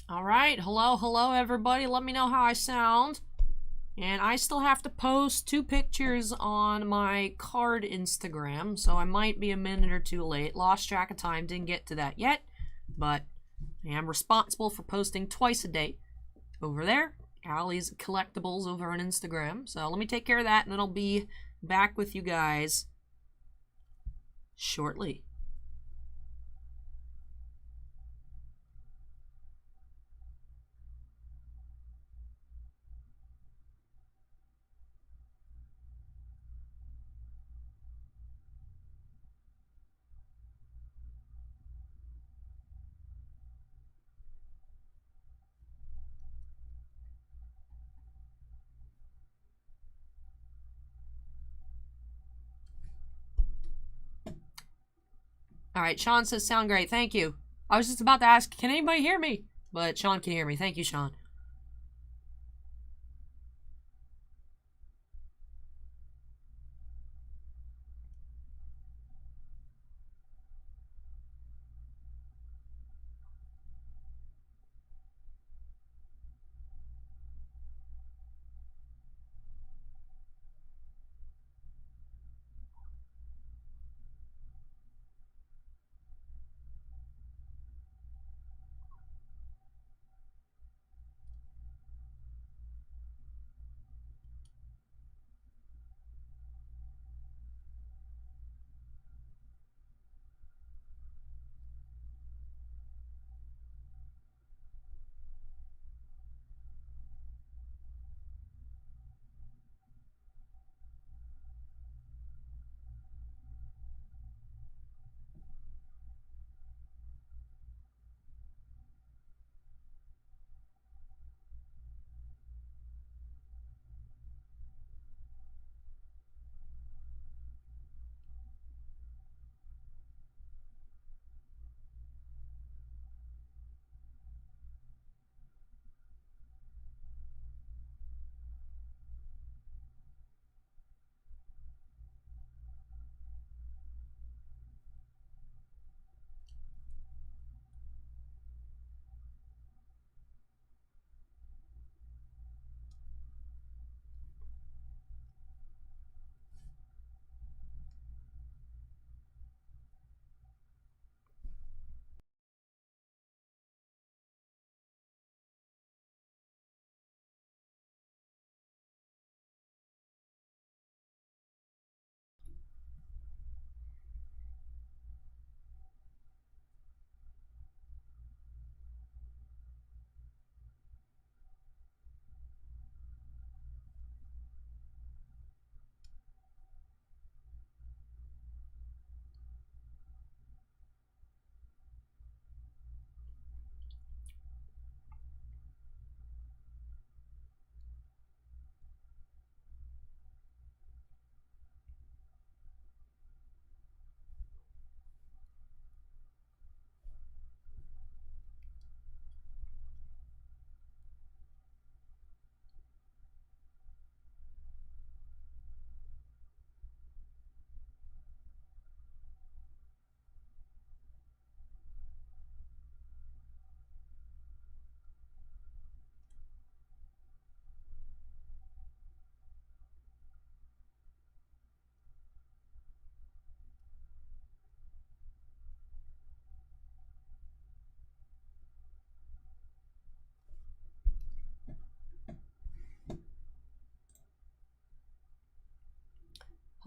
Alright, hello everybody. Let me know how I sound. And I still have to post 2 pictures on my card Instagram, so I might be a minute or 2 late. Lost track of time, didn't get to that yet. But I am responsible for posting twice a day over there. Allie's Collectibles over on Instagram. So let me take care of that, and then I'll be back with you guys shortly. Alright, Sean says sound great. Thank you. I was just about to ask, can anybody hear me? But Sean can hear me. Thank you, Sean.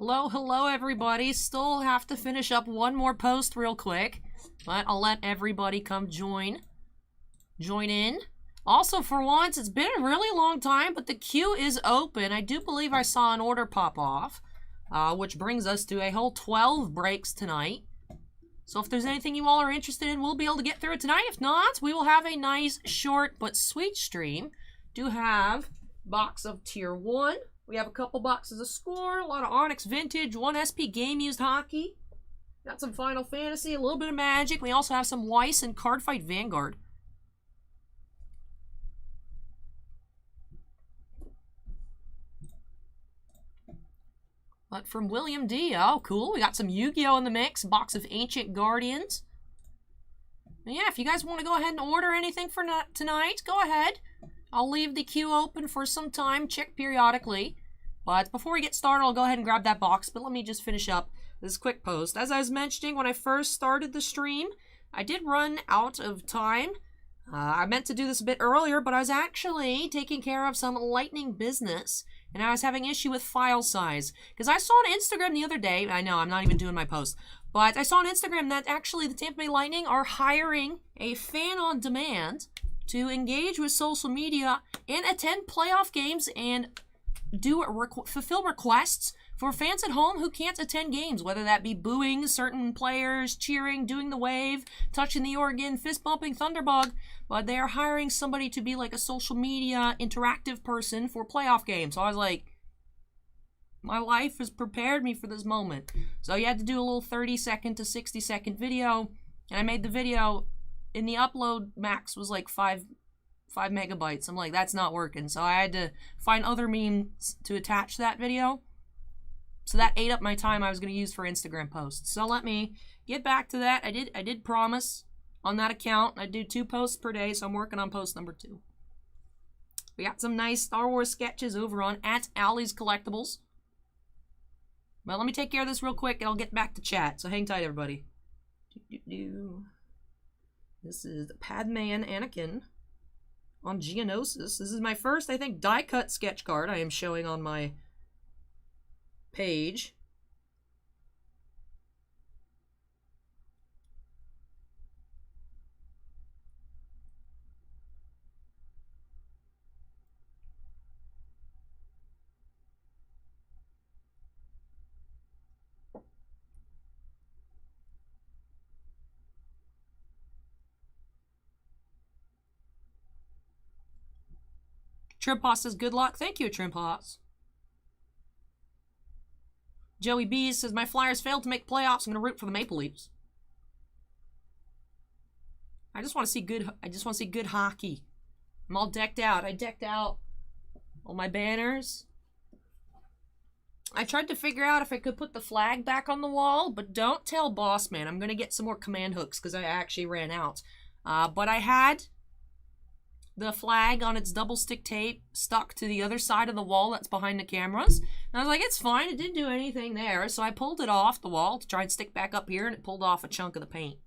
Hello everybody. Still have to finish up one more post real quick, but I'll let everybody come join in. Also, for once, it's been a really long time, but the queue is open. I do believe I saw an order pop off, which brings us to a whole 12 breaks tonight. So if there's anything you all are interested in, we'll be able to get through it tonight. If not, we will have a nice, short, but sweet stream. Do have box of Tier 1. We have a couple boxes of Score, a lot of Onyx Vintage, 1 SP Game Used Hockey. Got some Final Fantasy, a little bit of Magic. We also have some Weiss and Cardfight Vanguard. But from William D, oh cool, we got some Yu-Gi-Oh in the mix, box of Ancient Guardians. And yeah, if you guys want to go ahead and order anything for tonight, go ahead. I'll leave the queue open for some time, check periodically. But before we get started, I'll go ahead and grab that box. But let me just finish up this quick post. As I was mentioning, when I first started the stream, I did run out of time. I meant to do this a bit earlier, but I was actually taking care of some lightning business. And I was having issue with file size. Because I saw on Instagram the other day, I know, I'm not even doing my post, but I saw on Instagram that actually the Tampa Bay Lightning are hiring a fan on demand to engage with social media and attend playoff games and fulfill requests for fans at home who can't attend games, whether that be booing certain players, cheering, doing the wave, touching the organ, fist bumping, thunderbug, but they are hiring somebody to be like a social media interactive person for playoff games. So I was like, my life has prepared me for this moment. So you had to do a little 30-second to 60-second video, and I made the video, and the upload max was like 5 megabytes. I'm like, that's not working. So I had to find other memes to attach that video. So that ate up my time I was going to use for Instagram posts. So let me get back to that. I did promise on that account I'd do 2 posts per day, so I'm working on post number 2. We got some nice Star Wars sketches over on @Alley's Collectibles. Well, let me take care of this real quick, and I'll get back to chat. So hang tight, everybody. This is Padme and Anakin on Geonosis. This is my first, I think, die-cut sketch card I am showing on my page. Trimposs says, good luck. Thank you, Trimposs. Joey B says, my Flyers failed to make playoffs. I'm going to root for the Maple Leafs. I just want to see good hockey. I'm all decked out. I decked out all my banners. I tried to figure out if I could put the flag back on the wall, but don't tell Boss Man. I'm going to get some more command hooks because I actually ran out. But I had the flag on its double stick tape stuck to the other side of the wall that's behind the cameras. And I was like, it's fine. It didn't do anything there. So I pulled it off the wall to try and stick back up here, and it pulled off a chunk of the paint.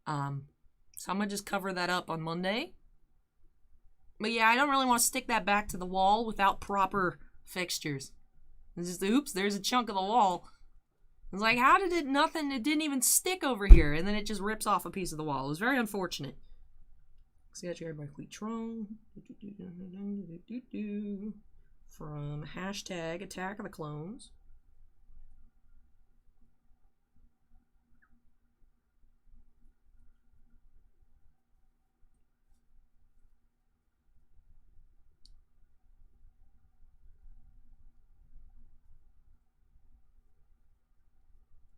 So I'm going to just cover that up on Monday. But yeah, I don't really want to stick that back to the wall without proper fixtures. It's just, oops, there's a chunk of the wall. I was like, how did it it didn't even stick over here, and then it just rips off a piece of the wall. It was very unfortunate. Sketch here by Huitron. From hashtag Attack of the Clones.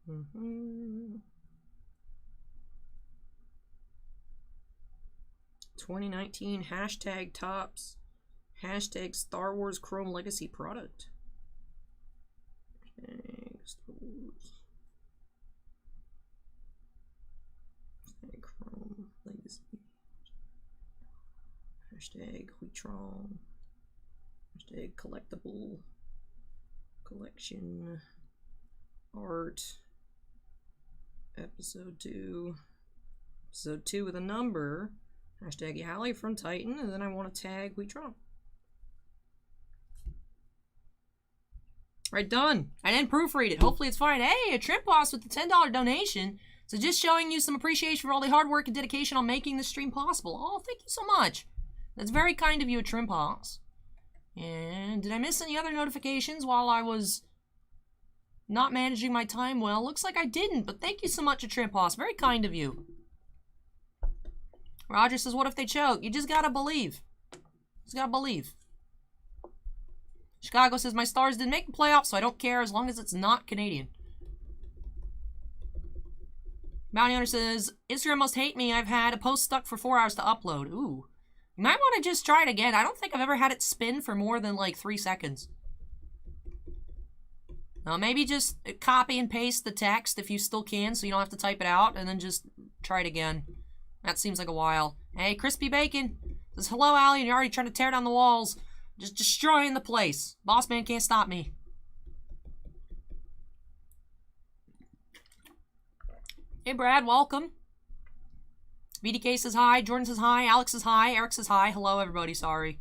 Mm-hmm. 2019 hashtag tops, hashtag Star Wars Chrome Legacy product. Hashtag Star Wars. Hashtag Chrome Legacy. Hashtag Huitron. Hashtag collectible. Collection. Art. Episode 2. Episode 2 with a number. Hashtag Yali from Titan, and then I want to tag Huitron. Right, done. I didn't proofread it. Hopefully it's fine. Hey, a Trim Boss with the $10 donation. So just showing you some appreciation for all the hard work and dedication on making this stream possible. Oh, thank you so much. That's very kind of you, Trim Boss. And did I miss any other notifications while I was not managing my time well? Looks like I didn't, but thank you so much, Trim Boss. Very kind of you. Roger says, what if they choke? You just gotta believe. Just gotta believe. Chicago says, my Stars didn't make the playoffs, so I don't care as long as it's not Canadian. Bounty Hunter says, Instagram must hate me. I've had a post stuck for 4 hours to upload. Ooh. You might want to just try it again. I don't think I've ever had it spin for more than like 3 seconds. Maybe just copy and paste the text if you still can, so you don't have to type it out, and then just try it again. That seems like a while. Hey, Crispy Bacon says, hello, Allie, and you're already trying to tear down the walls. Just destroying the place. Boss man can't stop me. Hey, Brad, welcome. VDK says hi. Jordan says hi. Alex says hi. Eric says hi. Hello, everybody. Sorry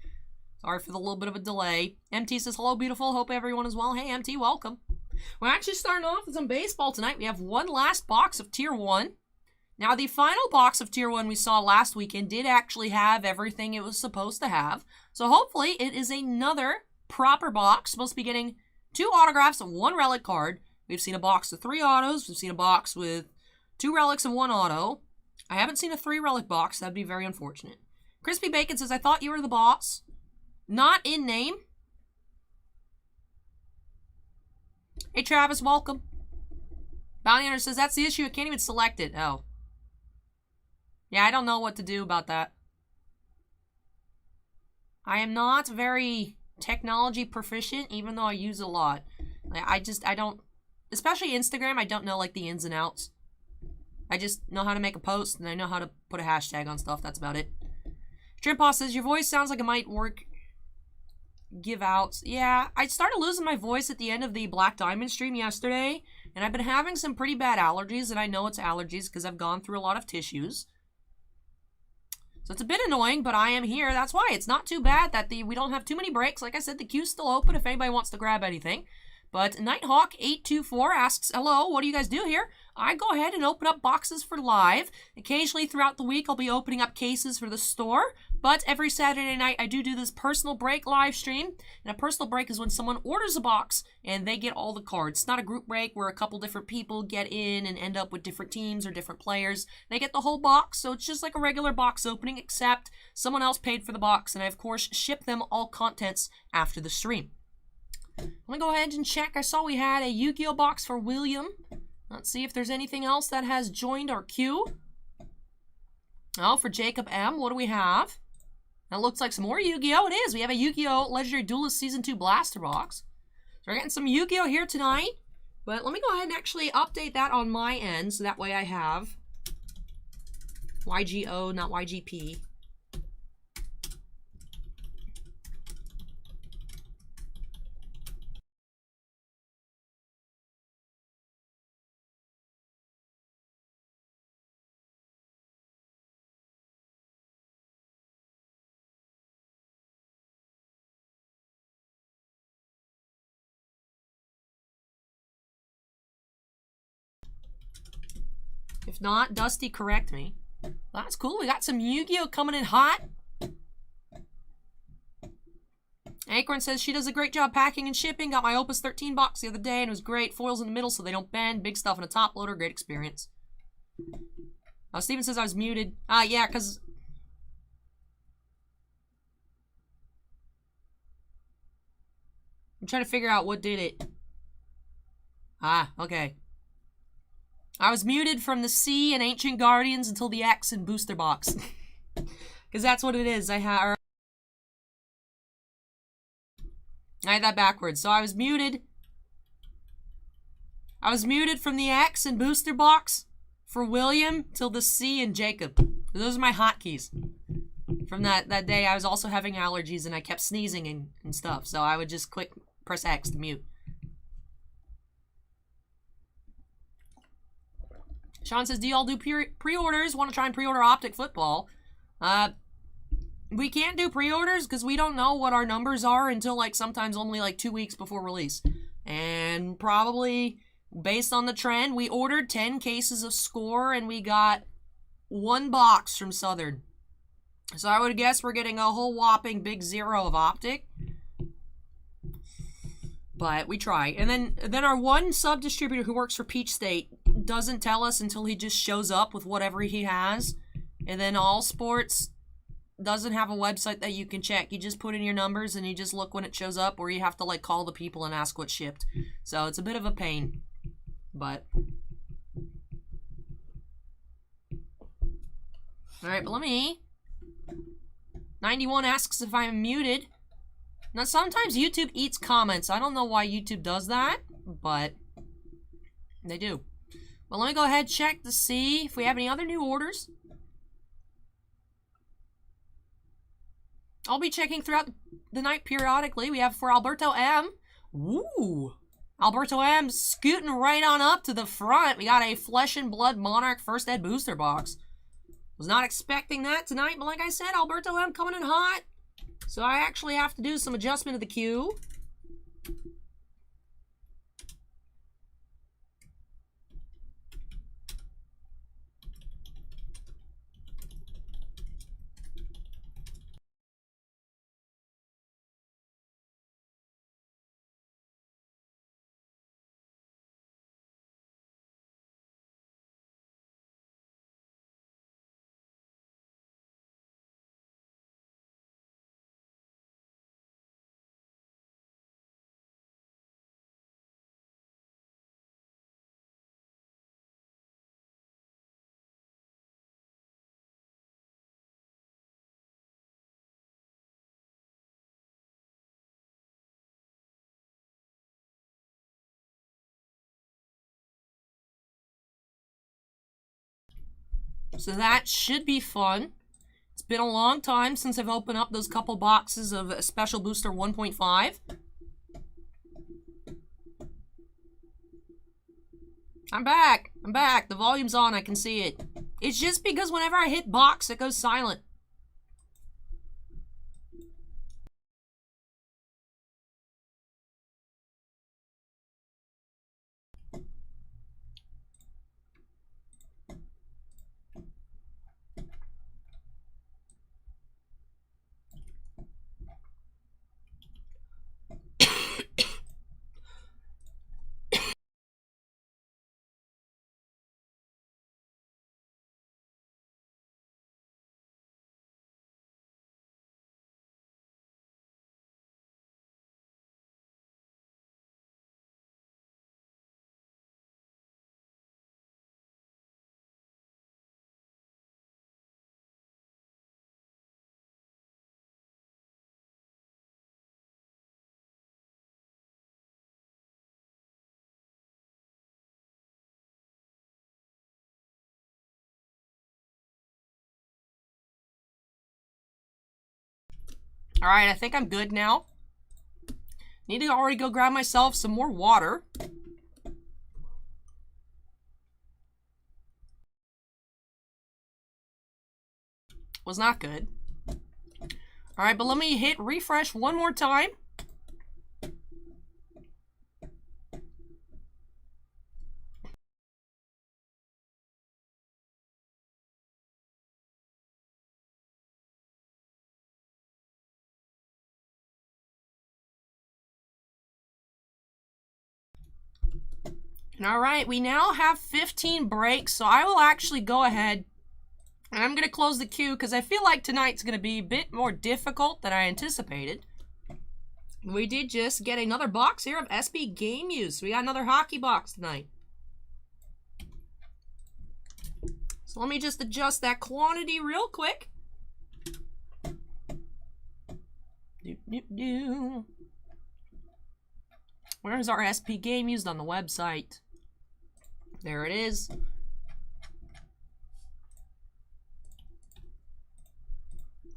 for the little bit of a delay. MT says hello, beautiful. Hope everyone is well. Hey, MT, welcome. We're actually starting off with some baseball tonight. We have one last box of Tier 1. Now, the final box of Tier 1 we saw last weekend did actually have everything it was supposed to have. So hopefully it is another proper box. Supposed to be getting 2 autographs and 1 relic card. We've seen a box with 3 autos. We've seen a box with 2 relics and 1 auto. I haven't seen a 3 relic box. That'd be very unfortunate. Crispy Bacon says, I thought you were the boss. Not in name. Hey, Travis, welcome. Bounty Hunter says, that's the issue. I can't even select it. Oh. Yeah, I don't know what to do about that. I am not very technology proficient, even though I use it a lot. I don't, especially Instagram, I don't know, like, the ins and outs. I just know how to make a post, and I know how to put a hashtag on stuff. That's about it. Trimpa says, your voice sounds like it might work. Give outs. Yeah, I started losing my voice at the end of the Black Diamond stream yesterday, and I've been having some pretty bad allergies, and I know it's allergies because I've gone through a lot of tissues. So it's a bit annoying, but I am here. That's why it's not too bad that we don't have too many breaks. Like I said, the queue's still open if anybody wants to grab anything. But Nighthawk824 asks, hello, what do you guys do here? I go ahead and open up boxes for live. Occasionally throughout the week, I'll be opening up cases for the store. But every Saturday night, I do this personal break live stream. And a personal break is when someone orders a box and they get all the cards. It's not a group break where a couple different people get in and end up with different teams or different players. They get the whole box, so it's just like a regular box opening, except someone else paid for the box. And I, of course, ship them all contents after the stream. Let me go ahead and check. I saw we had a Yu-Gi-Oh box for William. Let's see if there's anything else that has joined our queue. Oh, for Jacob M, what do we have? That looks like some more Yu-Gi-Oh! It is. We have a Yu-Gi-Oh! Legendary Duelist Season 2 Blaster Box. So we're getting some Yu-Gi-Oh! Here tonight. But let me go ahead and actually update that on my end, so that way I have YGO, not YGP. If not, Dusty, correct me. Well, that's cool. We got some Yu-Gi-Oh! Coming in hot. Acorn says she does a great job packing and shipping. Got my Opus 13 box the other day and it was great. Foils in the middle so they don't bend. Big stuff in a top loader. Great experience. Steven says I was muted. Yeah, because... I'm trying to figure out what did it. Okay. I was muted from the C and Ancient Guardians until the X and Booster Box. Because that's what it is. I had that backwards. So I was muted. I was muted from the X and Booster Box for William till the C and Jacob. Those are my hotkeys. From that day, I was also having allergies and I kept sneezing and stuff. So I would just press X to mute. Sean says, do y'all do pre-orders? Want to try and pre-order Optic Football? We can't do pre-orders because we don't know what our numbers are until like sometimes only like 2 weeks before release. And probably based on the trend, we ordered 10 cases of Score and we got 1 box from Southern. So I would guess we're getting a whole whopping big 0 of Optic. But we try. And then our one sub-distributor who works for Peach State doesn't tell us until he just shows up with whatever he has. And then All Sports doesn't have a website that you can check. You just put in your numbers and you just look when it shows up, or you have to like call the people and ask what's shipped. So it's a bit of a pain. But alright, but let me... 91 asks if I'm muted. Now, sometimes YouTube eats comments. I don't know why YouTube does that, but they do. Well, let me go ahead and check to see if we have any other new orders. I'll be checking throughout the night periodically. We have for Alberto M. Ooh. Alberto M scooting right on up to the front. We got a Flesh and Blood Monarch First Ed booster box. Was not expecting that tonight, but like I said, Alberto M coming in hot. So I actually have to do some adjustment of the queue. So that should be fun. It's been a long time since I've opened up those couple boxes of Special Booster 1.5. I'm back. I'm back. The volume's on. I can see it. It's just because whenever I hit box, it goes silent. All right, I think I'm good now. Need to already go grab myself some more water. Was not good. All right, but let me hit refresh one more time. All right, we now have 15 breaks, so I will actually go ahead and I'm going to close the queue because I feel like tonight's going to be a bit more difficult than I anticipated. We did just get another box here of SB Game Use. We got another hockey box tonight. So let me just adjust that quantity real quick. Where's our SP Game Used on the website? There it is. I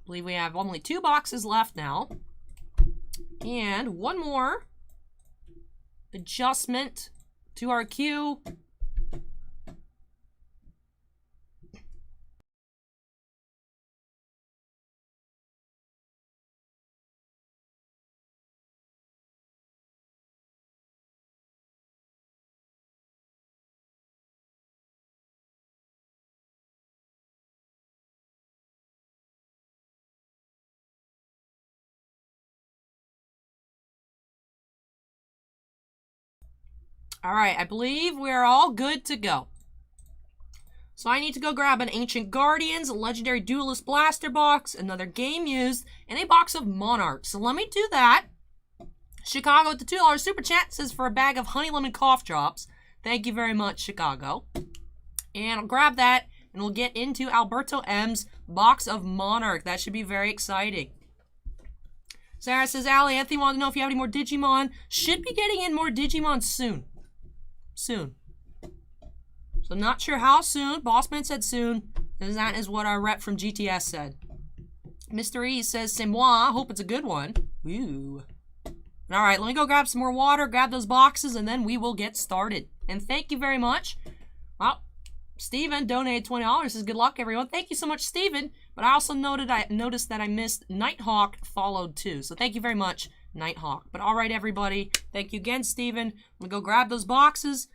believe we have only 2 boxes left now. And one more adjustment to our queue. All right, I believe we're all good to go. So I need to go grab an Ancient Guardians, a Legendary Duelist Blaster box, another Game Used, and a box of Monarch. So let me do that. Chicago with the $2 Super Chat says for a bag of Honey Lemon Cough Drops. Thank you very much, Chicago. And I'll grab that, and we'll get into Alberto M's box of Monarch. That should be very exciting. Sarah says, Allie, Anthony wanted to know if you have any more Digimon. Should be getting in more Digimon soon. So I'm not sure how soon. Bossman said soon, and that is what our rep from GTS said. Mr. E says, c'est moi. Hope it's a good one. Ooh. All right, let me go grab some more water, grab those boxes, and then we will get started. And thank you very much. Well, Steven donated $20. Says, good luck, everyone. Thank you so much, Steven. But I also noticed that I missed Nighthawk followed too. So thank you very much, Nighthawk. But all right, everybody. Thank you again, Steven. I'm going to go grab those boxes.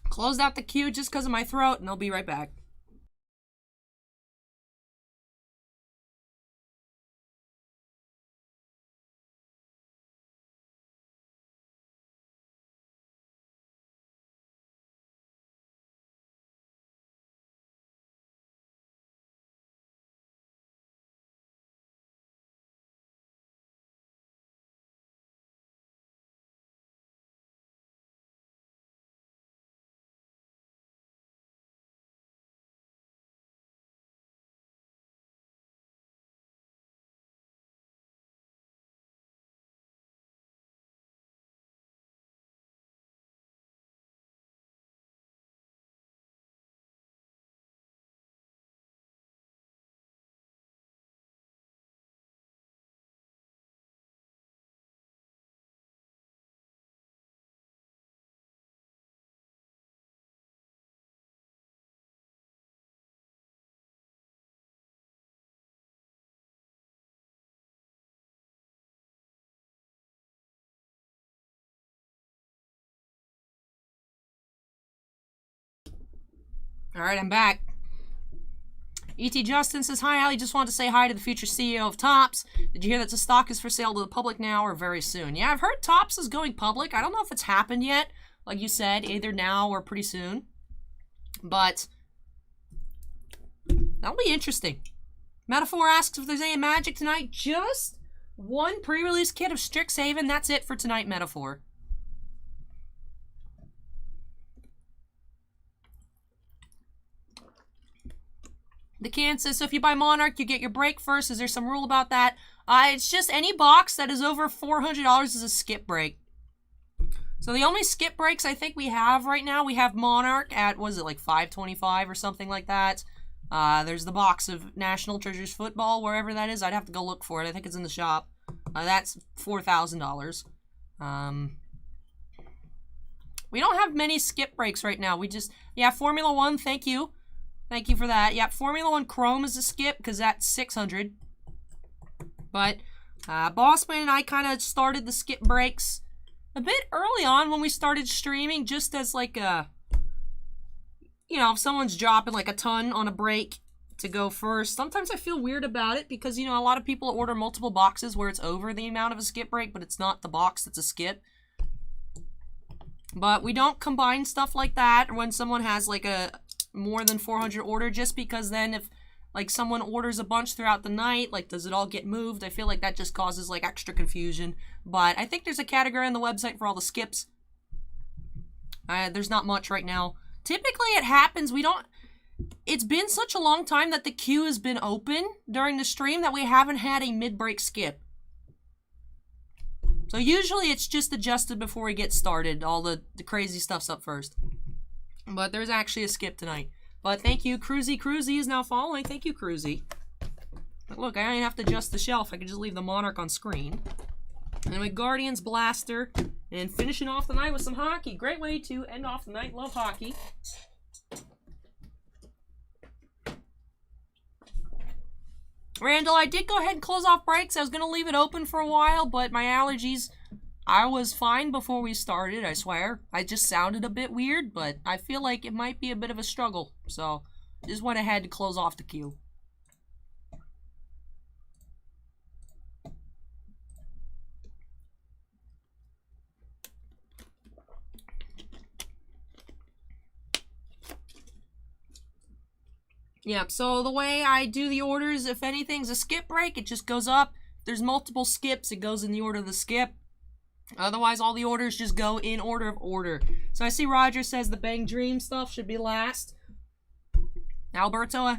Closed out the queue just because of my throat, and I'll be right back. All right, I'm back. E.T. Justin says, hi, Allie. Just wanted to say hi to the future CEO of Topps. Did you hear that the stock is for sale to the public now or very soon? Yeah, I've heard Topps is going public. I don't know if it's happened yet. Like you said, either now or pretty soon. But that'll be interesting. Metaphor asks if there's any magic tonight. Just one pre-release kit of Strixhaven. That's it for tonight, Metaphor. The can says, so if you buy Monarch, you get your break first. Is there some rule about that? It's just any box that is over $400 is a skip break. So the only skip breaks I think we have right now, we have Monarch at, what is it, like $525 or something like that. There's the box of National Treasures Football, wherever that is. I'd have to go look for it. I think it's in the shop. That's $4,000. We don't have many skip breaks right now. We just, yeah, Formula 1, thank you. Thank you for that. Yeah, Formula 1 Chrome is a skip because that's $600. But Bossman and I kind of started the skip breaks a bit early on when we started streaming, just as like a, you know, if someone's dropping like a ton on a break to go first. Sometimes I feel weird about it because, you know, a lot of people order multiple boxes where it's over the amount of a skip break, but it's not the box that's a skip. But we don't combine stuff like that when someone has like a more than 400 order, just because then if like someone orders a bunch throughout the night, like does it all get moved? I feel like that just causes like extra confusion. But I think there's a category on the website for all the skips. There's not much right now. Typically it happens, it's been such a long time that the queue has been open during the stream that we haven't had a mid-break skip. So usually it's just adjusted before we get started. All the crazy stuff's up first. But there's actually a skip tonight. But thank you, Cruzy. Cruzy is now following. Thank you, Cruzy. But look, I don't even have to adjust the shelf. I can just leave the Monarch on screen. And then with Guardians Blaster. And finishing off the night with some hockey. Great way to end off the night. Love hockey. Randall, I did go ahead and close off breaks. I was going to leave it open for a while, but my allergies, I was fine before we started, I swear. I just sounded a bit weird, but I feel like it might be a bit of a struggle. So, just went ahead to close off the queue. Yeah, so the way I do the orders, if anything's a skip break, it just goes up. If there's multiple skips, it goes in the order of the skip. Otherwise, all the orders just go in order of order. So I see Roger says the Bang Dream stuff should be last. Alberto,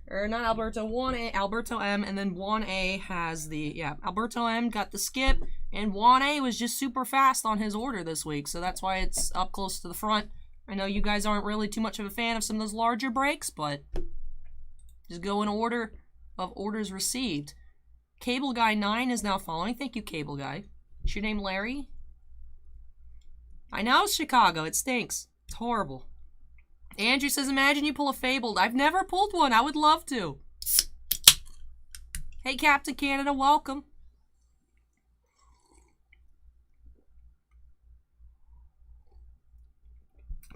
or not Alberto, Juan A, Alberto M, and then Juan A has the, yeah, Alberto M got the skip, and Juan A was just super fast on his order this week, so that's why it's up close to the front. I know you guys aren't really too much of a fan of some of those larger breaks, but just go in order of orders received. Cable Guy 9 is now following. Thank you, Cable Guy. Is your name Larry? I know it's Chicago. It stinks. It's horrible. Andrew says, imagine you pull a Fabled. I've never pulled one. I would love to. Hey, Captain Canada, welcome.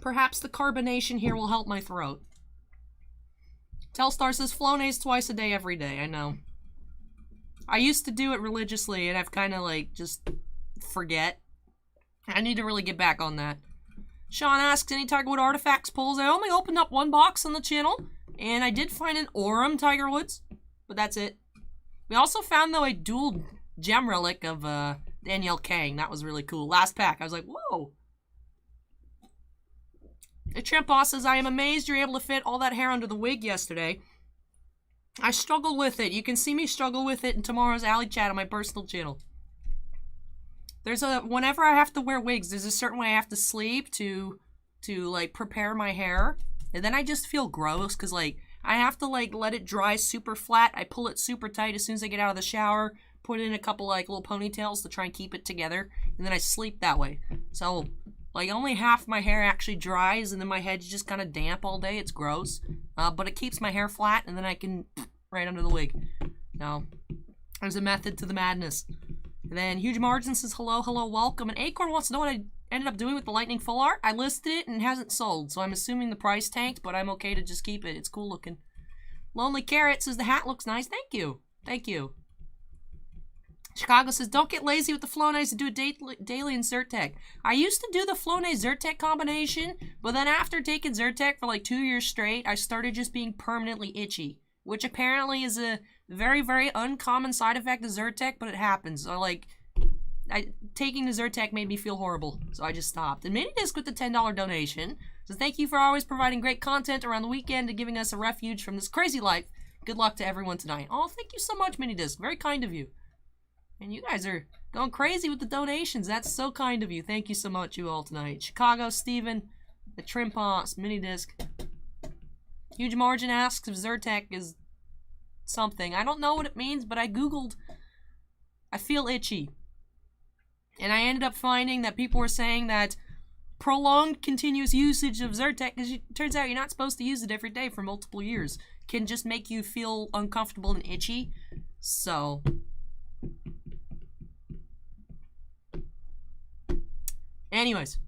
Perhaps the carbonation here will help my throat. Telstar says, Flonase twice a day, every day. I know. I used to do it religiously, and I've kind of, like, just forget. I need to really get back on that. Sean asks, any Tigerwood artifacts pulls? I only opened up one box on the channel, and I did find an Aurum Tigerwoods, but that's it. We also found, though, a dual gem relic of Danielle Kang. That was really cool. Last pack. I was like, whoa. The Tramp Boss says, I am amazed you're able to fit all that hair under the wig yesterday. I struggled with it. You can see me struggle with it in tomorrow's Alley Chat on my personal channel. Whenever I have to wear wigs, there's a certain way I have to sleep to like, prepare my hair. And then I just feel gross, because, like, I have to, like, let it dry super flat. I pull it super tight as soon as I get out of the shower, put in a couple, like, little ponytails to try and keep it together, and then I sleep that way. So, like, only half my hair actually dries, and then my head's just kind of damp all day. It's gross. But it keeps my hair flat, and then I can right under the wig. Now, there's a method to the madness. And then Huge Margin says, hello, welcome. And Acorn wants to know what I ended up doing with the Lightning Full Art. I listed it and it hasn't sold, so I'm assuming the price tanked, but I'm okay to just keep it. It's cool looking. Lonely Carrot says, the hat looks nice. Thank you. Thank you. Chicago says, don't get lazy with the Flonase and do it daily in Zyrtec. I used to do the Flonase-Zyrtec combination, but then after taking Zyrtec for like 2 years straight, I started just being permanently itchy, which apparently is a very, very uncommon side effect of Zyrtec, but it happens. So, like, taking the Zyrtec made me feel horrible, so I just stopped. And Minidisc with the $10 donation. So thank you for always providing great content around the weekend and giving us a refuge from this crazy life. Good luck to everyone tonight. Oh, thank you so much, Minidisc. Very kind of you. And you guys are going crazy with the donations. That's so kind of you. Thank you so much, you all, tonight. Chicago, Steven, the Trimpos, Minidisc. Huge Margin asks if Zyrtec is something. I don't know what it means, but I googled. I feel itchy. And I ended up finding that people were saying that prolonged continuous usage of Zyrtec, because it turns out you're not supposed to use it every day for multiple years, can just make you feel uncomfortable and itchy. So, anyways,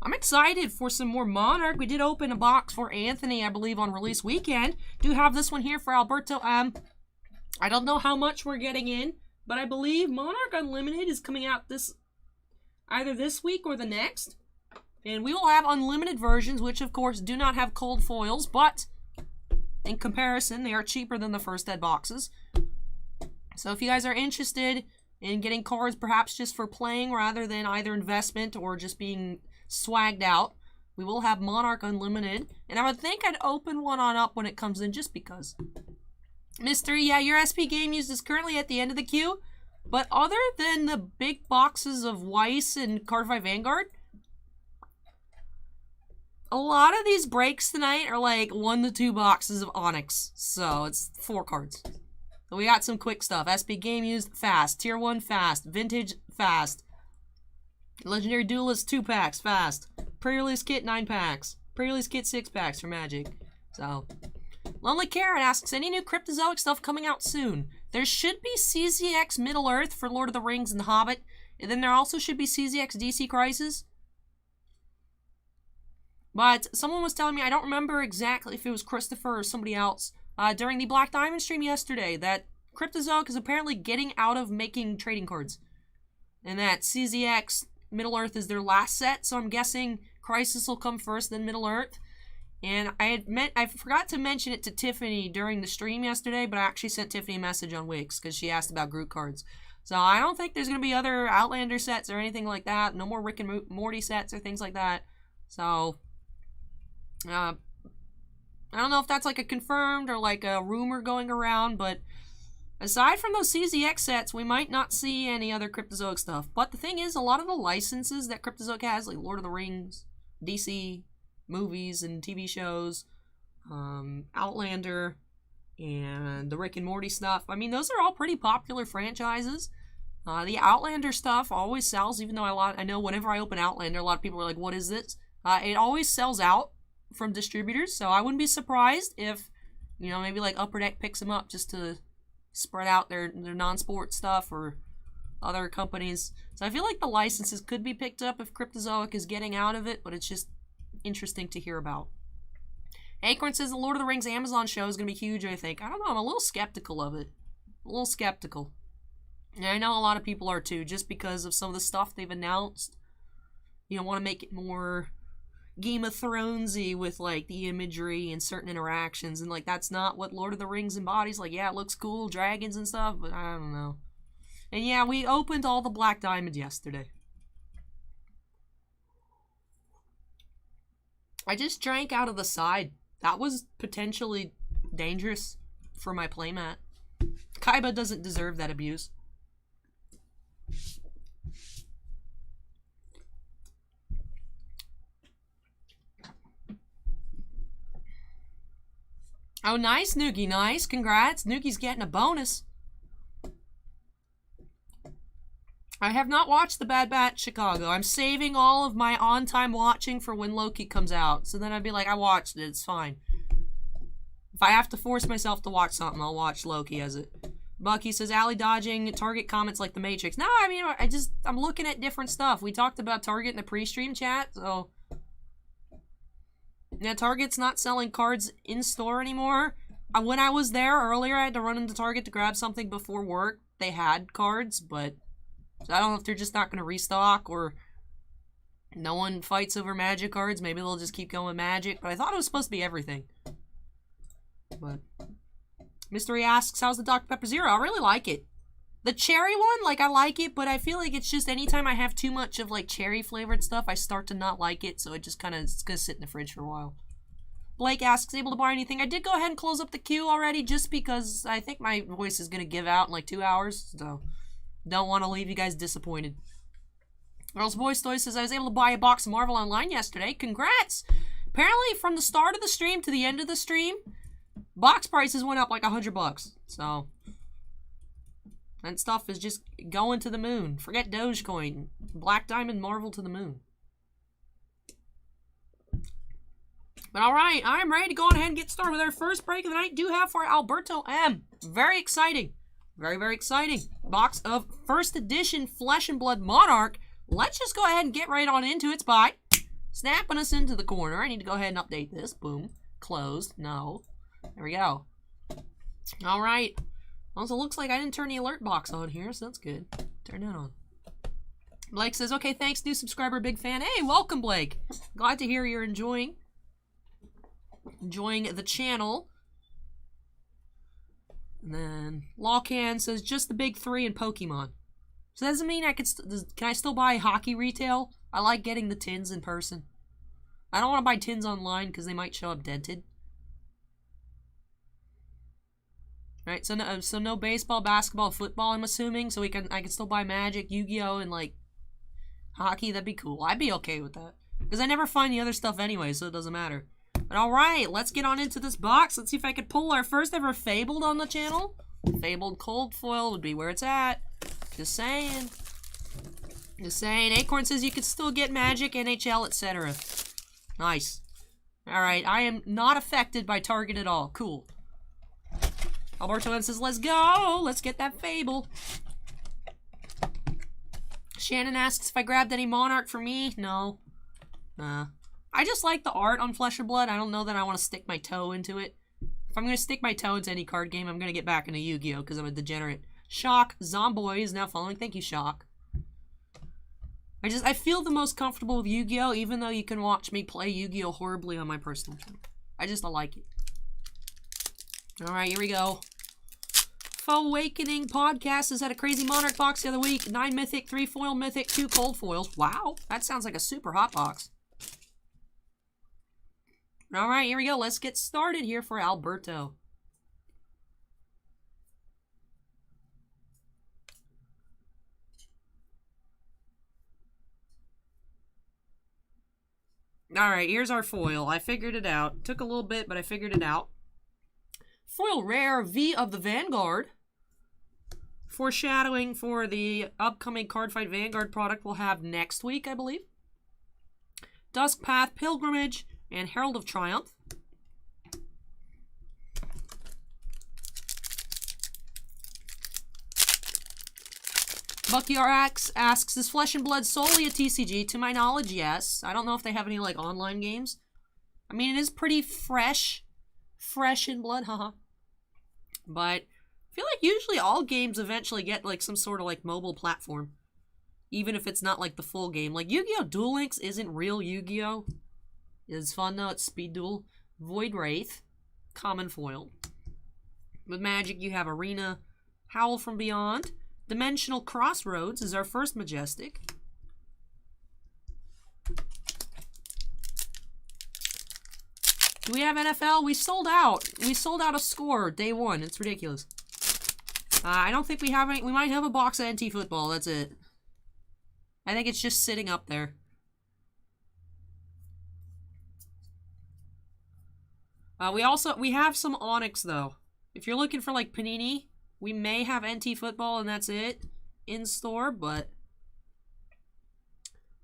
I'm excited for some more Monarch. We did open a box for Anthony, I believe, on release weekend. Do have this one here for Alberto M. I don't know how much we're getting in, but I believe Monarch Unlimited is coming out either this week or the next. And we will have unlimited versions, which of course do not have cold foils, but in comparison, they are cheaper than the first Dead boxes. So if you guys are interested in getting cards perhaps just for playing rather than either investment or just being swagged out, we will have Monarch Unlimited. And I would think I'd open one on up when it comes in just because. Mystery, yeah, your SP game used is currently at the end of the queue. But other than the big boxes of Weiss and Cardify Vanguard, a lot of these breaks tonight are like 1 to 2 boxes of Onyx. So it's 4 cards. So we got some quick stuff. SP game used, fast. Tier 1, fast. Vintage, fast. Legendary Duelist, 2 packs, fast. Prerelease kit, 9 packs. Prerelease kit, 6 packs for Magic. So, Lonely Karen asks, any new Cryptozoic stuff coming out soon? There should be CZX Middle Earth for Lord of the Rings and The Hobbit. And then there also should be CZX DC Crisis. But someone was telling me, I don't remember exactly if it was Christopher or somebody else, during the Black Diamond stream yesterday, that Cryptozoic is apparently getting out of making trading cards. And that CZX Middle Earth is their last set, so I'm guessing Crisis will come first, then Middle Earth. And I forgot to mention it to Tiffany during the stream yesterday, but I actually sent Tiffany a message on Wix because she asked about Groot cards. So I don't think there's going to be other Outlander sets or anything like that. No more Rick and Morty sets or things like that. So, I don't know if that's like a confirmed or like a rumor going around, but aside from those CZX sets, we might not see any other Cryptozoic stuff. But the thing is, a lot of the licenses that Cryptozoic has, like Lord of the Rings, DC, movies and TV shows, Outlander, and the Rick and Morty stuff. I mean, those are all pretty popular franchises. The Outlander stuff always sells, even though I know whenever I open Outlander, a lot of people are like, what is this? It always sells out from distributors, so I wouldn't be surprised if, you know, maybe like Upper Deck picks them up just to spread out their non-sport stuff, or other companies. So I feel like the licenses could be picked up if Cryptozoic is getting out of it, but it's just interesting to hear about. Acorn says the Lord of the Rings Amazon show is going to be huge, I think. I don't know, I'm a little skeptical of it. A little skeptical. And I know a lot of people are too, just because of some of the stuff they've announced. You know, want to make it more Game of Thronesy with, like, the imagery and certain interactions, and, like, that's not what Lord of the Rings embodies. Like, yeah, it looks cool, dragons and stuff, but I don't know. And yeah, we opened all the Black Diamond yesterday. I just drank out of the side. That was potentially dangerous for my playmat. Kaiba doesn't deserve that abuse. Oh, nice, Noogie, nice. Congrats. Noogie's getting a bonus. I have not watched The Bad Batch Chicago. I'm saving all of my on-time watching for when Loki comes out. So then I'd be like, I watched it, it's fine. If I have to force myself to watch something, I'll watch Loki as it. Bucky says, alley dodging, Target comments like the Matrix. No, I mean, I'm looking at different stuff. We talked about Target in the pre-stream chat, so... Yeah, Target's not selling cards in-store anymore. When I was there earlier, I had to run into Target to grab something before work. They had cards, but... So I don't know if they're just not going to restock, or no one fights over Magic cards. Maybe they'll just keep going with Magic. But I thought it was supposed to be everything. But Mystery asks, how's the Dr. Pepper Zero? I really like it. The cherry one, like, I like it, but I feel like it's just anytime I have too much of, like, cherry-flavored stuff, I start to not like it, so it just kind of, it's going to sit in the fridge for a while. Blake asks, able to buy anything? I did go ahead and close up the queue already, just because I think my voice is going to give out in, like, 2 hours, so... Don't want to leave you guys disappointed. Girls Boys Toy says, I was able to buy a box of Marvel Online yesterday. Congrats! Apparently, from the start of the stream to the end of the stream, box prices went up like $100. So, that stuff is just going to the moon. Forget Dogecoin. Black Diamond Marvel to the moon. But alright, I'm ready to go ahead and get started with our first break of the night. Do have for Alberto M. Very exciting. Very, very exciting. Box of first edition Flesh and Blood Monarch. Let's just go ahead and get right on into it. By snapping us into the corner. I need to go ahead and update this. Boom. Closed. No. There we go. Alright. Also, looks like I didn't turn the alert box on here, so that's good. Turn that on. Blake says, okay, thanks, new subscriber, big fan. Hey, welcome, Blake. Glad to hear you're enjoying the channel. And then Lawcan says, just the big three in Pokemon. So that doesn't mean I can I still buy hockey retail? I like getting the tins in person. I don't want to buy tins online because they might show up dented. Right, so no baseball, basketball, football, I'm assuming. So I can still buy Magic, Yu-Gi-Oh, and like hockey. That'd be cool. I'd be okay with that. Because I never find the other stuff anyway, so it doesn't matter. But alright, let's get on into this box. Let's see if I could pull our first ever Fabled on the channel. Fabled Cold Foil would be where it's at. Just saying. Just saying. Acorn says you can still get Magic, NHL, etc. Nice. Alright, I am not affected by Target at all. Cool. Alberto M says, let's go. Let's get that Fable. Shannon asks if I grabbed any Monarch for me. No. I just like the art on Flesh or Blood. I don't know that I want to stick my toe into it. If I'm going to stick my toe into any card game, I'm going to get back into Yu-Gi-Oh! Because I'm a degenerate. Shock. Zomboy is now following. Thank you, Shock. I feel the most comfortable with Yu-Gi-Oh! Even though you can watch me play Yu-Gi-Oh! Horribly on my personal channel. I like it. Alright, here we go. Faux Awakening Podcast has had a crazy Monarch box the other week. 9 Mythic, 3 Foil Mythic, 2 Cold Foils. Wow, that sounds like a super hot box. Alright, here we go. Let's get started here for Alberto. Alright, here's our foil. I figured it out. Took a little bit, but I figured it out. Foil rare V of the Vanguard. Foreshadowing for the upcoming Cardfight Vanguard product we'll have next week, I believe. Dusk Path Pilgrimage and Herald of Triumph. Bucky RX asks, is Flesh and Blood solely a TCG? To my knowledge, yes. I don't know if they have any, like, online games. I mean, it is pretty fresh. Fresh in blood, haha. But I feel like usually all games eventually get, like, some sort of, like, mobile platform. Even if it's not, like, the full game. Like, Yu-Gi-Oh! Duel Links isn't real Yu-Gi-Oh! It's fun, though. It's Speed Duel. Void Wraith. Common Foil. With Magic, you have Arena. Howl from Beyond. Dimensional Crossroads is our first Majestic. Do we have NFL? We sold out. We sold out a score day one. It's ridiculous. I don't think we have any. We might have a box of NT Football. That's it. I think it's just sitting up there. We have some Onyx though. If you're looking for like Panini, we may have NT Football and that's it in store, but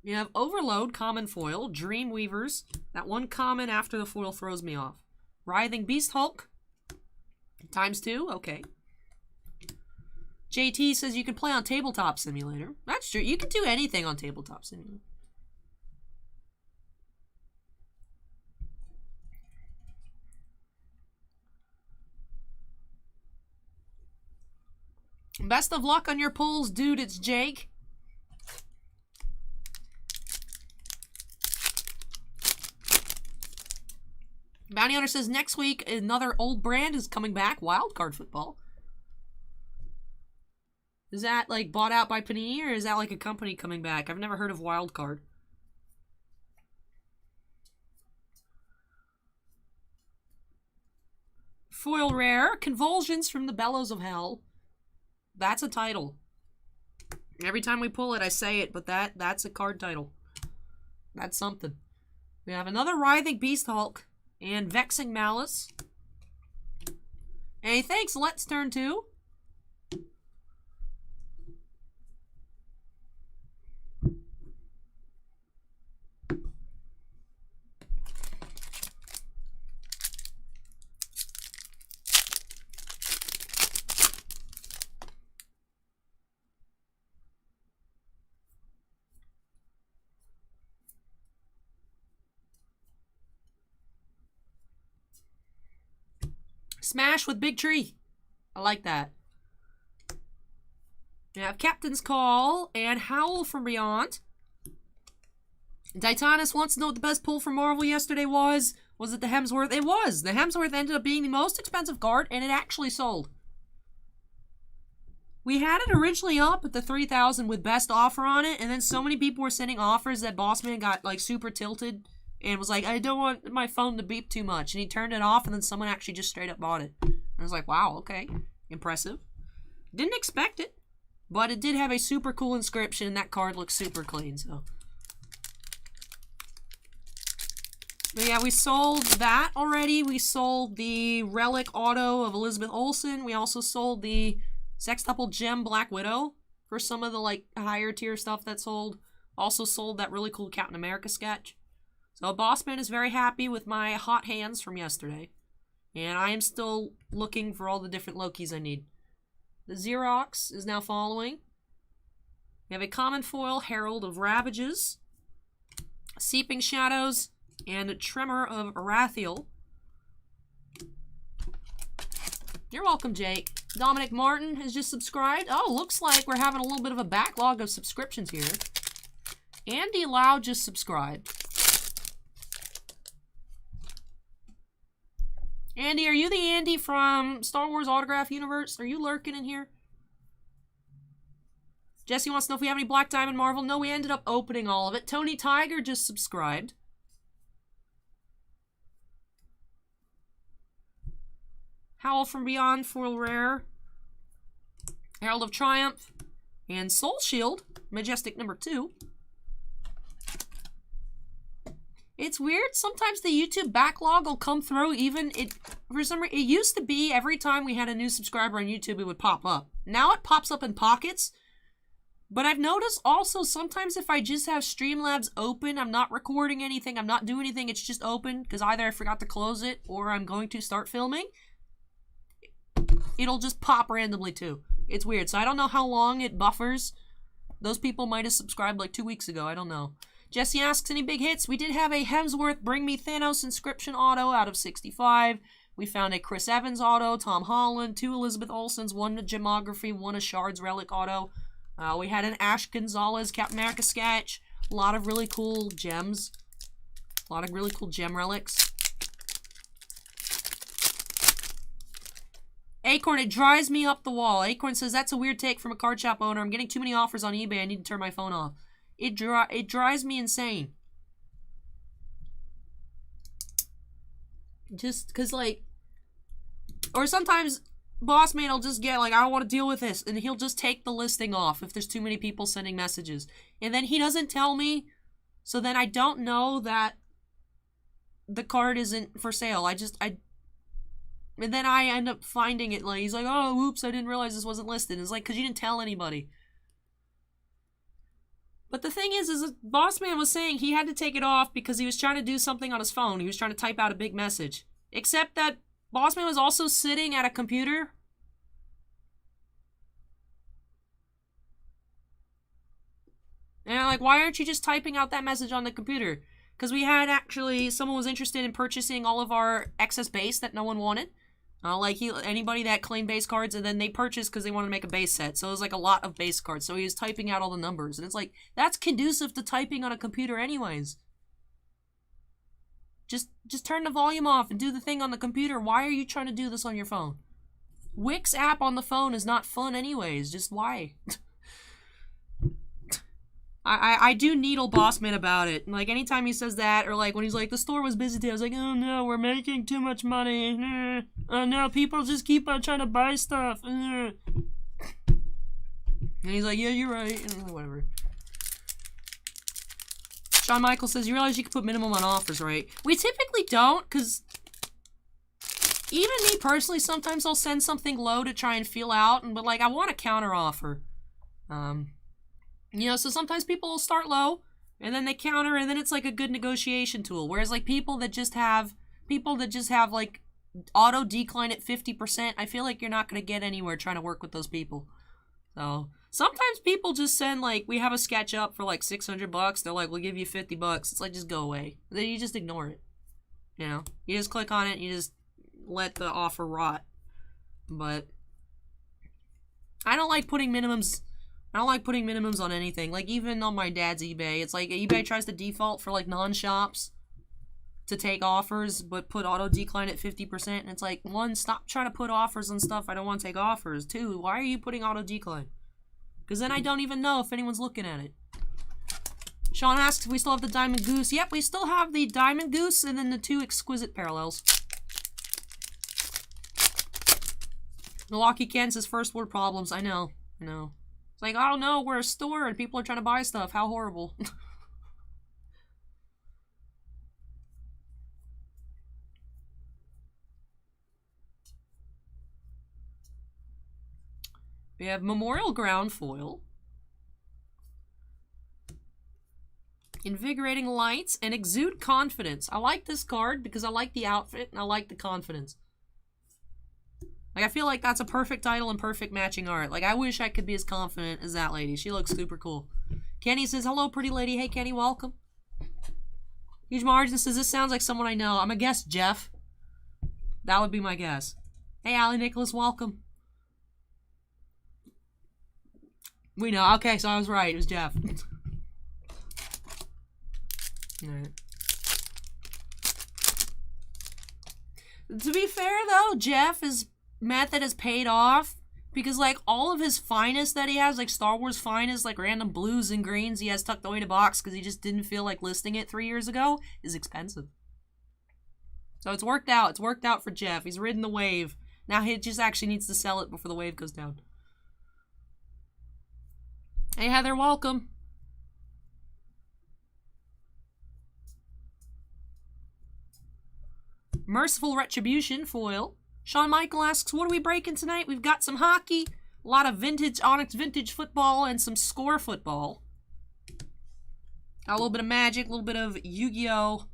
we have Overload, Common Foil, Dreamweavers. That one common after the foil throws me off. Writhing Beast Hulk. ×2, okay. JT says you can play on Tabletop Simulator. That's true. You can do anything on Tabletop Simulator. Best of luck on your pulls, dude. It's Jake. Bounty Hunter says next week another old brand is coming back. Wildcard Football. Is that like bought out by Panini or is that like a company coming back? I've never heard of Wildcard. Foil rare. Convulsions from the Bellows of Hell. That's a title. Every time we pull it, I say it, but that's a card title. That's something. We have another Writhing Beast Hulk and Vexing Malice. Hey, thanks. Let's turn 2. Smash with Big Tree. I like that. We have Captain's Call and Howl from Beyond. Titanus wants to know what the best pull for Marvel yesterday was. Was it the Hemsworth? It was. The Hemsworth ended up being the most expensive card, and it actually sold. We had it originally up at the 3,000 with best offer on it, and then so many people were sending offers that Bossman got like super tilted and was like, I don't want my phone to beep too much. And he turned it off, and then someone actually just straight up bought it. And I was like, wow, okay. Impressive. Didn't expect it, but it did have a super cool inscription, and that card looks super clean, so. But yeah, we sold that already. We sold the Relic Auto of Elizabeth Olsen. We also sold the Sextuple Gem Black Widow for some of the, like, higher tier stuff that sold. Also sold that really cool Captain America sketch. So Bossman is very happy with my hot hands from yesterday. And I am still looking for all the different Lokis I need. The Xerox is now following. We have a common foil, Herald of Ravages, Seeping Shadows, and a Tremor of Arathiel. You're welcome, Jake. Dominic Martin has just subscribed. Oh, looks like we're having a little bit of a backlog of subscriptions here. Andy Lau just subscribed. Andy, are you the Andy from Star Wars Autograph Universe? Are you lurking in here? Jesse wants to know if we have any Black Diamond Marvel. No, we ended up opening all of it. Tony Tiger just subscribed. Howl from Beyond, foil rare. Herald of Triumph. And Soul Shield, Majestic number 2. It's weird. Sometimes the YouTube backlog will come through even for some reason. It used to be every time we had a new subscriber on YouTube, it would pop up. Now it pops up in pockets. But I've noticed also sometimes if I just have Streamlabs open, I'm not recording anything, I'm not doing anything, it's just open because either I forgot to close it or I'm going to start filming. It'll just pop randomly too. It's weird. So I don't know how long it buffers. Those people might have subscribed like 2 weeks ago. I don't know. Jesse asks, any big hits? We did have a Hemsworth Bring Me Thanos Inscription auto out of 65. We found a Chris Evans auto, Tom Holland, 2 Elizabeth Olsens, 1 a Gemography, 1 a Shards Relic auto. We had an Ash Gonzalez Captain America sketch. A lot of really cool gems. A lot of really cool gem relics. Acorn, it drives me up the wall. Acorn says, that's a weird take from a card shop owner. I'm getting too many offers on eBay. I need to turn my phone off. It drives me insane. Just because, like... Or sometimes... Boss man will just get like, I don't want to deal with this, and he'll just take the listing off if there's too many people sending messages. And then he doesn't tell me, so then I don't know that the card isn't for sale. And then I end up finding it, like, he's like, oh, oops, I didn't realize this wasn't listed. It's like, because you didn't tell anybody. But the thing is Boss man was saying he had to take it off because he was trying to do something on his phone. He was trying to type out a big message. Except that Bossman was also sitting at a computer. And I'm like, why aren't you just typing out that message on the computer? Because we had actually, someone was interested in purchasing all of our excess base that no one wanted. Anybody that claimed base cards, and then they purchased because they wanted to make a base set. So it was like a lot of base cards. So he was typing out all the numbers. And it's like, that's conducive to typing on a computer anyways. Just turn the volume off and do the thing on the computer. Why are you trying to do this on your phone? Wix app on the phone is not fun anyways. Just why? I do needle Bossman about it. Like, anytime he says that, or like when he's like, the store was busy today, I was like, oh no, we're making too much money. Oh no, people just keep on trying to buy stuff. And he's like, yeah, you're right. Whatever. Shawn Michael says, you realize you can put minimum on offers, right? We typically don't, because even me personally, sometimes I'll send something low to try and feel out, but like, I want a counter offer. You know, so sometimes people will start low, and then they counter, and then it's like a good negotiation tool. Whereas like people that just have like auto decline at 50%, I feel like you're not going to get anywhere trying to work with those people. So sometimes people just send like, we have a sketch up for like $600. They're like, we'll give you $50. It's like, just go away. Then you just ignore it. You know, you just click on it. And you just let the offer rot. But I don't like putting minimums. I don't like putting minimums on anything. Like even on my dad's eBay, it's like eBay tries to default for like non-shops to take offers, but put auto decline at 50%. And it's like, one, stop trying to put offers on stuff I don't want to take offers. Two, why are you putting auto decline? Because then I don't even know if anyone's looking at it. Sean asks if we still have the Diamond Goose. Yep, we still have the Diamond Goose and then the 2 Exquisite Parallels. Milwaukee, Kansas, first world problems. I know. It's like, oh no, we're a store and people are trying to buy stuff. How horrible. We have Memorial Ground Foil, Invigorating Lights, and Exude Confidence. I like this card because I like the outfit and I like the confidence. Like, I feel like that's a perfect title and perfect matching art. Like, I wish I could be as confident as that lady. She looks super cool. Kenny says, hello, pretty lady. Hey, Kenny, welcome. Huge Margin says, this sounds like someone I know. I'm a guess, Jeff. That would be my guess. Hey, Allie Nicholas, welcome. We know. Okay, so I was right. It was Jeff. Alright. To be fair, though, Jeff's method has paid off. Because, like, all of his finest that he has, like Star Wars finest, like random blues and greens he has tucked away in a box because he just didn't feel like listing it 3 years ago, is expensive. So it's worked out. It's worked out for Jeff. He's ridden the wave. Now he just actually needs to sell it before the wave goes down. Hey, Heather, welcome. Merciful Retribution foil. Sean Michael asks, what are we breaking tonight? We've got some hockey, a lot of vintage Onyx Vintage Football, and some Score Football. Got a little bit of Magic, a little bit of Yu-Gi-Oh!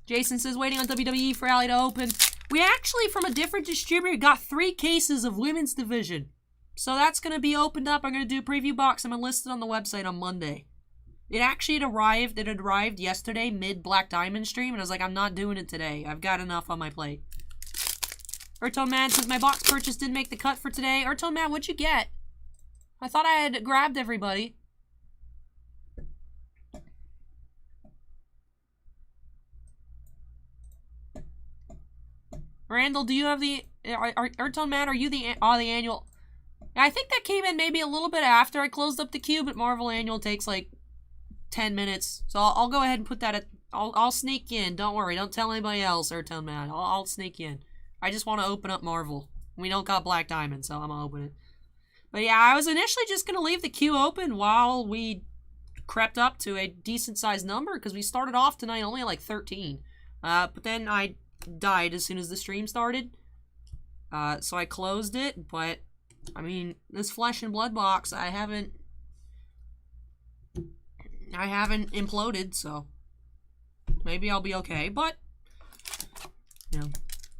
Jason says, waiting on WWE for Alley to open. We actually, from a different distributor, got 3 cases of Women's Division. So that's going to be opened up. I'm going to do a preview box. I'm going to list it on the website on Monday. It actually had arrived. It had arrived yesterday, mid-Black Diamond stream, and I was like, I'm not doing it today. I've got enough on my plate. Ertone Mad says, my box purchase didn't make the cut for today. Ertone Mad, what'd you get? I thought I had grabbed everybody. Randall, do you have the... Ertone Mad, are you the annual... I think that came in maybe a little bit after I closed up the queue, but Marvel Annual takes like 10 minutes. So I'll go ahead and put that at... I'll sneak in. Don't worry. Don't tell anybody else, Ertone Mad. I'll sneak in. I just want to open up Marvel. We don't got Black Diamond, so I'm going to open it. But yeah, I was initially just going to leave the queue open while we crept up to a decent-sized number, because we started off tonight only at like 13. But then I died as soon as the stream started. So I closed it, but... I mean, this Flesh and Blood box, I haven't imploded, so maybe I'll be okay, but, you know,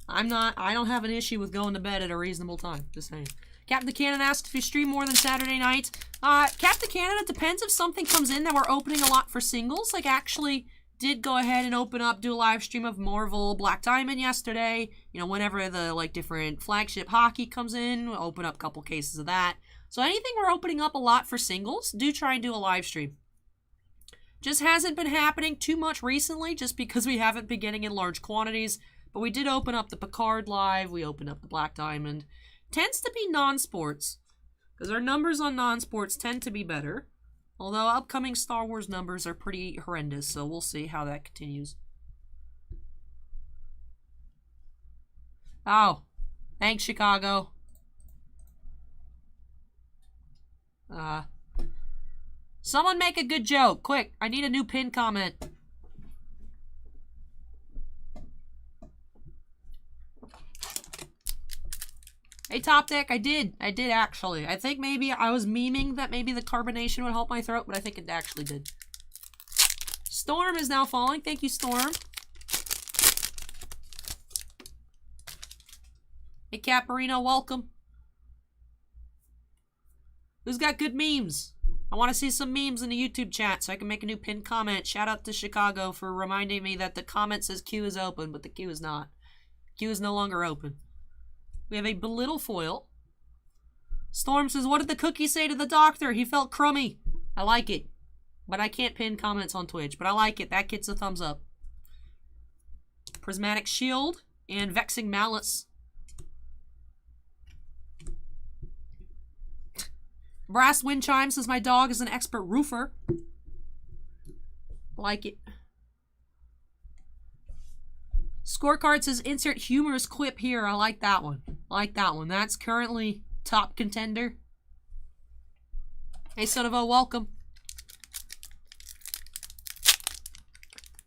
I don't have an issue with going to bed at a reasonable time, just saying. Captain Cannon asks if you stream more than Saturday night. Captain Cannon, it depends if something comes in that we're opening a lot for singles, like actually did go ahead and open up, do a live stream of Marvel Black Diamond yesterday. You know, whenever the, like, different flagship hockey comes in, we'll open up a couple cases of that. So anything we're opening up a lot for singles, do try and do a live stream. Just hasn't been happening too much recently, just because we haven't been getting in large quantities. But we did open up the Picard live, we opened up the Black Diamond. Tends to be non-sports, because our numbers on non-sports tend to be better. Although upcoming Star Wars numbers are pretty horrendous, so we'll see how that continues. Oh, thanks, Chicago. Someone make a good joke. Quick, I need a new pin comment. Hey, Top Deck, I did actually. I think maybe I was memeing that maybe the carbonation would help my throat, but I think it actually did. Storm is now falling. Thank you, Storm. Hey, Caparino, welcome. Who's got good memes? I want to see some memes in the YouTube chat so I can make a new pinned comment. Shout out to Chicago for reminding me that the comment says queue is open, but the queue is not. Queue is no longer open. We have a Belittle foil. Storm says, what did the cookie say to the doctor? He felt crummy. I like it. But I can't pin comments on Twitch. But I like it. That gets a thumbs up. Prismatic Shield and Vexing Malice. Brass Wind Chime says, my dog is an expert roofer. Like it. Scorecard says, insert humorous quip here. I like that one. I like that one. That's currently top contender. Hey, son of a, welcome.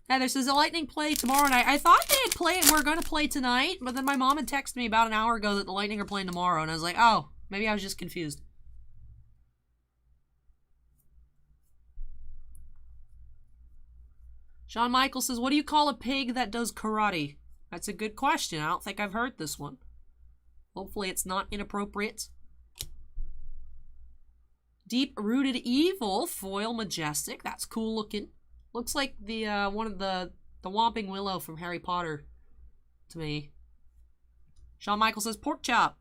Heather says, the Lightning play tomorrow night. I thought they had played, we're going to play tonight, but then my mom had texted me about an hour ago that the Lightning are playing tomorrow, and I was like, oh, maybe I was just confused. Sean Michael says, what do you call a pig that does karate? That's a good question. I don't think I've heard this one. Hopefully it's not inappropriate. Deep-Rooted Evil, Foil Majestic. That's cool looking. Looks like the one of the Whomping Willow from Harry Potter to me. Sean Michael says, Pork Chop.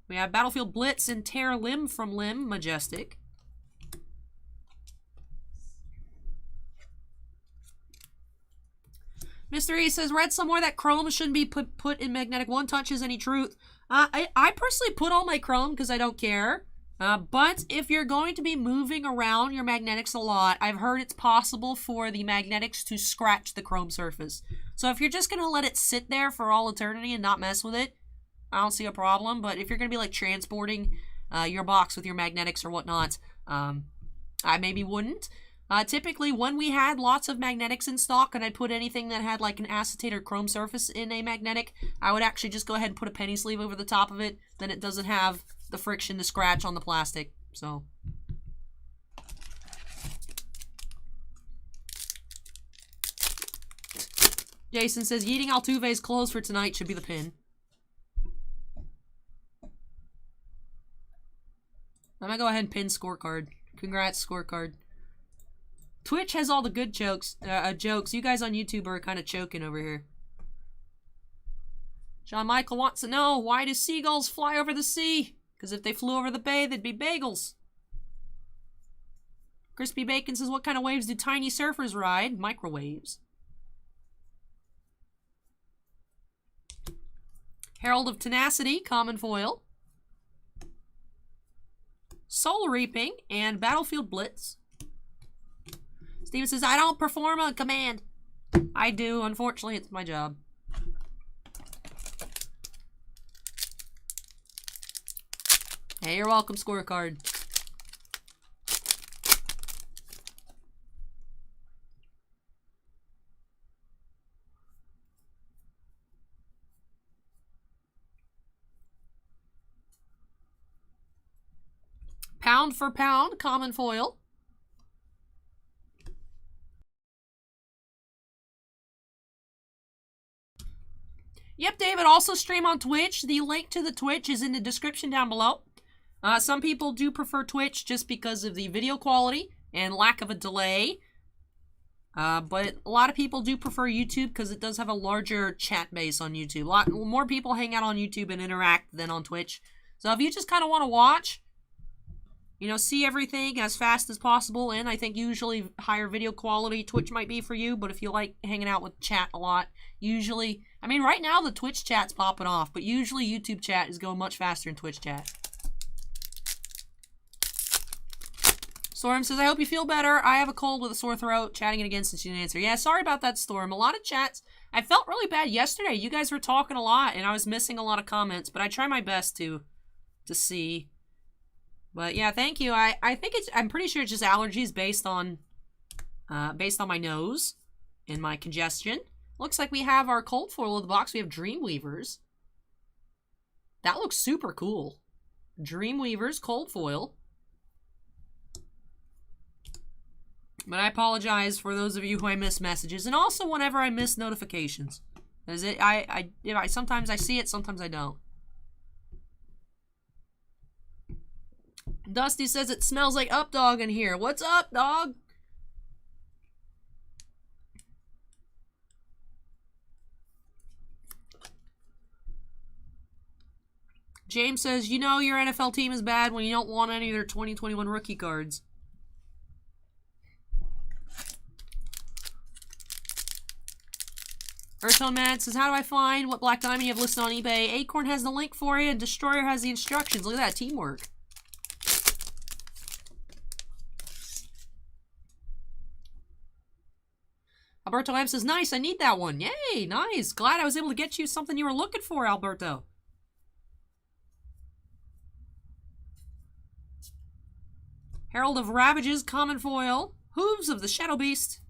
We have Battlefield Blitz and Tear Limb from Limb, Majestic. Mr. E says, read somewhere that Chrome shouldn't be put in magnetic one touches. Any truth? I personally put all my Chrome because I don't care. But if you're going to be moving around your magnetics a lot, I've heard it's possible for the magnetics to scratch the Chrome surface. So if you're just going to let it sit there for all eternity and not mess with it, I don't see a problem. But if you're going to be like transporting your box with your magnetics or whatnot, I maybe wouldn't. Typically, when we had lots of magnetics in stock and I'd put anything that had like an acetate or chrome surface in a magnetic, I would actually just go ahead and put a penny sleeve over the top of it. Then it doesn't have the friction to scratch on the plastic. So... Jason says, Yeeting Altuve's clothes for tonight should be the pin. I'm gonna go ahead and pin scorecard. Congrats, scorecard. Twitch has all the good jokes. You guys on YouTube are kind of choking over here. John Michael wants to know, why do seagulls fly over the sea? Because if they flew over the bay, they'd be bagels. Crispy Bacon says, what kind of waves do tiny surfers ride? Microwaves. Herald of Tenacity, common foil. Soul Reaping and Battlefield Blitz. Steven says, I don't perform on command. I do. Unfortunately, it's my job. Hey, you're welcome, scorecard. Pound for pound, common foil. Yep, David, also stream on Twitch. The link to the Twitch is in the description down below. Some people do prefer Twitch just because of the video quality and lack of a delay. But a lot of people do prefer YouTube because it does have a larger chat base on YouTube. A lot more people hang out on YouTube and interact than on Twitch. So if you just kind of want to watch, you know, see everything as fast as possible, and I think usually higher video quality, Twitch might be for you, but if you like hanging out with chat a lot, usually, I mean, right now the Twitch chat's popping off, but usually YouTube chat is going much faster than Twitch chat. Storm says, I hope you feel better. I have a cold with a sore throat. Chatting it again since you didn't answer. Yeah, sorry about that, Storm. A lot of chats. I felt really bad yesterday. You guys were talking a lot, and I was missing a lot of comments, but I try my best to see. But yeah, thank you. I think I'm pretty sure it's just allergies based on my nose and my congestion. Looks like we have our cold foil in the box. We have Dreamweavers. That looks super cool. Dreamweavers, cold foil. But I apologize for those of you who I miss messages, and also whenever I miss notifications. Because sometimes I see it, sometimes I don't. Dusty says it smells like Up Dog in here. What's up, dog? James says, you know your NFL team is bad when you don't want any of their 2021 rookie cards. Earthstone Man says, how do I find what Black Diamond you have listed on eBay? Acorn has the link for you, and Destroyer has the instructions. Look at that teamwork. Alberto M says, nice, I need that one. Yay, nice. Glad I was able to get you something you were looking for, Alberto. Herald of Ravages, common foil. Hooves of the Shadow Beast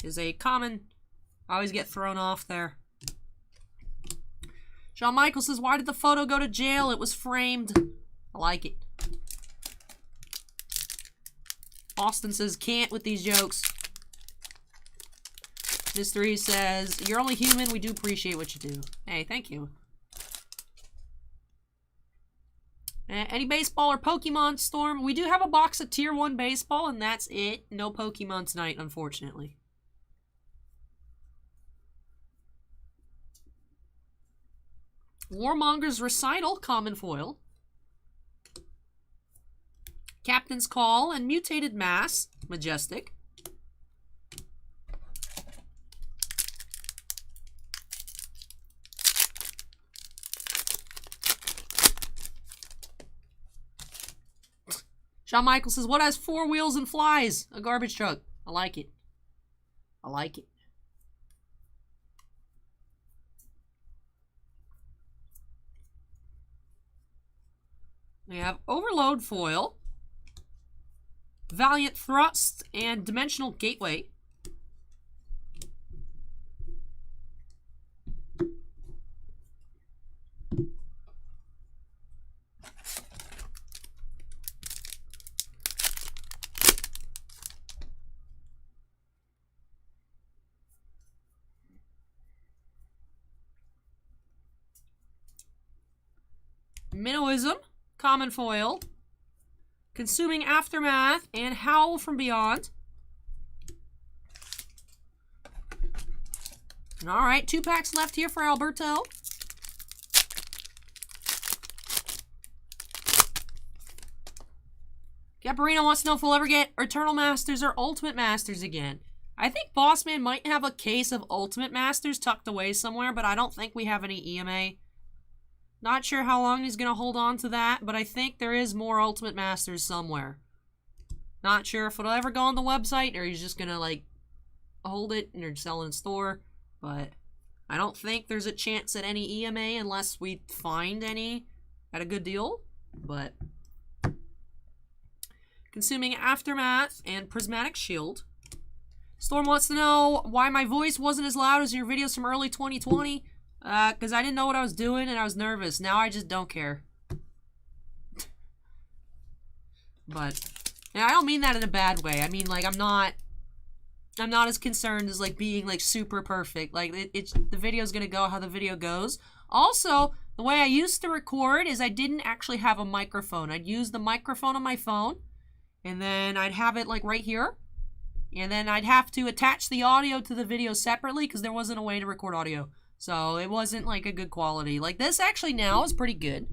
is a common. I always get thrown off there. John Michael says, why did the photo go to jail? It was framed. I like it. Austin says, can't with these jokes. Mystery says, you're only human. We do appreciate what you do. Hey, thank you. Any baseball or Pokemon, Storm? We do have a box of Tier 1 baseball, and that's it. No Pokemon tonight, unfortunately. Warmonger's Recital, common foil. Captain's Call and Mutated Mass, majestic. Shawn Michaels says, what has 4 wheels and flies? A garbage truck. I like it. I like it. We have Overload foil. Valiant Thrust, and Dimensional Gateway. Minnowism, Common Foil, Consuming Aftermath, and Howl from Beyond. Alright, 2 packs left here for Alberto. Gabarino wants to know if we'll ever get Eternal Masters or Ultimate Masters again. I think Bossman might have a case of Ultimate Masters tucked away somewhere, but I don't think we have any EMA. Not sure how long he's going to hold on to that, but I think there is more Ultimate Masters somewhere. Not sure if it'll ever go on the website, or he's just going to, like, hold it and sell it in store. But I don't think there's a chance at any EMA unless we find any at a good deal. But Consuming Aftermath and Prismatic Shield. Storm wants to know why my voice wasn't as loud as your videos from early 2020. Because I didn't know what I was doing and I was nervous. Now I just don't care. But, and I don't mean that in a bad way. I mean, like, I'm not as concerned as, like, being, like, super perfect. Like, the video's gonna go how the video goes. Also, the way I used to record is I didn't actually have a microphone. I'd use the microphone on my phone, and then I'd have it, like, right here. And then I'd have to attach the audio to the video separately because there wasn't a way to record audio. So it wasn't like a good quality. Like this actually now is pretty good.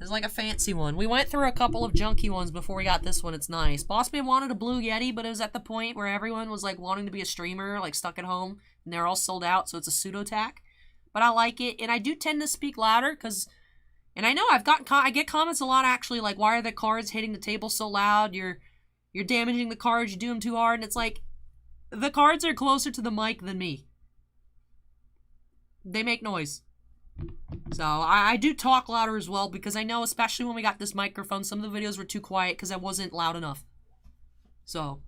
It's like a fancy one. We went through a couple of junky ones before we got this one. It's nice. Bossman wanted a Blue Yeti, but it was at the point where everyone was like wanting to be a streamer, like stuck at home, and they're all sold out, so it's a pseudo tack. But I like it, and I do tend to speak louder because, and I know I get comments a lot actually, like why are the cards hitting the table so loud? You're damaging the cards. You do them too hard, and it's like the cards are closer to the mic than me. They make noise. So, I do talk louder as well because I know, especially when we got this microphone, some of the videos were too quiet because I wasn't loud enough. So,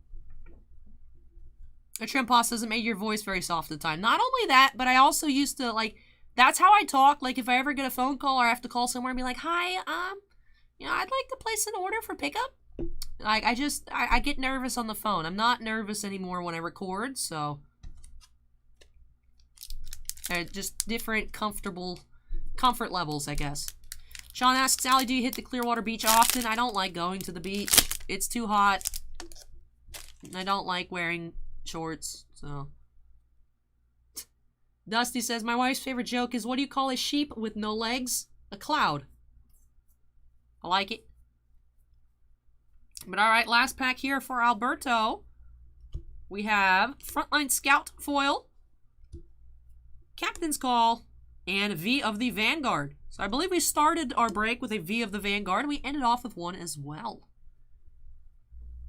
a trim pause doesn't make your voice very soft at the time. Not only that, but I also used to, like, that's how I talk. Like, if I ever get a phone call or I have to call somewhere and be like, hi, you know, I'd like to place an order for pickup. Like, I get nervous on the phone. I'm not nervous anymore when I record, so just different comfort levels, I guess. Sean asks, Sally, do you hit the Clearwater Beach often? I don't like going to the beach. It's too hot. I don't like wearing shorts, so. Dusty says, my wife's favorite joke is, what do you call a sheep with no legs? A cloud. I like it. But alright, last pack here for Alberto. We have Frontline Scout Foil, Captain's Call, and V of the Vanguard. So I believe we started our break with a V of the Vanguard, and we ended off with one as well.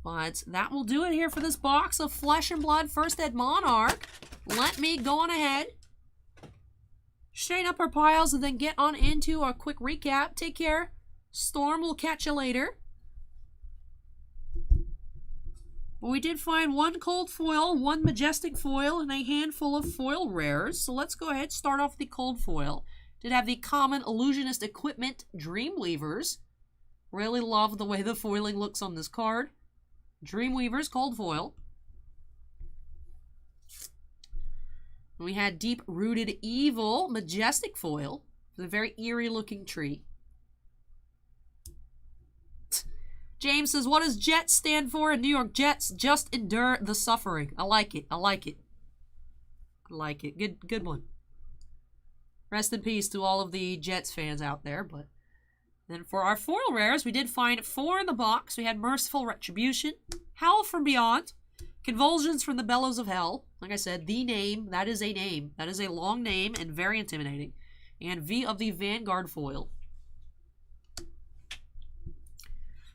But that will do it here for this box of Flesh and Blood First Ed Monarch. Let me go on ahead, straighten up our piles, and then get on into a quick recap. Take care. Storm will catch you later. But we did find one cold foil, one majestic foil, and a handful of foil rares. So let's go ahead, start off the cold foil. Did have the common illusionist equipment Dreamweavers. Really love the way the foiling looks on this card. Dreamweavers cold foil. We had Deep Rooted Evil majestic foil. It's a very eerie looking tree. James says, what does JETS stand for in New York? JETS, just endure the suffering. I like it. I like it. I like it. Good one. Rest in peace to all of the Jets fans out there. But then for our foil rares, we did find 4 in the box. We had Merciful Retribution, Howl from Beyond, Convulsions from the Bellows of Hell. Like I said, the name, that is a name. That is a long name and very intimidating. And V of the Vanguard foil.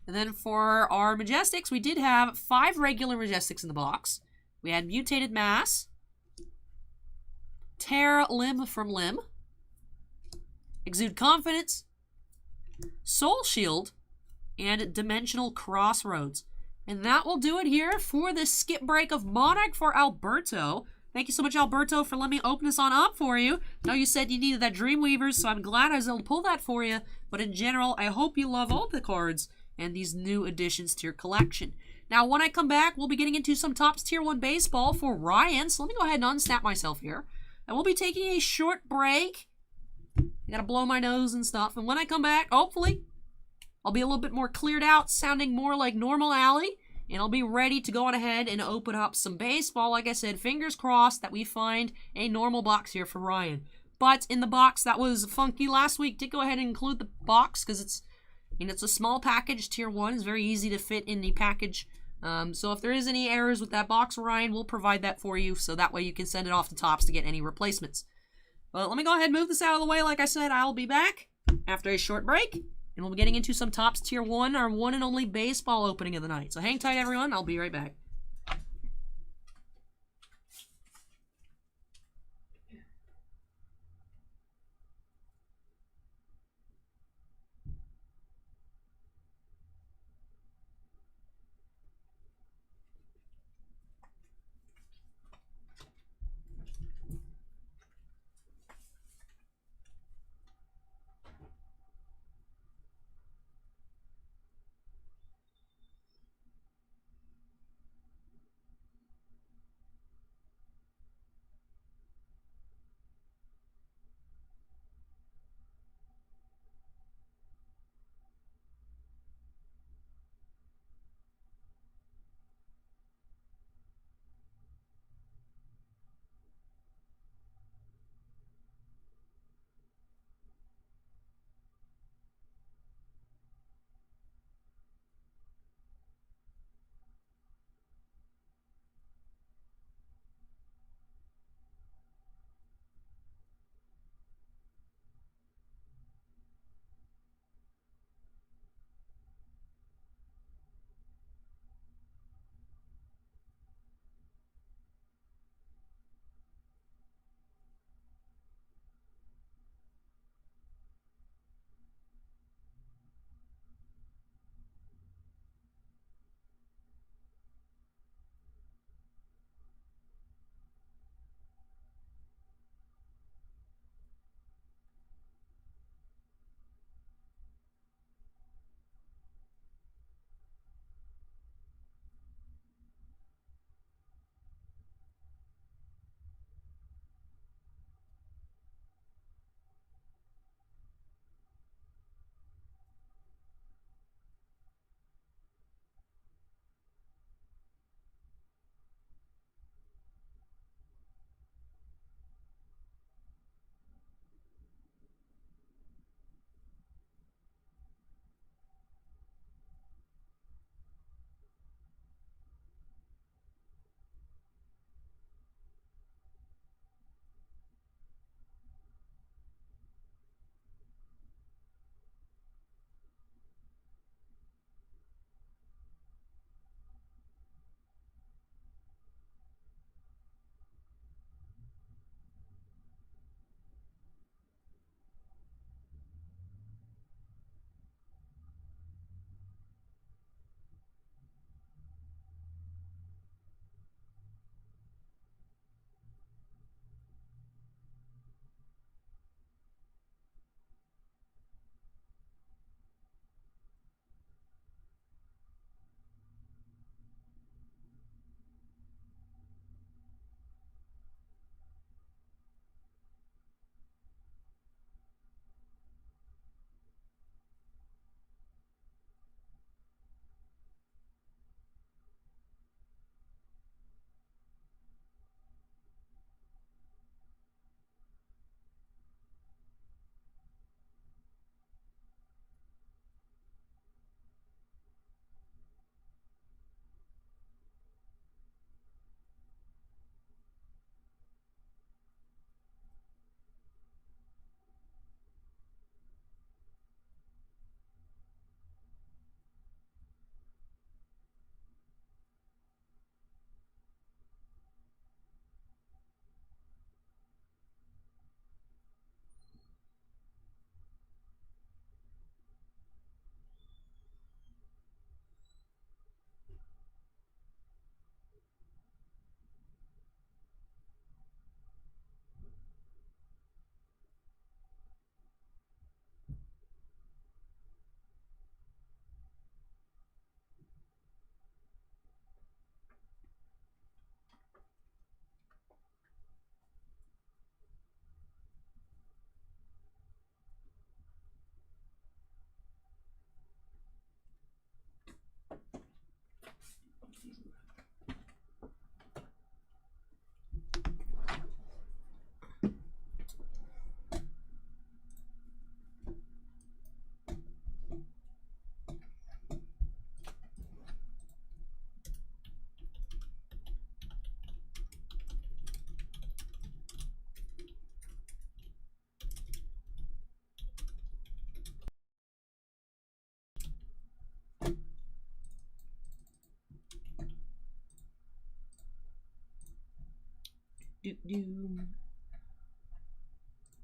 And then for our Majestics, we did have 5 regular Majestics in the box. We had Mutated Mass, Tear Limb from Limb, Exude Confidence, Soul Shield, and Dimensional Crossroads. And that will do it here for this skip break of Monarch for Alberto. Thank you so much, Alberto, for letting me open this on up for you. I know you said you needed that Dreamweavers, so I'm glad I was able to pull that for you. But in general, I hope you love all the cards and these new additions to your collection. Now, when I come back, we'll be getting into some Topps Tier 1 baseball for Ryan. So let me go ahead and unsnap myself here. And we'll be taking a short break. I gotta blow my nose and stuff. And when I come back, hopefully, I'll be a little bit more cleared out, sounding more like normal Alley. And I'll be ready to go on ahead and open up some baseball. Like I said, fingers crossed that we find a normal box here for Ryan. But in the box that was funky last week, did go ahead and include the box because it's a small package. Tier 1 is very easy to fit in the package. So if there is any errors with that box, Ryan will provide that for you. So that way you can send it off to Topps to get any replacements. But let me go ahead and move this out of the way. Like I said, I'll be back after a short break. And we'll be getting into some Topps Tier 1, our one and only baseball opening of the night. So hang tight, everyone. I'll be right back.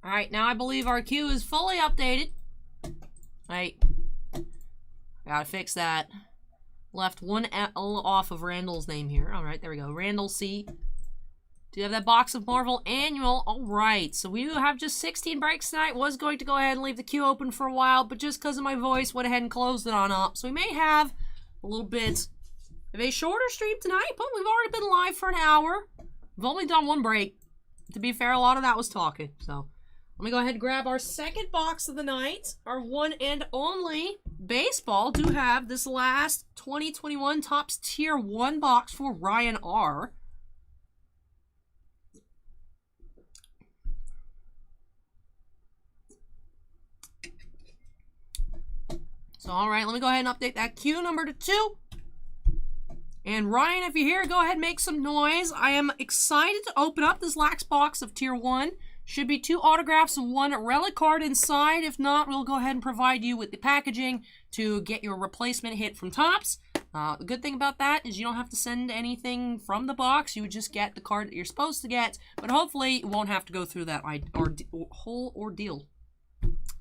Alright, now I believe our queue is fully updated. Right. Gotta fix that. Left one L off of Randall's name here. Alright, there we go. Randall C. Do you have that box of Marvel Annual? Alright, so we do have just 16 breaks tonight. Was going to go ahead and leave the queue open for a while, but just because of my voice, went ahead and closed it on up. So we may have a little bit of a shorter stream tonight, but we've already been live for an hour. We've only done one break. To be fair, a lot of that was talking. So let me go ahead and grab our second box of the night. Our one and only baseball. Do have this last 2021 Topps Tier 1 box for Ryan R. So, alright, let me go ahead and update that queue number to 2. And Ryan, if you're here, go ahead and make some noise. I am excited to open up this last box of Tier 1. Should be 2 autographs and 1 relic card inside. If not, we'll go ahead and provide you with the packaging to get your replacement hit from Topps. The good thing about that is you don't have to send anything from the box. You would just get the card that you're supposed to get. But hopefully, you won't have to go through that whole ordeal.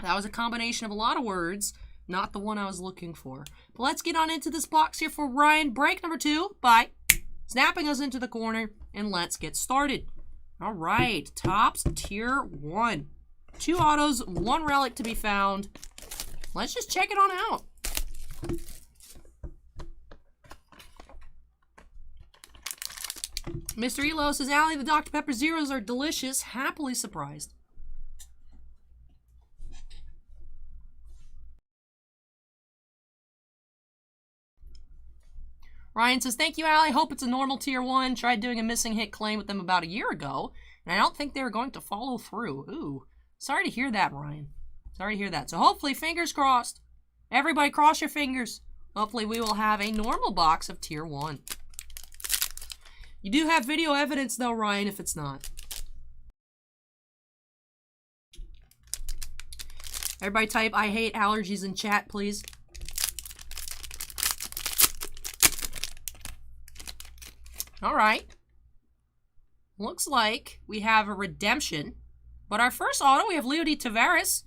That was a combination of a lot of words. Not the one I was looking for. But let's get on into this box here for Ryan. Break number 2 by snapping us into the corner. And let's get started. All right. Topps Tier 1. 2 autos, 1 relic to be found. Let's just check it on out. Mr. Elo says, Allie, the Dr. Pepper Zeros are delicious. Happily surprised. Ryan says, thank you, Allie. Hope it's a normal Tier 1. Tried doing a missing hit claim with them about a year ago, and I don't think they were going to follow through. Ooh, sorry to hear that, Ryan. Sorry to hear that. So hopefully, fingers crossed. Everybody cross your fingers. Hopefully, we will have a normal box of Tier 1. You do have video evidence, though, Ryan, if it's not. Everybody type, I hate allergies in chat, please. All right. Looks like we have a redemption. But our first auto, we have Leo D. Tavares.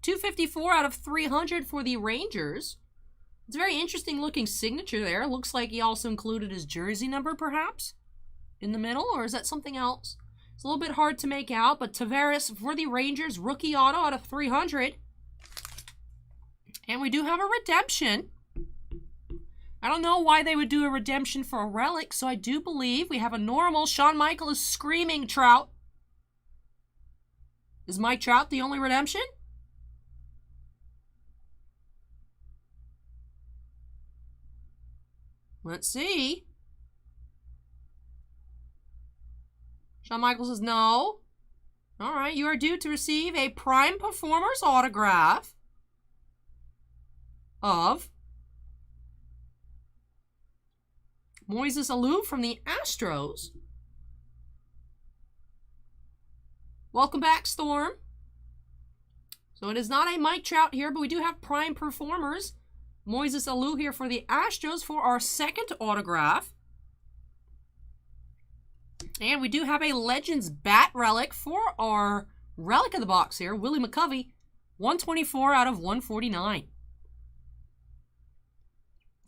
254 out of 300 for the Rangers. It's a very interesting looking signature there. Looks like he also included his jersey number, perhaps, in the middle. Or is that something else? It's a little bit hard to make out. But Tavares for the Rangers, rookie auto out of 300. And we do have a redemption. I don't know why they would do a redemption for a relic, so I do believe we have a normal. Shawn Michaels is screaming Trout. Is Mike Trout the only redemption? Let's see. Shawn Michaels says no. All right, you are due to receive a Prime Performers autograph of Moises Alou from the Astros. Welcome back, Storm. So it is not a Mike Trout here, but we do have Prime Performers. Moises Alou here for the Astros for our second autograph. And we do have a Legends Bat Relic for our relic of the box here. Willie McCovey, 124 out of 149.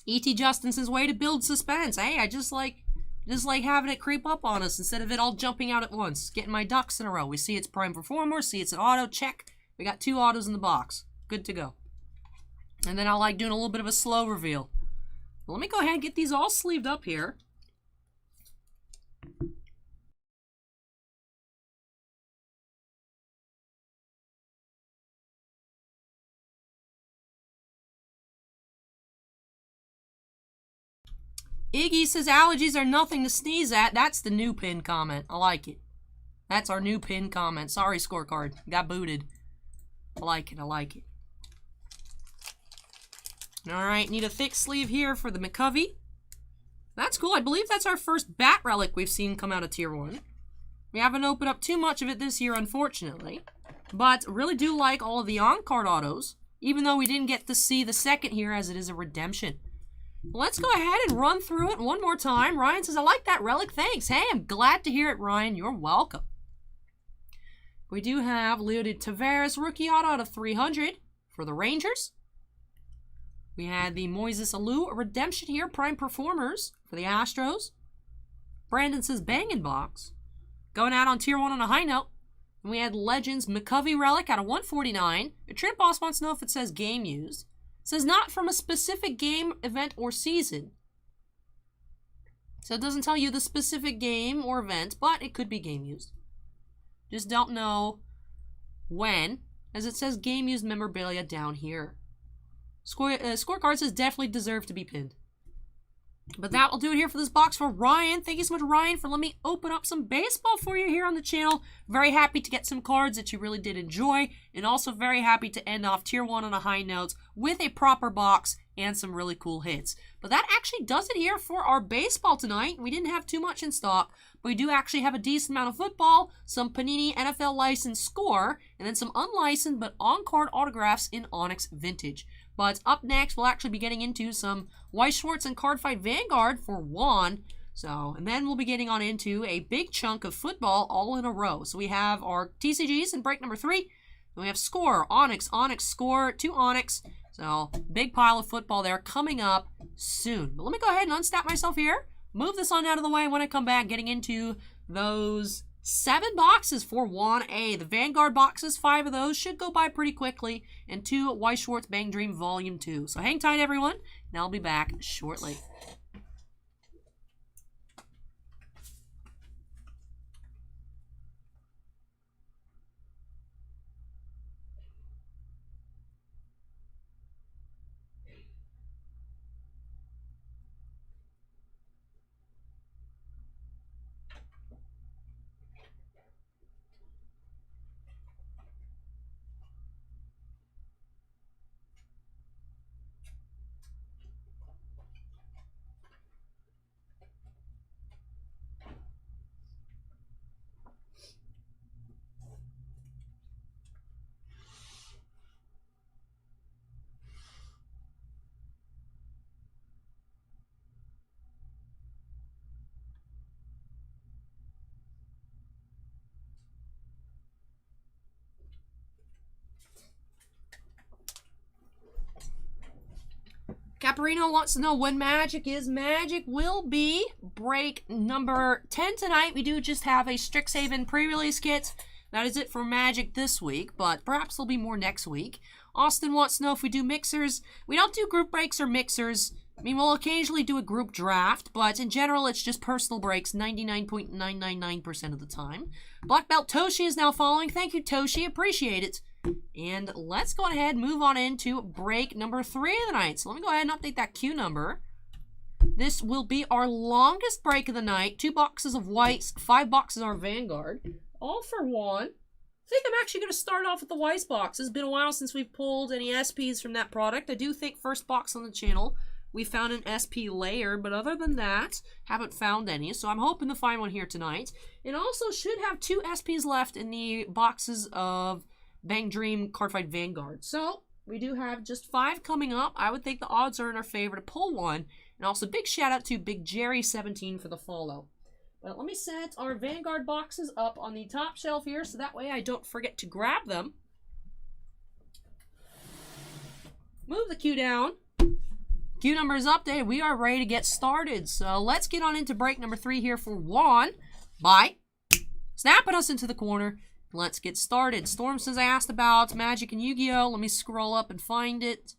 E.T. Justin's way to build suspense. Hey, I just like having it creep up on us instead of it all jumping out at once. Getting my ducks in a row. We see it's Prime Performer, see it's an auto, check. We got 2 autos in the box. Good to go. And then I like doing a little bit of a slow reveal. Let me go ahead and get these all sleeved up here. Iggy says allergies are nothing to sneeze at. That's the new pin comment. I like it. That's our new pin comment. Sorry, scorecard. Got booted. I like it. I like it. Alright, need a thick sleeve here for the McCovey. That's cool. I believe that's our first bat relic we've seen come out of Tier 1. We haven't opened up too much of it this year, unfortunately. But really do like all of the on-card autos, even though we didn't get to see the second here as it is a redemption. Let's go ahead and run through it one more time. Ryan says, I like that relic. Thanks. Hey, I'm glad to hear it, Ryan. You're welcome. We do have Leody Taveras rookie auto out of 300 for the Rangers. We had the Moises Alou redemption here, prime performers for the Astros. Brandon says banging box. Going out on tier 1 on a high note. And we had Legends McCovey relic out of 149. The Trip Boss wants to know if it says game used. It says not from a specific game, event, or season. So it doesn't tell you the specific game or event, but it could be game used. Just don't know when, as it says game used memorabilia down here. Scorecard says definitely deserve to be pinned. But that will do it here for this box for Ryan. Thank you so much, Ryan, for letting me open up some baseball for you here on the channel. Very happy to get some cards that you really did enjoy. And also very happy to end off tier 1 on a high note with a proper box and some really cool hits. But that actually does it here for our baseball tonight. We didn't have too much in stock, but we do actually have a decent amount of football, some Panini NFL licensed score, and then some unlicensed but on-card autographs in Onyx Vintage. But up next, we'll actually be getting into some White Schwartz and Card Fight Vanguard for Juan. And then we'll be getting on into a big chunk of football all in a row. So we have our TCGs in break number 3. Then we have Score, Onyx, Onyx, Score, 2 Onyx. So big pile of football there coming up soon. But let me go ahead and unstap myself here. Move this on out of the way when I come back, getting into those 7 boxes for Juan A. The Vanguard boxes, 5 of those, should go by pretty quickly. And 2 White Schwartz Bang Dream Volume 2. So hang tight, everyone, and I'll be back shortly. Caparino wants to know when Magic is. Magic will be break number 10 tonight. We do just have a Strixhaven pre-release kit. That is it for Magic this week, but perhaps there'll be more next week. Austin wants to know if we do mixers. We don't do group breaks or mixers. I mean, we'll occasionally do a group draft, but in general, it's just personal breaks 99.999% of the time. Black Belt Toshi is now following. Thank you, Toshi. Appreciate it. And let's go ahead and move on into break number 3 of the night. So let me go ahead and update that queue number. This will be our longest break of the night. 2 boxes of whites, 5 boxes are Vanguard. All for Juan. I think I'm actually going to start off with the whites box. It's been a while since we've pulled any SPs from that product. I do think first box on the channel, we found an SP layer, but other than that, haven't found any. So I'm hoping to find one here tonight. And also should have 2 SPs left in the boxes of Bang Dream Card Fight Vanguard. So we do have just 5 coming up. I would think the odds are in our favor to pull one. And also big shout out to Big Jerry17 for the follow. But let me set our Vanguard boxes up on the top shelf here so that way I don't forget to grab them. Move the queue down. Queue number is updated. We are ready to get started. So let's get on into break number 3 here for Juan by snapping us into the corner. Let's get started. Storm says I asked about Magic and Yu-Gi-Oh! Let me scroll up and find it.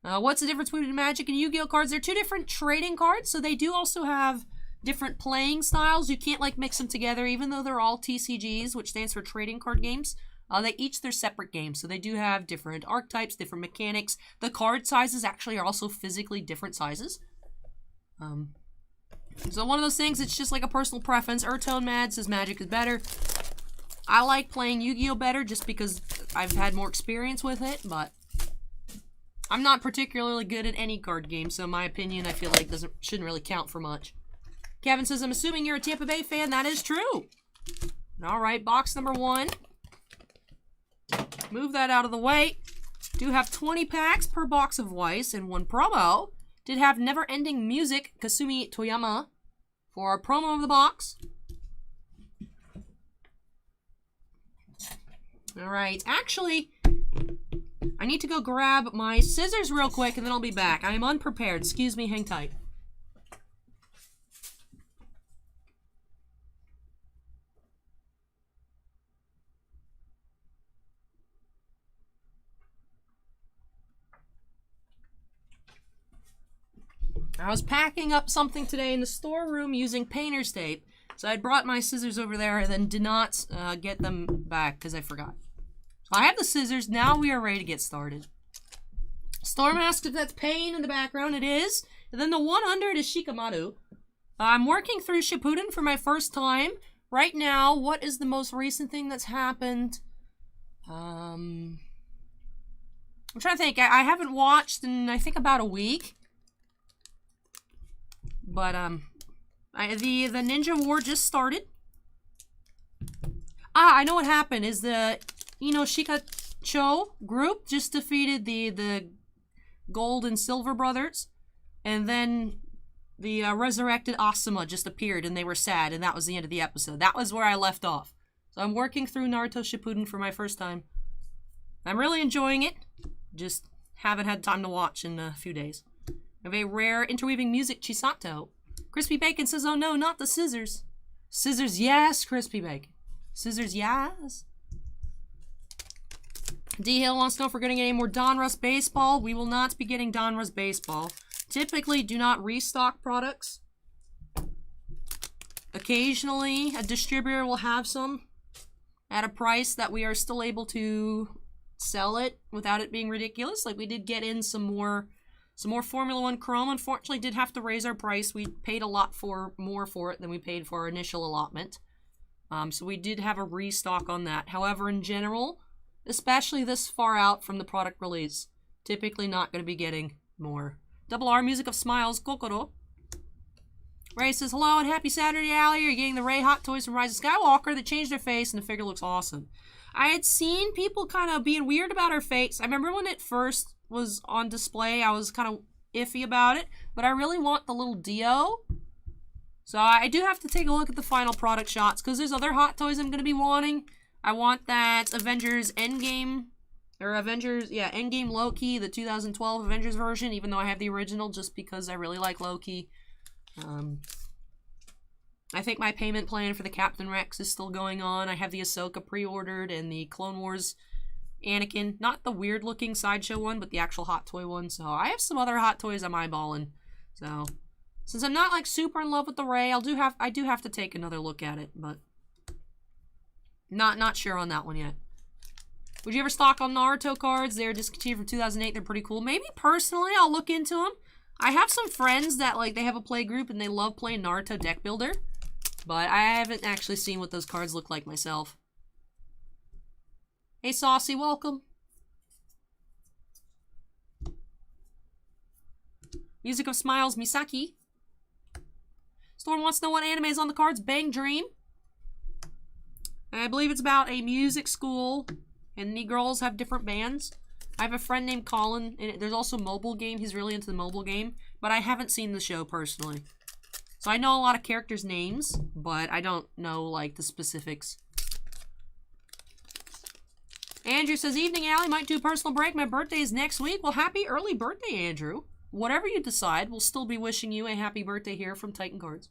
What's the difference between Magic and Yu-Gi-Oh! Cards? They're 2 different trading cards, so they do also have different playing styles. You can't like mix them together, even though they're all TCGs, which stands for trading card games. They each their separate games, so they do have different archetypes, different mechanics. The card sizes actually are also physically different sizes. So one of those things, it's just like a personal preference. Urtone Mad says Magic is better. I like playing Yu-Gi-Oh! Better just because I've had more experience with it, but I'm not particularly good at any card game, so my opinion, I feel like, shouldn't really count for much. Kevin says, I'm assuming you're a Tampa Bay fan. That is true. All right, box number 1. Move that out of the way. Do have 20 packs per box of whites and 1 promo. did have Never Ending Music, Kasumi Toyama, for our promo of the box. Alright, actually, I need to go grab my scissors real quick and then I'll be back. I am unprepared. Excuse me, hang tight. I was packing up something today in the storeroom using painter's tape, so I brought my scissors over there and then did not get them back because I forgot. So I have the scissors. Now we are ready to get started. Storm asks if that's Pain in the background. It is. And then the one under it is Shikamaru. I'm working through Shippuden for my first time. Right now, what is the most recent thing that's happened? I'm trying to think. I haven't watched in, I think, about a week. But, the Ninja War just started. I know what happened, is the Inoshika-cho group just defeated the Gold and Silver Brothers. And then the resurrected Asuma just appeared and they were sad, and that was the end of the episode. That was where I left off. So I'm working through Naruto Shippuden for my first time. I'm really enjoying it. Just haven't had time to watch in a few days. I have a rare interweaving music Chisato. Crispy Bacon says, oh no, not the scissors. Scissors, yes, Crispy Bacon. Scissors, yes. D Hill wants to know if we're going to get any more Donruss Baseball. We will not be getting Donruss Baseball. Typically, do not restock products. Occasionally, a distributor will have some at a price that we are still able to sell it without it being ridiculous. Like, we did get in some more Formula 1 Chrome. Unfortunately, did have to raise our price. We paid a lot more for it than we paid for our initial allotment. So we did have a restock on that. However, in general, especially this far out from the product release, typically not going to be getting more. Double R, Music of Smiles, Kokoro. Ray says, hello and happy Saturday, Allie. You're getting the Ray Hot Toys from Rise of Skywalker. They changed their face and the figure looks awesome. I had seen people kind of being weird about her face. I remember when it first was on display, I was kind of iffy about it, but I really want the little Dio. So I do have to take a look at the final product shots, because there's other Hot Toys I'm going to be wanting. I want that Avengers Endgame, or Avengers, yeah, Endgame Loki, the 2012 Avengers version, even though I have the original, just because I really like Loki. I think my payment plan for the Captain Rex is still going on. I have the Ahsoka pre-ordered and the Clone Wars Anakin, not the weird looking sideshow one, but the actual Hot Toy one. So I have some other Hot Toys I'm eyeballing. So since I'm not like super in love with the Rey, I do have to take another look at it, but not sure on that one yet. Would you ever stock on Naruto cards? They're discontinued from 2008. They're pretty cool. Maybe personally I'll look into them. I have some friends that like they have a play group and they love playing Naruto deck builder, but I haven't actually seen what those cards look like myself. Hey, Saucy, welcome. Music of Smiles, Misaki. Storm wants to know what anime is on the cards. Bang Dream. I believe it's about a music school, and the girls have different bands. I have a friend named Colin, and there's also a mobile game. He's really into the mobile game, but I haven't seen the show personally. So I know a lot of characters' names, but I don't know, like, the specifics. Andrew says, evening, Allie. Might do a personal break. My birthday is next week. Well, happy early birthday, Andrew. Whatever you decide, we'll still be wishing you a happy birthday here from Titan Cards.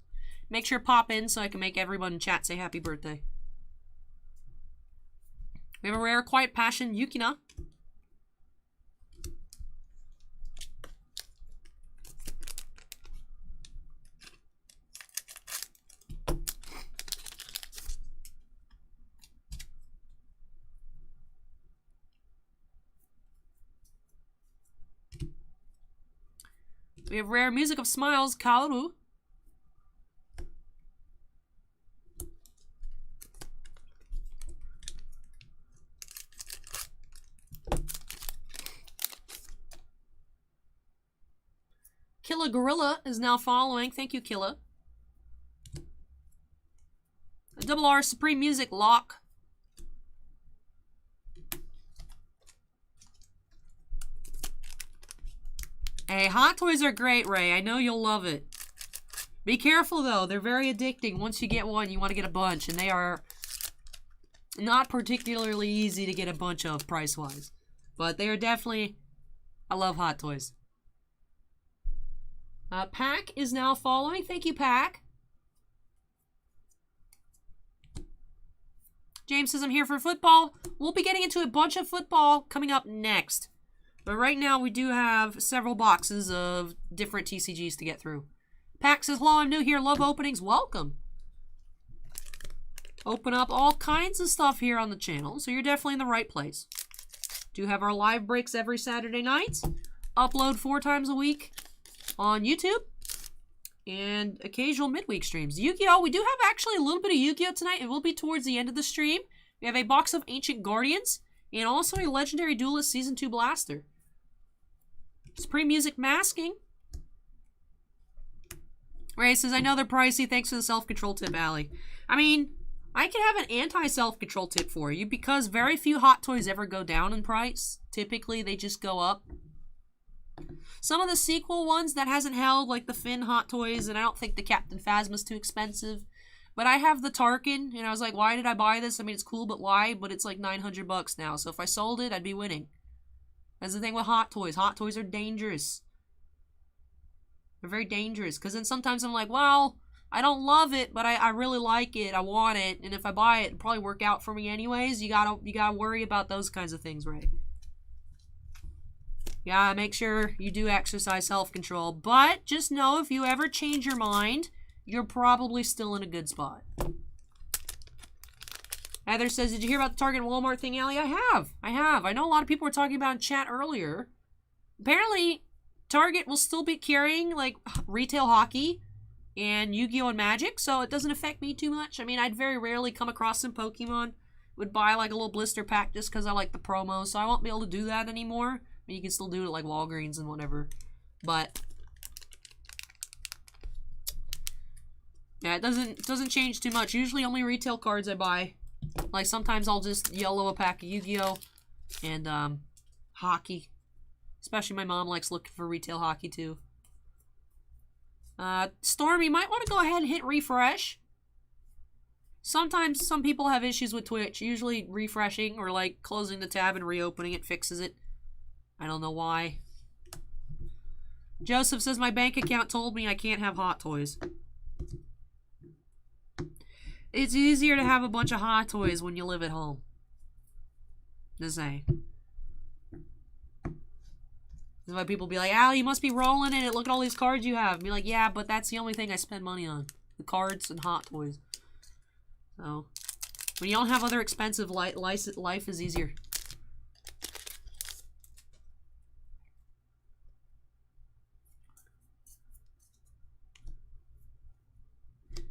Make sure to pop in so I can make everyone in chat say happy birthday. We have a rare Quiet Passion, Yukina. We have rare Music of Smiles, Kaoru. Killa Gorilla is now following. Thank you, Killa. A Double R Supreme Music, Lock. Hey, Hot Toys are great, Ray. I know you'll love it. Be careful, though. They're very addicting. Once you get one, you want to get a bunch, and they are not particularly easy to get a bunch of price-wise. But they are definitely... I love Hot Toys. Pack is now following. Thank you, Pack. James says, I'm here for football. We'll be getting into a bunch of football coming up next. But right now, we do have several boxes of different TCGs to get through. Pack says, hello, I'm new here. Love openings. Welcome. Open up all kinds of stuff here on the channel, so you're definitely in the right place. Do have our live breaks every Saturday night. Upload 4 times a week on YouTube. And occasional midweek streams. Yu-Gi-Oh! We do have actually a little bit of Yu-Gi-Oh! Tonight. It will be towards the end of the stream. We have a box of Ancient Guardians. And also a Legendary Duelist Season 2 Blaster. Supreme Music Masking. Ray says, I know they're pricey. Thanks for the self-control tip, Allie. I mean, I can have an anti-self-control tip for you because very few Hot Toys ever go down in price. Typically, they just go up. Some of the sequel ones that hasn't held, like the Finn Hot Toys, and I don't think the Captain Phasma's too expensive. But I have the Tarkin, and I was like, why did I buy this? I mean, it's cool, but why? But it's like 900 bucks now, so if I sold it, I'd be winning. That's the thing with Hot Toys. Hot Toys are dangerous. They're very dangerous, because then sometimes I'm like, well, I don't love it, but I really like it, I want it, and if I buy it, it'll probably work out for me anyways. You gotta worry about those kinds of things, right? Yeah, make sure you do exercise self-control. But just know if you ever change your mind, you're probably still in a good spot. Heather says, did you hear about the Target and Walmart thing, Allie? I have. I know a lot of people were talking about in chat earlier. Apparently, Target will still be carrying, like, retail hockey and Yu-Gi-Oh! And Magic, so it doesn't affect me too much. I mean, I'd very rarely come across some Pokemon. Would buy, like, a little blister pack just because I like the promos, so I won't be able to do that anymore. You can still do it like Walgreens and whatever. But yeah, it doesn't change too much. Usually only retail cards I buy. Like sometimes I'll just yellow a pack of Yu-Gi-Oh! And hockey. Especially my mom likes looking for retail hockey too. Storm, you might want to go ahead and hit refresh. Sometimes some people have issues with Twitch. Usually refreshing or like closing the tab and reopening it fixes it. I don't know why. Joseph says, my bank account told me I can't have Hot Toys. It's easier to have a bunch of Hot Toys when you live at home. Just saying. That's why people be like, Al, you must be rolling in it. Look at all these cards you have. Be like, yeah, but that's the only thing I spend money on. The cards and Hot Toys. So, when you don't have other expensive life is easier.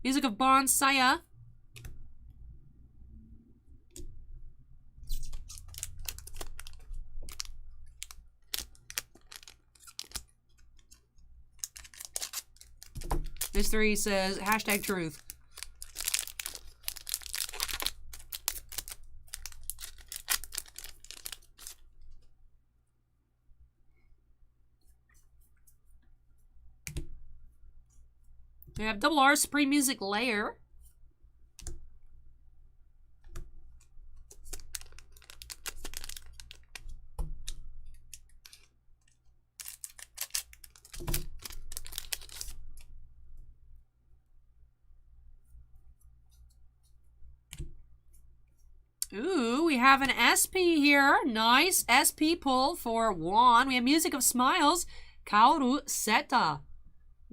Music of Bonsaya. Mystery says, hashtag truth. We have Double R Supreme Music Layer. Ooh, we have an SP here. Nice SP pull for Juan. We have Music of Smiles. Kaoru Seta.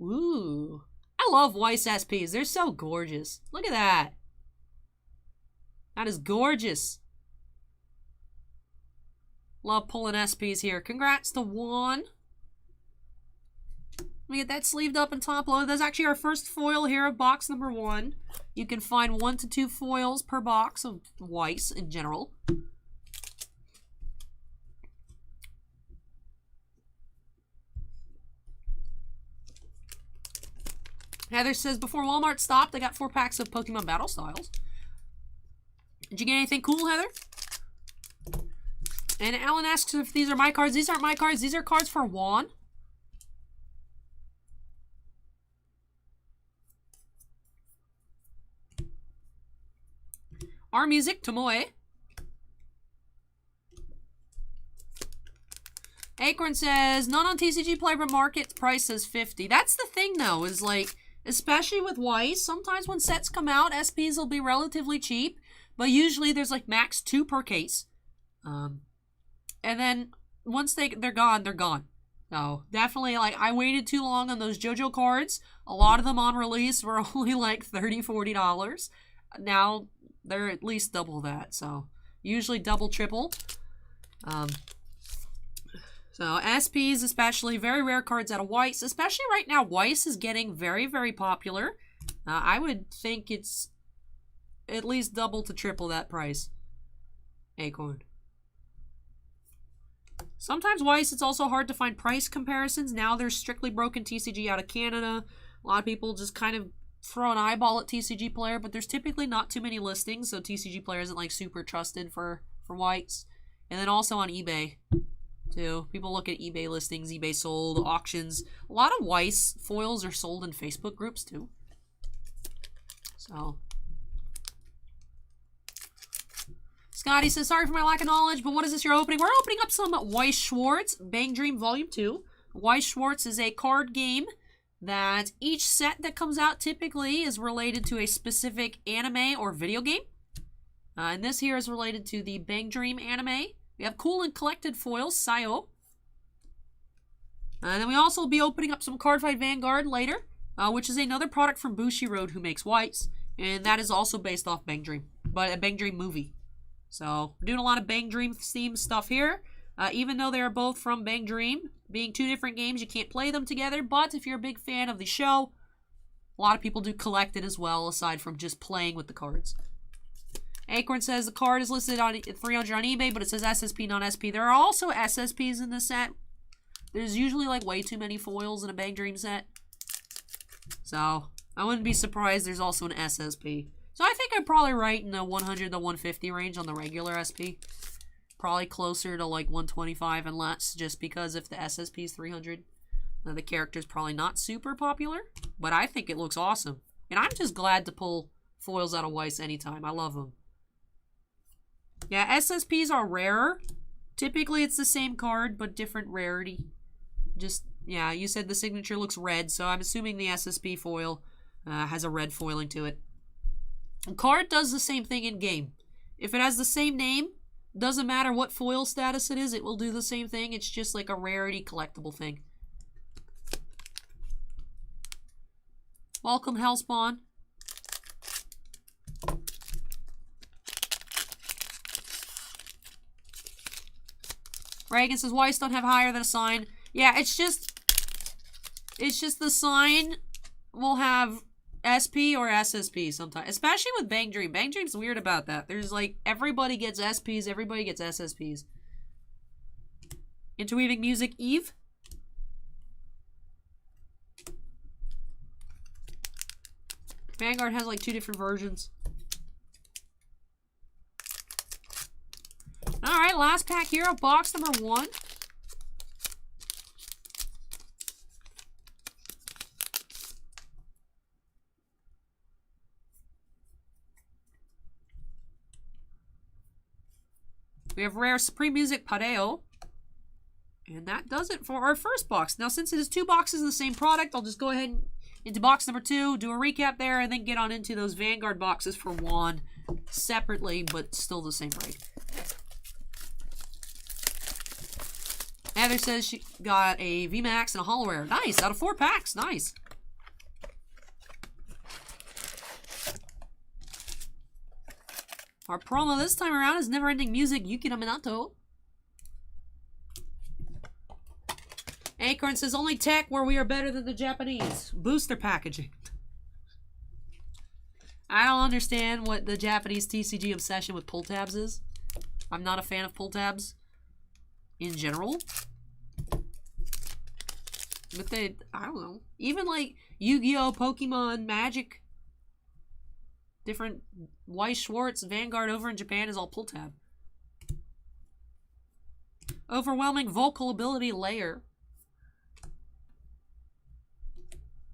Ooh. I love Weiss SPs. They're so gorgeous. Look at that. That is gorgeous. Love pulling SPs here. Congrats to Juan. Let me get that sleeved up and top loaded. That's actually our first foil here of box number 1. You can find 1 to 2 foils per box of Weiss in general. Heather says, before Walmart stopped, I got 4 packs of Pokemon Battle Styles. Did you get anything cool, Heather? And Alan asks if these are my cards. These aren't my cards. These are cards for Juan. Our Music, Tomoe. Acorn says, none on TCG Player, but market price says 50. That's the thing, though, is like, especially with Weiss, sometimes when sets come out, SPs will be relatively cheap, but usually there's like max 2 per case. And then once they're gone, they're gone. So definitely, like, I waited too long on those JoJo cards. A lot of them on release were only like $30, $40. Now they're at least double that. So usually double, triple. So SPs especially, very rare cards out of Weiss. Especially right now, Weiss is getting very, very popular. I would think it's at least double to triple that price. Acorn. Sometimes Weiss, it's also hard to find price comparisons. Now there's Strictly Broken TCG out of Canada. A lot of people just kind of throw an eyeball at TCG Player, but there's typically not too many listings, so TCG Player isn't like super trusted for Weiss. And then also on eBay, too. People look at eBay listings, eBay sold, auctions. A lot of Weiss foils are sold in Facebook groups, too. So... Scotty says, sorry for my lack of knowledge, but what is this you're opening? We're opening up some Weiss Schwarz Bang Dream Volume 2. Weiss Schwarz is a card game that each set that comes out typically is related to a specific anime or video game. And this here is related to the Bang Dream anime. We have Cool and Collected foils, Sayo. And then we also will be opening up some Cardfight Vanguard later, which is another product from Bushiroad who makes Weiss. And that is also based off Bang Dream, but a Bang Dream movie. So, we're doing a lot of Bang Dream themed stuff here. Even though they are both from Bang Dream, being 2 different games, you can't play them together. But if you're a big fan of the show, a lot of people do collect it as well, aside from just playing with the cards. Acorn says the card is listed on 300 on eBay, but it says SSP, not SP. There are also SSPs in this set. There's usually like way too many foils in a Bang Dream set. So, I wouldn't be surprised there's also an SSP. So I think I'm probably right in the 100 to 150 range on the regular SP. Probably closer to like 125 and less, just because if the SSP is 300, the character's probably not super popular. But I think it looks awesome. And I'm just glad to pull foils out of Weiss anytime. I love them. Yeah, SSPs are rarer. Typically it's the same card, but different rarity. Just, yeah, you said the signature looks red, so I'm assuming the SSP foil has a red foiling to it. A card does the same thing in game. If it has the same name, doesn't matter what foil status it is, it will do the same thing. It's just like a rarity collectible thing. Welcome, Hellspawn. Reagan says, Weiss don't have higher than a sign. Yeah, it's just the sign will have SP or SSP sometimes, especially with Bang Dream. Bang Dream's weird about that. There's like, everybody gets SPs, everybody gets SSPs. Interweaving Music, Eve. Vanguard has like 2 different versions. Alright, last pack here of box number 1. We have Rare Supreme Music Pareo. And that does it for our first box. Now, since it is 2 boxes of the same product, I'll just go ahead into box number 2, do a recap there, and then get on into those Vanguard boxes for Juan separately, but still the same break. Heather says she got a VMAX and a Holo Rare. Nice, out of 4 packs. Nice. Our promo this time around is Never Ending Music, Yuki no Minato. Acorn says, only tech where we are better than the Japanese. Booster packaging. I don't understand what the Japanese TCG obsession with pull tabs is. I'm not a fan of pull tabs in general. But they, I don't know. Even like Yu-Gi-Oh!, Pokemon, Magic, different Weiss Schwarz, Vanguard over in Japan is all pull tab. Overwhelming vocal ability layer.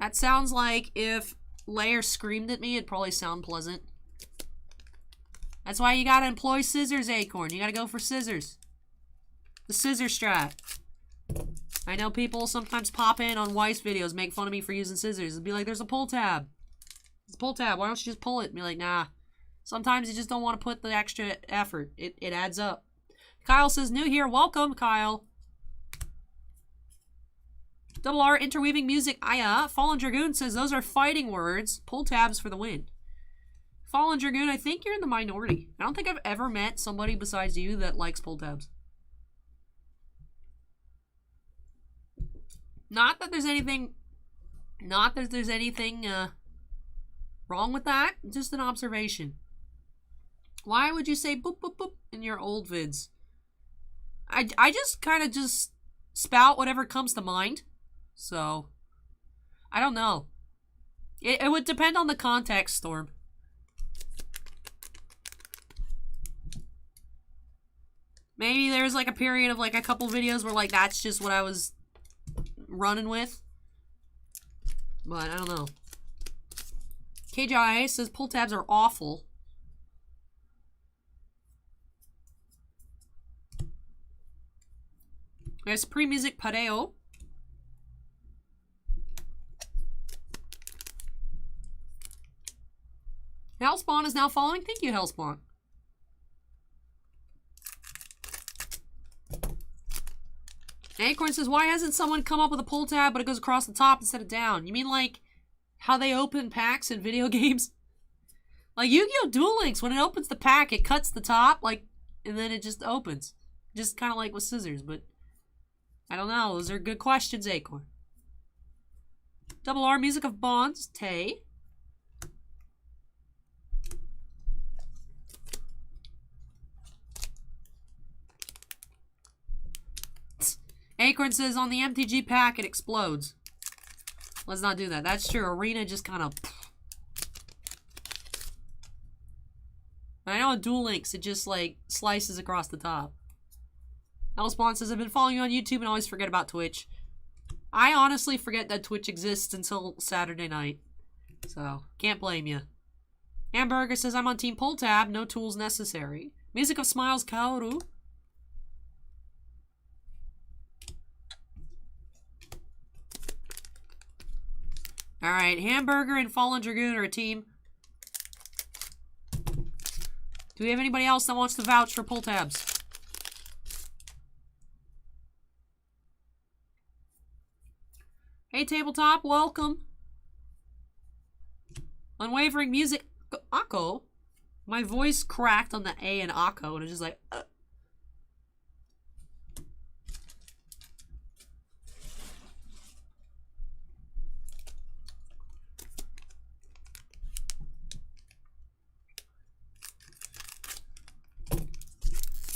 That sounds like if Layer screamed at me, it'd probably sound pleasant. That's why you gotta employ scissors, Acorn. You gotta go for scissors. The scissor strat. I know people sometimes pop in on Weiss videos, make fun of me for using scissors, and be like, there's a pull tab. There's a pull tab. Why don't you just pull it? And be like, nah. Sometimes you just don't want to put the extra effort. It adds up. Kyle says, new here. Welcome, Kyle. Double R, interweaving music. Aya. Fallen Dragoon says, those are fighting words. Pull tabs for the win. Fallen Dragoon, I think you're in the minority. I don't think I've ever met somebody besides you that likes pull tabs. Not that there's anything wrong with that. Just an observation. Why would you say boop boop boop in your old vids? I just kind of just spout whatever comes to mind. So, I don't know. It would depend on the context, Storm. Maybe there's like a period of like a couple videos where like that's just what I was running with. But I don't know. KJI says pull tabs are awful. There's pre-music Pareo. Hellspawn is now following. Thank you, Hellspawn. Acorn says, why hasn't someone come up with a pull tab but it goes across the top instead of down? You mean like how they open packs in video games? Like Yu-Gi-Oh! Duel Links, when it opens the pack, it cuts the top, like, and then it just opens. Just kind of like with scissors, but I don't know. Those are good questions, Acorn. Double R, Music of Bonds, Tay. Acorn says, on the MTG pack, it explodes. Let's not do that. That's true. Arena just kind of... I know in Duel Links, it just, like, slices across the top. Elspawn says, I've been following you on YouTube and always forget about Twitch. I honestly forget that Twitch exists until Saturday night. So, can't blame you. Hamburger says, I'm on Team Pull Tab. No tools necessary. Music of Smiles, Kaoru. Alright, Hamburger and Fallen Dragoon are a team. Do we have anybody else that wants to vouch for pull tabs? Hey, Tabletop, welcome. Unwavering Music, Akko. My voice cracked on the A in Akko, and it's just like,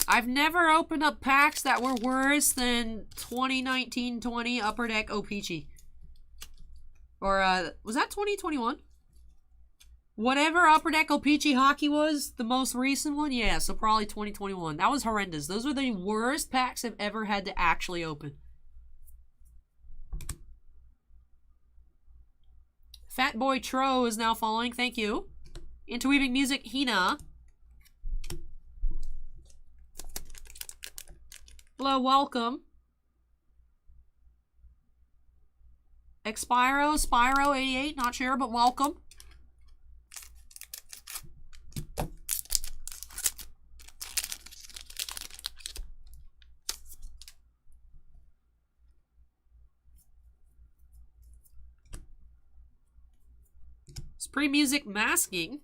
I've never opened up packs that were worse than 2019-20 Upper Deck O-Pee-Chee. Or, was that 2021? Whatever Upper Deck O-Pee-Chee Hockey was, the most recent one? Yeah, so probably 2021. That was horrendous. Those were the worst packs I've ever had to actually open. Fat Boy Tro is now following. Thank you. Interweaving Music, Hina. Hello, welcome. Spyro 88, not sure, but welcome. Spree Music Masking.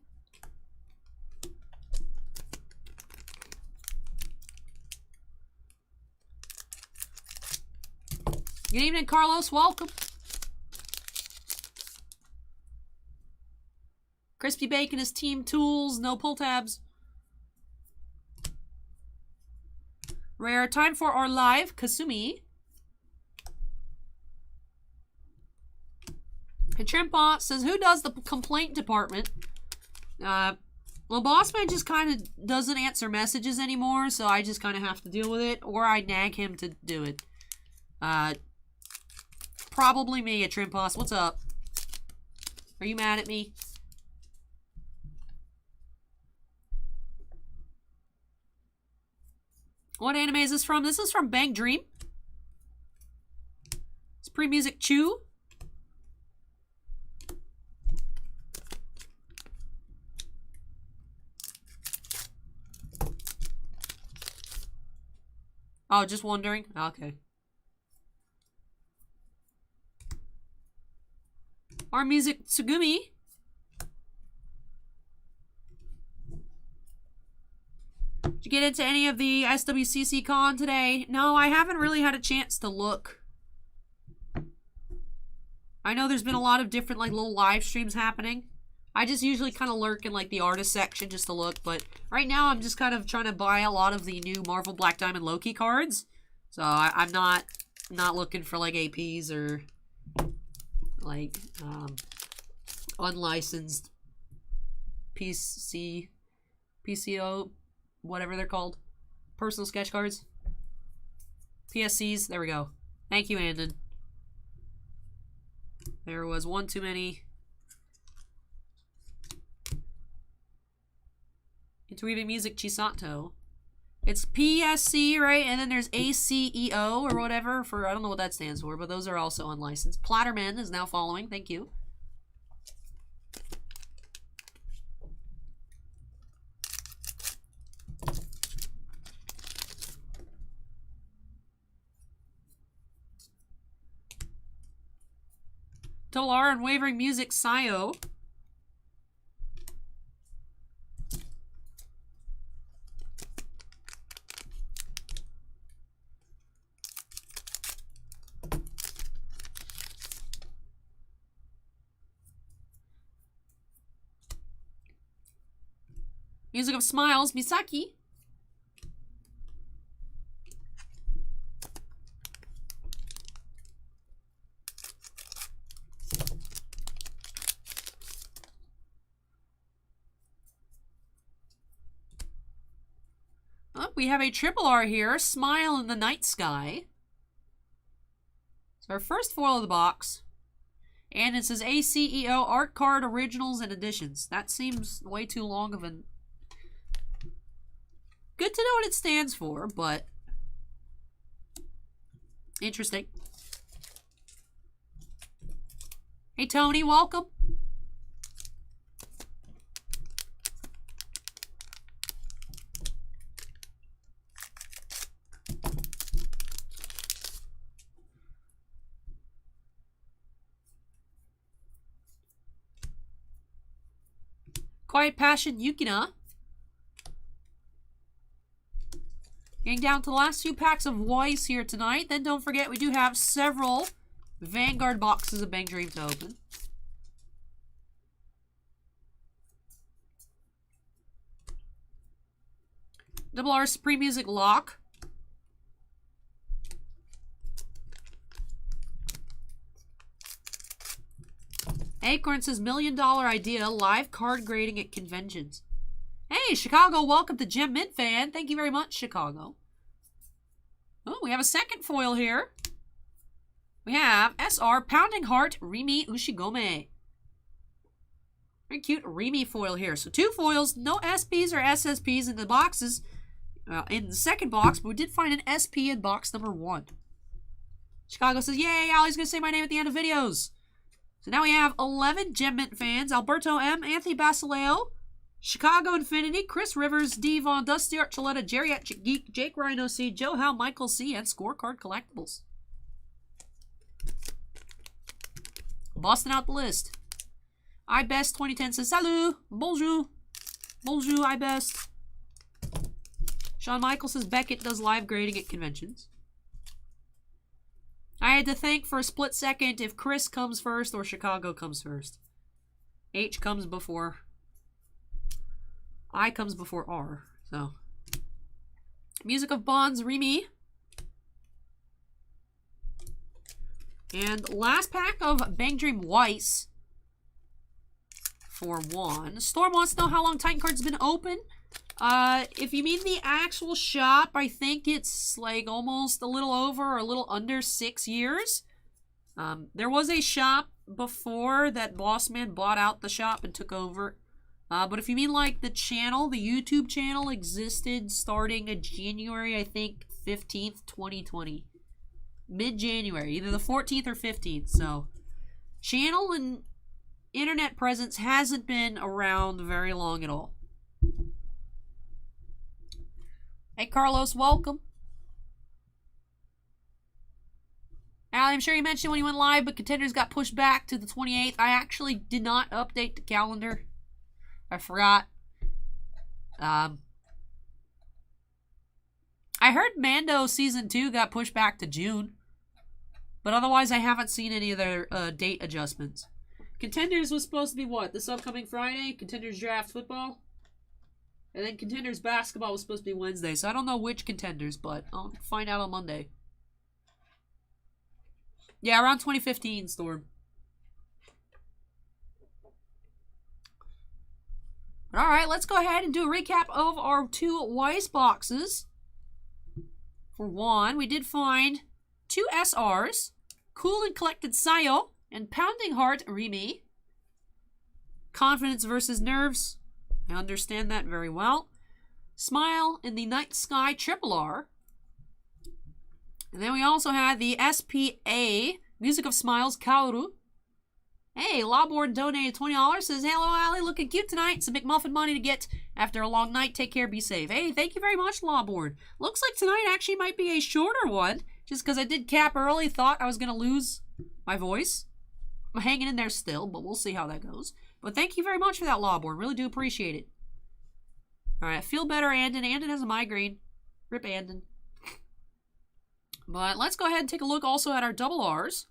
Good evening, Carlos. Welcome. Crispy Bacon is Team Tools. No pull tabs. Rare. Time for our live. Kasumi. And Trimpot says, who does the complaint department? Well, Bossman just kind of doesn't answer messages anymore, so I just kind of have to deal with it, or I nag him to do it. Probably me, a Trimposs. What's up? Are you mad at me? What anime is this from? This is from Bang Dream. It's Pre-Music Chew. Oh, just wondering? Okay. Our music Tsugumi. Did you get into any of the SWCC con today? No, I haven't really had a chance to look. I know there's been a lot of different like little live streams happening. I just usually kind of lurk in like the artist section just to look, but right now I'm just kind of trying to buy a lot of the new Marvel Black Diamond Loki cards. So I'm not looking for like APs or like unlicensed PCO, whatever they're called. Personal sketch cards. PSCs, there we go. Thank you, Andon. There was one too many. Interweaving Music Chisato. It's PSC, right? And then there's ACEO or whatever for, I don't know what that stands for, but those are also unlicensed. Platterman is now following. Thank you. Tolar and Wavering Music Sayo. Music of Smiles, Misaki. Oh, we have a triple R here, Smile in the Night Sky. It's our first foil of the box. And it says ACEO Art Card Originals and Editions. That seems way too long of an... Good to know what it stands for, but interesting. Hey, Tony, welcome. Quiet Passion, Yukina. Getting down to the last few packs of Weiss here tonight. Then don't forget, we do have several Vanguard boxes of Bang Dream to open. Double R Supreme Music Lock. Acorn says $1 million idea, live card grading at conventions. Hey, Chicago, welcome to Gem Mint Fan. Thank you very much, Chicago. Oh, we have a second foil here. We have SR Pounding Heart Rimi Ushigome. Very cute Rimi foil here. So 2 foils, no SPs or SSPs in the boxes. In the second box, but we did find an SP in box number 1. Chicago says, yay, Ali's going to say my name at the end of videos. So now we have 11 Gem Mint fans. Alberto M, Anthony Basileo, Chicago Infinity, Chris Rivers, D. Vaughn, Dusty Archuleta, Geriatric Geek, Jake Rhino C, Joe Hal, Michael C, and Scorecard Collectibles. Busting out the list. iBest 2010 says, salut, bonjour, bonjour, iBest. Shawn Michael says, Beckett does live grading at conventions. I had to think for a split second if Chris comes first or Chicago comes first. H comes before... I comes before R, so. Music of Bonds, Rimi. And last pack of Bang Dream Weiss for 1. Storm wants to know how long Titan Card's been open. If you mean the actual shop, I think it's like almost a little over or a little under 6 years. There was a shop before that Bossman bought out the shop and took over. But if you mean like the channel, the YouTube channel existed starting in January, I think, 15th, 2020. Mid-January, either the 14th or 15th. So, channel and internet presence hasn't been around very long at all. Hey, Carlos, welcome. Allie, I'm sure you mentioned when you went live, but Contenders got pushed back to the 28th. I actually did not update the calendar. I forgot. I heard Mando Season 2 got pushed back to June. But otherwise, I haven't seen any other date adjustments. Contenders was supposed to be what? This upcoming Friday? Contenders Draft Football? And then Contenders Basketball was supposed to be Wednesday. So I don't know which Contenders, but I'll find out on Monday. Yeah, around 2015, Storm. Alright, let's go ahead and do a recap of our 2 Weiss boxes. For one, we did find 2 SRs, Cool and Collected Sayo, and Pounding Heart Remy. Confidence versus Nerves. I understand that very well. Smile in the Night Sky Triple R. And then we also had the SPA, Music of Smiles, Kaoru. Hey, Lawborn donated $20, says, hello, Allie, looking cute tonight. Some McMuffin money to get after a long night. Take care, be safe. Hey, thank you very much, Lawborn. Looks like tonight actually might be a shorter one, just because I did cap early, thought I was going to lose my voice. I'm hanging in there still, but we'll see how that goes. But thank you very much for that, Lawborn. Really do appreciate it. All right, feel better, Andon. Andon has a migraine. Rip Andon. But let's go ahead and take a look also at our double R's.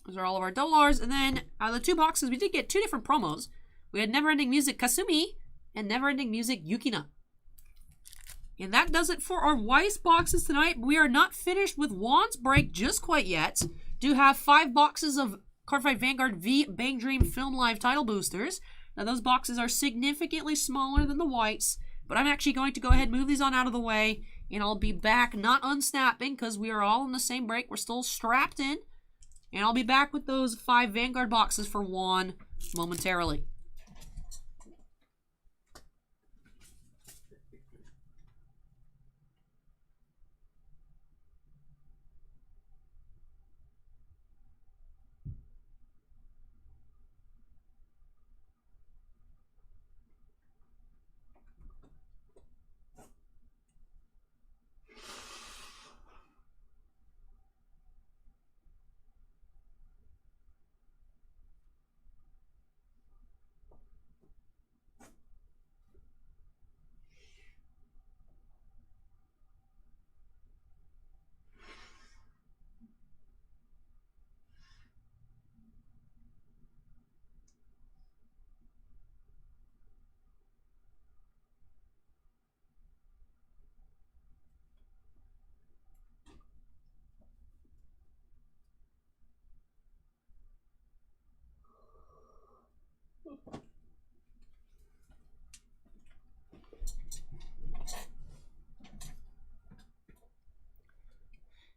Those are all of our double R's. And then out of the 2 boxes, we did get 2 different promos. We had Neverending Music Kasumi and Neverending Music Yukina. And that does it for our Weiss boxes tonight. We are not finished with Juan's break just quite yet. Do have 5 boxes of Cardfight Vanguard V Bang Dream Film Live title boosters. Now those boxes are significantly smaller than the whites, but I'm actually going to go ahead and move these on out of the way, and I'll be back not unsnapping because we are all in the same break. We're still strapped in, and I'll be back with those 5 Vanguard boxes for Juan momentarily.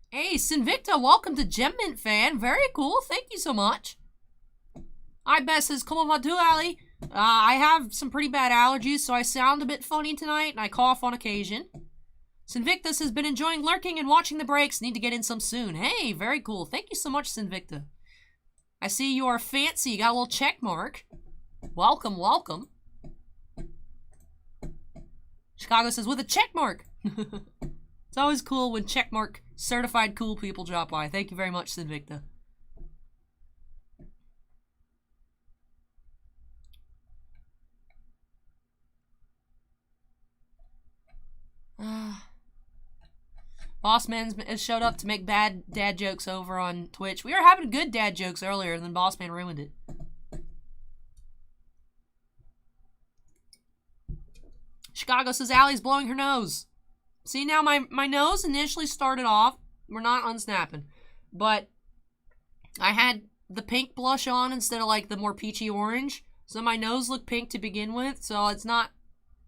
Hey, Sinvicta, welcome to Gem Mint Fan. Very cool. Thank you so much. Hi, Beth says, Comment vas-tu, Ali? I have some pretty bad allergies, so I sound a bit funny tonight, and I cough on occasion. Sinvictus has been enjoying lurking and watching the breaks. Need to get in some soon. Hey, very cool. Thank you so much, Sinvicta. I see you are fancy. You got a little check mark. Welcome, welcome. Chicago says, with a check mark. It's always cool when check mark certified cool people drop by. Thank you very much, Sinvicta. Bossman has showed up to make bad dad jokes over on Twitch. We were having good dad jokes earlier, and then Bossman ruined it. Chicago says, Allie's blowing her nose. See, now my nose initially started off, we're not unsnapping, but I had the pink blush on instead of like the more peachy orange, so my nose looked pink to begin with, so it's not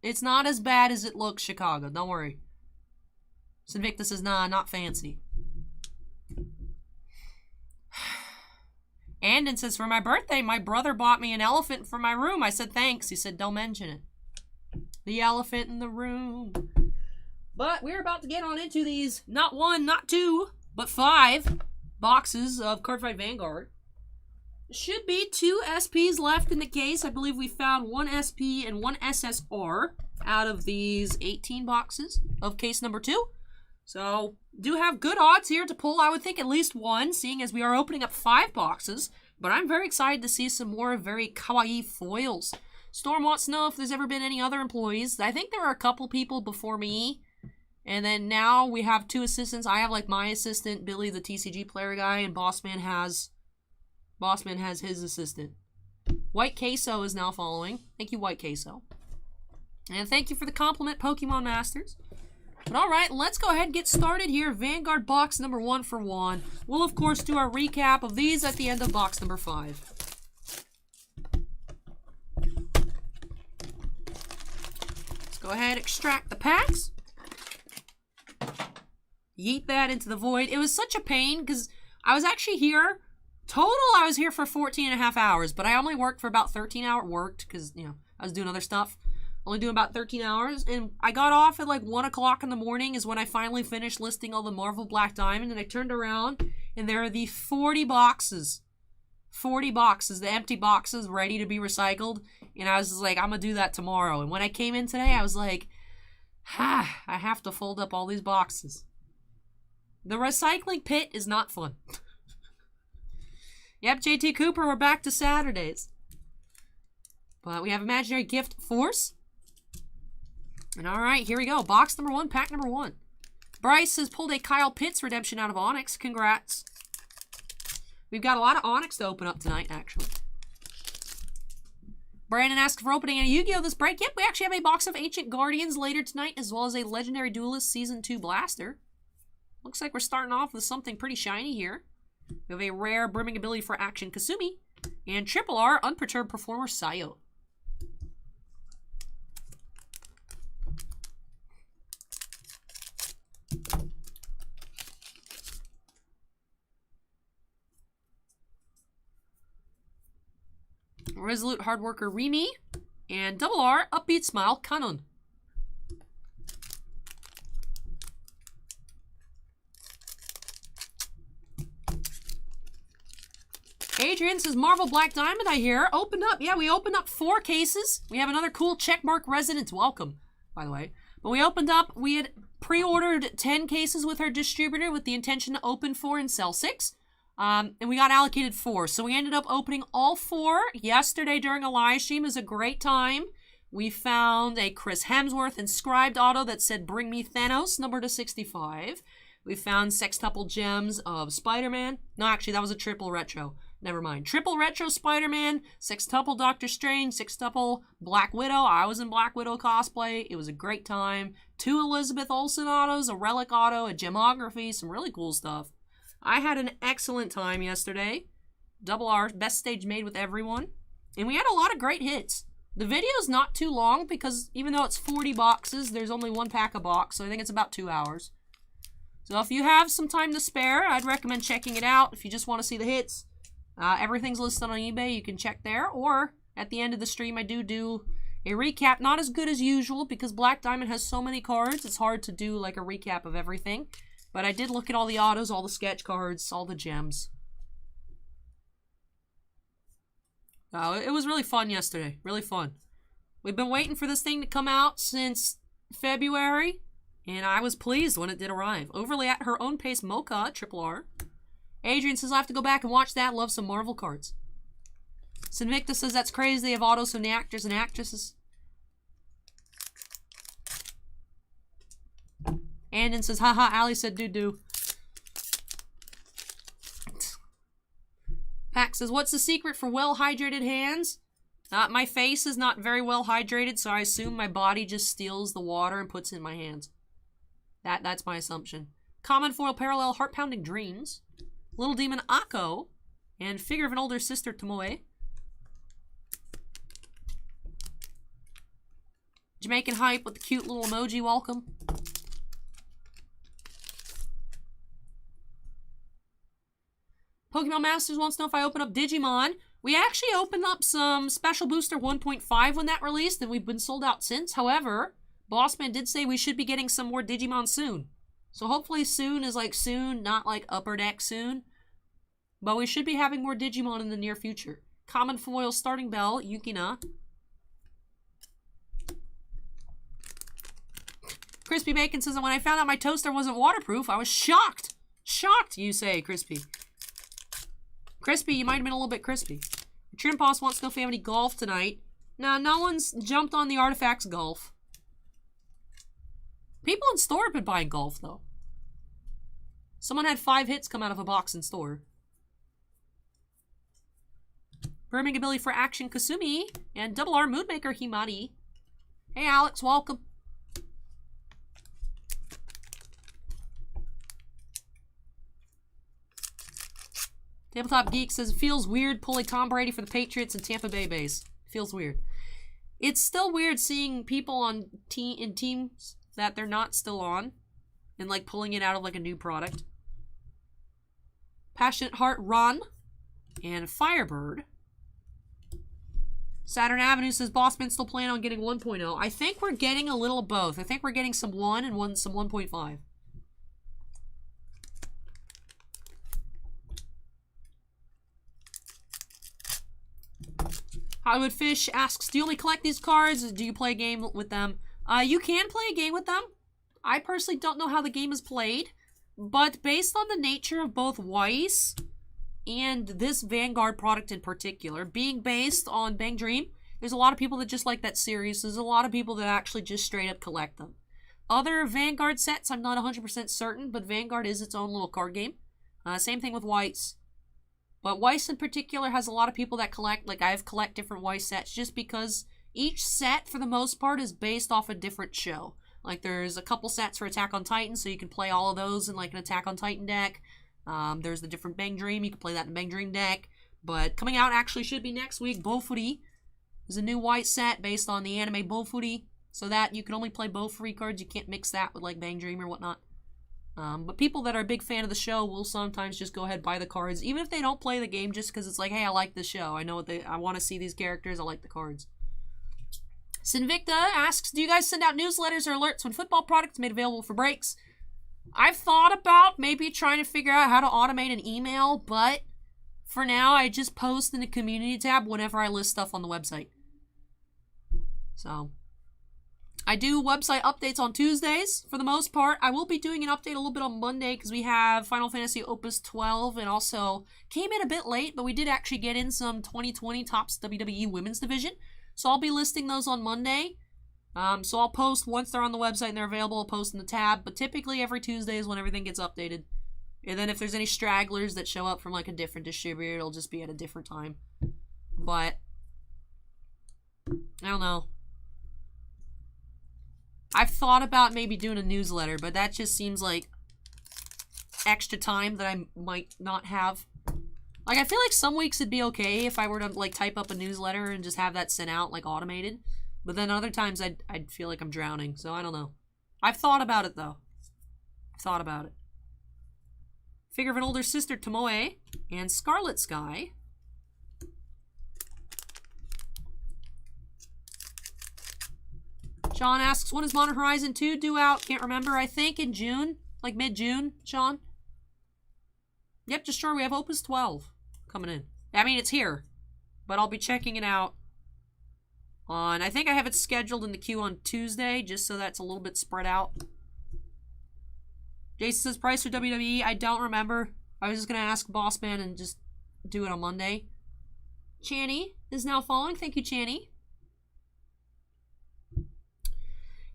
as bad as it looks, Chicago, don't worry. Sinvicta says, nah, not fancy. And it says, for my birthday, my brother bought me an elephant for my room. I said, thanks. He said, don't mention it. The elephant in the room. But we're about to get on into these, not 1, not 2, but 5 boxes of Cardfight Vanguard. Should be 2 SPs left in the case. I believe we found 1 SP and 1 SSR out of these 18 boxes of case number 2. So, do have good odds here to pull, I would think, at least 1, seeing as we are opening up 5 boxes. But I'm very excited to see some more very kawaii foils. Storm wants to know if there's ever been any other employees. I think there were a couple people before me. And then now we have 2 assistants. I have like my assistant, Billy, the TCG player guy, and Bossman has his assistant. White Queso is now following. Thank you, White Queso. And thank you for the compliment, Pokemon Masters. But alright, let's go ahead and get started here. Vanguard box number 1 for Juan. We'll, of course, do our recap of these at the end of box number 5. Let's go ahead and extract the packs. Yeet that into the void. It was such a pain because I was actually here. Total, I was here for 14 and a half hours, but I only worked for about 13 hours. Worked because, you know, I was doing other stuff. Only doing about 13 hours, and I got off at like 1 o'clock in the morning is when I finally finished listing all the Marvel Black Diamond, and I turned around, and there are the 40 boxes. 40 boxes, the empty boxes ready to be recycled, and I was just like, I'm gonna do that tomorrow. And when I came in today, I was like, I have to fold up all these boxes. The recycling pit is not fun. Yep, JT Cooper, we're back to Saturdays. But we have Imaginary Gift Force. And alright, here we go. Box number 1, pack number 1. Bryce has pulled a Kyle Pitts redemption out of Onyx. Congrats. We've got a lot of Onyx to open up tonight, actually. Brandon asked for opening a Yu-Gi-Oh! This break. Yep, we actually have a box of Ancient Guardians later tonight, as well as a Legendary Duelist Season 2 Blaster. Looks like we're starting off with something pretty shiny here. We have a rare Brimming Ability for Action Kasumi. And Triple R, Unperturbed Performer Sayo. Resolute Hard Worker Remy, and Double R, Upbeat Smile Kanon. Adrian says Marvel Black Diamond, I hear. Opened up. Yeah, we opened up 4 cases. We have another cool checkmark resident. Welcome, by the way. But we opened up, we had pre-ordered 10 cases with our distributor with the intention to open 4 and sell 6. And we got allocated 4. So we ended up opening all 4 yesterday during a live stream. It was a great time. We found a Chris Hemsworth inscribed auto that said, "Bring me Thanos," number to 65. We found sextuple gems of Spider-Man. No, actually, that was a triple retro. Never mind. Triple retro Spider-Man, sextuple Doctor Strange, sextuple Black Widow. I was in Black Widow cosplay. It was a great time. 2 Elizabeth Olsen autos, a Relic auto, a Gemography, some really cool stuff. I had an excellent time yesterday. Double R, best stage made with everyone. And we had a lot of great hits. The video's not too long because even though it's 40 boxes, there's only 1 pack a box, so I think it's about 2 hours. So if you have some time to spare, I'd recommend checking it out. If you just want to see the hits, everything's listed on eBay. You can check there. Or at the end of the stream, I do a recap. Not as good as usual because Black Diamond has so many cards. It's hard to do like a recap of everything. But I did look at all the autos, all the sketch cards, all the gems. It was really fun yesterday. Really fun. We've been waiting for this thing to come out since February. And I was pleased when it did arrive. Overly at her own pace, Mocha, Triple R. Adrian says, I have to go back and watch that. Love some Marvel cards. Sinvicta says, that's crazy. They have autos from the actors and actresses. Andon says, haha, Ali said doo-doo. Pack says, what's the secret for well-hydrated hands? My face is not very well hydrated, so I assume my body just steals the water and puts it in my hands. That's my assumption. Common foil parallel Heart-Pounding Dreams. Little Demon Akko. And Figure of an Older Sister Tomoe. Jamaican Hype with the cute little emoji welcome. Pokemon Masters wants to know if I open up Digimon. We actually opened up some Special Booster 1.5 when that released, and we've been sold out since. However, Bossman did say we should be getting some more Digimon soon. So hopefully soon is like soon, not like upper deck soon. But we should be having more Digimon in the near future. Common Foil Starting Bell, Yukina. Crispy Bacon says that when I found out my toaster wasn't waterproof, I was shocked. Shocked, you say, Crispy. Crispy, you might have been a little bit crispy. Trimposs wants to know if we have any golf tonight. No one's jumped on the Artifacts golf. People in store have been buying golf, though. Someone had 5 hits come out of a box in store. Birmingham Billy for Action Kasumi. And Double R Moodmaker Himari. Hey, Alex, welcome. Tabletop Geek says, it feels weird pulling Tom Brady for the Patriots and Tampa Bay base. Feels weird. It's still weird seeing people on in teams that they're not still on. And like pulling it out of like a new product. Passionate Heart Run. And Firebird. Saturn Avenue says, Bossman still planning on getting 1.0. I think we're getting a little of both. I think we're getting some 1 and some 1.5. Hollywood Fish asks, do you only collect these cards or do you play a game with them? You can play a game with them. I personally don't know how the game is played, but based on the nature of both Weiss and this Vanguard product in particular, being based on Bang Dream, there's a lot of people that just like that series. There's a lot of people that actually just straight up collect them. Other Vanguard sets, I'm not 100% certain, but Vanguard is its own little card game. Same thing with Weiss. But Weiss in particular has a lot of people that collect, like I've collect different Weiss sets just because each set, for the most part, is based off a different show. Like there's a couple sets for Attack on Titan, so you can play all of those in like an Attack on Titan deck. There's the different Bang Dream, you can play that in a Bang Dream deck. But coming out actually should be next week, Bofuri is a new Weiss set based on the anime Bofuri. So that you can only play Bofuri cards, you can't mix that with like Bang Dream or whatnot. But people that are a big fan of the show will sometimes just go ahead and buy the cards, even if they don't play the game, just because it's like, hey, I like the show. I know what I want to see these characters. I like the cards. Sinvicta asks, do you guys send out newsletters or alerts when football products made available for breaks? I've thought about maybe trying to figure out how to automate an email, but for now, I just post in the community tab whenever I list stuff on the website. So I do website updates on Tuesdays, for the most part. I will be doing an update a little bit on Monday, because we have Final Fantasy Opus 12, and also came in a bit late, but we did actually get in some 2020 Topps WWE Women's Division, so I'll be listing those on Monday. So I'll post, once they're on the website and they're available, I'll post in the tab, but typically every Tuesday is when everything gets updated. And then if there's any stragglers that show up from like a different distributor, it'll just be at a different time. But I don't know. I've thought about maybe doing a newsletter, but that just seems like extra time that I might not have. Like, I feel like some weeks it'd be okay if I were to, like, type up a newsletter and just have that sent out, like, automated. But then other times I'd feel like I'm drowning, so I don't know. I've thought about it, though. I've thought about it. Figure of an older sister, Tomoe, and Scarlet Sky. Sean asks, when is Modern Horizon 2 due out? Can't remember. I think in June. Like mid-June, Sean. Yep, just sure we have Opus 12 coming in. I mean, it's here. But I'll be checking it out on... I think I have it scheduled in the queue on Tuesday, just so that's a little bit spread out. Jason says, price for WWE? I don't remember. I was just going to ask Bossman and just do it on Monday. Channy is now following. Thank you, Channy.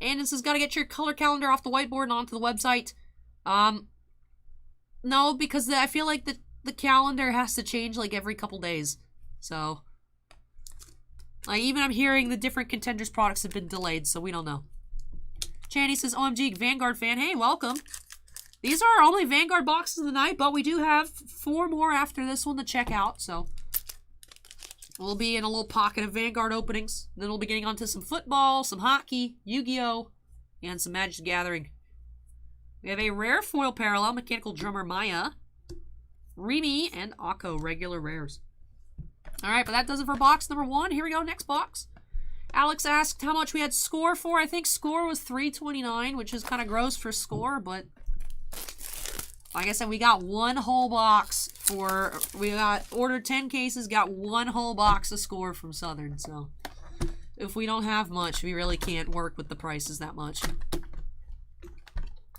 And this has got to get your color calendar off the whiteboard and onto the website. No, because I feel like the calendar has to change like every couple days. So, like, even I'm hearing the different contenders products have been delayed, so we don't know. Channy says, OMG, Vanguard fan. Hey, welcome. These are our only Vanguard boxes of the night, but we do have 4 more after this one to check out, so we'll be in a little pocket of Vanguard openings. Then we'll be getting onto some football, some hockey, Yu-Gi-Oh, and some Magic the Gathering. We have a rare foil parallel, Mechanical Drummer Maya. Remy, and Akko regular rares. Alright, but that does it for box number 1. Here we go, next box. Alex asked how much we had score for. I think score was $3.29, which is kind of gross for score, but like I said, we got one whole box for, we got ordered 10 cases, got one whole box of score from Southern, so if we don't have much, we really can't work with the prices that much.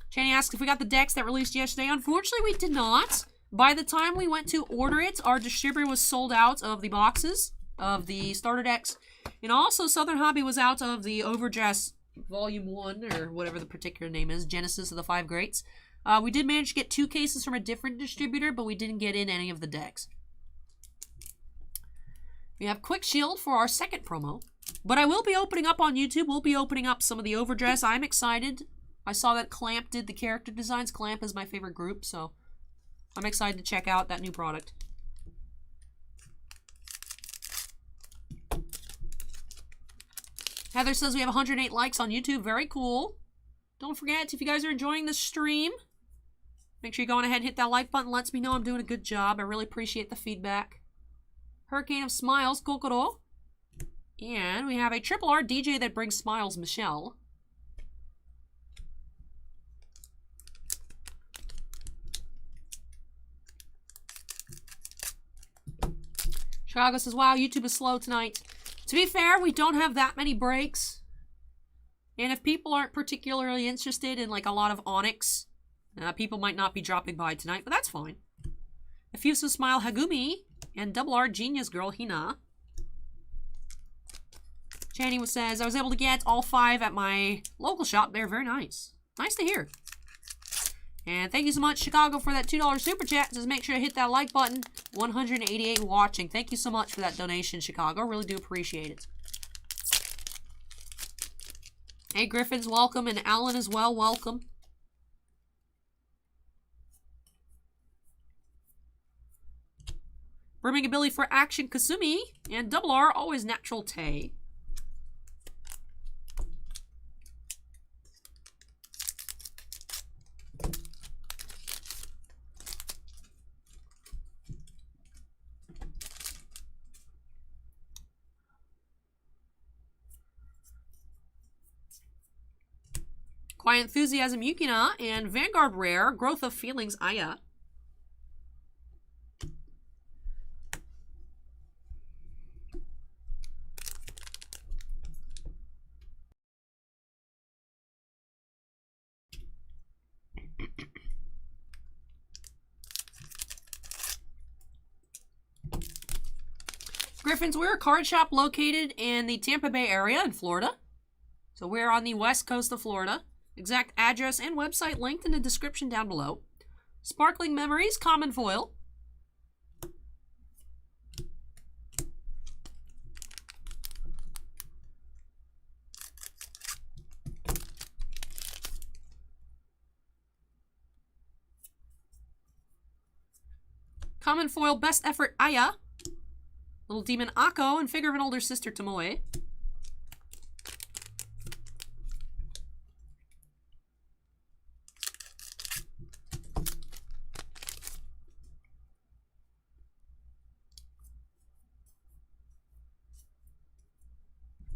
Channy asked if we got the decks that released yesterday. Unfortunately, we did not. By the time we went to order it, our distributor was sold out of the boxes of the starter decks. And also, Southern Hobby was out of the Overdress Volume 1, or whatever the particular name is, Genesis of the 5 Greats. We did manage to get 2 cases from a different distributor, but we didn't get in any of the decks. We have Quick Shield for our second promo. But I will be opening up on YouTube. We'll be opening up some of the Overdress. I'm excited. I saw that Clamp did the character designs. Clamp is my favorite group, so I'm excited to check out that new product. Heather says we have 108 likes on YouTube. Very cool. Don't forget, if you guys are enjoying the stream, make sure you go on ahead and hit that like button. Lets me know I'm doing a good job. I really appreciate the feedback. Hurricane of Smiles, Kokoro. And we have a Triple R DJ that brings smiles, Michelle. Chicago says, wow, YouTube is slow tonight. To be fair, we don't have that many breaks. And if people aren't particularly interested in like a lot of Onyx, people might not be dropping by tonight, but that's fine. Effusive Smile Hagumi and Double R Genius Girl Hina. Channing says, I was able to get all 5 at my local shop. They're very nice. Nice to hear. And thank you so much, Chicago, for that $2 super chat. Just make sure to hit that like button. 188 watching. Thank you so much for that donation, Chicago. Really do appreciate it. Hey, Griffin's welcome, and Alan as well, welcome. Birmingham Billy for Action Kasumi, and Double R, always natural Tay. Quiet Enthusiasm Yukina and Vanguard Rare, Growth of Feelings Aya. Griffins, we're a card shop located in the Tampa Bay area in Florida. So we're on the west coast of Florida. Exact address and website linked in the description down below. Sparkling Memories, Common Foil. Common Foil, Best Effort Aya. Little Demon Akko and Figure of an Older Sister Tomoe.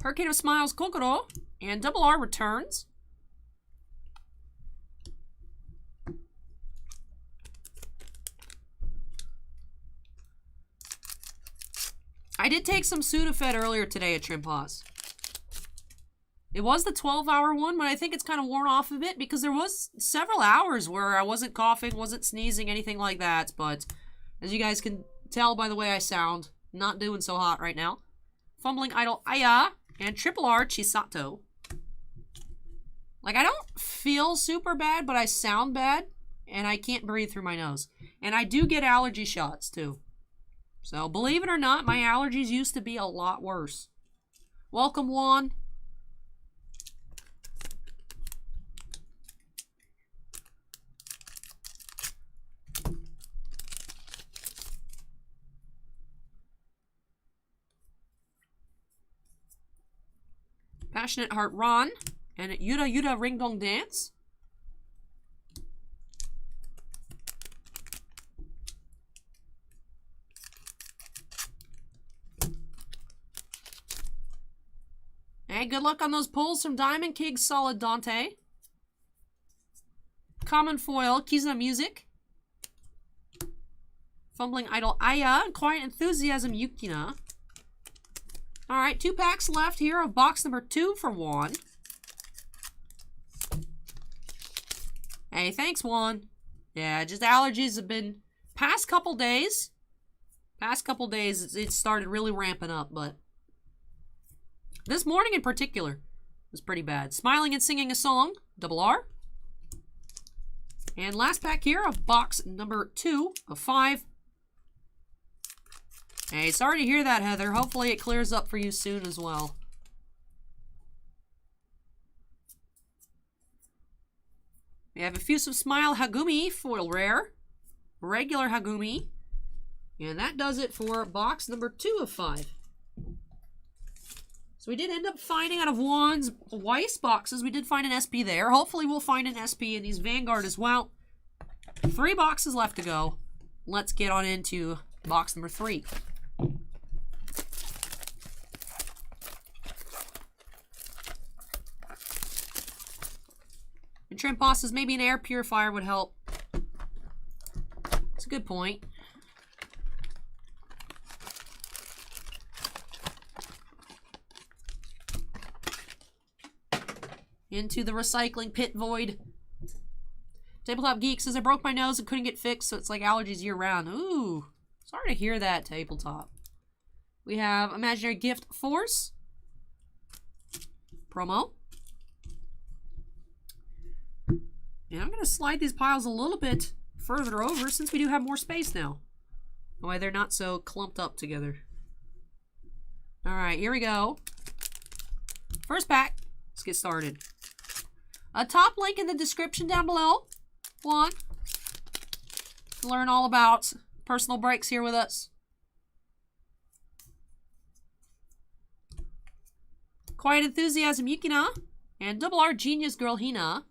Hurricane of Smiles, Kokoro, and Double R returns. I did take some Sudafed earlier today at Trimpas. It was the 12-hour one, but I think it's kind of worn off a bit because there was several hours where I wasn't coughing, wasn't sneezing, anything like that. But as you guys can tell by the way I sound, not doing so hot right now. Fumbling Idol Aya and Triple R Chisato. Like, I don't feel super bad, but I sound bad, and I can't breathe through my nose. And I do get allergy shots, too. So, believe it or not, my allergies used to be a lot worse. Welcome, Juan. Passionate Heart Ron and Yuda Yuda Ring Dong Dance. Hey, good luck on those pulls from Diamond King, Solid Dante. Common Foil, Kizuna Music. Fumbling Idol, Aya. Quiet Enthusiasm, Yukina. Alright, 2 packs left here of box number 2 for Juan. Hey, thanks, Juan. Yeah, just allergies have been... Past couple days, it started really ramping up, but... This morning in particular was pretty bad. Smiling and Singing a Song, Double R. And last pack here of box number 2 of 5. Hey, sorry to hear that, Heather. Hopefully it clears up for you soon as well. We have Effusive Smile Hagumi, foil rare. Regular Hagumi. And that does it for box number 2 of 5. So we did end up finding out of Juan's Weiss boxes. We did find an SP there. Hopefully we'll find an SP in these Vanguard as well. 3 boxes left to go. Let's get on into box number 3. And Trim Boss says maybe an air purifier would help. It's a good point. Into the recycling pit void. Tabletop Geek says I broke my nose and couldn't get fixed, so it's like allergies year round. Ooh, sorry to hear that, Tabletop. We have Imaginary Gift Force. Promo. And I'm going to slide these piles a little bit further over since we do have more space now. That way they're not so clumped up together. Alright, here we go. First pack. Let's get started. A top link in the description down below. One. Learn all about personal breaks here with us. Quiet Enthusiasm Yukina. And Double R Genius Girl Hina.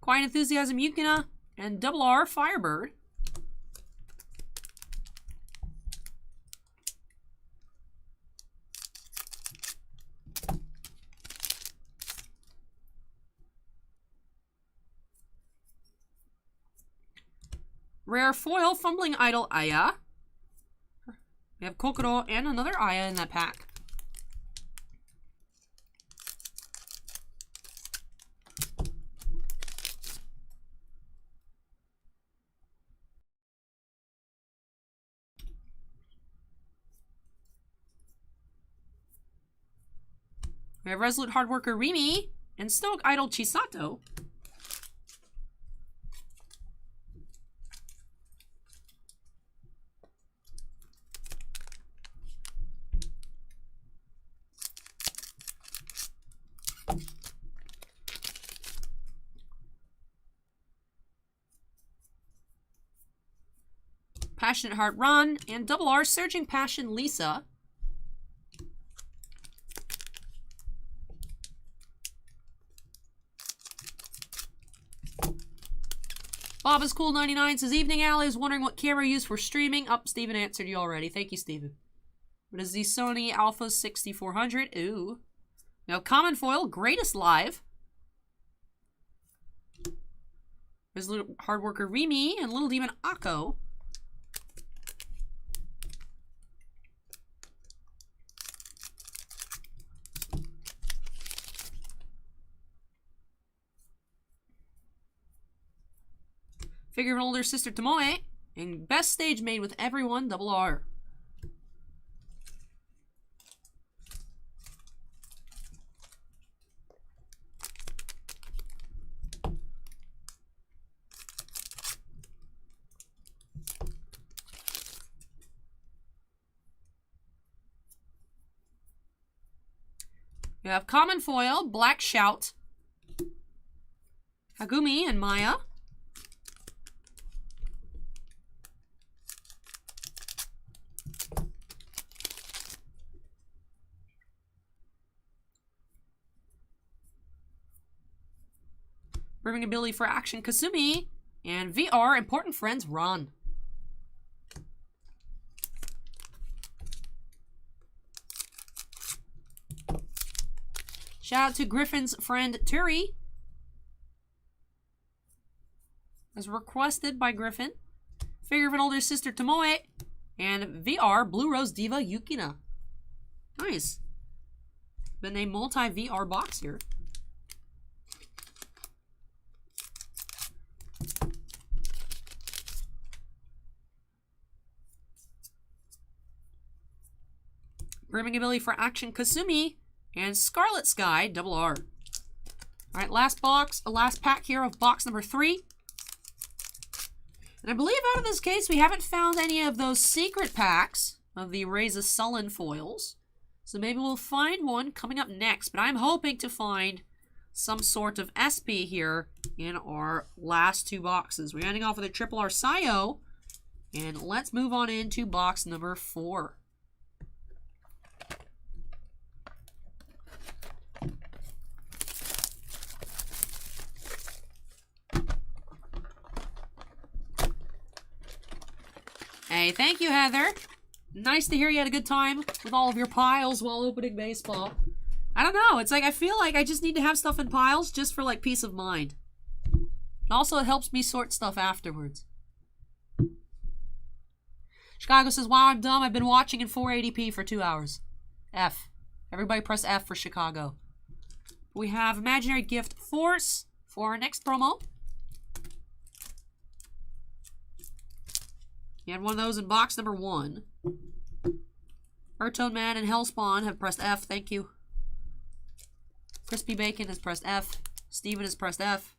Quiet Enthusiasm Yukina and Double R Firebird. Rare Foil Fumbling Idol Aya. We have Kokoro and another Aya in that pack. We have Resolute Hard Worker Rimi and Stoic Idol Chisato. Passionate Heart Run and Double R Surging Passion Lisa. Bob is Cool 99 says, Evening Alley is wondering what camera you use for streaming. Up, Steven answered you already. Thank you, Steven. What is the Sony Alpha 6400? Ooh. Now, Common Foil, Greatest Live. There's Little Hard Worker Rimi and Little Demon Akko. Figure of Older Sister Tomoe, and Best Stage Made with Everyone, Double R. We have Common Foil, Black Shout, Hagumi and Maya. Proving ability for action, Kasumi. And VR, Important Friends, Ron. Shout out to Griffin's friend, Turi. As requested by Griffin. Figure of an older sister, Tomoe. And VR, Blue Rose Diva, Yukina. Nice. Been a multi-VR box here. Brimming ability for action, Kasumi. And Scarlet Sky, double R. Alright, last box, last pack here of box number 3. And I believe out of this case, we haven't found any of those secret packs of the Reza Sullen foils. So maybe we'll find one coming up next. But I'm hoping to find some sort of SP here in our last 2 boxes. We're ending off with a triple R Sayo. And let's move on into box number 4. Hey, thank you, Heather. Nice to hear you had a good time with all of your piles while opening baseball. I don't know. It's like I feel like I just need to have stuff in piles just for like peace of mind. Also, it helps me sort stuff afterwards. Chicago says, wow, I'm dumb. I've been watching in 480p for 2 hours. F. Everybody press F for Chicago. We have Imaginary Gift Force for our next promo. You had one of those in box number 1. Earthtone Man and Hellspawn have pressed F. Thank you. Crispy Bacon has pressed F. Steven has pressed F.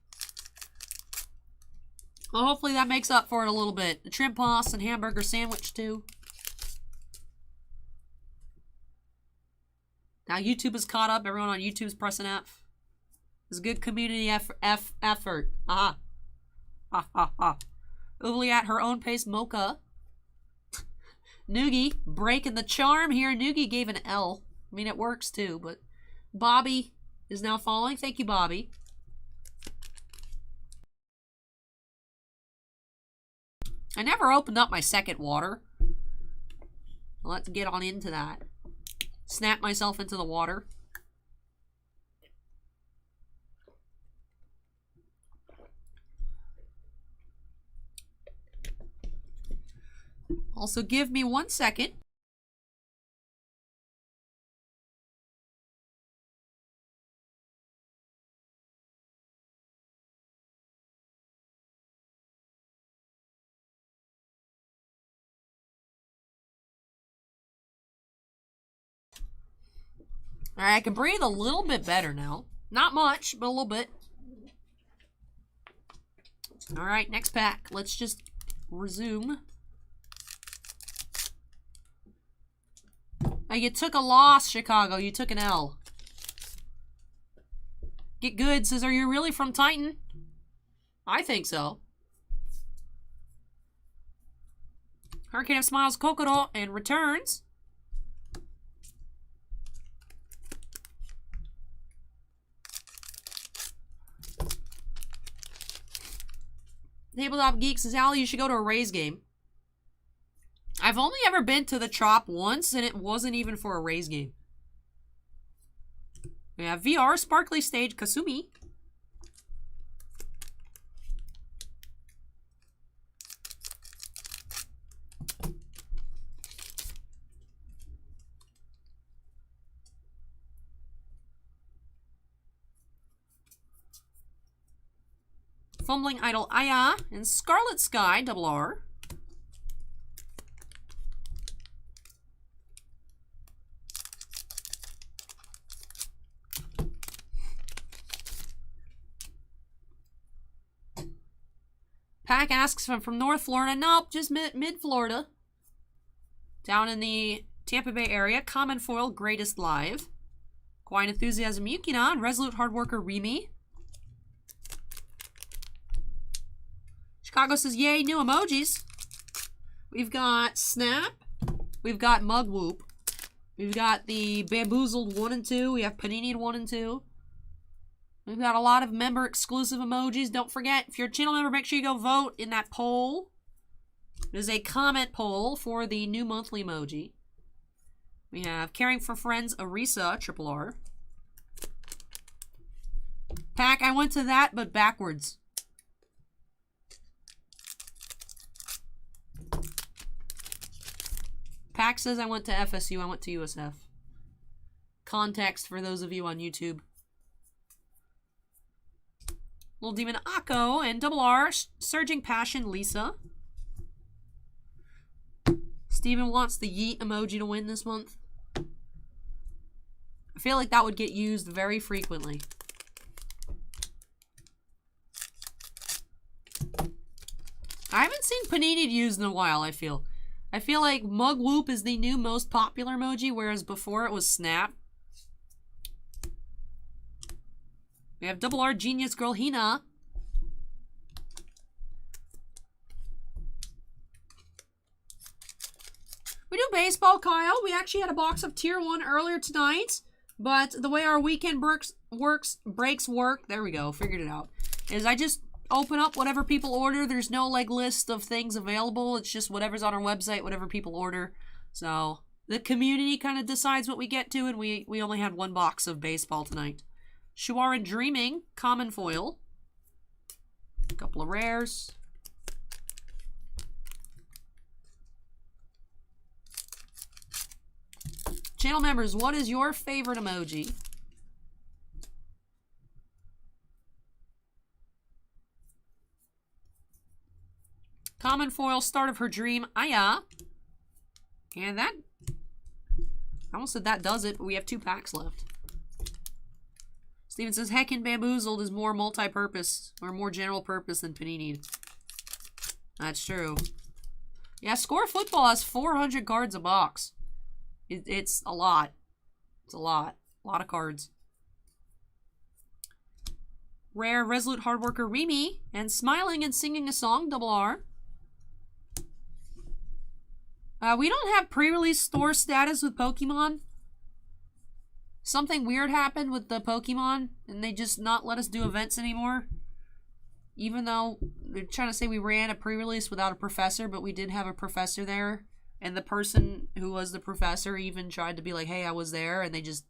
Well, hopefully that makes up for it a little bit. The Trimpas and Hamburger Sandwich, too. Now YouTube is caught up. Everyone on YouTube's pressing F. It's a good community effort. Aha. Ha ha ha. Uvli at her own pace, Mocha. Noogie, breaking the charm here. Noogie gave an L. I mean, it works too, but Bobby is now following. Thank you, Bobby. I never opened up my second water. Let's get on into that. Snap myself into the water. Also, give me 1 second. All right, I can breathe a little bit better now. Not much, but a little bit. All right, next pack. Let's just resume. Oh, you took a loss, Chicago. You took an L. Get Good says, are you really from Titan? I think so. Hurricane of Smiles, Kokoro, and returns. Tabletop Geek says, Allie, you should go to a Rays game. I've only ever been to the Trop once, and it wasn't even for a Rays game. We have VR, Sparkly Stage, Kasumi. Fumbling Idol, Aya, and Scarlet Sky, double R. Pack asks if I'm from North Florida. Nope, just mid-Florida. Down in the Tampa Bay area. Common Foil, Greatest Live. Quiet Enthusiasm, Yukina. And Resolute Hard Worker, Rimi. Chicago says, yay, new emojis. We've got Snap. We've got Mugwhoop. We've got the Bamboozled 1 and 2. We have Panini 1 and 2. We've got a lot of member-exclusive emojis. Don't forget, if you're a channel member, make sure you go vote in that poll. It is a comment poll for the new monthly emoji. We have Caring for Friends, Arisa, Triple R. Pack, I went to that, but backwards. Pack says I went to FSU, I went to USF. Context for those of you on YouTube. Little Demon Akko and Double R, Surging Passion, Lisa. Steven wants the yeet emoji to win this month. I feel like that would get used very frequently. I haven't seen Panini used in a while, I feel. I feel like Mug Whoop is the new most popular emoji, whereas before it was Snap. We have Double R Genius Girl Hina. We do baseball, Kyle. We actually had a box of Tier 1 earlier tonight. But the way our weekend breaks work, there we go, figured it out, is I just open up whatever people order. There's no like list of things available. It's just whatever's on our website, whatever people order. So the community kind of decides what we get to, and we only had one box of baseball tonight. Shuaran Dreaming, common foil. A couple of rares. Channel members, what is your favorite emoji? Common foil, Start of Her Dream, Aya. And that, I almost said that does it, but we have 2 packs left. Steven says, Heckin' Bamboozled is more multi-purpose, or more general purpose than Panini. That's true. Yeah, Score Football has 400 cards a box. It's a lot. It's a lot. A lot of cards. Rare, Resolute Hardworker, Remy. And Smiling and Singing a Song, Double R. We don't have pre-release store status with Pokemon. Something weird happened with the Pokemon, and they just not let us do events anymore. Even though they're trying to say we ran a pre-release without a professor, but we did have a professor there. And the person who was the professor even tried to be like, hey, I was there, and they just...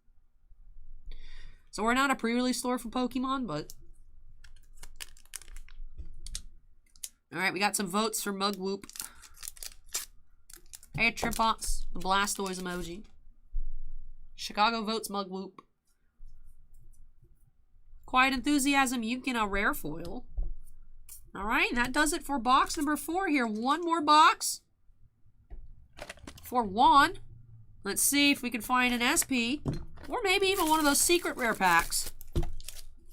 So we're not a pre-release store for Pokemon, but... Alright, we got some votes for Mug Whoop. Hey, Tripots, the Blastoise emoji. Chicago votes Mug Whoop. Quiet Enthusiasm, Yukina Rare Foil. Alright, that does it for box number 4 here. One more box. For Juan. Let's see if we can find an SP. Or maybe even one of those secret rare packs.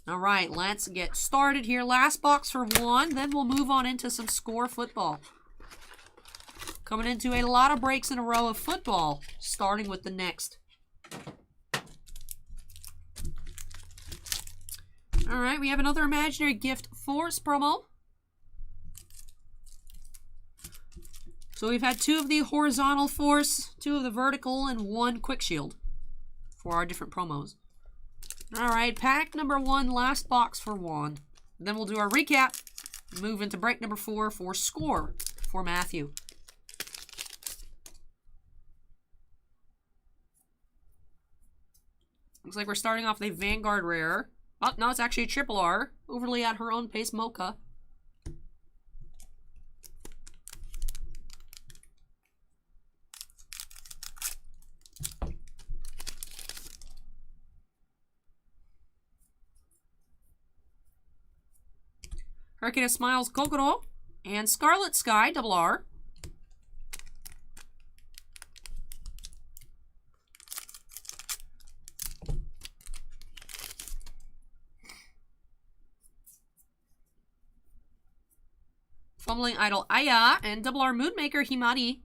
Alright, let's get started here. Last box for Juan. Then we'll move on into some Score Football. Coming into a lot of breaks in a row of football. Starting with the next. Alright, we have another Imaginary Gift Force promo. So we've had 2 of the horizontal force, 2 of the vertical, and 1 quick shield for our different promos. Alright, pack number 1, last box for Juan. And then we'll do our recap, move into break number 4 for Score for Matthew. Looks like we're starting off with a Vanguard Rare. Oh, no, it's actually a Triple R. Overly at her own pace, Mocha. Hurricane of Smiles, Kokoro, and Scarlet Sky, Double R. Fumbling Idol, Aya, and Double R Moonmaker, Himari.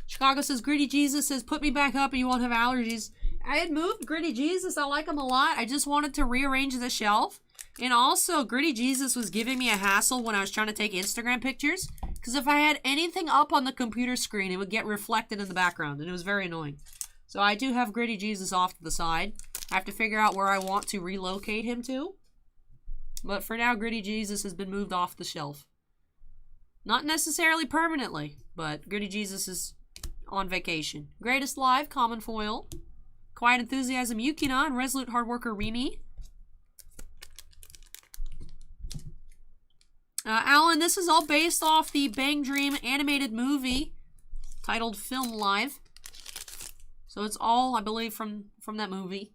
Chicago says, Gritty Jesus says, put me back up and you won't have allergies. I had moved Gritty Jesus. I like him a lot. I just wanted to rearrange the shelf. And also, Gritty Jesus was giving me a hassle when I was trying to take Instagram pictures. Because if I had anything up on the computer screen, it would get reflected in the background. And it was very annoying. So I do have Gritty Jesus off to the side. I have to figure out where I want to relocate him to. But for now, Gritty Jesus has been moved off the shelf. Not necessarily permanently, but Gritty Jesus is on vacation. Greatest Live, Common Foil. Quiet Enthusiasm, Yukina, and Resolute Hard Worker, Remy. Alan, this is all based off the Bang Dream animated movie titled Film Live. So it's all, I believe, from that movie.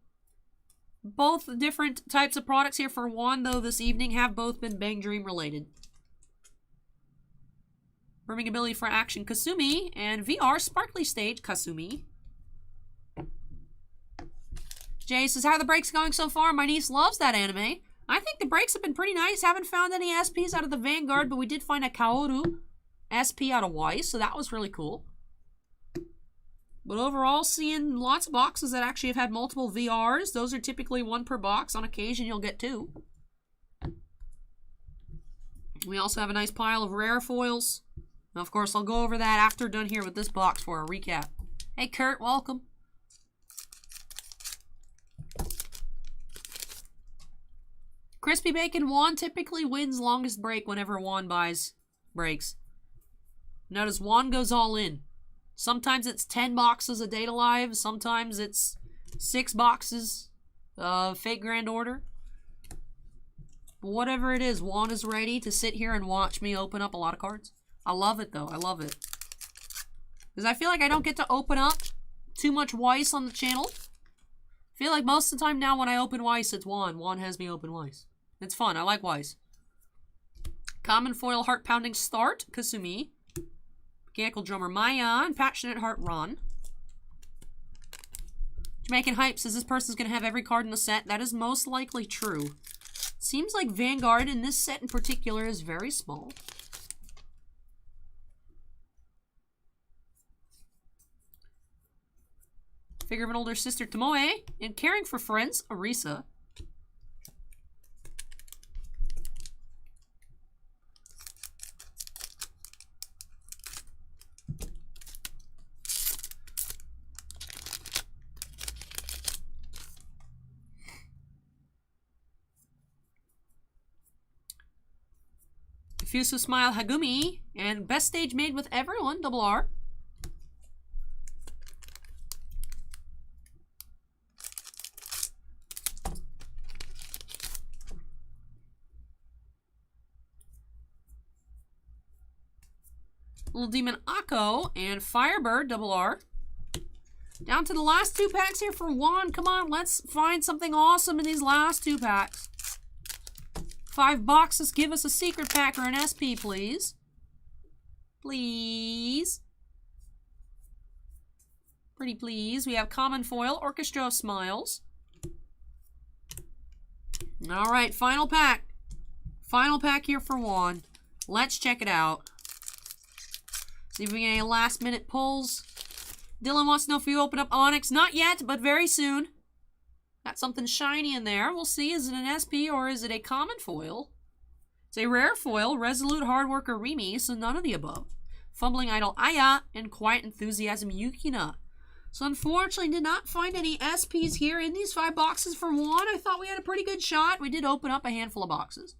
Both different types of products here for Juan, though, this evening have both been Bang Dream related. Brimming Ability for Action, Kasumi, and VR Sparkly Stage, Kasumi. Jay says, how are the breaks going so far? My niece loves that anime. I think the breaks have been pretty nice. Haven't found any SPs out of the Vanguard, but we did find a Kaoru SP out of Weiss, so that was really cool. But overall, seeing lots of boxes that actually have had multiple VRs. Those are typically 1 per box. On occasion, you'll get 2. We also have a nice pile of rare foils. Now, of course, I'll go over that after done here with this box for a recap. Hey, Kurt, welcome. Crispy Bacon, Juan typically wins longest break whenever Juan buys breaks. Notice Juan goes all in. Sometimes it's 10 boxes a Data Live. Sometimes it's 6 boxes of Fate Grand Order. But whatever it is, Juan is ready to sit here and watch me open up a lot of cards. I love it, though. I love it. Because I feel like I don't get to open up too much Weiss on the channel. I feel like most of the time now when I open Weiss, it's Juan. Juan has me open Weiss. It's fun. I like Weiss. Common Foil Heart Pounding Start, Kasumi. Mechanical Drummer, Maya. And Passionate Heart, Ron. Jamaican Hype says this person's going to have every card in the set. That is most likely true. Seems like Vanguard in this set in particular is very small. Figure of an older sister, Tomoe. And Caring for Friends, Arisa. Fusu Smile, Hagumi. And Best Stage Made with Everyone, Double R. Little Demon Akko and Firebird, Double R. Down to the last 2 packs here for Juan. Come on, let's find something awesome in these last 2 packs. 5 boxes. Give us a secret pack or an SP, please. Please. Pretty please. We have Common Foil, Orchestra of Smiles. Alright, final pack. Final pack here for Juan. Let's check it out. See if we get any last minute pulls. Dylan wants to know if you open up Onyx. Not yet, but very soon. Got something shiny in there. We'll see. Is it an SP or is it a common foil? It's a rare foil. Resolute Hard Worker Remy, so none of the above. Fumbling Idol Aya and Quiet Enthusiasm Yukina. So unfortunately did not find any SPs here in these 5 boxes for Juan. I thought we had a pretty good shot. We did open up a handful of boxes.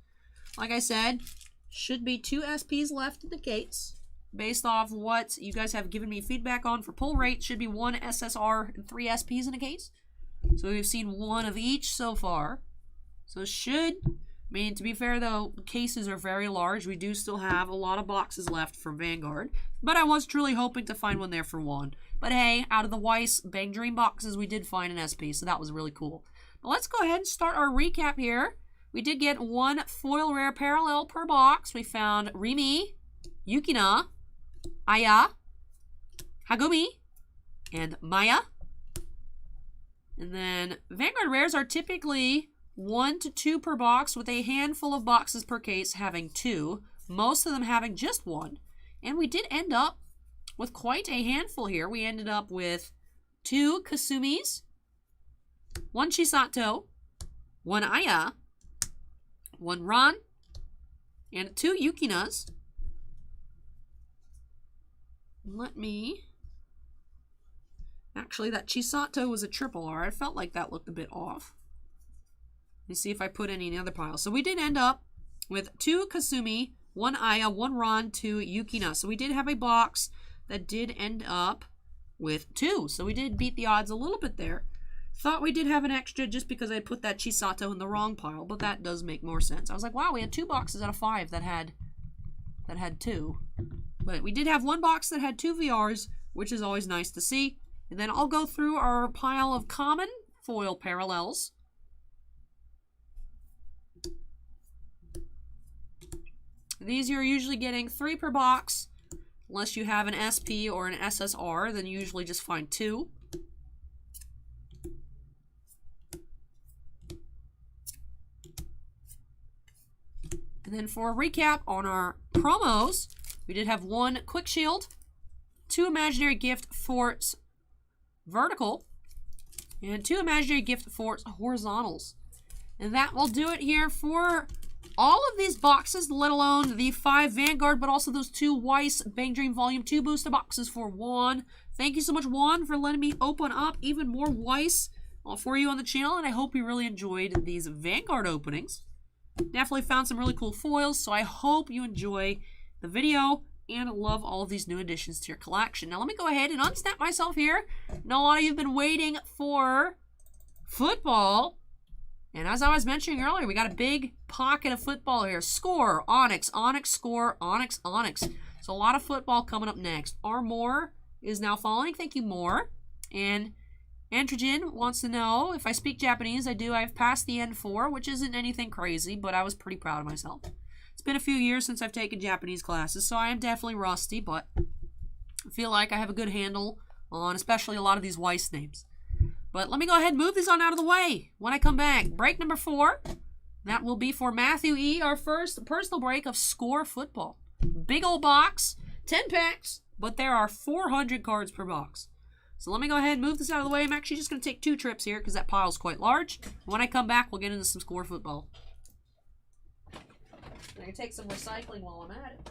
Like I said, should be 2 SPs left in the case. Based off what you guys have given me feedback on for pull rate, should be 1 SSR and 3 SPs in a case. So we've seen 1 of each so far. So should, I mean, to be fair though, cases are very large. We do still have a lot of boxes left from Vanguard. But I was truly hoping to find one there for Juan. But hey, out of the Weiss Bang Dream boxes, we did find an SP, so that was really cool. But let's go ahead and start our recap here. We did get 1 foil rare parallel per box. We found Remy, Yukina, Aya, Hagumi, and Maya. And then Vanguard rares are typically 1 to 2 per box, with a handful of boxes per case having 2, most of them having just 1. And we did end up with quite a handful here. We ended up with 2 Kasumis, 1 Chisato, 1 Aya, 1 Ran, and 2 Yukinas. Let me Actually, that Chisato was a triple R. I felt like that looked a bit off. Let me see if I put any in the other pile. So we did end up with 2 Kasumi, 1 Aya, 1 Ron, 2 Yukina. So we did have a box that did end up with 2. So we did beat the odds a little bit there. Thought we did have an extra just because I put that Chisato in the wrong pile, but that does make more sense. I was like, wow, we had 2 boxes out of 5 that had 2. But we did have 1 box that had 2 VRs, which is always nice to see. And then I'll go through our pile of common foil parallels. These you're usually getting 3 per box. Unless you have an SP or an SSR, then you usually just find 2. And then for a recap on our promos, we did have 1 Quick Shield, 2 Imaginary Gift Forts Vertical, and 2 Imaginary Gift Forts Horizontals. And that will do it here for all of these boxes, let alone the 5 Vanguard, but also those 2 Weiss Bang Dream Volume 2 booster boxes for Juan. Thank you so much, Juan, for letting me open up even more Weiss for you on the channel, and I hope you really enjoyed these Vanguard openings. Definitely found some really cool foils, so I hope you enjoy the video and love all of these new additions to your collection. Now let me go ahead and unsnap myself here. I know a lot of you have been waiting for football. And as I was mentioning earlier, we got a big pocket of football here. Score, Onyx, Onyx, Score, Onyx, Onyx. So a lot of football coming up next. Our Moore is now following. Thank you, Moore. And Antrogen wants to know if I speak Japanese. I do. I've passed the N4, which isn't anything crazy, but I was pretty proud of myself. It's been a few years since I've taken Japanese classes, so I am definitely rusty, but I feel like I have a good handle on especially a lot of these Weiss names. But let me go ahead and move these on out of the way. When I come back, break number 4. That will be for Matthew E., our first personal break of Score Football. Big old box, 10 packs, but there are 400 cards per box. So let me go ahead and move this out of the way. I'm actually just going to take 2 trips here because that pile's quite large. When I come back, we'll get into some Score Football. I can take some recycling while I'm at it.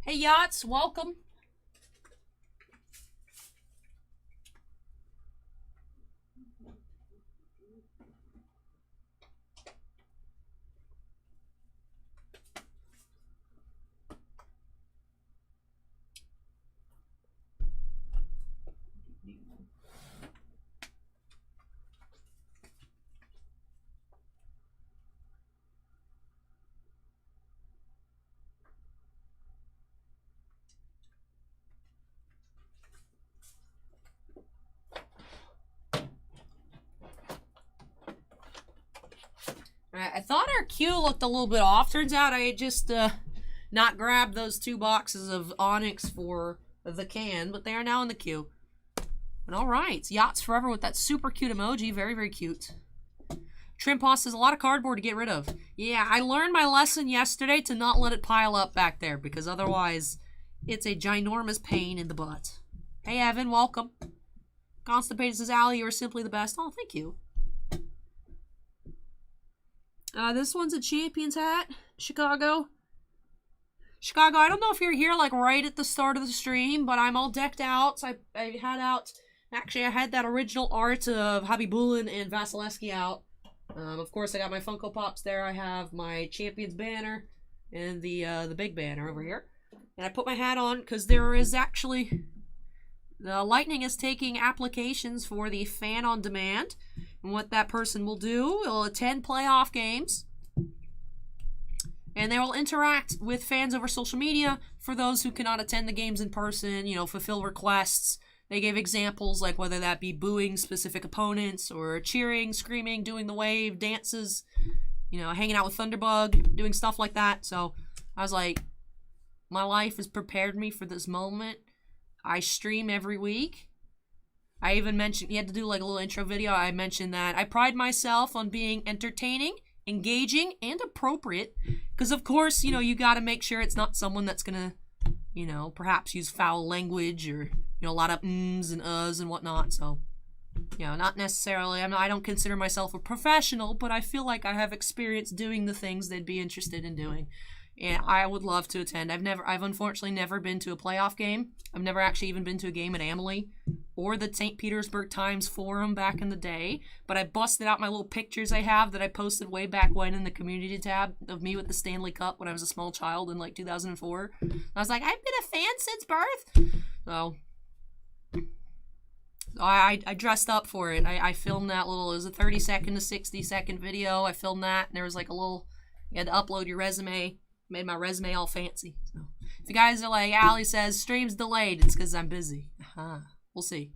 Hey, Yachts, welcome. I thought our queue looked a little bit off. Turns out I had just not grabbed those 2 boxes of Onyx for the can, but they are now in the queue. But all right, Yachts Forever with that super cute emoji. Very, very cute. Trimposs says a lot of cardboard to get rid of. Yeah, I learned my lesson yesterday to not let it pile up back there because otherwise it's a ginormous pain in the butt. Hey, Evan, welcome. Constipated says, Allie, you are simply the best. Oh, thank you. This one's a Champions hat. Chicago. Chicago, I don't know if you're here like right at the start of the stream, but I'm all decked out. So I had out, actually I had that original art of Habibulin and Vasilevsky out. Of course, I got my Funko Pops there. I have my Champions banner and the big banner over here. And I put my hat on because there is actually... The Lightning is taking applications for the Fan on Demand. And what that person will do, will attend playoff games. And they will interact with fans over social media. For those who cannot attend the games in person, you know, fulfill requests. They gave examples like whether that be booing specific opponents or cheering, screaming, doing the wave, dances, you know, hanging out with Thunderbug, doing stuff like that. So I was like, my life has prepared me for this moment. I stream every week. I even mentioned, you had to do like a little intro video. I mentioned that I pride myself on being entertaining, engaging, and appropriate. Because of course, you know, you got to make sure it's not someone that's going to, you know, perhaps use foul language or, you know, a lot of ums and uhs and whatnot. So, you know, not necessarily, I don't consider myself a professional, but I feel like I have experience doing the things they'd be interested in doing. And I would love to attend. I've unfortunately never been to a playoff game. I've never actually even been to a game at Amalie or the St. Petersburg Times Forum back in the day. But I busted out my little pictures I have that I posted way back when in the community tab of me with the Stanley Cup when I was a small child in like 2004. I was like, I've been a fan since birth. So I dressed up for it. I filmed that little, it was a 30-second to 60-second video. I filmed that and there was like a little, you had to upload your resume. Made my resume all fancy. So if you guys are like, Allie says, stream's delayed, it's because I'm busy. We'll see.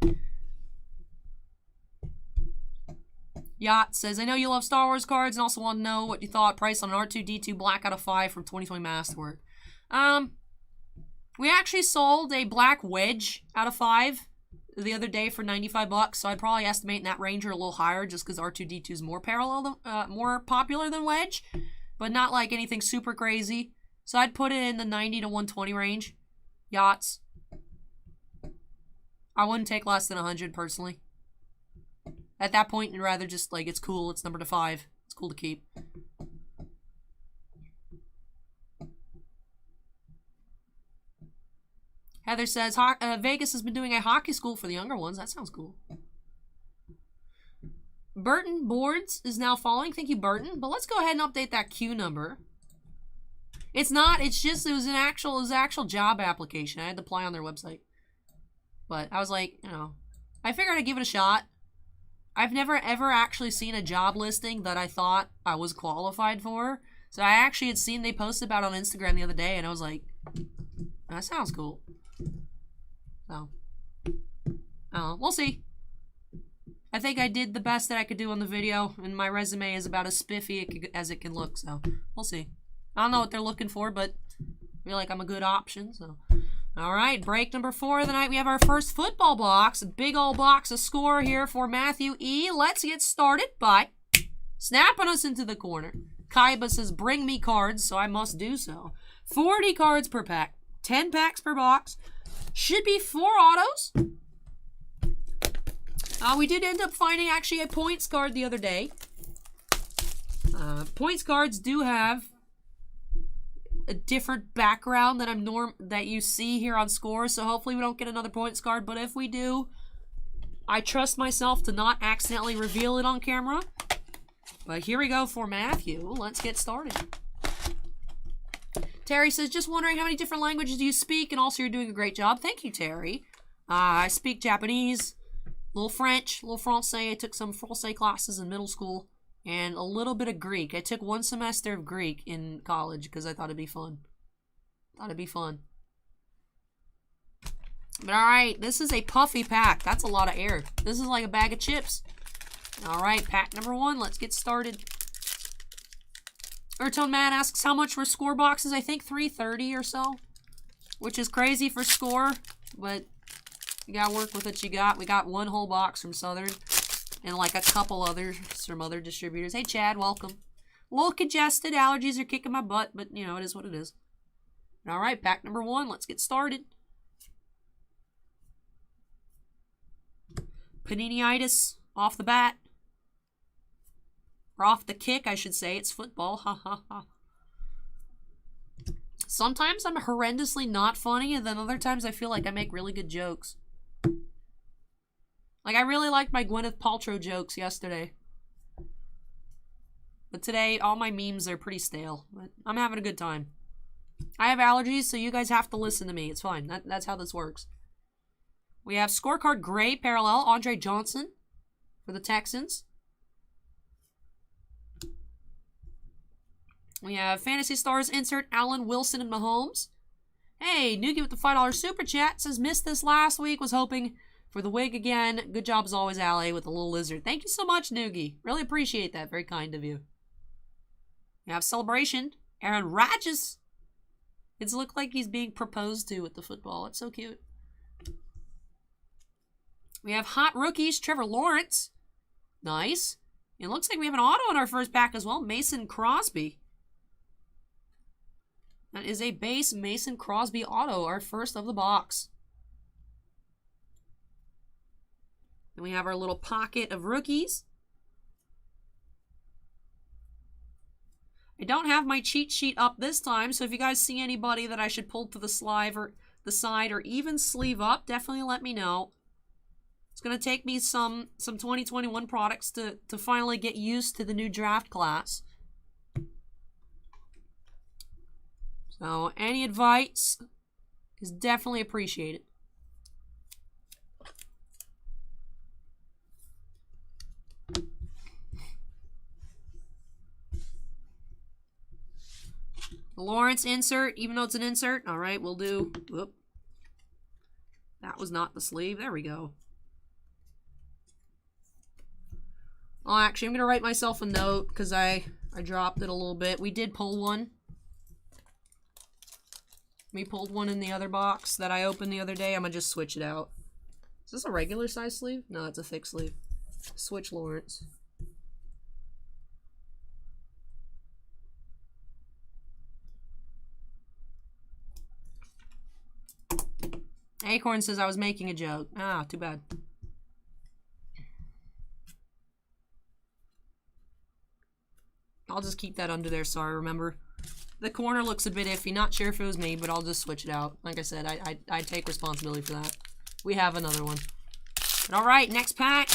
Yacht says, I know you love Star Wars cards and also want to know what you thought price on an R2-D2 Black out of 5 from 2020 Masterwork. We actually sold a black wedge out of 5 the other day for $95, so I'd probably estimate in that range or a little higher just because R2-D2 is more more popular than wedge. But not like anything super crazy. So I'd put it in the 90 to 120 range. Yachts. I wouldn't take less than 100 personally. At that point, you'd rather just like, it's cool, it's numbered to 5. It's cool to keep. Heather says, Vegas has been doing a hockey school for the younger ones. That sounds cool. Burton Boards is now following. Thank you, Burton. But let's go ahead and update that queue number. It's not. It's just it was an actual job application. I had to apply on their website. But I was like, you know, I figured I'd give it a shot. I've never ever actually seen a job listing that I thought I was qualified for. So I actually had seen they posted about it on Instagram the other day, and I was like, that sounds cool. So, we'll see. I think I did the best that I could do on the video, and my resume is about as spiffy as it can look, so we'll see. I don't know what they're looking for, but I feel like I'm a good option, so. Alright, break number 4 of the night. We have our first football box, a big old box of score here for Matthew E. Let's get started by snapping us into the corner. Kaiba says, bring me cards, so I must do so. 40 cards per pack, 10 packs per box. Should be 4 autos. We did end up finding actually a points card the other day. Points cards do have a different background than that you see here on scores, so hopefully we don't get another points card, but if we do, I trust myself to not accidentally reveal it on camera. But here we go for Matthew. Let's get started. Terry says, just wondering how many different languages do you speak, and also you're doing a great job. Thank you, Terry. I speak Japanese, a little French, a little Francais. I took some Francais classes in middle school, and a little bit of Greek. I took 1 semester of Greek in college because I thought it'd be fun. But alright, this is a puffy pack. That's a lot of air. This is like a bag of chips. Alright, pack number 1. Let's get started. Urtone Man asks how much were score boxes. I think $330 or so, which is crazy for score, but You gotta work with what you got. We got one whole box from Southern and like a couple others from other distributors. Hey, Chad, welcome. A little congested. Allergies are kicking my butt, but, you know, it is what it is. All right, pack number 1. Let's get started. Panini-itis off the bat. Or off the kick, I should say. It's football. Ha, ha, ha. Sometimes I'm horrendously not funny, and then other times I feel like I make really good jokes. Like, I really liked my Gwyneth Paltrow jokes yesterday. But today, all my memes are pretty stale. But I'm having a good time. I have allergies, so you guys have to listen to me. It's fine. That's how this works. We have scorecard gray parallel, Andre Johnson for the Texans. We have Fantasy Stars insert Allen Wilson and Mahomes. Hey, Noogie with the $5 super chat says, missed this last week, was hoping for the wig again. Good job as always, Ale, with the little lizard. Thank you so much, Noogie. Really appreciate that. Very kind of you. We have Celebration, Aaron Rodgers. It's looked like he's being proposed to with the football. It's so cute. We have Hot Rookies, Trevor Lawrence. Nice. It looks like we have an auto in our first pack as well, Mason Crosby. That is a base Mason Crosby auto, our first of the box. Then we have our little pocket of rookies. I don't have my cheat sheet up this time, so if you guys see anybody that I should pull to the side or even sleeve up, definitely let me know. It's going to take me some 2021 products to finally get used to the new draft class. So any advice is definitely appreciated. Lawrence insert, even though it's an insert. All right, we'll do. Whoop. That was not the sleeve. There we go. Oh, actually, I'm going to write myself a note because I dropped it a little bit. We did pull one. We pulled one in the other box that I opened the other day. I'm going to just switch it out. Is this a regular size sleeve? No, it's a thick sleeve. Switch Lawrence. Acorn says I was making a joke. Ah, too bad. I'll just keep that under there, sorry, remember. The corner looks a bit iffy. Not sure if it was me, but I'll just switch it out. Like I said, I take responsibility for that. We have another one. But all right, next pack.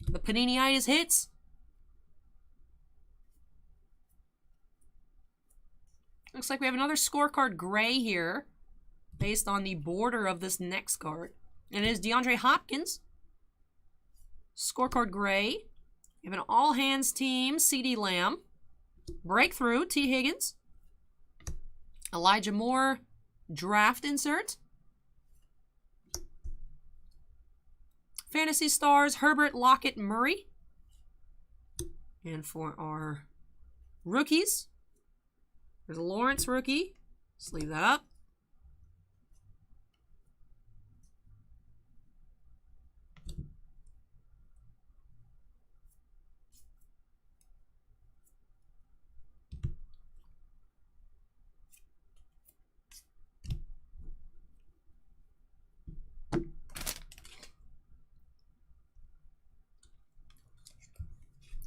The Panini-itis hits. Looks like we have another scorecard gray here, based on the border of this next card. And it is DeAndre Hopkins. Scorecard gray. We have an all-hands team, CeeDee Lamb. Breakthrough, T. Higgins. Elijah Moore, draft insert. Fantasy Stars, Herbert Lockett Murray. And for our rookies, there's a Lawrence rookie. Sleeve that up.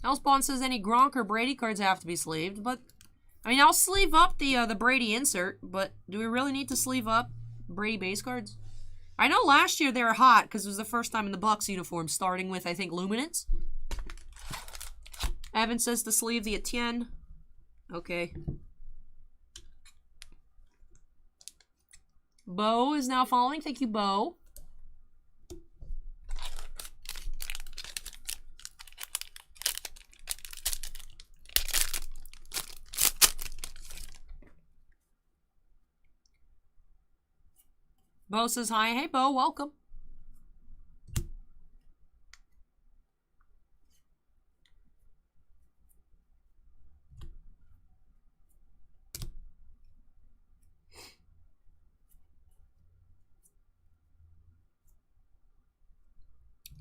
Elspawn says any Gronk or Brady cards have to be sleeved, but I mean, I'll sleeve up the Brady insert, but do we really need to sleeve up Brady base cards? I know last year they were hot because it was the first time in the Bucs uniform, starting with, I think, Luminance. Evan says to sleeve the Etienne. Okay. Bo is now following. Thank you, Bo. Bo says hi. Hey, Bo, welcome.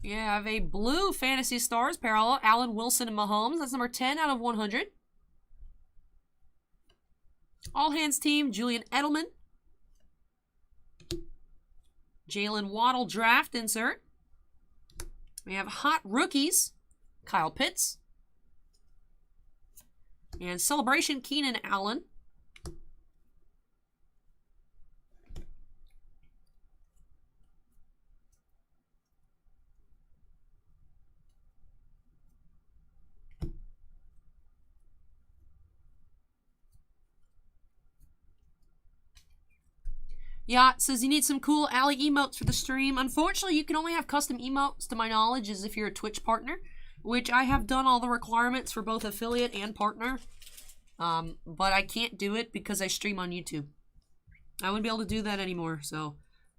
We have a blue Fantasy Stars parallel, Allen Wilson and Mahomes. That's number 10 out of 100. All Hands Team, Julian Edelman. Jalen Waddle draft insert. We have Hot Rookies, Kyle Pitts. And Celebration, Keenan Allen. Yacht says you need some cool alley emotes for the stream. Unfortunately, you can only have custom emotes, to my knowledge, as if you're a Twitch partner, which I have done all the requirements for both affiliate and partner. But I can't do it because I stream on YouTube. I wouldn't be able to do that anymore, so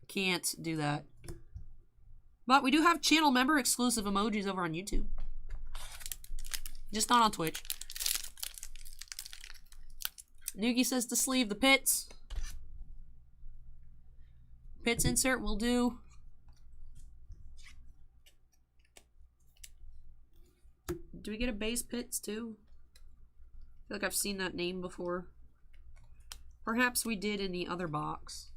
can't do that. But we do have channel member exclusive emojis over on YouTube. Just not on Twitch. Nugi says to sleeve the Pitts. Pitts insert will do. Do we get a base Pitts too? I feel like I've seen that name before. Perhaps we did in the other box.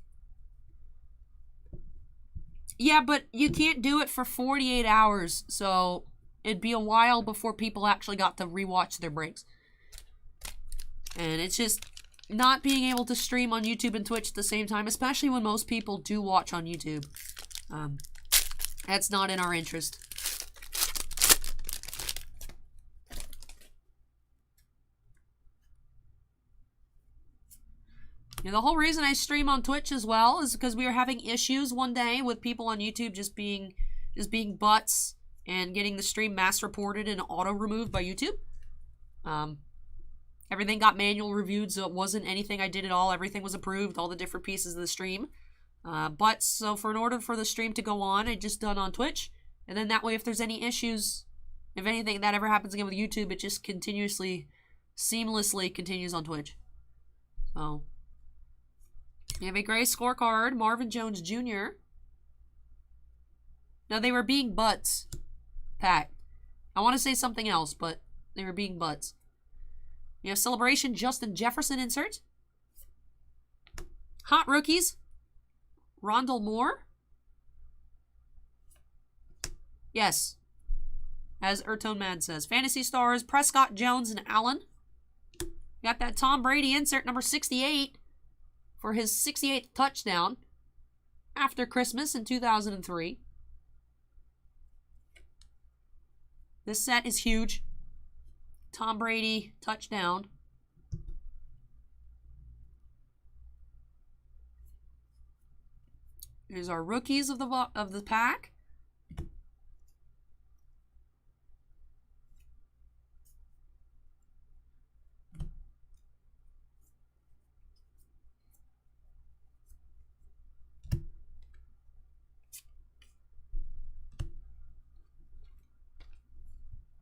Yeah, but you can't do it for 48 hours, so it'd be a while before people actually got to rewatch their breaks. And it's just not being able to stream on YouTube and Twitch at the same time, especially when most people do watch on YouTube. That's not in our interest. Yeah, the whole reason I stream on Twitch as well is because we were having issues one day with people on YouTube just being butts and getting the stream mass reported and auto removed by YouTube. Everything got manual reviewed, so it wasn't anything I did at all. Everything was approved, all the different pieces of the stream. So in order for the stream to go on, I just done on Twitch. And then that way, if there's any issues, if anything that ever happens again with YouTube, it just continuously, seamlessly continues on Twitch. So, you have a gray scorecard, Marvin Jones Jr. Now, they were being butts, Pat. I want to say something else, but they were being butts. You have Celebration, Justin Jefferson insert. Hot Rookies, Randall Moore. Yes, as Ertone Mad says. Fantasy Stars, Prescott, Jones, and Allen. Got that Tom Brady insert, number 68, for his 68th touchdown after Christmas in 2003. This set is huge. Tom Brady touchdown. Here's our rookies of the pack.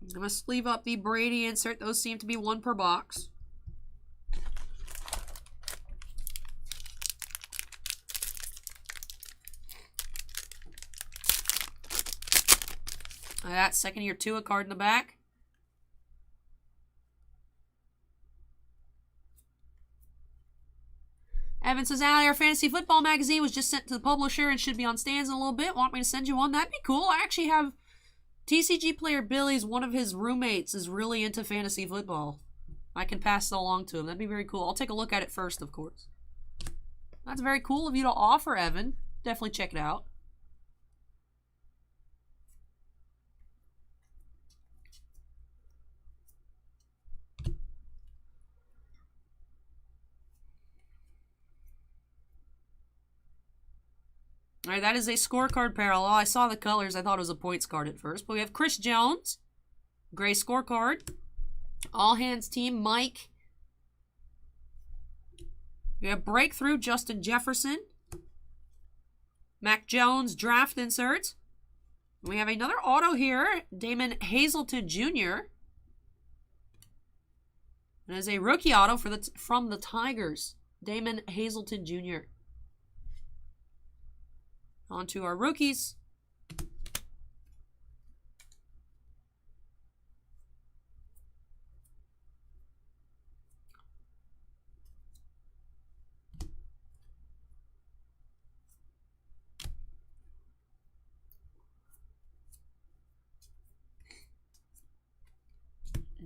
I'm going to sleeve up the Brady insert. Those seem to be one per box. That second year 2, a card in the back. Evan says, Allie, our fantasy football magazine was just sent to the publisher and should be on stands in a little bit. Want me to send you one? That'd be cool. I actually have TCG player Billy's, one of his roommates is really into fantasy football. I can pass it along to him. That'd be very cool. I'll take a look at it first, of course. That's very cool of you to offer, Evan. Definitely check it out. All right, that is a scorecard parallel. I saw the colors. I thought it was a points card at first. But we have Chris Jones, gray scorecard. All Hands Team, Mike. We have Breakthrough, Justin Jefferson. Mac Jones, draft insert. We have another auto here, Damon Hazelton Jr. And as a rookie auto from the Tigers, Damon Hazelton Jr. On to our rookies.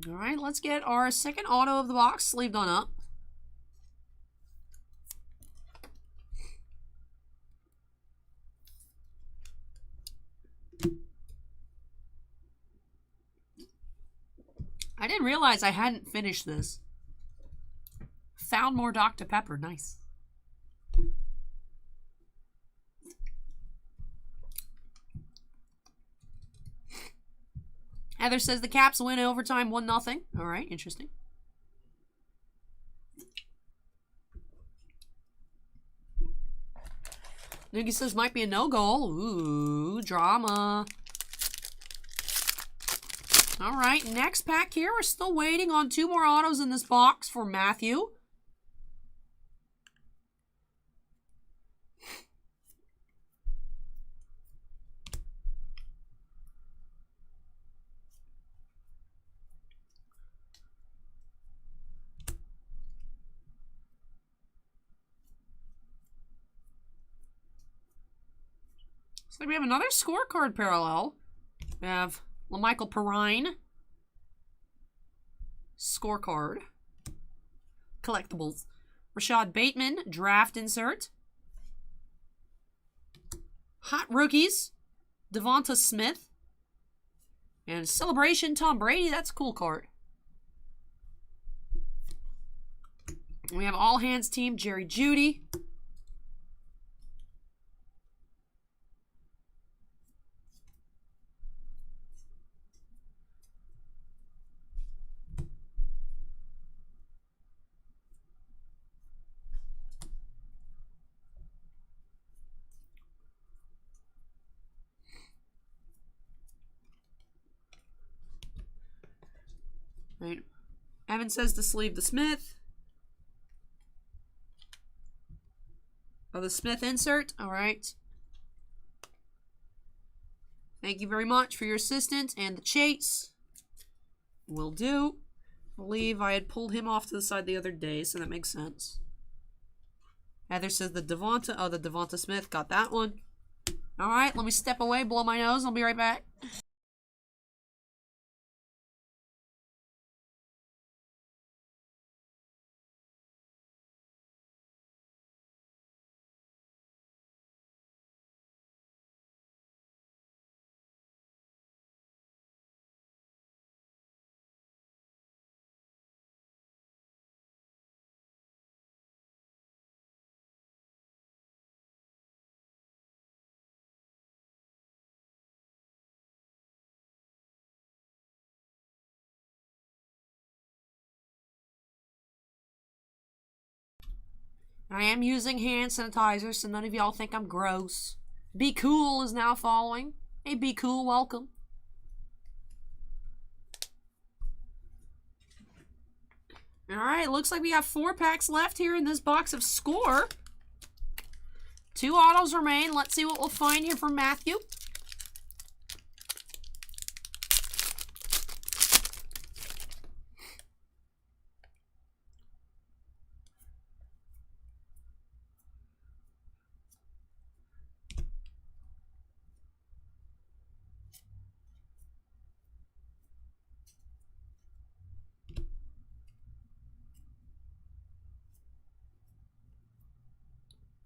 All right, let's get our second auto of the box sleeved on up. I didn't realize I hadn't finished this. Found more Dr. Pepper. Nice. Heather says the Caps win overtime 1-0. All right, interesting. Noogie says might be a no-goal. Ooh, drama. All right, next pack here. We're still waiting on 2 more autos in this box for Matthew. So we have another scorecard parallel. We have LaMichael Perrine. Scorecard. Collectibles. Rashad Bateman. Draft insert. Hot Rookies. Devonta Smith. And Celebration Tom Brady. That's a cool card. We have All Hands Team. Jerry Jeudy. Right. Evan says to sleeve the Smith. Oh, the Smith insert. All right. Thank you very much for your assistance and the chase. Will do. I believe I had pulled him off to the side the other day, so that makes sense. Heather says the Devonta. Oh, the Devonta Smith. Got that one. All right, let me step away, blow my nose. I'll be right back. I am using hand sanitizer, so none of y'all think I'm gross. Be Cool is now following. Hey, Be Cool, welcome. Alright, looks like we have 4 packs left here in this box of Score. 2 autos remain. Let's see what we'll find here from Matthew.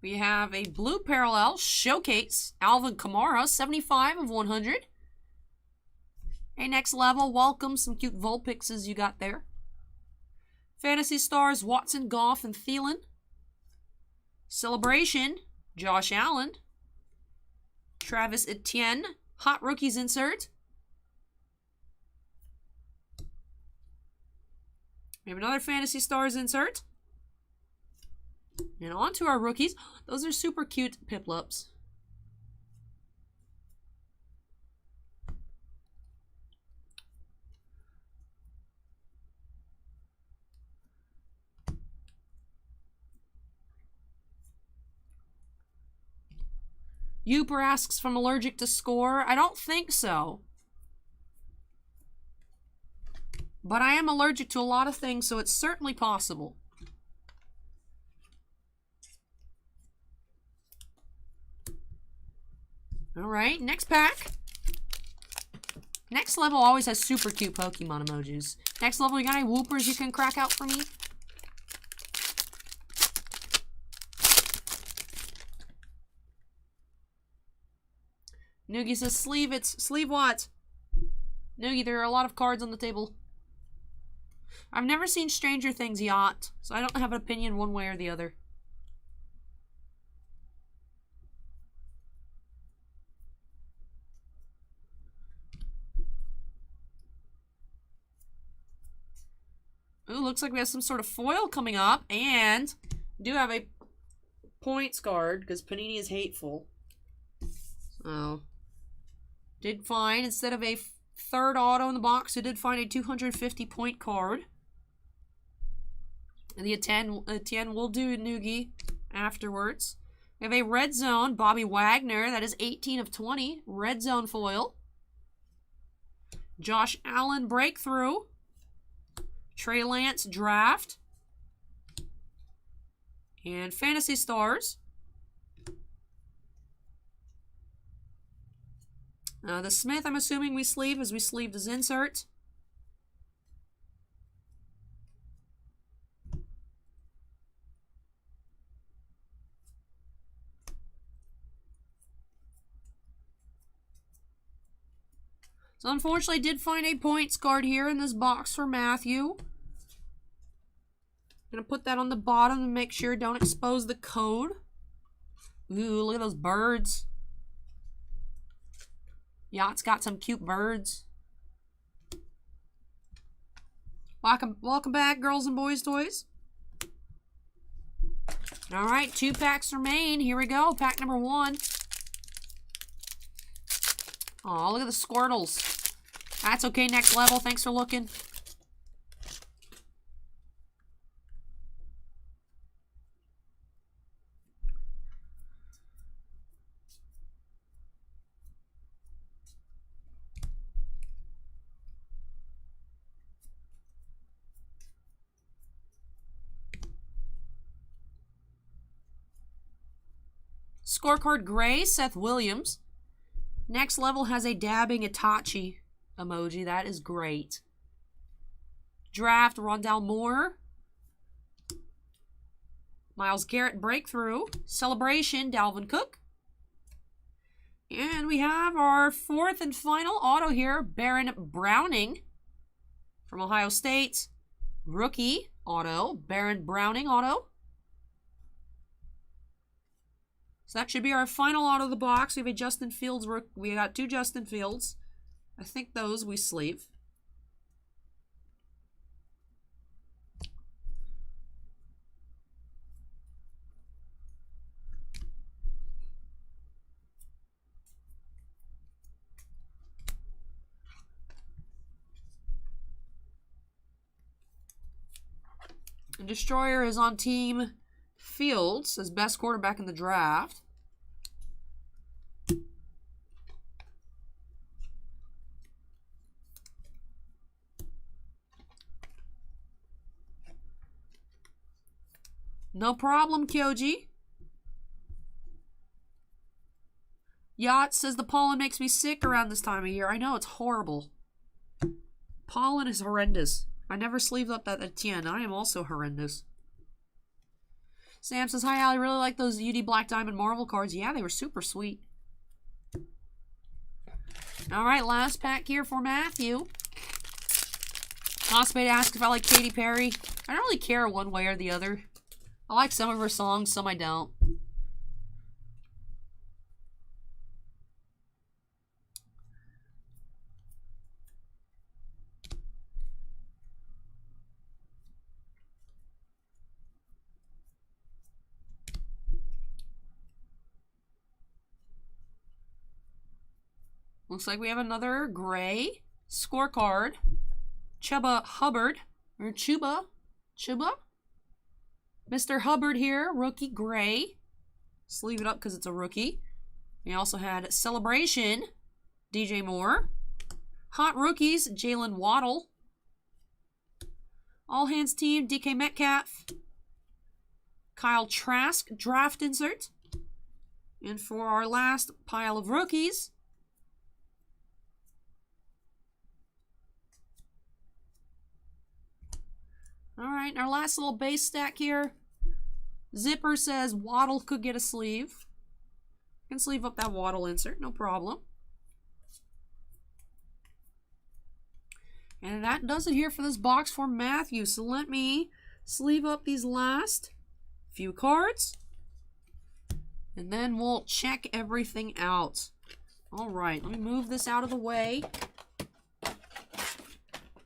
We have a blue parallel showcase, Alvin Kamara, 75 of 100. Hey, next level, welcome. Some cute Vulpixes you got there. Fantasy Stars, Watson, Goff, and Thielen. Celebration, Josh Allen. Travis Etienne, Hot Rookies insert. We have another Fantasy Stars insert. And on to our rookies. Those are super cute Piplups. Uper asks if I'm allergic to Score. I don't think so. But I am allergic to a lot of things, so it's certainly possible. Alright, next pack. Next level always has super cute Pokemon emojis. Next level, you got any whoopers you can crack out for me? Noogie says sleeve it. Sleeve what? Noogie, there are a lot of cards on the table. I've never seen Stranger Things Yacht, so I don't have an opinion one way or the other. Ooh, looks like we have some sort of foil coming up, and we do have a points card, because Panini is hateful. So, did find, instead of a third auto in the box, we did find a 250 point card. And the Etienne will do Noogie afterwards. We have a red zone, Bobby Wagner, that is 18 of 20, red zone foil. Josh Allen breakthrough. Trey Lance draft. And Fantasy Stars. The Smith, I'm assuming we sleeve as we sleeved his insert. So unfortunately, I did find a points card here in this box for Matthew. Gonna put that on the bottom to make sure don't expose the code. Ooh, look at those birds. Yacht's got some cute birds. Welcome back, girls and boys toys. All right, 2 packs remain. Here we go, pack number 1. Oh, look at the Squirtles. That's okay, next level. Thanks for looking. Scorecard gray, Seth Williams. Next level has a dabbing Itachi emoji. That is great. Draft, Rondell Moore. Myles Garrett breakthrough. Celebration, Dalvin Cook. And we have our 4th and final auto here, Baron Browning from Ohio State. Rookie auto, Baron Browning auto. So that should be our final auto of the box. We have a Justin Fields. We got 2 Justin Fields. I think those we sleeve. And Destroyer is on Team Fields as best quarterback in the draft. No problem, Kyoji. Yacht says the pollen makes me sick around this time of year. I know, it's horrible. Pollen is horrendous. I never sleeved up that Etienne. I am also horrendous. Sam says, hi, Al. I really like those UD Black Diamond Marvel cards. Yeah, they were super sweet. All right, last pack here for Matthew. Osmate asked if I like Katy Perry. I don't really care one way or the other. I like some of her songs, some I don't. Looks like we have another gray scorecard. Chuba Hubbard. Or Chuba. Mr. Hubbard here, rookie gray. Sleeve it up because it's a rookie. We also had Celebration, DJ Moore. Hot rookies, Jalen Waddle. All Hands Team, DK Metcalf. Kyle Trask, draft insert. And for our last pile of rookies, All right, our last little base stack here. Zipper says Waddle could get a sleeve. Can sleeve up that Waddle insert, no problem. And that does it here for this box for Matthew. So let me sleeve up these last few cards. And then we'll check everything out. All right, let me move this out of the way.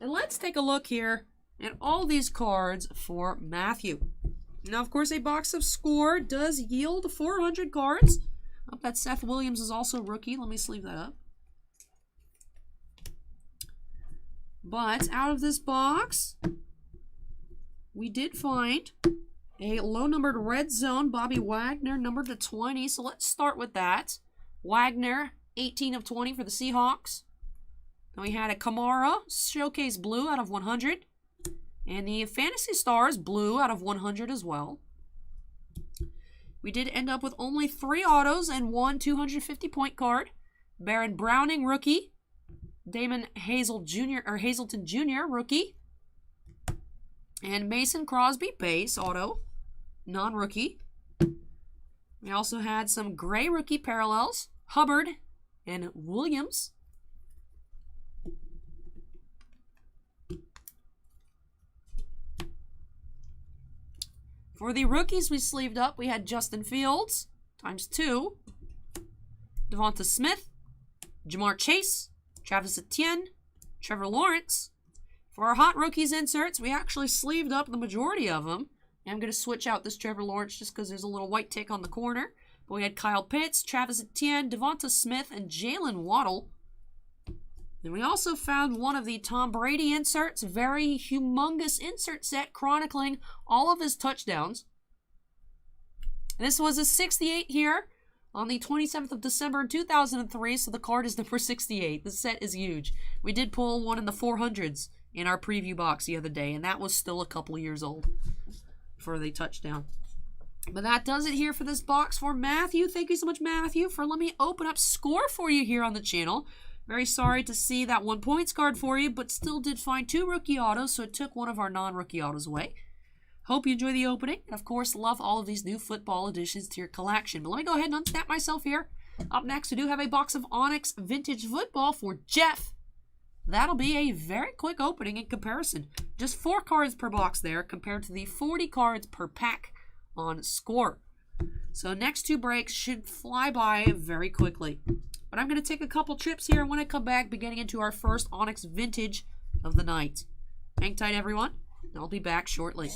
And let's take a look here at all these cards for Matthew. Now, of course, a box of Score does yield 400 cards. Oh, that Seth Williams is also rookie. Let me sleeve that up. But out of this box, we did find a low-numbered Red Zone Bobby Wagner, numbered to 20. So let's start with that. Wagner, 18 of 20 for the Seahawks. Then we had a Kamara Showcase Blue out of 100. And the Fantasy Stars Blue out of 100 as well. We did end up with only 3 autos and 1 250-point card. Baron Browning, rookie. Damon Hazelton Jr., rookie. And Mason Crosby, base auto, non-rookie. We also had some gray rookie parallels. Hubbard and Williams. For the rookies we sleeved up, we had Justin Fields, ×2. Devonta Smith, Jamar Chase, Travis Etienne, Trevor Lawrence. For our hot rookies inserts, we actually sleeved up the majority of them. And I'm going to switch out this Trevor Lawrence just because there's a little white tick on the corner. But we had Kyle Pitts, Travis Etienne, Devonta Smith, and Jalen Waddle. And we also found one of the Tom Brady inserts, very humongous insert set chronicling all of his touchdowns. And this was a 68 here on the 27th of December in 2003, so the card is number 68. The set is huge. We did pull one in the 400s in our preview box the other day, and that was still a couple of years old for the touchdown. But that does it here for this box for Matthew. Thank you so much, Matthew, for letting me open up Score for you here on the channel. Very sorry to see that 1 points card for you, but still did find 2 rookie autos, so it took one of our non-rookie autos away. Hope you enjoy the opening. And of course, love all of these new football additions to your collection. But let me go ahead and unsnap myself here. Up next, we do have a box of Onyx Vintage Football for Jeff. That'll be a very quick opening in comparison. Just 4 cards per box there compared to the 40 cards per pack on Score. So next 2 breaks should fly by very quickly. But I'm going to take a couple trips here, and when I come back, be getting into our first Onyx Vintage of the night. Hang tight, everyone. I'll be back shortly.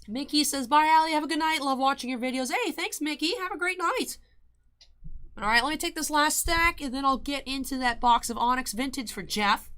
Mickey says, bye, Allie. Have a good night. Love watching your videos. Hey, thanks, Mickey. Have a great night. All right, let me take this last stack, and then I'll get into that box of Onyx Vintage for Jeff.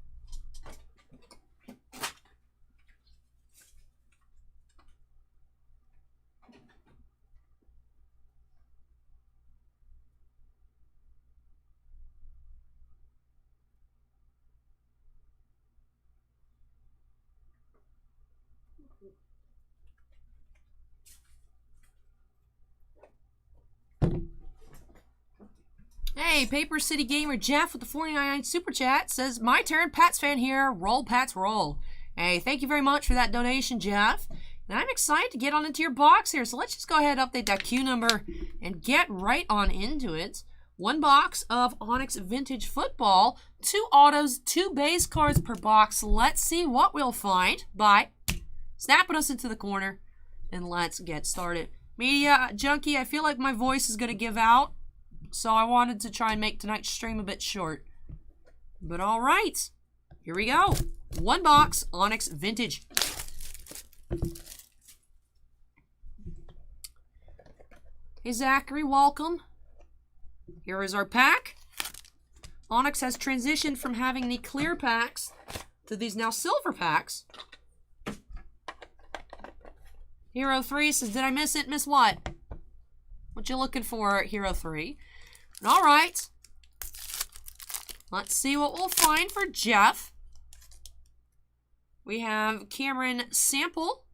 Hey, Paper City Gamer Jeff with the 49 Super Chat says, my turn, Pats fan here. Roll, Pats, roll. Hey, thank you very much for that donation, Jeff. And I'm excited to get on into your box here. So let's just go ahead and update that queue number and get right on into it. One box of Onyx Vintage Football, 2 autos, 2 base cards per box. Let's see what we'll find by snapping us into the corner. And let's get started. Media Junkie, I feel like my voice is going to give out. So I wanted to try and make tonight's stream a bit short. But alright, here we go. 1 box, Onyx Vintage. Hey Zachary, welcome. Here is our pack. Onyx has transitioned from having the clear packs to these now silver packs. Hero 3 says, did I miss it? Miss what? What you looking for, Hero 3? All right. Let's see what we'll find for Jeff. We have Cameron Sample,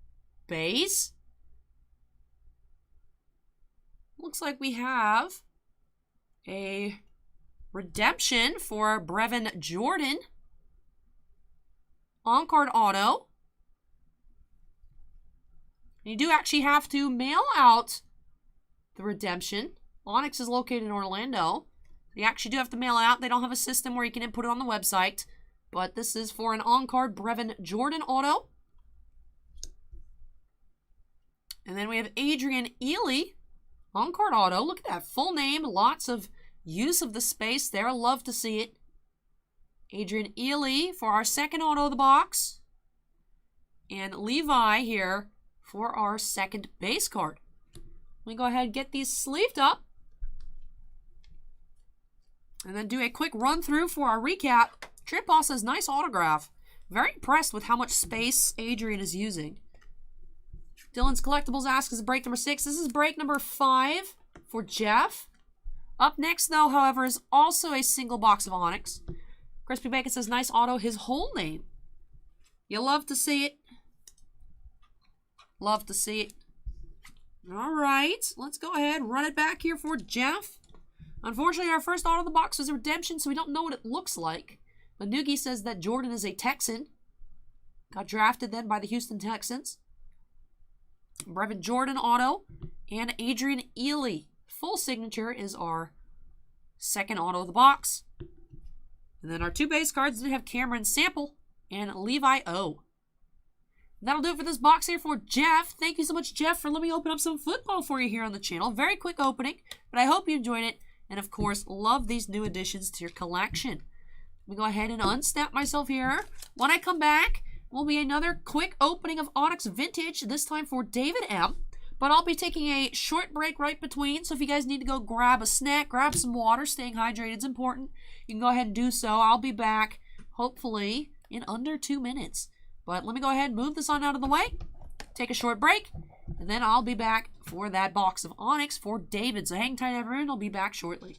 base. Looks like we have a redemption for Brevin Jordan. On-card auto. You do actually have to mail out the redemption. Onyx is located in Orlando. You actually do have to mail it out. They don't have a system where you can input it on the website. But this is for an on-card Brevin Jordan auto. And then we have Adrian Ely, on-card auto. Look at that full name. Lots of use of the space there. Love to see it. Adrian Ely for our second auto of the box. And Levi here for our second base card. Let me go ahead and get these sleeved up. And then do a quick run through for our recap. Trip Boss says, nice autograph. Very impressed with how much space Adrian is using. Dylan's Collectibles asks, is break number 6. This is break number 5 for Jeff. Up next, though, however, is also a single box of Onyx. Crispy Bacon says, nice auto, his whole name. You love to see it. Love to see it. All right, let's go ahead, run it back here for Jeff. Unfortunately, our first auto of the box was a redemption, so we don't know what it looks like. But Noogie says that Jordan is a Texan. Got drafted then by the Houston Texans. Brevin Jordan auto and Adrian Ely. Full signature is our second auto of the box. And then our 2 base cards did have Cameron Sample and Levi O. That'll do it for this box here for Jeff. Thank you so much, Jeff, for letting me open up some football for you here on the channel. Very quick opening, but I hope you enjoyed it. And, of course, love these new additions to your collection. Let me go ahead and unsnap myself here. When I come back, will be another quick opening of Onyx Vintage, this time for David M. But I'll be taking a short break right between, so if you guys need to go grab a snack, grab some water, staying hydrated is important, you can go ahead and do so. I'll be back, hopefully, in under 2 minutes. But let me go ahead and move this on out of the way, take a short break, and then I'll be back for that box of Onyx for David. So hang tight, everyone. I'll be back shortly.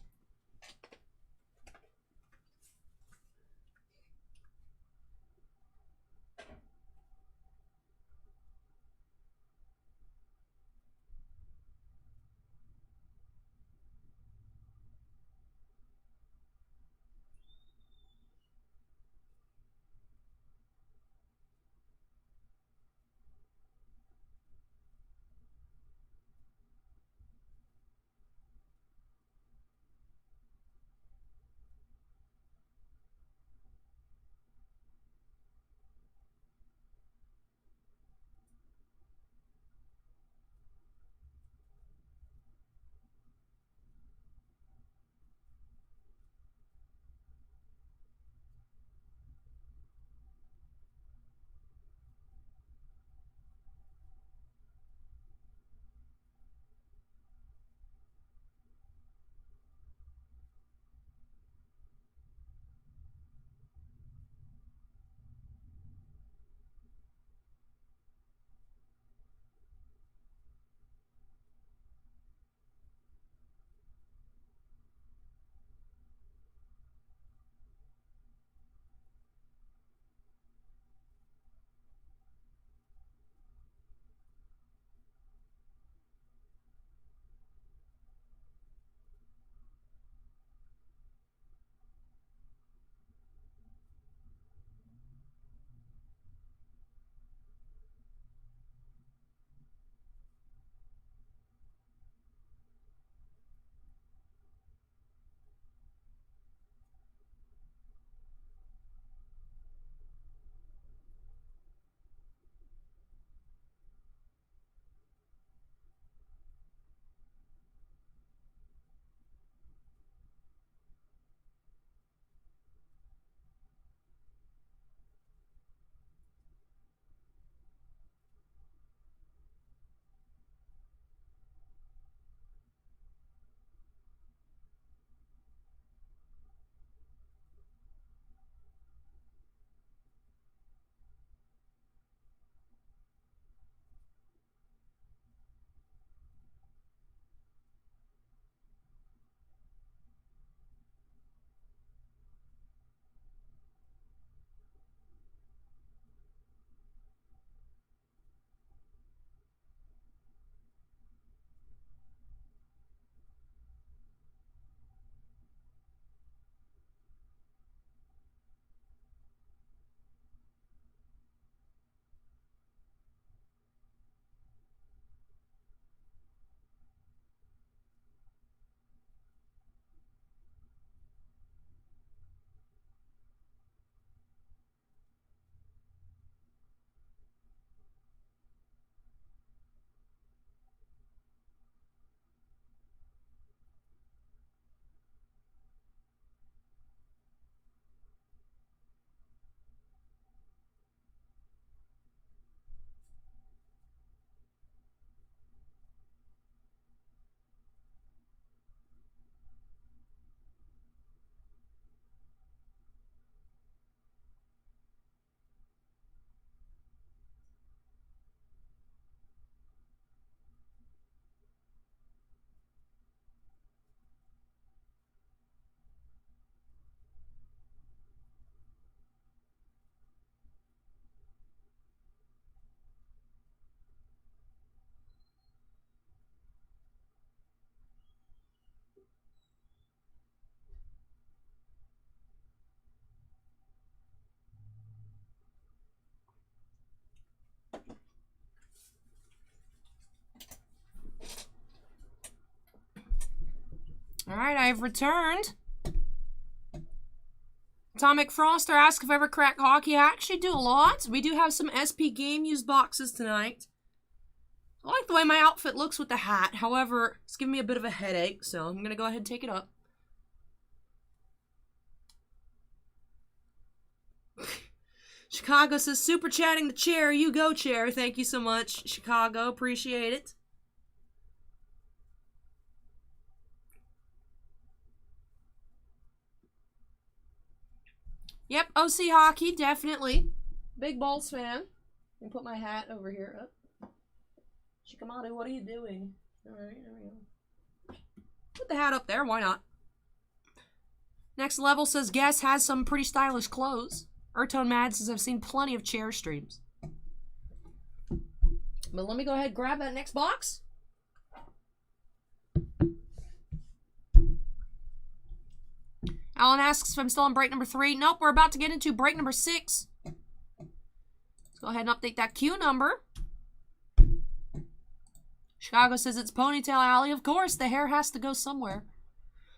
Alright, I've returned. Atomic Froster asks if I ever crack hockey. I actually do a lot. We do have some SP game used boxes tonight. I like the way my outfit looks with the hat. However, it's giving me a bit of a headache, so I'm going to go ahead and take it up. Chicago says, super chatting the chair. You go, chair. Thank you so much, Chicago. Appreciate it. Yep, OC Hockey, definitely. Big Bulls fan. Let me put my hat over here. Oh. Shikamaru, what are you doing? Alright, there we go. Put the hat up there, why not? Next level says, Guess has some pretty stylish clothes. Ertone Mad says, I've seen plenty of chair streams. But let me go ahead and grab that next box. Alan asks if I'm still on break number 3. Nope, we're about to get into break number 6. Let's go ahead and update that queue number. Chicago says it's Ponytail Alley. Of course, the hair has to go somewhere.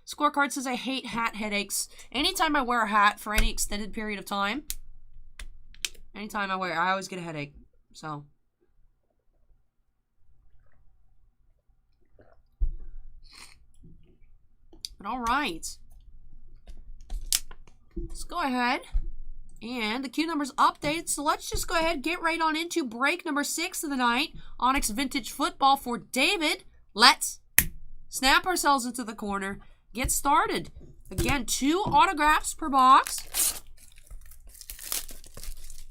Scorecard says I hate hat headaches. Anytime I wear a hat for any extended period of time, anytime I wear it, I always get a headache. So. But all right. Let's go ahead. And the queue number's updated, so let's just go ahead and get right on into break number 6 of the night. Onyx Vintage Football for David. Let's snap ourselves into the corner. Get started. Again, 2 autographs per box.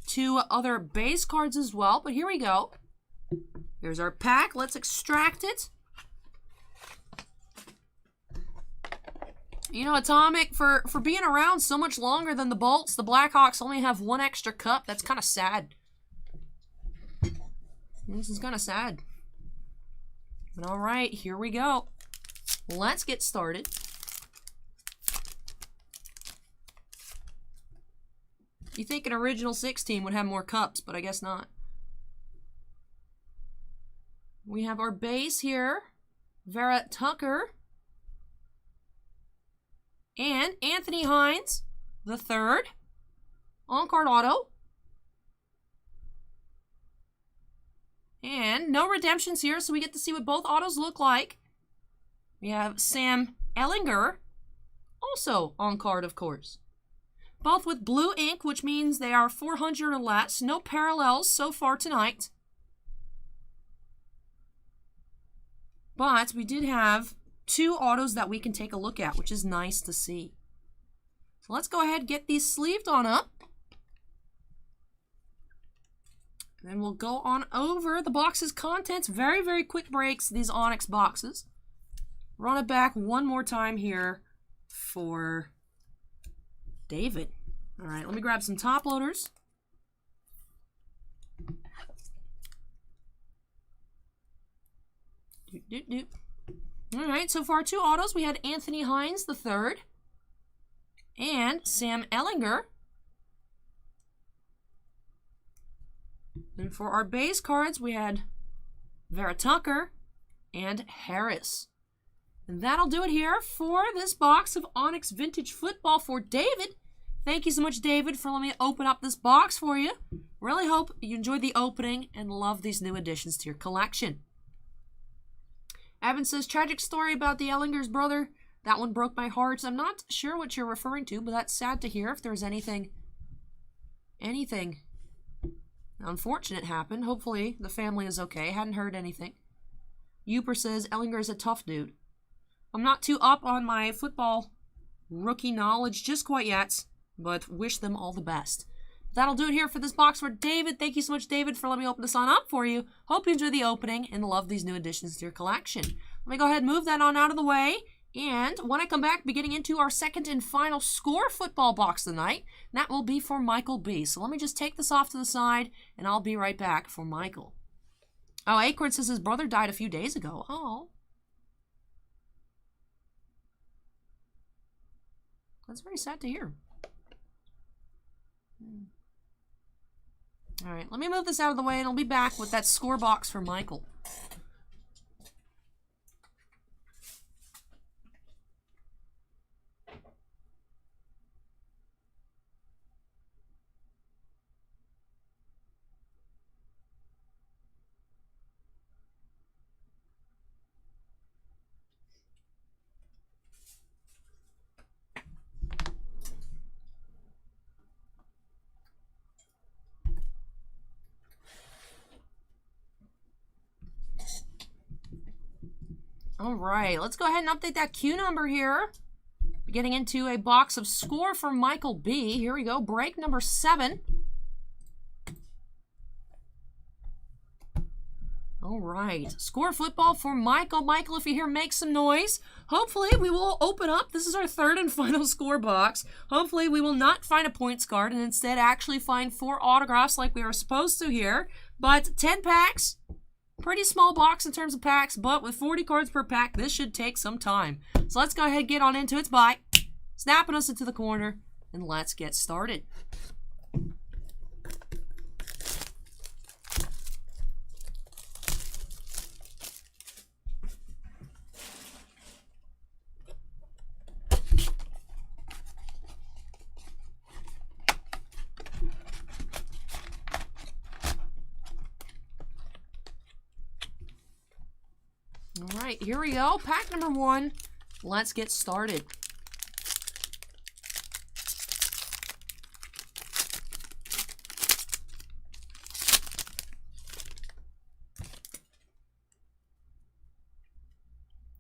2 other base cards as well, but here we go. Here's our pack. Let's extract it. You know, Atomic, for being around so much longer than the Bolts, the Blackhawks only have 1 extra cup. That's kind of sad. This is kind of sad. But all right, here we go. Let's get started. You think an original 6 team would have more cups, but I guess not. We have our base here. Vera Tucker. And Anthony Hines, the 3rd. On-card auto. And no redemptions here, so we get to see what both autos look like. We have Sam Ellinger, also on-card, of course. Both with blue ink, which means they are 400 or less. No parallels so far tonight. But we did have 2 autos that we can take a look at, which is nice to see. So let's go ahead and get these sleeved on up. And then we'll go on over the box's contents. Very, very quick breaks, these Onyx boxes. Run it back one more time here for David. All right, let me grab some top loaders. All right, so for our 2 autos, we had Anthony Hines, the 3rd, and Sam Ellinger. And for our base cards, we had Vera Tucker and Harris. And that'll do it here for this box of Onyx Vintage Football for David. Thank you so much, David, for letting me open up this box for you. Really hope you enjoyed the opening and love these new additions to your collection. Evan says, tragic story about the Ellinger's brother. That one broke my heart. I'm not sure what you're referring to, but that's sad to hear if there's anything unfortunate happened. Hopefully the family is okay. Hadn't heard anything. Uper says, Ellinger is a tough dude. I'm not too up on my football rookie knowledge just quite yet, but wish them all the best. That'll do it here for this box for David. Thank you so much, David, for letting me open this on up for you. Hope you enjoy the opening and love these new additions to your collection. Let me go ahead and move that on out of the way. And when I come back, be getting into our second and final score football box of the night. And that will be for Michael B. So let me just take this off to the side, and I'll be right back for Michael. Oh, Acorn says his brother died a few days ago. Oh. That's very sad to hear. All right, let me move this out of the way, and I'll be back with that score box for Michael. All right, let's go ahead and update that Q number here. Getting into a box of Score for Michael B. Here we go, break number 7. All right, Score Football for Michael. Michael, if you're here, make some noise. Hopefully, we will open up. This is our 3rd and final score box. Hopefully, we will not find a points card and instead actually find 4 autographs like we are supposed to here. But 10 packs. Pretty small box in terms of packs, but with 40 cards per pack, this should take some time. So let's go ahead and get on into its bye. Snapping us into the corner, and let's get started. All right, here we go. Pack number 1. Let's get started.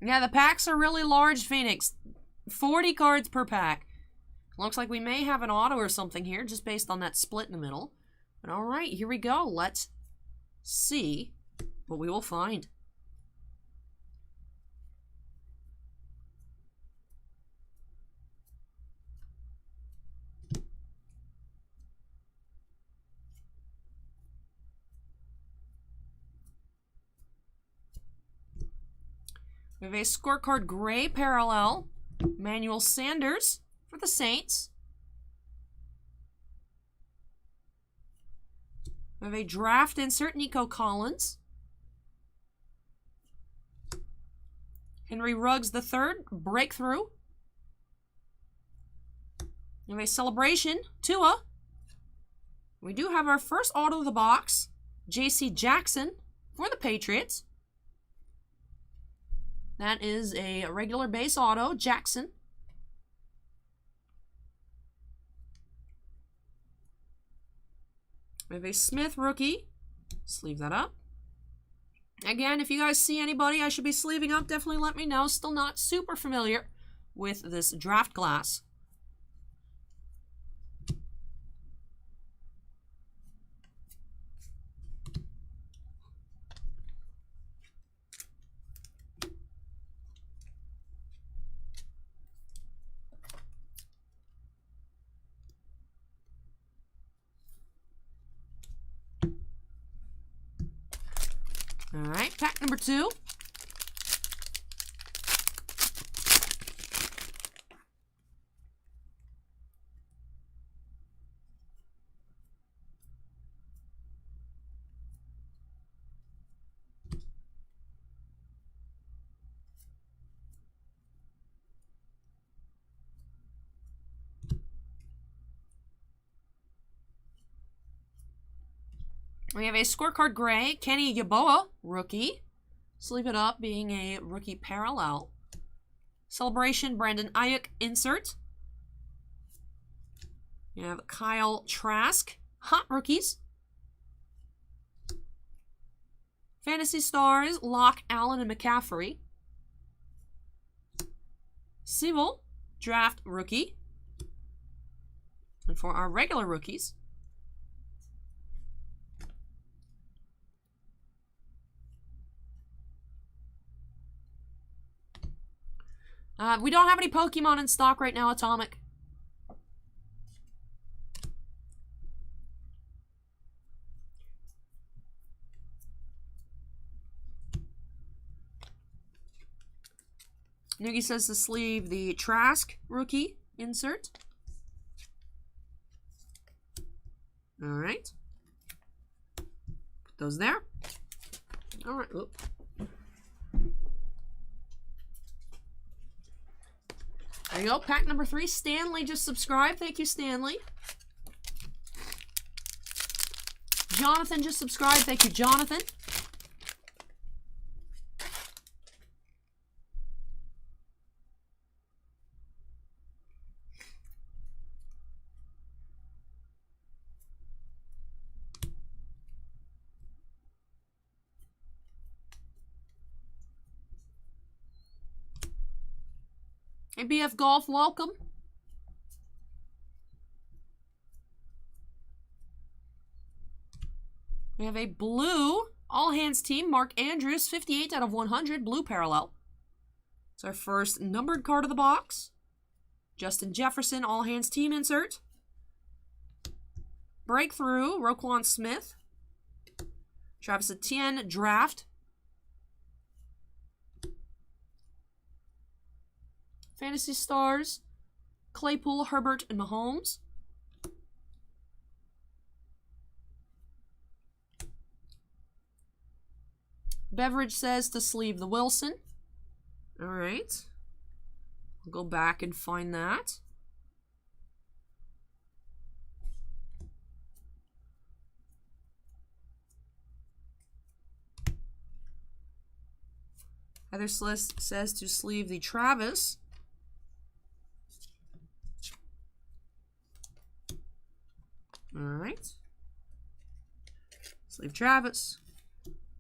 Yeah, the packs are really large, Phoenix. 40 cards per pack. Looks like we may have an auto or something here, just based on that split in the middle. But all right, here we go. Let's see what we will find. We have a scorecard gray parallel, Manuel Sanders for the Saints. We have a draft insert, Nico Collins. Henry Ruggs III, breakthrough. We have a celebration, Tua. We do have our first auto of the box, J.C. Jackson for the Patriots. That is a regular base auto, Jackson. We have a Smith rookie. Sleeve that up. Again, if you guys see anybody I should be sleeving up, definitely let me know. Still not super familiar with this draft class. All right, pack number 2. We have a scorecard gray, Kenny Yeboah, rookie. Sleeve it up, being a rookie parallel. Celebration, Brandon Ayuk, insert. We have Kyle Trask, hot rookies. Fantasy Stars, Locke, Allen, and McCaffrey. Sewell, draft rookie. And for our regular rookies, we don't have any Pokemon in stock right now, Atomic. Noogie says to sleeve the Trask rookie insert. All right. Put those there. All right. Oop. There you go. Pack number 3. Stanley just subscribed. Thank you, Stanley. Jonathan just subscribed. Thank you, Jonathan. Hey, BF Golf, welcome. We have a blue all hands team, Mark Andrews, 58 out of 100, blue parallel. It's our first numbered card of the box. Justin Jefferson, all hands team insert. Breakthrough, Roquan Smith. Travis Etienne, draft. Fantasy Stars, Claypool, Herbert, and Mahomes. Beveridge says to sleeve the Wilson. All right. I'll go back and find that. Heather says to sleeve the Travis. All right. Sleeve Travis.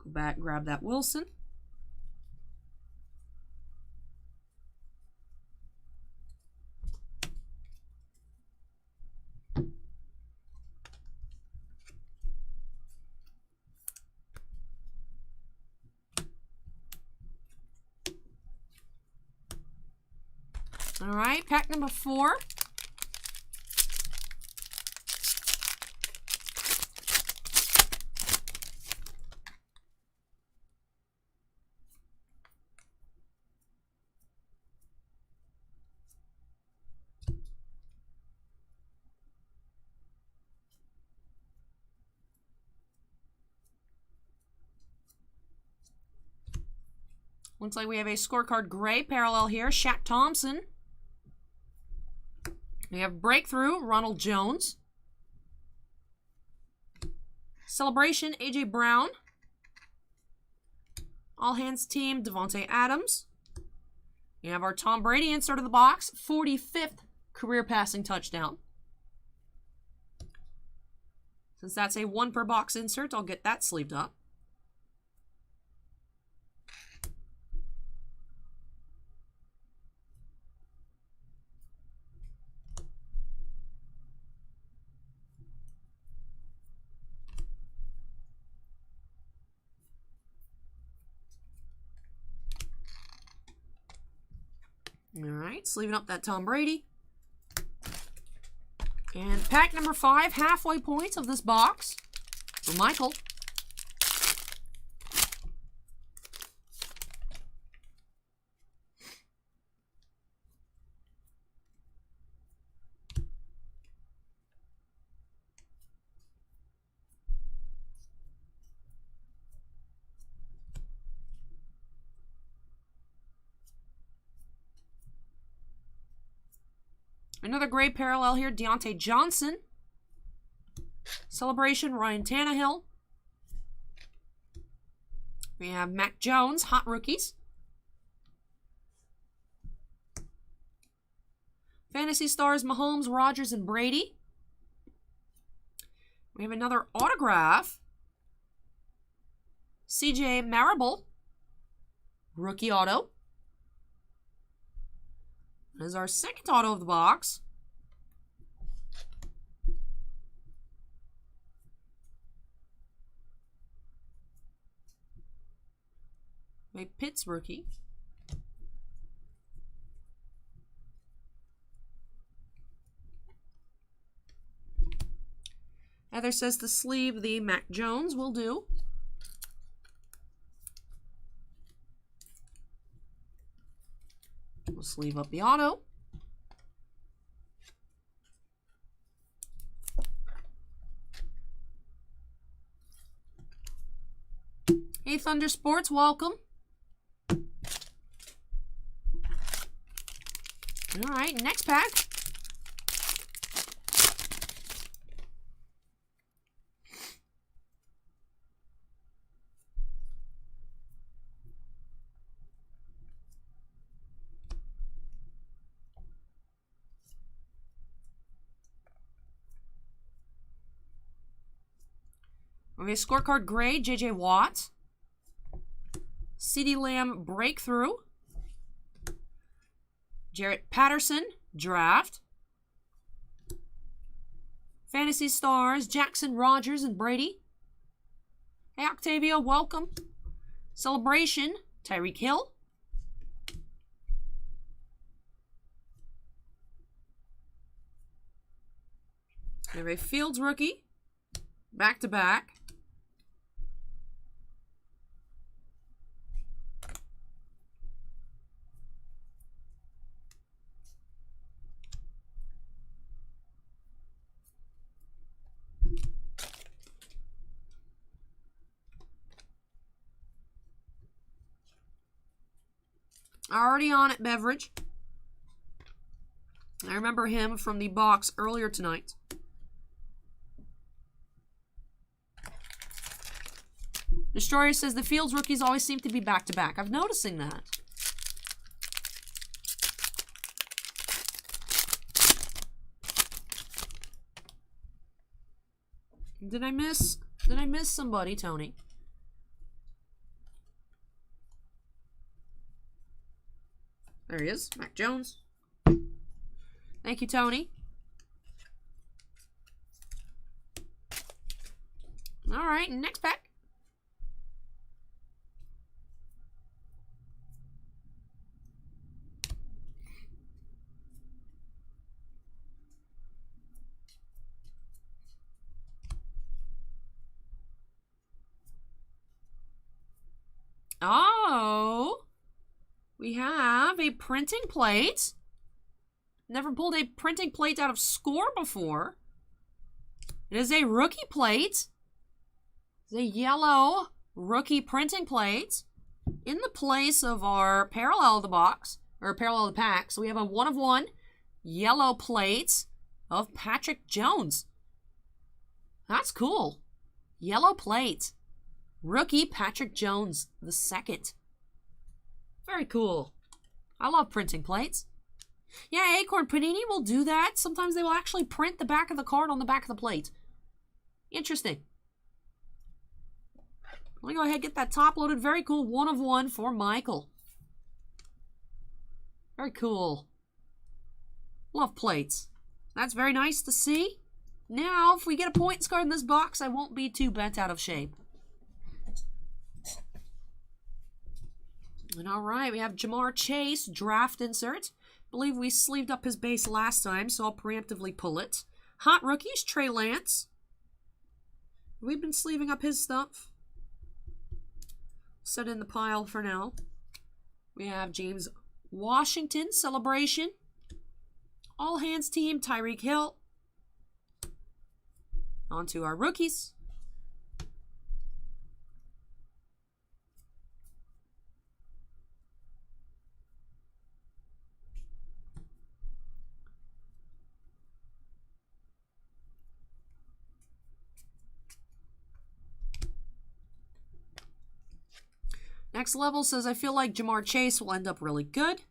Go back, grab that Wilson. All right, pack number 4. Looks like we have a scorecard gray parallel here. Shaq Thompson. We have Breakthrough, Ronald Jones. Celebration, A.J. Brown. All hands team, Devontae Adams. We have our Tom Brady insert of the box. 45th career passing touchdown. Since that's a 1 per box insert, I'll get that sleeved up. All right, sleeving up that Tom Brady. And pack number 5, halfway points of this box for Michael. Another gray parallel here, Deontay Johnson. Celebration, Ryan Tannehill. We have Mac Jones, hot rookies. Fantasy Stars, Mahomes, Rodgers, and Brady. We have another autograph. CJ Marable, rookie auto. This is our second auto of the box. A Pitts rookie. Heather says to sleeve the Mac Jones will do. We'll sleeve up the auto. Hey, Thunder Sports, welcome. All right, next pack. We have a scorecard gray, J.J. Watt. CeeDee Lamb breakthrough. Jarrett Patterson, draft. Fantasy Stars, Jackson Rogers and Brady. Hey, Octavio, welcome. Celebration, Tyreek Hill. We have a Fields rookie, back-to-back. Already on it, Beverage. I remember him from the box earlier tonight. Destroyer says the Fields rookies always seem to be back-to-back. I'm noticing that. Did I miss somebody, Tony? There he is, Mac Jones. Thank you, Tony. All right, next pack. Oh, we have a printing plate. Never pulled a printing plate out of Score before. It is a rookie plate. It's a yellow rookie printing plate in the place of our parallel of the box, or parallel of the pack. So we have a 1/1 yellow plate of Patrick Jones. That's cool. Yellow plate. Rookie Patrick Jones II. Very cool. I love printing plates. Yeah, Acorn Panini will do that. Sometimes they will actually print the back of the card on the back of the plate. Interesting. Let me go ahead and get that top loaded. Very cool. 1/1 for Michael. Very cool. Love plates. That's very nice to see. Now, if we get a points card in this box, I won't be too bent out of shape. And all right, we have Jamar Chase, draft insert. I believe we sleeved up his base last time, so I'll preemptively pull it. Hot rookies, Trey Lance. We've been sleeving up his stuff. Set in the pile for now. We have James Washington, celebration. All hands team, Tyreek Hill. On to our rookies. Next level says, I feel like Jamar Chase will end up really good.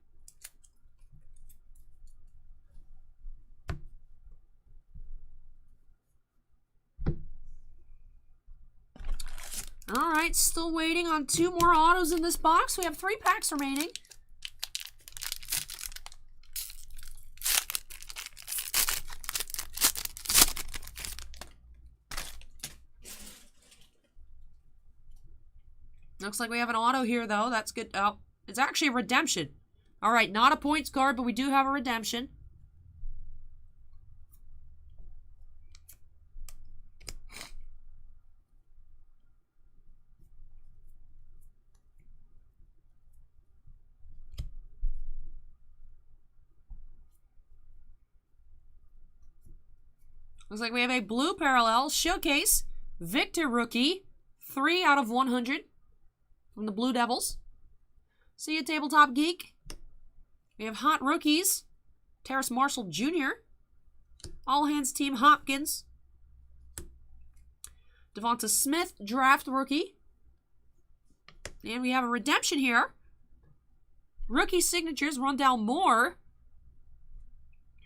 All right, still waiting on 2 more autos in this box. We have 3 packs remaining. Looks like we have an auto here, though. That's good. Oh, it's actually a redemption. All right, not a points card, but we do have a redemption. Looks like we have a blue parallel showcase. Victor rookie. 3/100. From the Blue Devils. See you, Tabletop Geek. We have hot rookies. Terrace Marshall Jr. All hands team Hopkins. Devonta Smith, draft rookie. And we have a redemption here. Rookie signatures, Rondale Moore.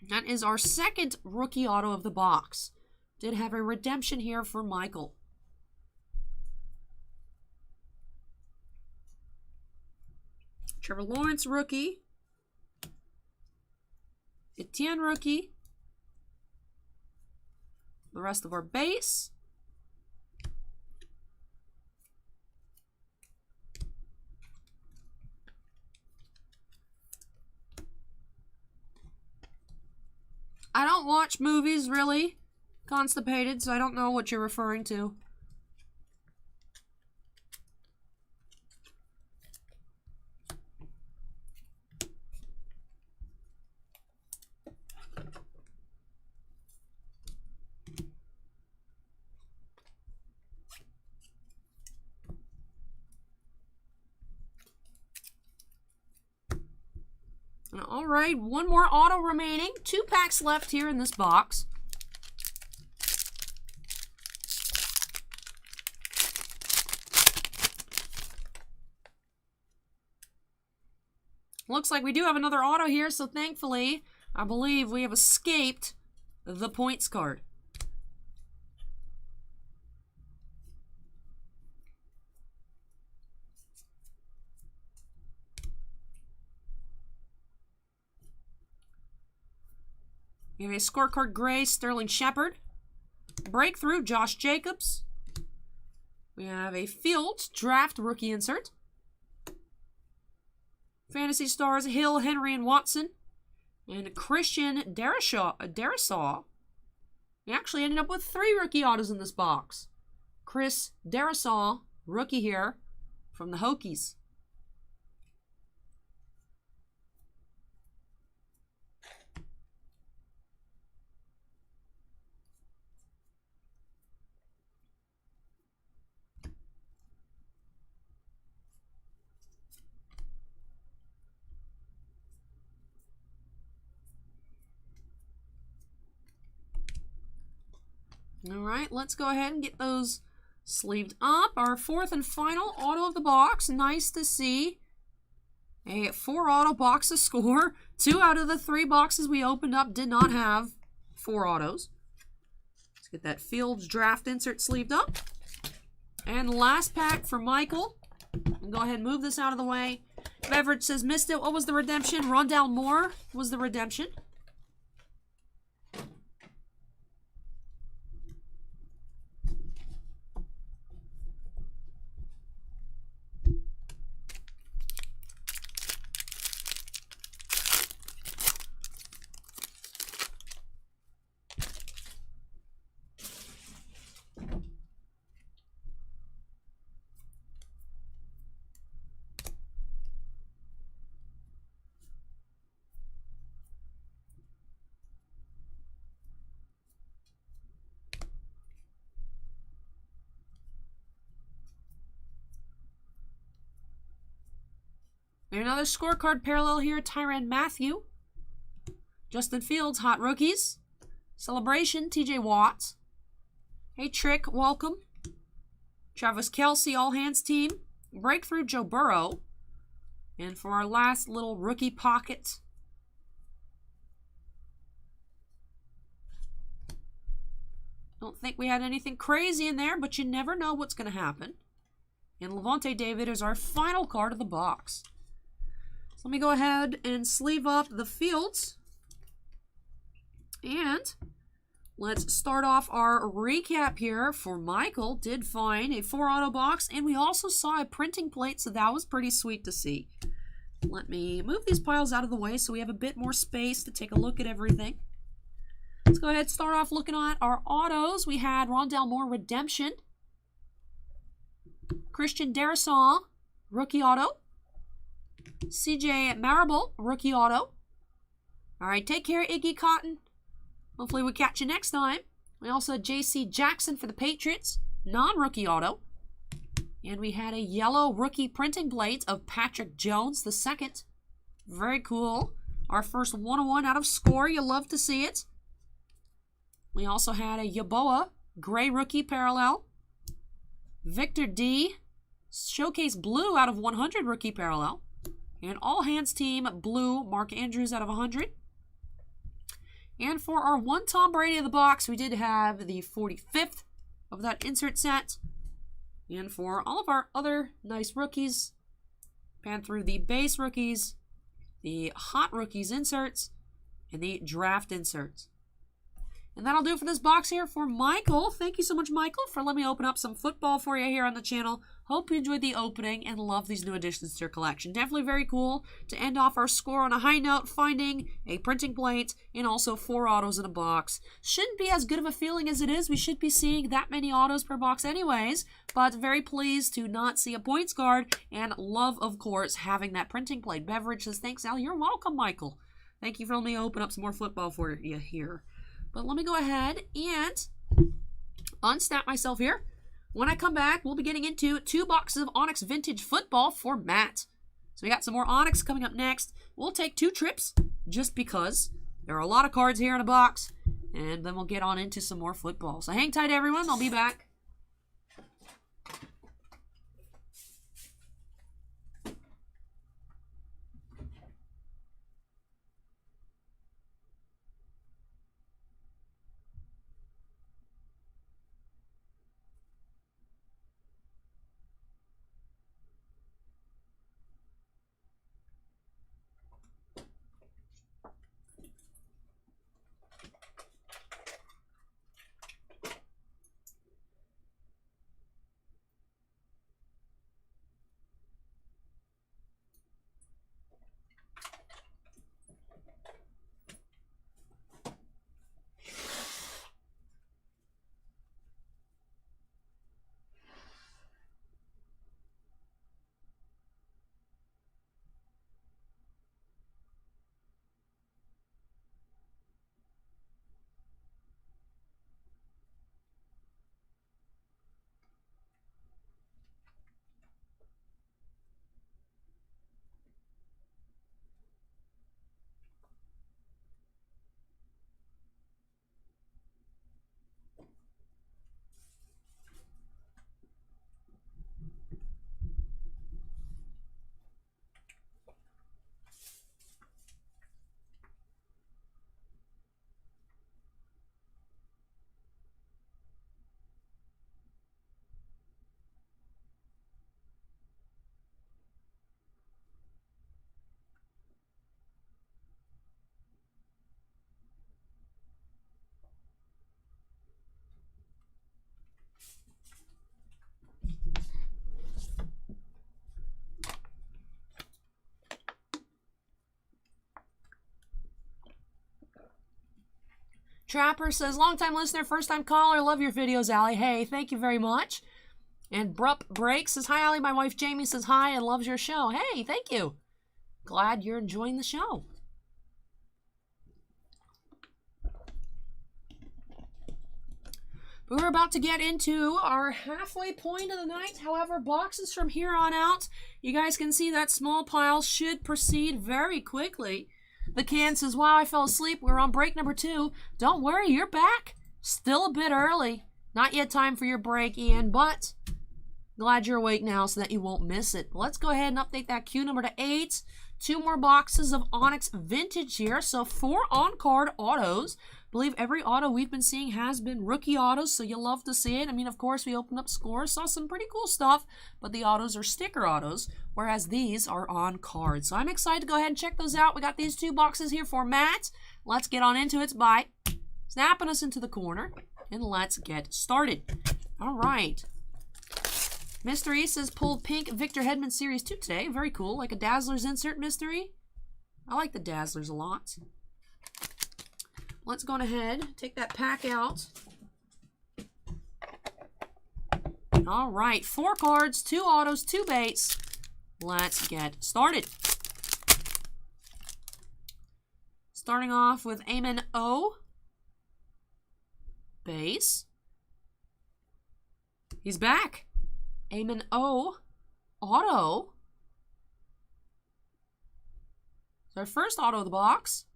That is our second rookie auto of the box. Did have a redemption here for Michael. Trevor Lawrence, rookie. Etienne rookie. The rest of our base. I don't watch movies, really. Constipated, so I don't know what you're referring to. All right, one more auto remaining. 2 packs left here in this box. Looks like we do have another auto here, so thankfully, I believe we have escaped the points card. We have a scorecard gray, Sterling Shepard. Breakthrough, Josh Jacobs. We have a Fields draft rookie insert. Fantasy Stars, Hill, Henry, and Watson. And Christian Darrisaw. We actually ended up with 3 rookie autos in this box. Chris Darrisaw, rookie here from the Hokies. All right, let's go ahead and get those sleeved up. Our 4th and final auto of the box. Nice to see. A 4 auto box to score. 2 out of the 3 boxes we opened up did not have 4 autos. Let's get that Fields draft insert sleeved up. And last pack for Michael. I'll go ahead and move this out of the way. Beverage says, missed it. What was the redemption? Randall Moore was the redemption. Another scorecard parallel here. Tyrann Mathieu. Justin Fields, hot rookies. Celebration, TJ Watt. Hey, Trick, welcome. Travis Kelce, all hands team. Breakthrough, Joe Burrow. And for our last little rookie pocket, don't think we had anything crazy in there, but you never know what's going to happen. And Levante David is our final card of the box. So let me go ahead and sleeve up the Fields. And let's start off our recap here for Michael. Did find a 4 auto box, and we also saw a printing plate, so that was pretty sweet to see. Let me move these piles out of the way so we have a bit more space to take a look at everything. Let's go ahead and start off looking at our autos. We had Rondale Moore Redemption. Christian Darrisaw, rookie auto. CJ Marable, rookie auto. All right, take care, Iggy Cotton. Hopefully we catch you next time. We also had J.C. Jackson for the Patriots, non-rookie auto. And we had a yellow rookie printing plate of Patrick Jones II. Very cool. Our first 101 out of score. You love to see it. We also had a Yaboa gray rookie parallel. Victor D. Showcase blue out of 100 rookie parallel. And all hands team blue, Mark Andrews out of 100. And for our one Tom Brady of the box, we did have the 45th of that insert set. And for all of our other nice rookies, pan through the base rookies, the hot rookies inserts, and the draft inserts. And that'll do it for this box here for Michael. Thank you so much, Michael, for letting me open up some football for you here on the channel. Hope you enjoyed the opening and love these new additions to your collection. Definitely very cool to end off our score on a high note, finding a printing plate and also 4 autos in a box. Shouldn't be as good of a feeling as it is. We should be seeing that many autos per box anyways, but very pleased to not see a points card and love, of course, having that printing plate. Beverage says, thanks, Al. You're welcome, Michael. Thank you for letting me open up some more football for you here. But let me go ahead and unsnap myself here. When I come back, we'll be getting into 2 boxes of Onyx Vintage Football for Matt. So we got some more Onyx coming up next. We'll take 2 trips just because there are a lot of cards here in a box. And then we'll get on into some more football. So hang tight, everyone. I'll be back. Trapper says, long-time listener, first-time caller. Love your videos, Allie. Hey, thank you very much. And Brup Break says, hi, Allie. My wife, Jamie, says hi and loves your show. Hey, thank you. Glad you're enjoying the show. But we're about to get into our halfway point of the night. However, boxes from here on out, you guys can see that small pile should proceed very quickly. The can says, wow, I fell asleep. We're on break number 2. Don't worry, you're back. Still a bit early. Not yet time for your break, Ian, but glad you're awake now so that you won't miss it. Let's go ahead and update that queue number to 8. 2 more boxes of Onyx Vintage here. So 4 on-card autos. I believe every auto we've been seeing has been rookie autos, so you'll love to see it. I mean, of course, we opened up scores, saw some pretty cool stuff, but the autos are sticker autos, whereas these are on cards. So I'm excited to go ahead and check those out. We got these 2 boxes here for Matt. Let's get on into it by snapping us into the corner, and let's get started. All right. Mystery says pulled pink Victor Hedman Series 2 today. Very cool, like a Dazzlers insert, Mystery. I like the Dazzlers a lot. Let's go on ahead, take that pack out. All right, 4 cards, 2 autos, 2 baits. Let's get started. Starting off with Eamon O. Base. He's back. Eamon O. Auto. It's our first auto of the box.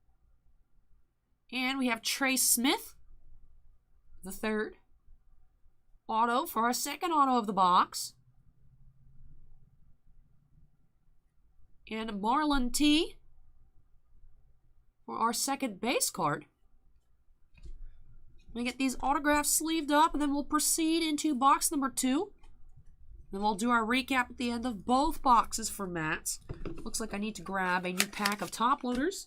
And we have Trace Smith, the 3rd auto for our 2nd auto of the box. And Marlon T for our 2nd base card. We get these autographs sleeved up, and then we'll proceed into box number 2. Then we'll do our recap at the end of both boxes for Matt. Looks like I need to grab a new pack of top loaders.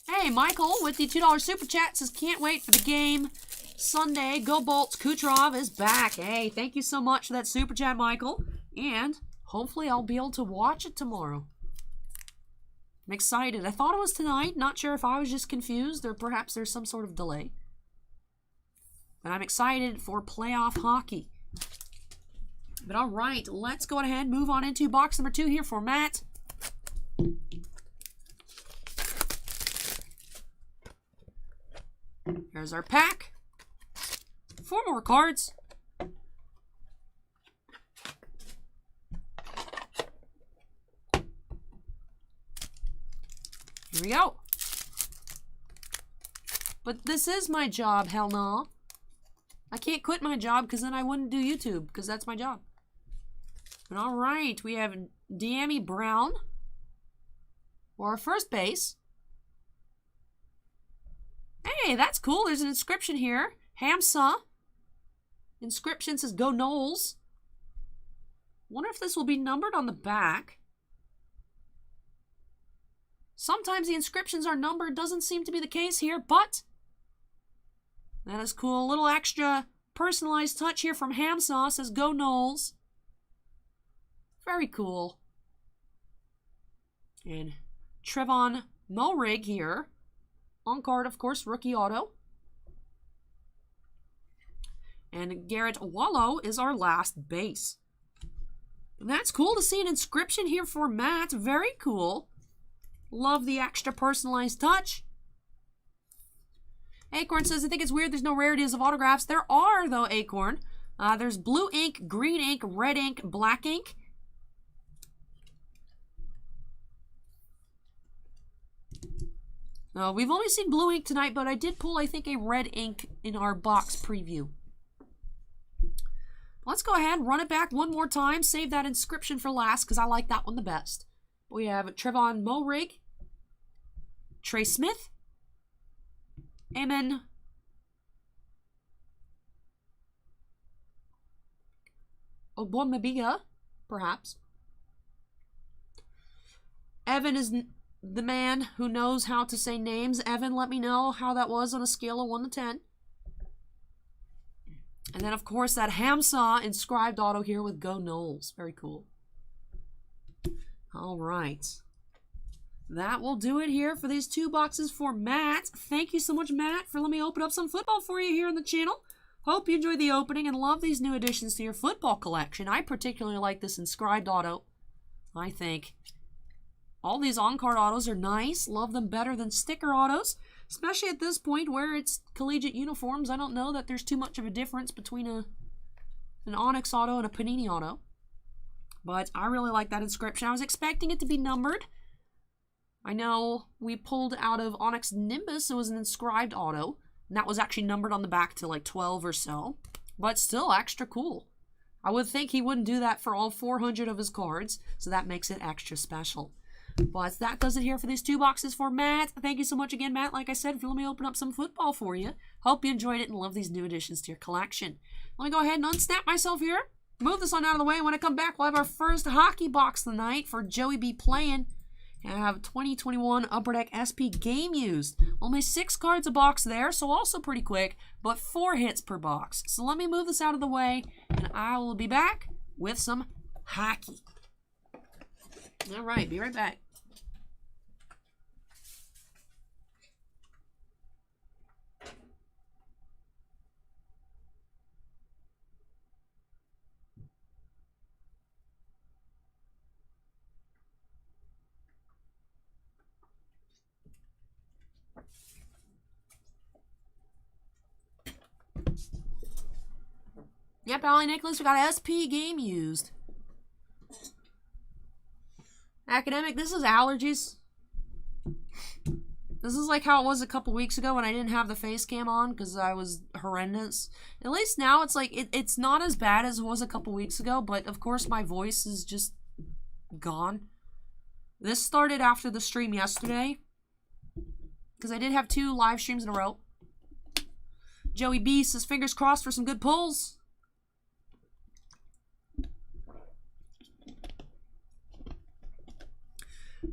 Hey, Michael with the $2 super chat says, can't wait for the game Sunday. Go Bolts. Kucherov is back. Hey, thank you so much for that super chat, Michael. And hopefully I'll be able to watch it tomorrow. I'm excited. I thought it was tonight. Not sure if I was just confused or perhaps there's some sort of delay. But I'm excited for playoff hockey. But all right, let's go ahead and move on into box number 2 here for Matt. Here's our pack. 4 more cards. Here we go. But this is my job, hell no. I can't quit my job because then I wouldn't do YouTube because that's my job. But all right, we have Deami Brown for our first base. Hey, that's cool. There's an inscription here. Hamsa. Inscription says, Go Knowles. Wonder if this will be numbered on the back. Sometimes the inscriptions are numbered. Doesn't seem to be the case here, but that is cool. A little extra personalized touch here from Hamsa. Says, Go Knowles. Very cool. And Trevon Moehrig here. On card, of course, rookie auto. And Garrett Wallow is our last base. And that's cool to see an inscription here for Matt. Very cool. Love the extra personalized touch. Acorn says, I think it's weird there's no rarities of autographs. There are, though, Acorn. There's blue ink, green ink, red ink, black ink. We've only seen blue ink tonight, but I did pull, I think, a red ink in our box preview. Let's go ahead and run it back one more time. Save that inscription for last, because I like that one the best. We have Trevon Moehrig, Trey Smith, Amen Ogbonmabiga, perhaps. Evan is the man who knows how to say names. Evan, let me know how that was on a scale of 1 to 10. And then, of course, that Hamsa inscribed auto here with Go Knowles. Very cool. All right. That will do it here for these 2 boxes for Matt. Thank you so much, Matt, for letting me open up some football for you here on the channel. Hope you enjoyed the opening and love these new additions to your football collection. I particularly like this inscribed auto. I think all these on-card autos are nice. Love them better than sticker autos, especially at this point where it's collegiate uniforms. I don't know that there's too much of a difference between an Onyx auto and a Panini auto. But I really like that inscription. I was expecting it to be numbered. I know we pulled out of Onyx Nimbus. It was an inscribed auto. And that was actually numbered on the back to like 12 or so. But still extra cool. I would think he wouldn't do that for all 400 of his cards. So that makes it extra special. But that does it here for these 2 boxes for Matt. Thank you so much again, Matt. Like I said, let me open up some football for you. Hope you enjoyed it and love these new additions to your collection. Let me go ahead and unsnap myself here. Move this one out of the way. When I come back, we'll have our first hockey box of the night for Joey B playing. And I have 2021 Upper Deck SP game used. Only 6 cards a box there, so also pretty quick, but 4 hits per box. So let me move this out of the way, and I will be back with some hockey. All right, be right back. Yep, Allie Nicholas, we got SP game used. Academic, this is allergies. This is like how it was a couple weeks ago when I didn't have the face cam on because I was horrendous. At least now it's like, it's not as bad as it was a couple weeks ago, but of course my voice is just gone. This started after the stream yesterday because I did have 2 live streams in a row. Joey B says fingers crossed for some good pulls.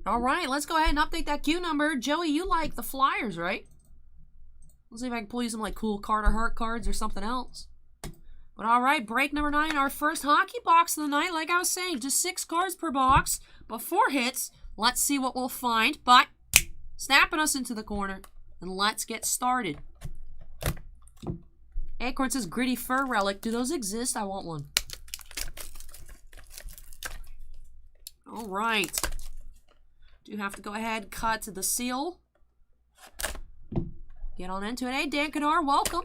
All right, let's go ahead and update that queue number. Joey, you like the Flyers, right? Let's see if I can pull you some like cool Carter Hart cards or something else. But all right, break number 9, our first hockey box of the night. Like I was saying, just 6 cards per box. But 4 hits. Let's see what we'll find. But snapping us into the corner. And let's get started. Acorn says Gritty Fur Relic. Do those exist? I want one. All right. Do have to go ahead, cut the seal. Get on into it. Hey, Dan Kadar, welcome.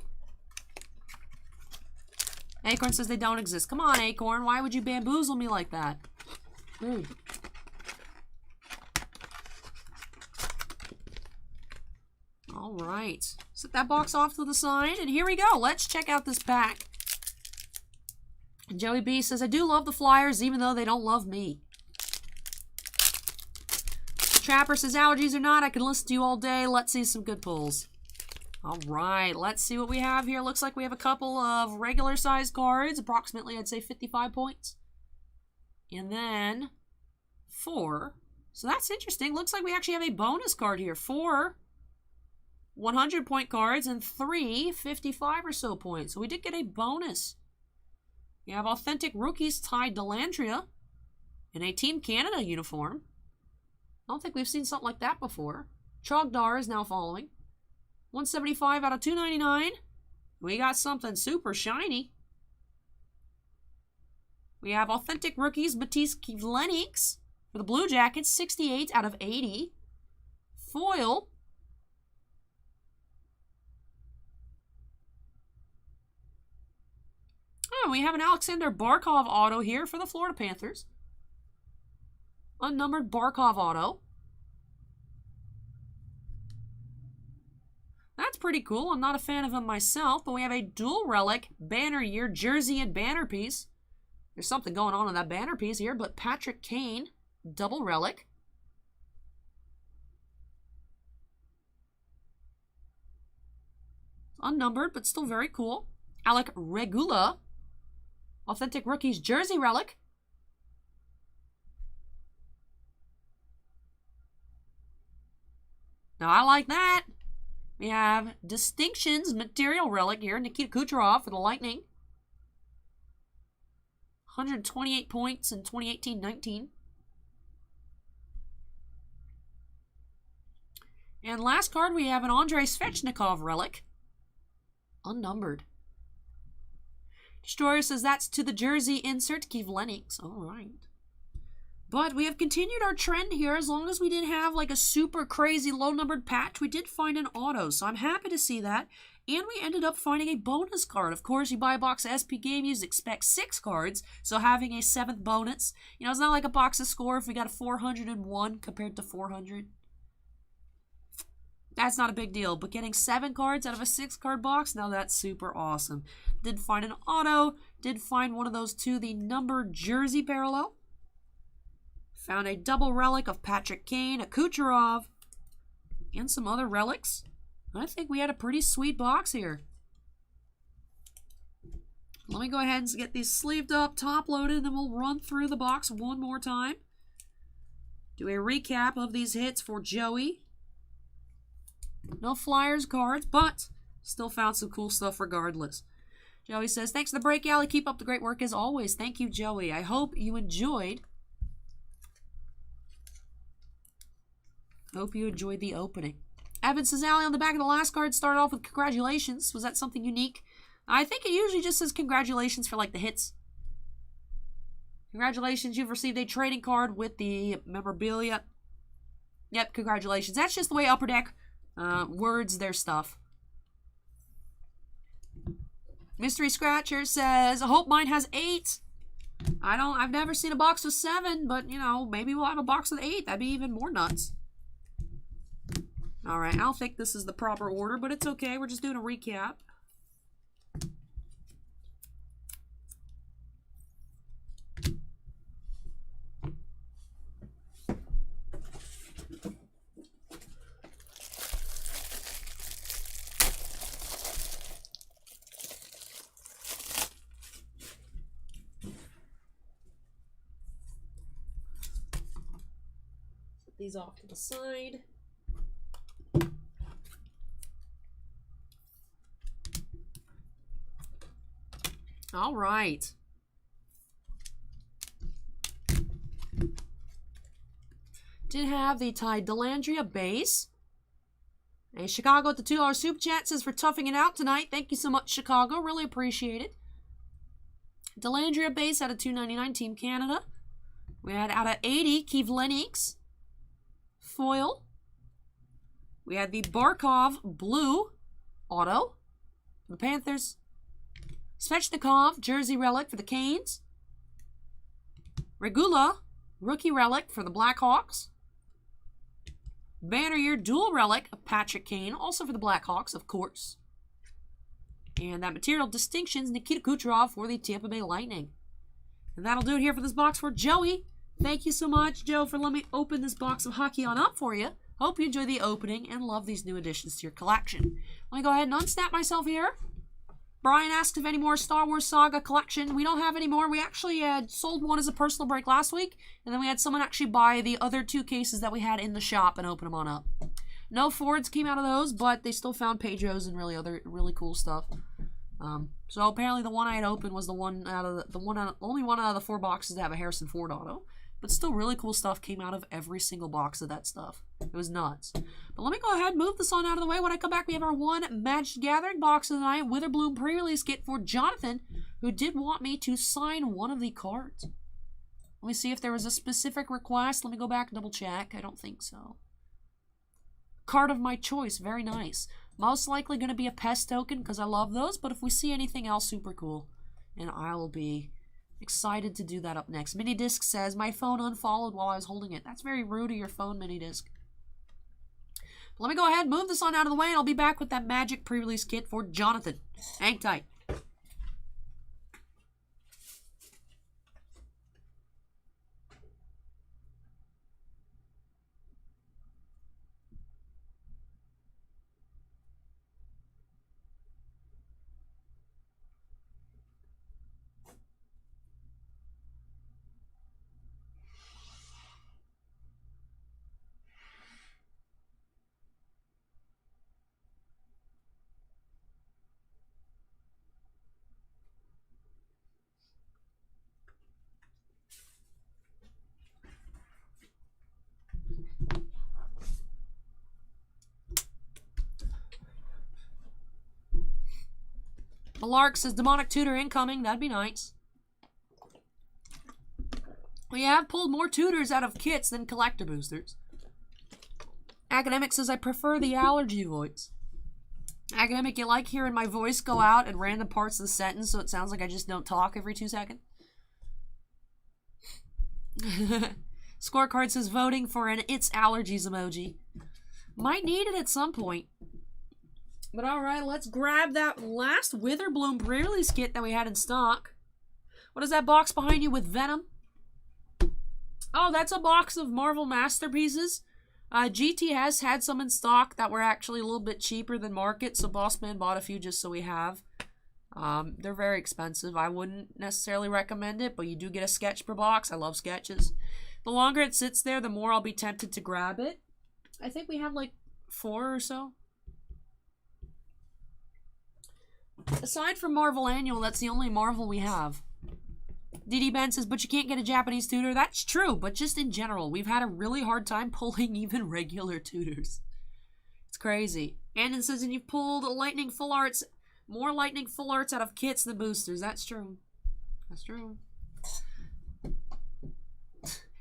Acorn says they don't exist. Come on, Acorn. Why would you bamboozle me like that? All right. Set that box off to the side, and here we go. Let's check out this pack. Joey B says, I do love the Flyers, even though they don't love me. Trapper says, allergies or not, I can listen to you all day. Let's see some good pulls. All right, let's see what we have here. Looks like we have a couple of regular size cards, approximately, I'd say 55 points. And then 4. So that's interesting. Looks like we actually have a bonus card here. 4 100-point cards and 3 55 or so points. So we did get a bonus. We have authentic rookies tied to Landria in a Team Canada uniform. I don't think we've seen something like that before. Trogdar is now following. 175 out of 299. We got something super shiny. We have authentic rookies, Matisse Kivlenix for the Blue Jackets, 68 out of 80. Foil. Oh, we have an Alexander Barkov auto here for the Florida Panthers. Unnumbered Barkov auto. That's pretty cool. I'm not a fan of him myself, but we have a dual relic banner year jersey and banner piece. There's something going on in that banner piece here, but Patrick Kane, double relic. Unnumbered, but still very cool. Alec Regula, authentic rookies jersey relic. Now I like that. We have Distinctions Material Relic here. Nikita Kucherov for the Lightning. 128 points in 2018-19. And last card, we have an Andrei Svechnikov Relic. Unnumbered. Destroyer says that's to the jersey insert. Keith Lennox. All right. But we have continued our trend here. As long as we didn't have like a super crazy low-numbered patch, we did find an auto. So I'm happy to see that. And we ended up finding a bonus card. Of course, you buy a box of SP Game, you expect 6 cards. So having a 7th bonus, you know, it's not like a box of score if we got a 401 compared to 400. That's not a big deal. But getting 7 cards out of a 6-card box, now that's super awesome. Did find an auto. Did find one of those two, the numbered jersey parallel. Found a double relic of Patrick Kane, a Kucherov, and some other relics. I think we had a pretty sweet box here. Let me go ahead and get these sleeved up, top loaded, and then we'll run through the box one more time. Do a recap of these hits for Joey. No Flyers cards, but still found some cool stuff regardless. Joey says, thanks for the break, Allie. Keep up the great work as always. Thank you, Joey. I hope you enjoyed. Hope you enjoyed the opening. Evan says, Allie, on the back of the last card started off with congratulations. Was that something unique? I think it usually just says congratulations for like the hits. Congratulations, you've received a trading card with the memorabilia. Yep, congratulations. That's just the way Upper Deck words their stuff. Mystery Scratcher says, I hope mine has 8. I've never seen a box with 7, but you know, maybe we'll have a box with 8. That'd be even more nuts. All right, I don't think this is the proper order, but it's okay. We're just doing a recap. these off to the side. All right. Did have the Ty Delandria base. A Chicago at the $2 super chat says for toughing it out tonight. Thank you so much, Chicago. Really appreciate it. Delandria base out of $2.99, Team Canada. We had out of 80, Keith Lennox. Foil. We had the Barkov blue auto for the Panthers. Svechnikov jersey relic for the Canes. Regula rookie relic for the Blackhawks. Banner year dual relic of Patrick Kane, also for the Blackhawks, of course. And that material distinctions, Nikita Kucherov for the Tampa Bay Lightning. And that'll do it here for this box for Joey. Thank you so much, Joe, for letting me open this box of hockey on up for you. Hope you enjoy the opening and love these new additions to your collection. Let me go ahead and unsnap myself here. Brian asked if any more Star Wars Saga collection. We don't have any more. We actually had sold one as a personal break last week, and then we had someone actually buy the other 2 cases that we had in the shop and open them on up. No Fords came out of those, but they still found Pedros and really cool stuff. So apparently the one I had opened was the one out of only one out of the 4 boxes to have a Harrison Ford auto. But still really cool stuff came out of every single box of that stuff. It was nuts. But let me go ahead and move this on out of the way. When I come back, we have our one Magic Gathering box of the night. Witherbloom pre-release kit for Jonathan, who did want me to sign one of the cards. Let me see if there was a specific request. Let me go back and double check. I don't think so. Card of my choice. Very nice. Most likely going to be a pest token because I love those. But if we see anything else, super cool. And I will be excited to do that up next. Minidisc says, my phone unfollowed while I was holding it. That's very rude of your phone, Minidisc. Let me go ahead and move this on out of the way, and I'll be back with that Magic pre-release kit for Jonathan. Hang tight. Malark says Demonic Tutor incoming. That'd be nice. We have pulled more tutors out of kits than collector boosters. Academic says I prefer the allergy voice. Academic, you like hearing my voice go out at random parts of the sentence so it sounds like I just don't talk every 2 seconds? Scorecard says voting for an it's allergies emoji. Might need it at some point. But alright, let's grab that last Witherbloom pre-release kit that we had in stock. What is that box behind you with Venom? Oh, that's a box of Marvel Masterpieces. GT has had some in stock that were actually a little bit cheaper than market, so Bossman bought a few just so we have. They're very expensive. I wouldn't necessarily recommend it, but you do get a sketch per box. I love sketches. The longer it sits there, the more I'll be tempted to grab it. I think we have like 4 or so. Aside from Marvel Annual, that's the only Marvel we have. DD Ben says, but you can't get a Japanese tutor. That's true, but just in general, we've had a really hard time pulling even regular tutors. It's crazy. Andon says, and you've pulled Lightning Full Arts, more Lightning Full Arts out of kits than boosters. That's true. That's true.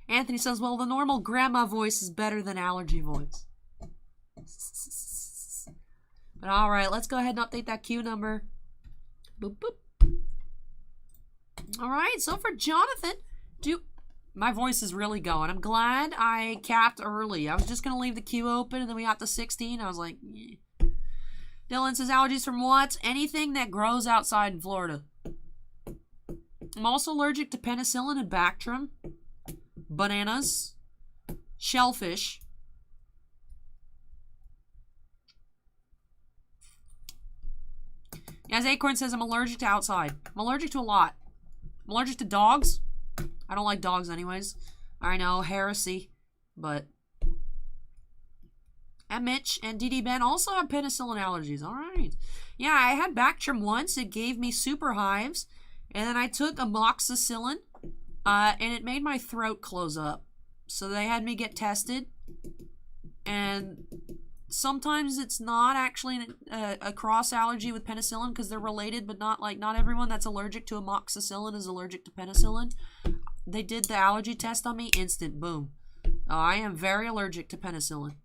Anthony says, well, the normal grandma voice is better than allergy voice. But alright, let's go ahead and update that queue number. Boop, boop. Alright, so for Jonathan, my voice is really going. I'm glad I capped early. I was just going to leave the queue open, and then we got to 16. I was like, eh. Dylan says, allergies from what? Anything that grows outside in Florida. I'm also allergic to penicillin and Bactrim, bananas, shellfish. As Acorn says, I'm allergic to outside. I'm allergic to a lot. I'm allergic to dogs. I don't like dogs anyways. I know, heresy. But And Mitch and DD Ben also have penicillin allergies. All right. Yeah, I had Bactrim once. It gave me super hives. And then I took amoxicillin. And it made my throat close up. So they had me get tested. And sometimes it's not actually a cross allergy with penicillin because they're related, but not everyone that's allergic to amoxicillin is allergic to penicillin. They did the allergy test on me, instant, boom. I am very allergic to penicillin.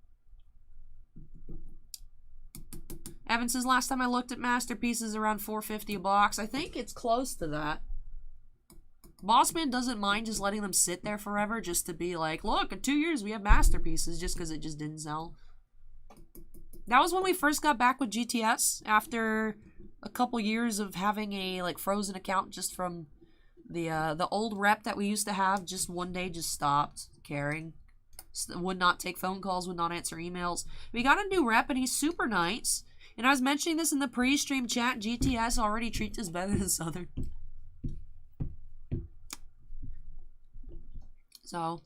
Evan says, last time I looked at Masterpieces around $4.50 a box. I think it's close to that. Bossman doesn't mind just letting them sit there forever just to be like, look, in 2 years we have Masterpieces, just because it just didn't sell. That was when we first got back with GTS after a couple years of having a like frozen account just from the old rep that we used to have. Just one day just stopped caring. Would not take phone calls, would not answer emails. We got a new rep and he's super nice. And I was mentioning this in the pre-stream chat. GTS already treats us better than Southern. So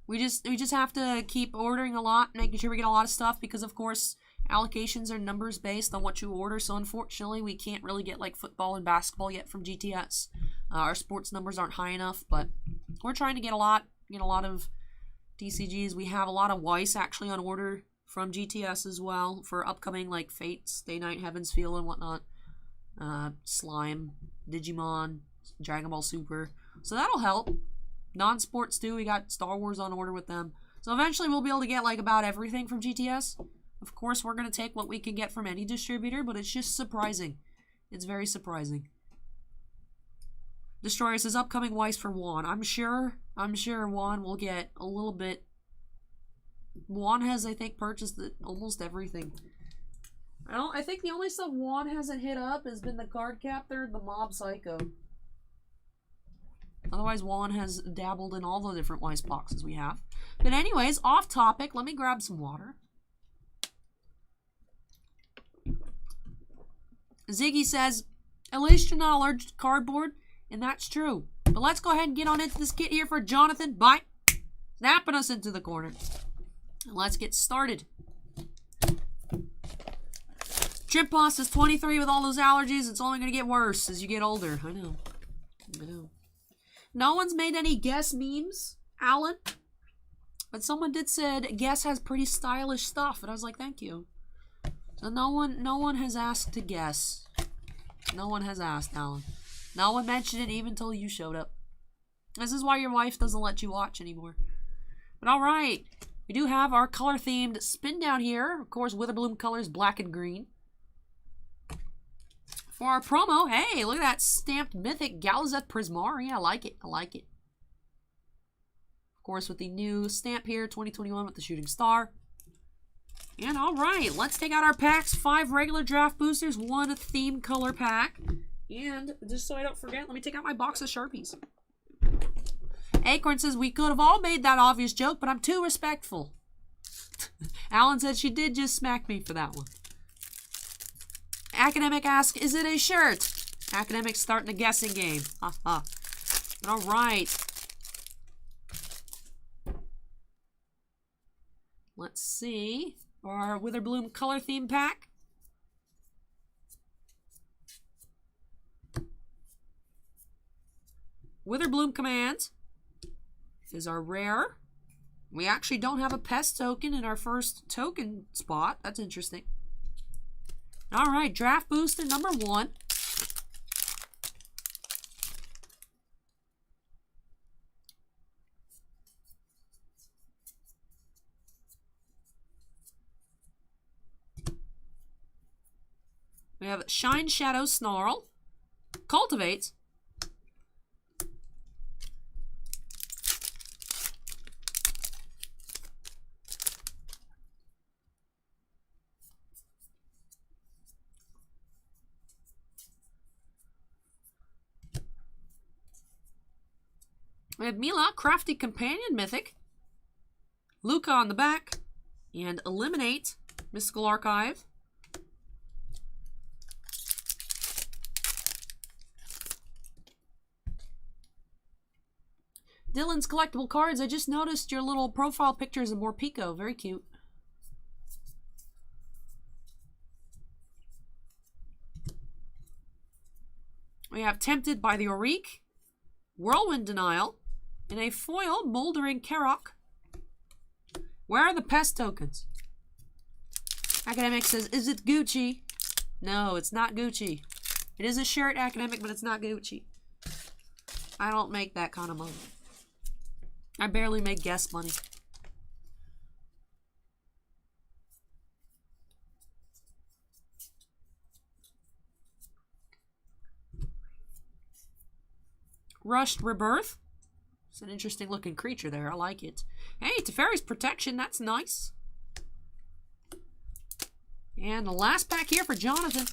we just have to keep ordering a lot, making sure we get a lot of stuff because of course allocations are numbers based on what you order. So unfortunately we can't really get like football and basketball yet from GTS. Our sports numbers aren't high enough, but we're trying to get a lot of TCGs. We have a lot of Weiss actually on order from GTS as well for upcoming like Fates, Day Night, Heaven's Feel and whatnot. Slime, Digimon, Dragon Ball Super. So that'll help. Non-sports too, we got Star Wars on order with them. So eventually we'll be able to get like about everything from GTS. Of course, we're going to take what we can get from any distributor, but it's just surprising. It's very surprising. Destroyer says upcoming Weiss for Juan. I'm sure Juan will get a little bit. Juan has, I think, purchased almost everything. I think the only stuff Juan hasn't hit up has been the Card Captor and the Mob Psycho. Otherwise, Juan has dabbled in all the different Weiss boxes we have. But anyways, off topic, let me grab some water. Ziggy says, at least you're not allergic to cardboard, and that's true. But let's go ahead and get on into this kit here for Jonathan by snapping us into the corner. And let's get started. Trip Boss is 23 with all those allergies. It's only going to get worse as you get older. I know. No one's made any Guess memes, Alan. But someone did said Guess has pretty stylish stuff, and I was like, thank you. So no one has asked to guess. No one has asked, Alan. No one mentioned it even until you showed up. This is why your wife doesn't let you watch anymore. But alright. We do have our color-themed spin down here. Of course, Witherbloom colors, black and green. For our promo, hey, look at that stamped Mythic Galazeth Prismari. I like it. I like it. Of course, with the new stamp here, 2021 with the shooting star. And all right, let's take out our packs. 5 regular draft boosters, 1 theme color pack. And just so I don't forget, let me take out my box of Sharpies. Acorn says, we could have all made that obvious joke, but I'm too respectful. Alan said she did just smack me for that one. Academic asks, is it a shirt? Academic's starting a guessing game. Haha. All right. Let's see. Our Witherbloom color theme pack. Witherbloom Command is our rare. We actually don't have a pest token in our first token spot. That's interesting. All right, draft booster number 1. We have Shine Shadow Snarl, Cultivates, we have Mila, Crafty Companion Mythic, Luca on the back, and Eliminate, Mystical Archive. Dylan's collectible cards. I just noticed your little profile pictures of Morpeko. Very cute. We have Tempted by the Auric, Whirlwind Denial, and a foil Moldering Karok. Where are the pest tokens? Academic says, is it Gucci? No, it's not Gucci. It is a shirt, Academic, but it's not Gucci. I don't make that kind of money. I barely make guest money. Rushed Rebirth. It's an interesting looking creature there. I like it. Hey, Teferi's Protection. That's nice. And the last pack here for Jonathan.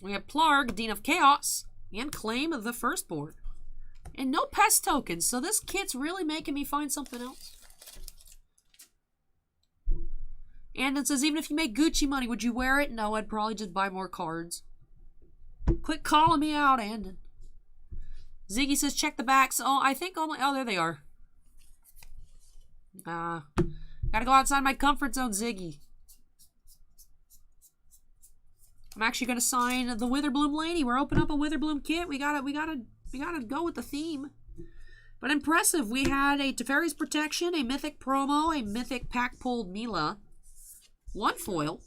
We have Plarg, Dean of Chaos, and Claim of the Firstborn. And no pest tokens, so this kit's really making me find something else. And it says, even if you make Gucci money, would you wear it? No, I'd probably just buy more cards. Quit calling me out, Andon. Ziggy says, check the backs. Oh, I think only... Oh, there they are. Gotta go outside my comfort zone, Ziggy. I'm actually gonna sign the Witherbloom lady. We're opening up a Witherbloom kit. We gotta go with the theme. But impressive. We had a Teferi's Protection, a Mythic Promo, a Mythic Pack Pulled Mila, one foil.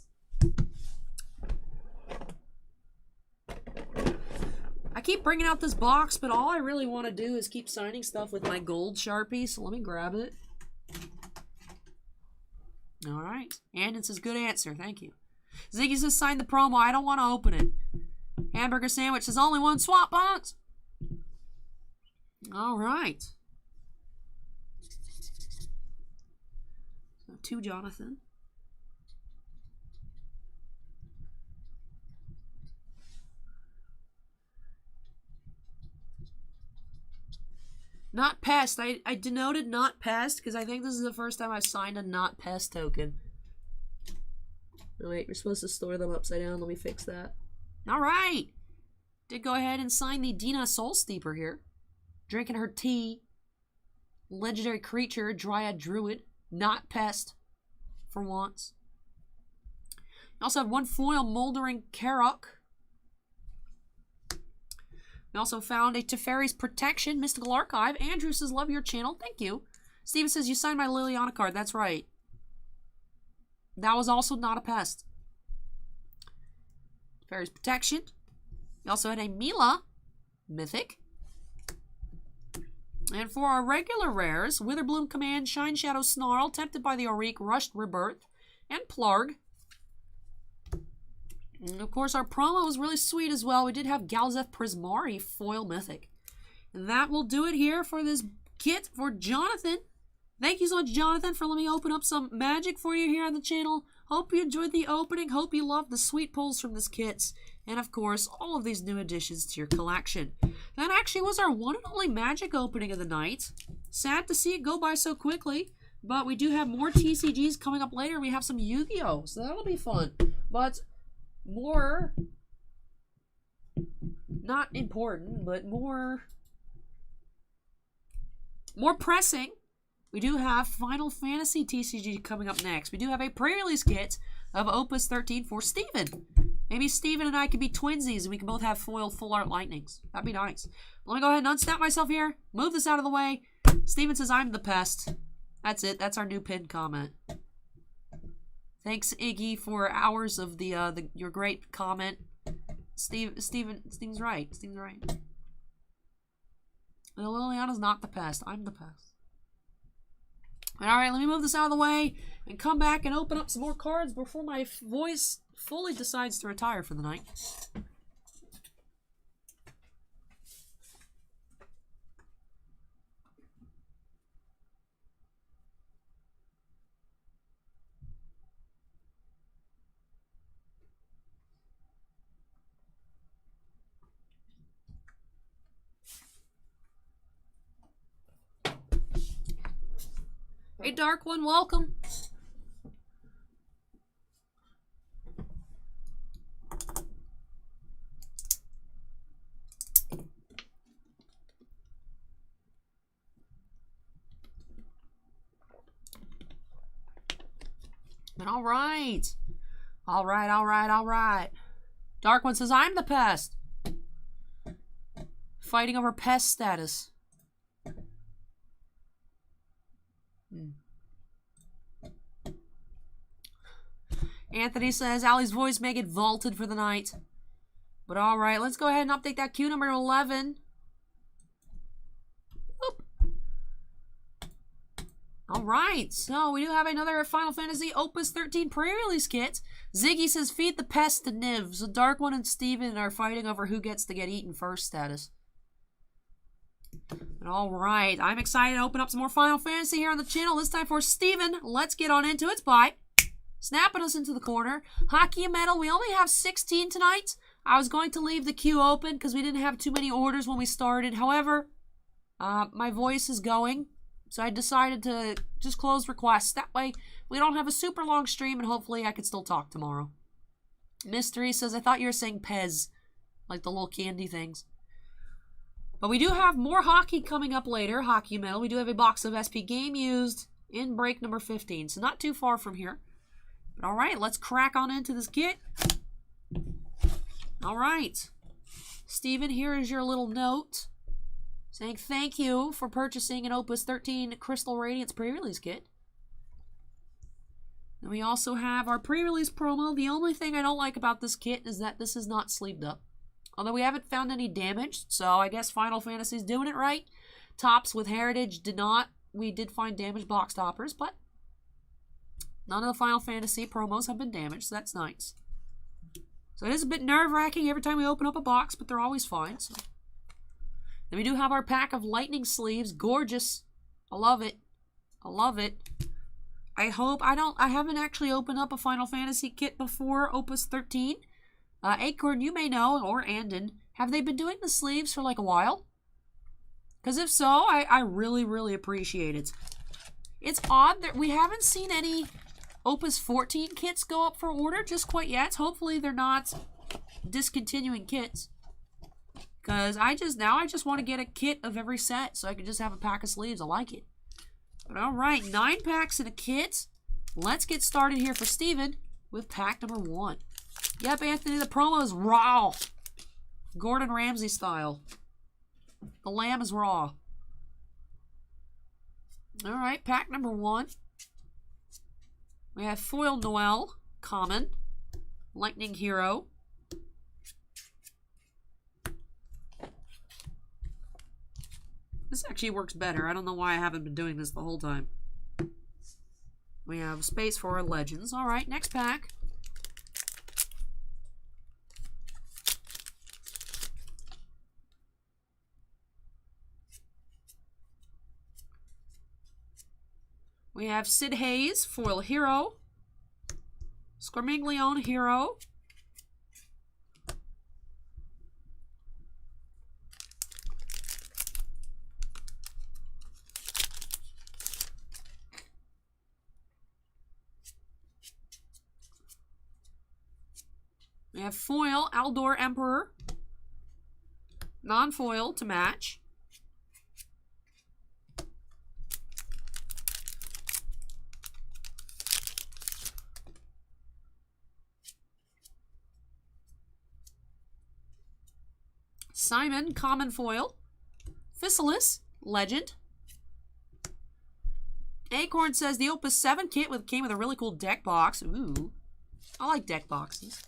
I keep bringing out this box, but all I really want to do is keep signing stuff with my gold Sharpie, so let me grab it. All right. And it says, good answer. Thank you. Ziggy says, sign the promo. I don't want to open it. Hamburger Sandwich says, only one swap box. All right. So, to Jonathan. Not pest. I denoted not pest because I think this is the first time I've signed a not pest token. Oh wait, you're supposed to store them upside down. Let me fix that. Alright! Did go ahead and sign the Dina Soul Steeper here. Drinking her tea. Legendary creature, Dryad Druid. Not pest. For once. You also have one foil Moldering Karok. We also found a Teferi's Protection, Mystical Archive. Andrew says, love your channel. Thank you. Steven says, you signed my Liliana card. That's right. That was also not a pest. Teferi's Protection. We also had a Mila, Mythic. And for our regular rares, Witherbloom Command, Shine Shadow Snarl, Tempted by the Auric, Rushed Rebirth, and Plarg. And of course, our promo was really sweet as well. We did have Galzeth Prismari, foil mythic. And that will do it here for this kit for Jonathan. Thank you so much, Jonathan, for letting me open up some magic for you here on the channel. Hope you enjoyed the opening. Hope you loved the sweet pulls from this kit. And of course, all of these new additions to your collection. That actually was our one and only magic opening of the night. Sad to see it go by so quickly. But we do have more TCGs coming up later. We have some Yu-Gi-Oh! So that'll be fun. But more, not important, but more pressing, we do have Final Fantasy TCG coming up next. We do have a pre-release kit of Opus 13 for Steven. Maybe Steven and I could be twinsies and we can both have foil full art lightnings. That'd be nice. Let me go ahead and unsnap myself here, move this out of the way. Steven says, I'm the pest. That's it. That's our new pinned comment. Thanks, Iggy, for hours of your great comment. Steven's right. Steven's right. The Liliana's not the pest. I'm the pest. Alright, let me move this out of the way and come back and open up some more cards before my voice fully decides to retire for the night. Hey, Dark One, welcome. All right. All right, all right, all right. Dark One says, I'm the pest. Fighting over pest status. Anthony says, Allie's voice may get vaulted for the night. But all right, let's go ahead and update that queue number 11. Oop. All right, so we do have another Final Fantasy Opus 13 pre-release kit. Ziggy says, feed the pest to Niv. So Dark One and Steven are fighting over who gets to get eaten first status. All right, I'm excited to open up some more Final Fantasy here on the channel. This time for Steven. Let's get on into it. Bye. Snapping us into the corner. Hockey and Metal, we only have 16 tonight. I was going to leave the queue open because we didn't have too many orders when we started. However, my voice is going, so I decided to just close requests. That way, we don't have a super long stream, and hopefully I can still talk tomorrow. Mystery says, I thought you were saying Pez, like the little candy things. But we do have more hockey coming up later, Hockey and Metal. We do have a box of SP Game Used in break number 15, so not too far from here. But all right, let's crack on into this kit. All right. Steven, here is your little note saying thank you for purchasing an Opus 13 Crystal Radiance pre-release kit. And we also have our pre-release promo. The only thing I don't like about this kit is that this is not sleeved up. Although we haven't found any damage, so I guess Final Fantasy's doing it right. Tops with Heritage did not. We did find damaged box toppers, but none of the Final Fantasy promos have been damaged, so that's nice. So it is a bit nerve-wracking every time we open up a box, but they're always fine. So. Then we do have our pack of Lightning Sleeves. Gorgeous. I love it. I love it. I haven't actually opened up a Final Fantasy kit before Opus 13. Acorn, you may know, or Andon, have they been doing the sleeves for like a while? Because if so, I really, really appreciate it. It's odd that we haven't seen any Opus 14 kits go up for order just quite yet. Hopefully they're not discontinuing kits. Because I just want to get a kit of every set so I can just have a pack of sleeves. I like it. But alright, 9 packs in a kit. Let's get started here for Steven with pack number 1. Yep, Anthony, the promo is raw. Gordon Ramsay style. The lamb is raw. Alright, pack number 1. We have Foil Noel, common. Lightning Hero. This actually works better. I don't know why I haven't been doing this the whole time. We have space for our legends. Alright, next pack. We have Sid Hayes, Foil Hero. Squirmiglione Hero. We have Foil Aldor Emperor. Non-foil to match. Simon, common foil. Physalis, legend. Acorn says the Opus 7 kit came with a really cool deck box. Ooh, I like deck boxes.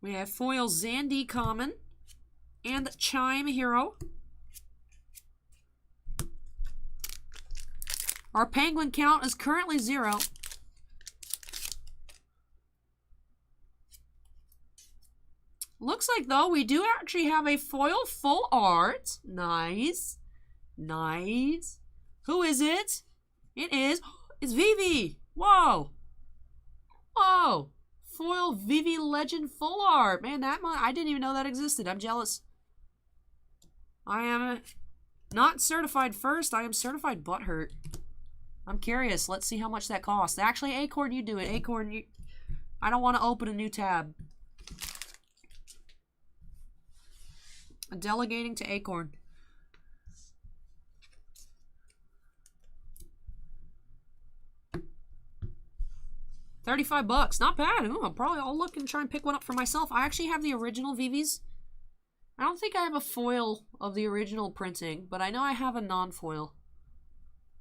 We have foil Zandy common and Chime Hero. Our penguin count is currently 0. Looks like, though, we do actually have a foil full art. Nice. Nice. Who is it? It is... It's Vivi. Whoa. Whoa. Foil Vivi Legend full art. Man, I didn't even know that existed. I'm jealous. I am not certified first. I am certified butthurt. I'm curious. Let's see how much that costs. Actually, Acorn, you do it. Acorn, I don't want to open a new tab. Delegating to Acorn. $35, not bad. Ooh, I'll look and try and pick one up for myself. I actually have the original VVs. I don't think I have a foil of the original printing, but I know I have a non-foil.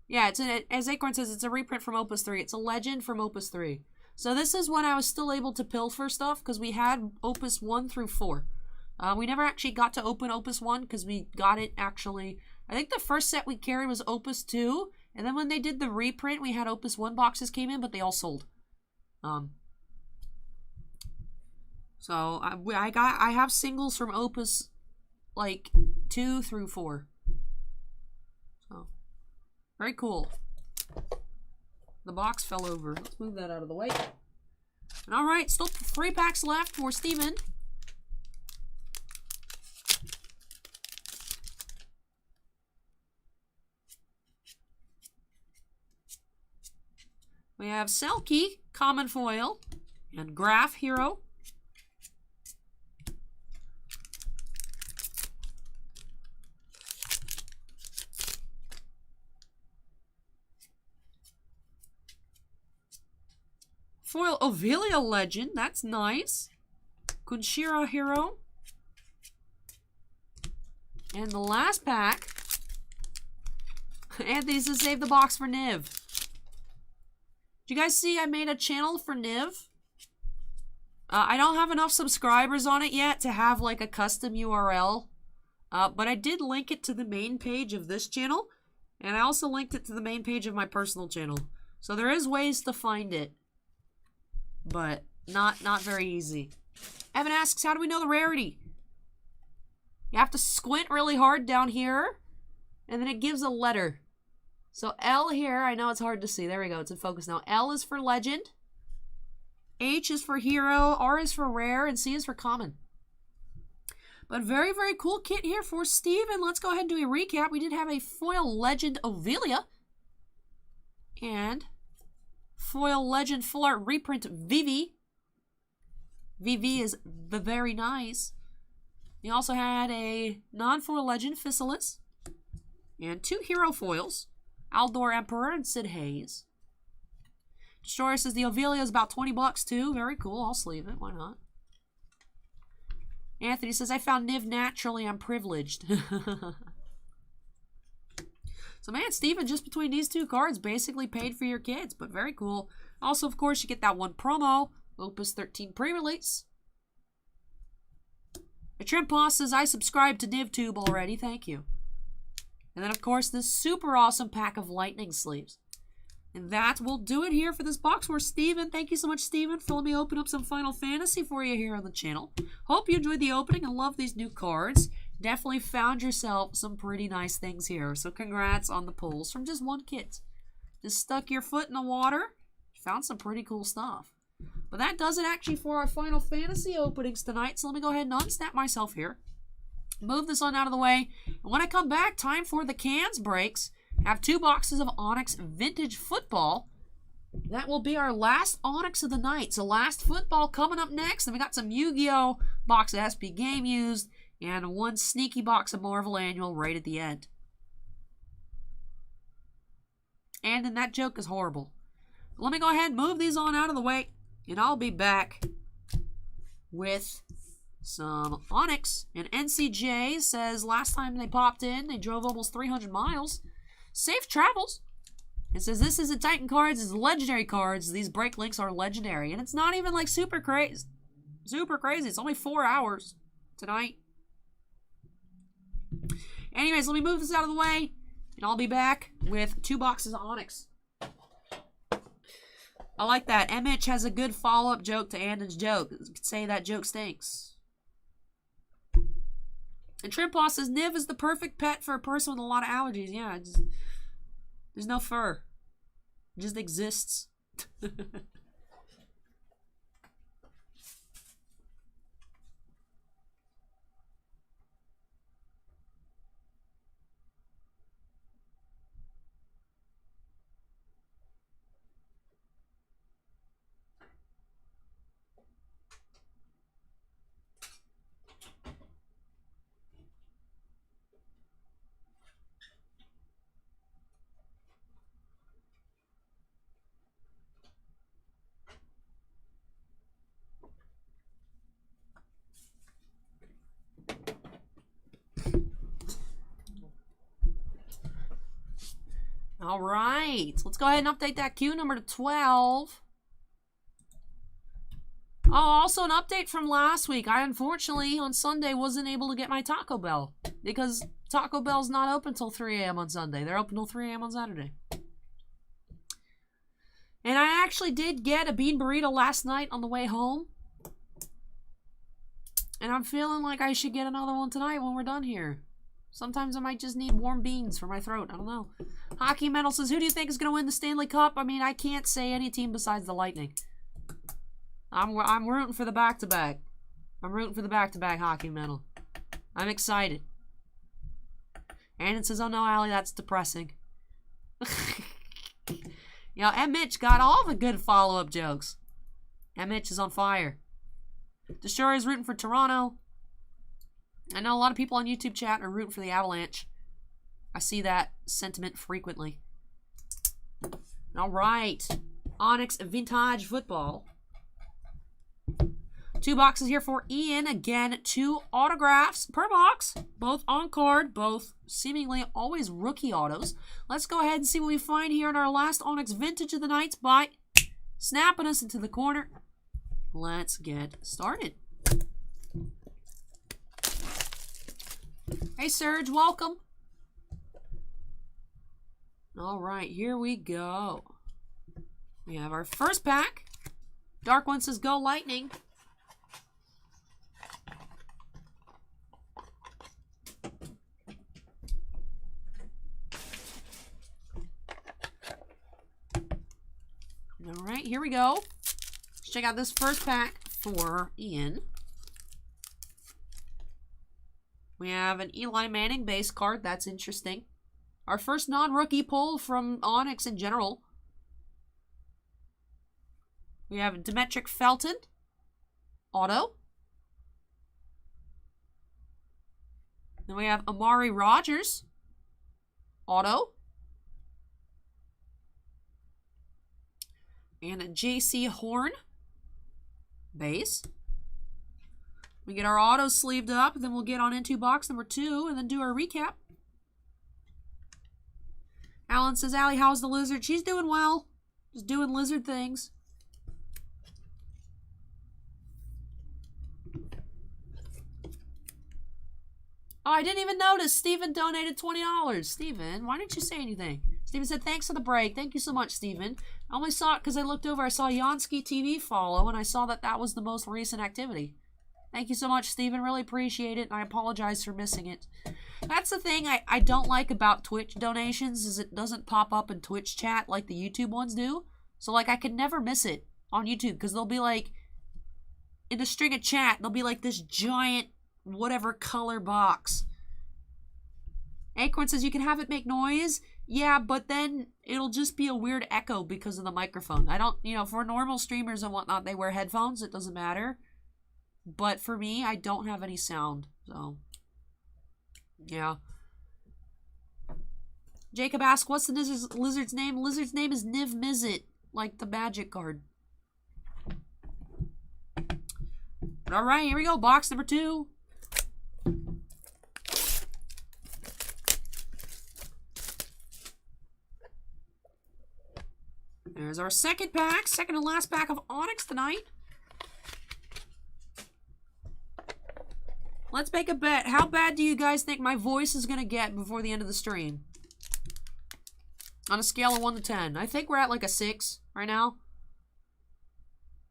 Yeah, as Acorn says, it's a reprint from Opus 3. It's a legend from Opus 3. So this is when I was still able to pilfer stuff, because we had Opus 1 through 4. We never actually got to open Opus 1, because we got it actually... I think the first set we carried was Opus 2, and then when they did the reprint, we had Opus 1 boxes came in, but they all sold. So I have singles from Opus like 2 through 4. So very cool. The box fell over. Let's move that out of the way. And all right, still 3 packs left for Steven. We have Selkie, Common Foil, and Graph Hero. Foil Ovelia Legend, that's nice. Kunshira Hero. And the last pack. Anthony says save the box for Niv. Did you guys see I made a channel for Niv? I don't have enough subscribers on it yet to have like a custom URL. But I did link it to the main page of this channel. And I also linked it to the main page of my personal channel. So there is ways to find it. But not very easy. Evan asks, how do we know the rarity? You have to squint really hard down here. And then it gives a letter. So L here, I know it's hard to see. There we go, it's in focus now. L is for legend. H is for hero. R is for rare. And C is for common. But very, very cool kit here for Steven. Let's go ahead and do a recap. We did have a foil legend Ovelia. And foil legend full art reprint VV. VV is very nice. We also had a non-foil legend Physalis. And 2 hero foils. Aldor Emperor and Sid Hayes. Destroyer says the Ovelia is about $20 too. Very cool. I'll sleeve it. Why not? Anthony says, I found Niv naturally. I'm privileged. So, man, Steven, just between these 2 cards, basically paid for your kids. But very cool. Also, of course, you get that one promo. Opus 13 pre-release. Trimposs says, I subscribed to NivTube already. Thank you. And then, of course, this super awesome pack of lightning sleeves. And that will do it here for this box for Steven. Thank you so much, Steven, for letting me open up some Final Fantasy for you here on the channel. Hope you enjoyed the opening and love these new cards. Definitely found yourself some pretty nice things here. So congrats on the pulls from just one kit. Just stuck your foot in the water. Found some pretty cool stuff. But that does it actually for our Final Fantasy openings tonight. So let me go ahead and unsnap myself here. Move this on out of the way. And when I come back, time for the cans breaks. I have 2 boxes of Onyx Vintage Football. That will be our last Onyx of the night. So last football coming up next. And we got some Yu-Gi-Oh! Box of SP Game Used. And 1 sneaky box of Marvel Annual right at the end. And then that joke is horrible. Let me go ahead and move these on out of the way. And I'll be back with some Onyx. And NCJ says last time they popped in, they drove almost 300 miles. Safe travels. It says this isn't Titan cards, it's legendary cards. These break links are legendary. And it's not even like super crazy. Super crazy. It's only 4 hours tonight. Anyways, let me move this out of the way. And I'll be back with 2 boxes of Onyx. I like that. MH has a good follow-up joke to Andon's joke. You could say that joke stinks. And Trimposs says, Niv is the perfect pet for a person with a lot of allergies. Yeah, there's no fur. It just exists. All right. Let's go ahead and update that queue number to 12. Oh, also an update from last week. I unfortunately on Sunday wasn't able to get my Taco Bell because Taco Bell's not open till 3 a.m. on Sunday. They're open till 3 a.m. on Saturday. And I actually did get a bean burrito last night on the way home. And I'm feeling like I should get another one tonight when we're done here. Sometimes I might just need warm beans for my throat. I don't know. Hockey Metal says, who do you think is going to win the Stanley Cup? I mean, I can't say any team besides the Lightning. I'm rooting for the back-to-back. I'm rooting for the back-to-back Hockey Metal. I'm excited. And it says, oh no, Allie, that's depressing. You know, M. Mitch got all the good follow-up jokes. M. Mitch is on fire. Destroyer is rooting for Toronto. I know a lot of people on YouTube chat are rooting for the Avalanche. I see that sentiment frequently. All right. Onyx Vintage Football. 2 boxes here for Ian. Again, 2 autographs per box. Both on card, both seemingly always rookie autos. Let's go ahead and see what we find here in our last Onyx Vintage of the night by snapping us into the corner. Let's get started. Hey, Serge, welcome. All right, here we go. We have our first pack. Dark One says, go Lightning. All right, here we go. Let's check out this first pack for Ian. We have an Eli Manning base card. That's interesting. Our first non-rookie pull from Onyx in general. We have Demetric Felton. Auto. Then we have Amari Rogers. Auto. And a J.C. Horn. Base. We get our auto sleeved up, then we'll get on into box number 2 and then do our recap. Alan says, Allie, how's the lizard? She's doing well. Just doing lizard things. Oh, I didn't even notice. Steven donated $20. Steven, why didn't you say anything? Steven said, thanks for the break. Thank you so much, Steven. I only saw it because I looked over. I saw Yansky TV follow, and I saw that that was the most recent activity. Thank you so much, Steven. Really appreciate it, and I apologize for missing it. That's the thing I don't like about Twitch donations is it doesn't pop up in Twitch chat like the YouTube ones do. So, like, I could never miss it on YouTube because they'll be, like, in the string of chat, there'll be, like, this giant whatever color box. Acorn says you can have it make noise. Yeah, but then it'll just be a weird echo because of the microphone. I don't, you know, for normal streamers and whatnot, they wear headphones. It doesn't matter. But for me, I don't have any sound. So, yeah. Jacob asks, what's the lizard's name? Lizard's name is Niv Mizzet, like the magic card. All right, here we go. Box number 2. There's our second pack, second and last pack of Onyx tonight. Let's make a bet. How bad do you guys think my voice is going to get before the end of the stream? On a scale of 1 to 10. I think we're at like a 6 right now.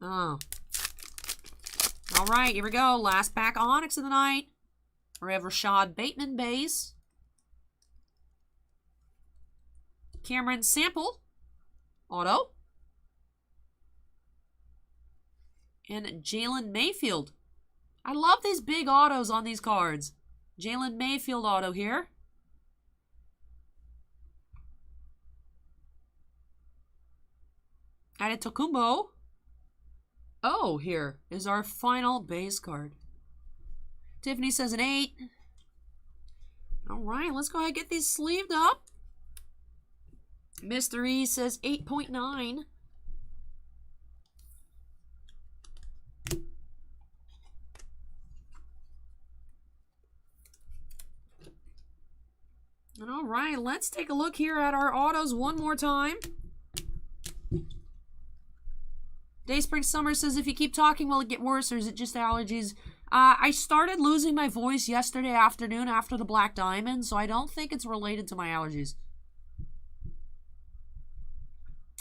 Oh. All right, here we go. Last pack of Onyx of the night. We have Rashad Bateman base. Cameron Sample. Auto. And Jalen Mayfield. I love these big autos on these cards. Jalen Mayfield auto here. Adetokumbo. Oh, here is our final base card. Tiffany says an 8. All right, let's go ahead and get these sleeved up. Mr. E says 8.9. And all right, let's take a look here at our autos one more time. Day Spring Summer says, if you keep talking, will it get worse, or is it just allergies? I started losing my voice yesterday afternoon after the Black Diamond, so I don't think it's related to my allergies.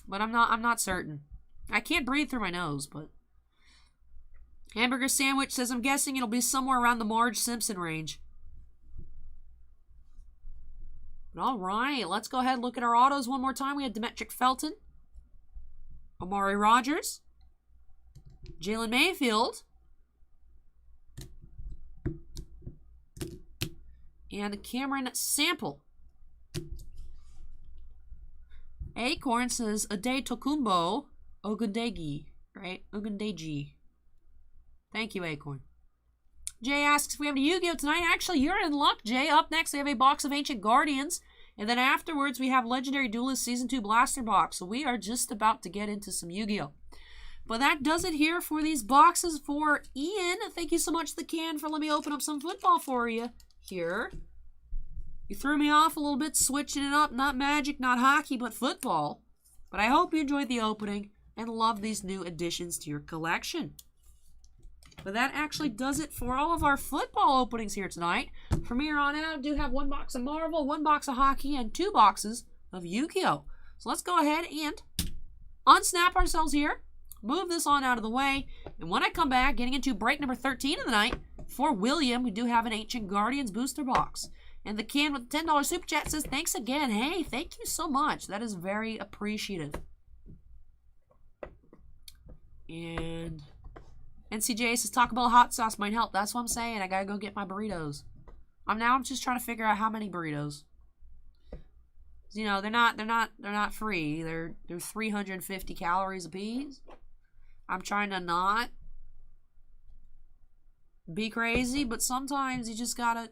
But I'm not certain. I can't breathe through my nose, but... Hamburger Sandwich says, I'm guessing it'll be somewhere around the Marge Simpson range. All right, let's go ahead and look at our autos one more time. We had Demetric Felton, Amari Rogers, Jalen Mayfield, and Cameron Sample. Acorn says Ade Tokumbo Ogundegi, right? Ogundeji. Thank you, Acorn. Jay asks if we have a Yu-Gi-Oh! Tonight. Actually, you're in luck, Jay. Up next, we have a box of Ancient Guardians. And then afterwards, we have Legendary Duelist Season 2 Blaster Box. So we are just about to get into some Yu-Gi-Oh! But that does it here for these boxes for Ian. Thank you so much, The Can, for letting me open up some football for you here. You threw me off a little bit, switching it up. Not Magic, not hockey, but football. But I hope you enjoyed the opening and love these new additions to your collection. But that actually does it for all of our football openings here tonight. From here on out, I do have one box of Marvel, one box of hockey, and 2 boxes of Yu-Gi-Oh! So let's go ahead and unsnap ourselves here. Move this on out of the way. And when I come back, getting into break number 13 of the night, for William, we do have an Ancient Guardians booster box. And The Can with the $10 Super Chat says, thanks again. Hey, thank you so much. That is very appreciative. And... NCJ says Taco Bell hot sauce might help. That's what I'm saying. I gotta go get my burritos. I'm just trying to figure out how many burritos. You know, they're not free. They're 350 calories a piece. I'm trying to not be crazy, but sometimes you just gotta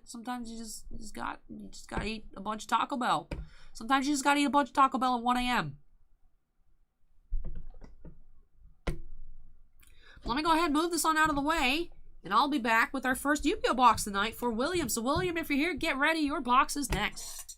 eat a bunch of Taco Bell. Sometimes you just gotta eat a bunch of Taco Bell at 1 a.m. Let me go ahead and move this on out of the way, and I'll be back with our first Yu-Gi-Oh! Box tonight for William. So, William, if you're here, get ready. Your box is next.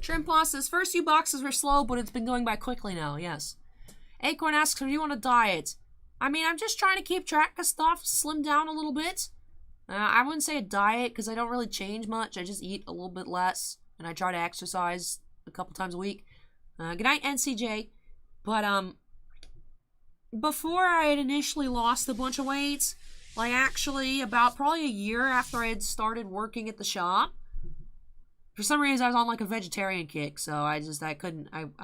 Shrimp says, first few boxes were slow, but it's been going by quickly now. Yes. Acorn asks, are you on a diet? I mean, I'm just trying to keep track of stuff, slim down a little bit. I wouldn't say a diet, because I don't really change much. I just eat a little bit less, and I try to exercise a couple times a week. Good night, NCJ. But, before I had initially lost a bunch of weight, like, actually, about probably a year after I had started working at the shop, for some reason, I was on, like, a vegetarian kick, so I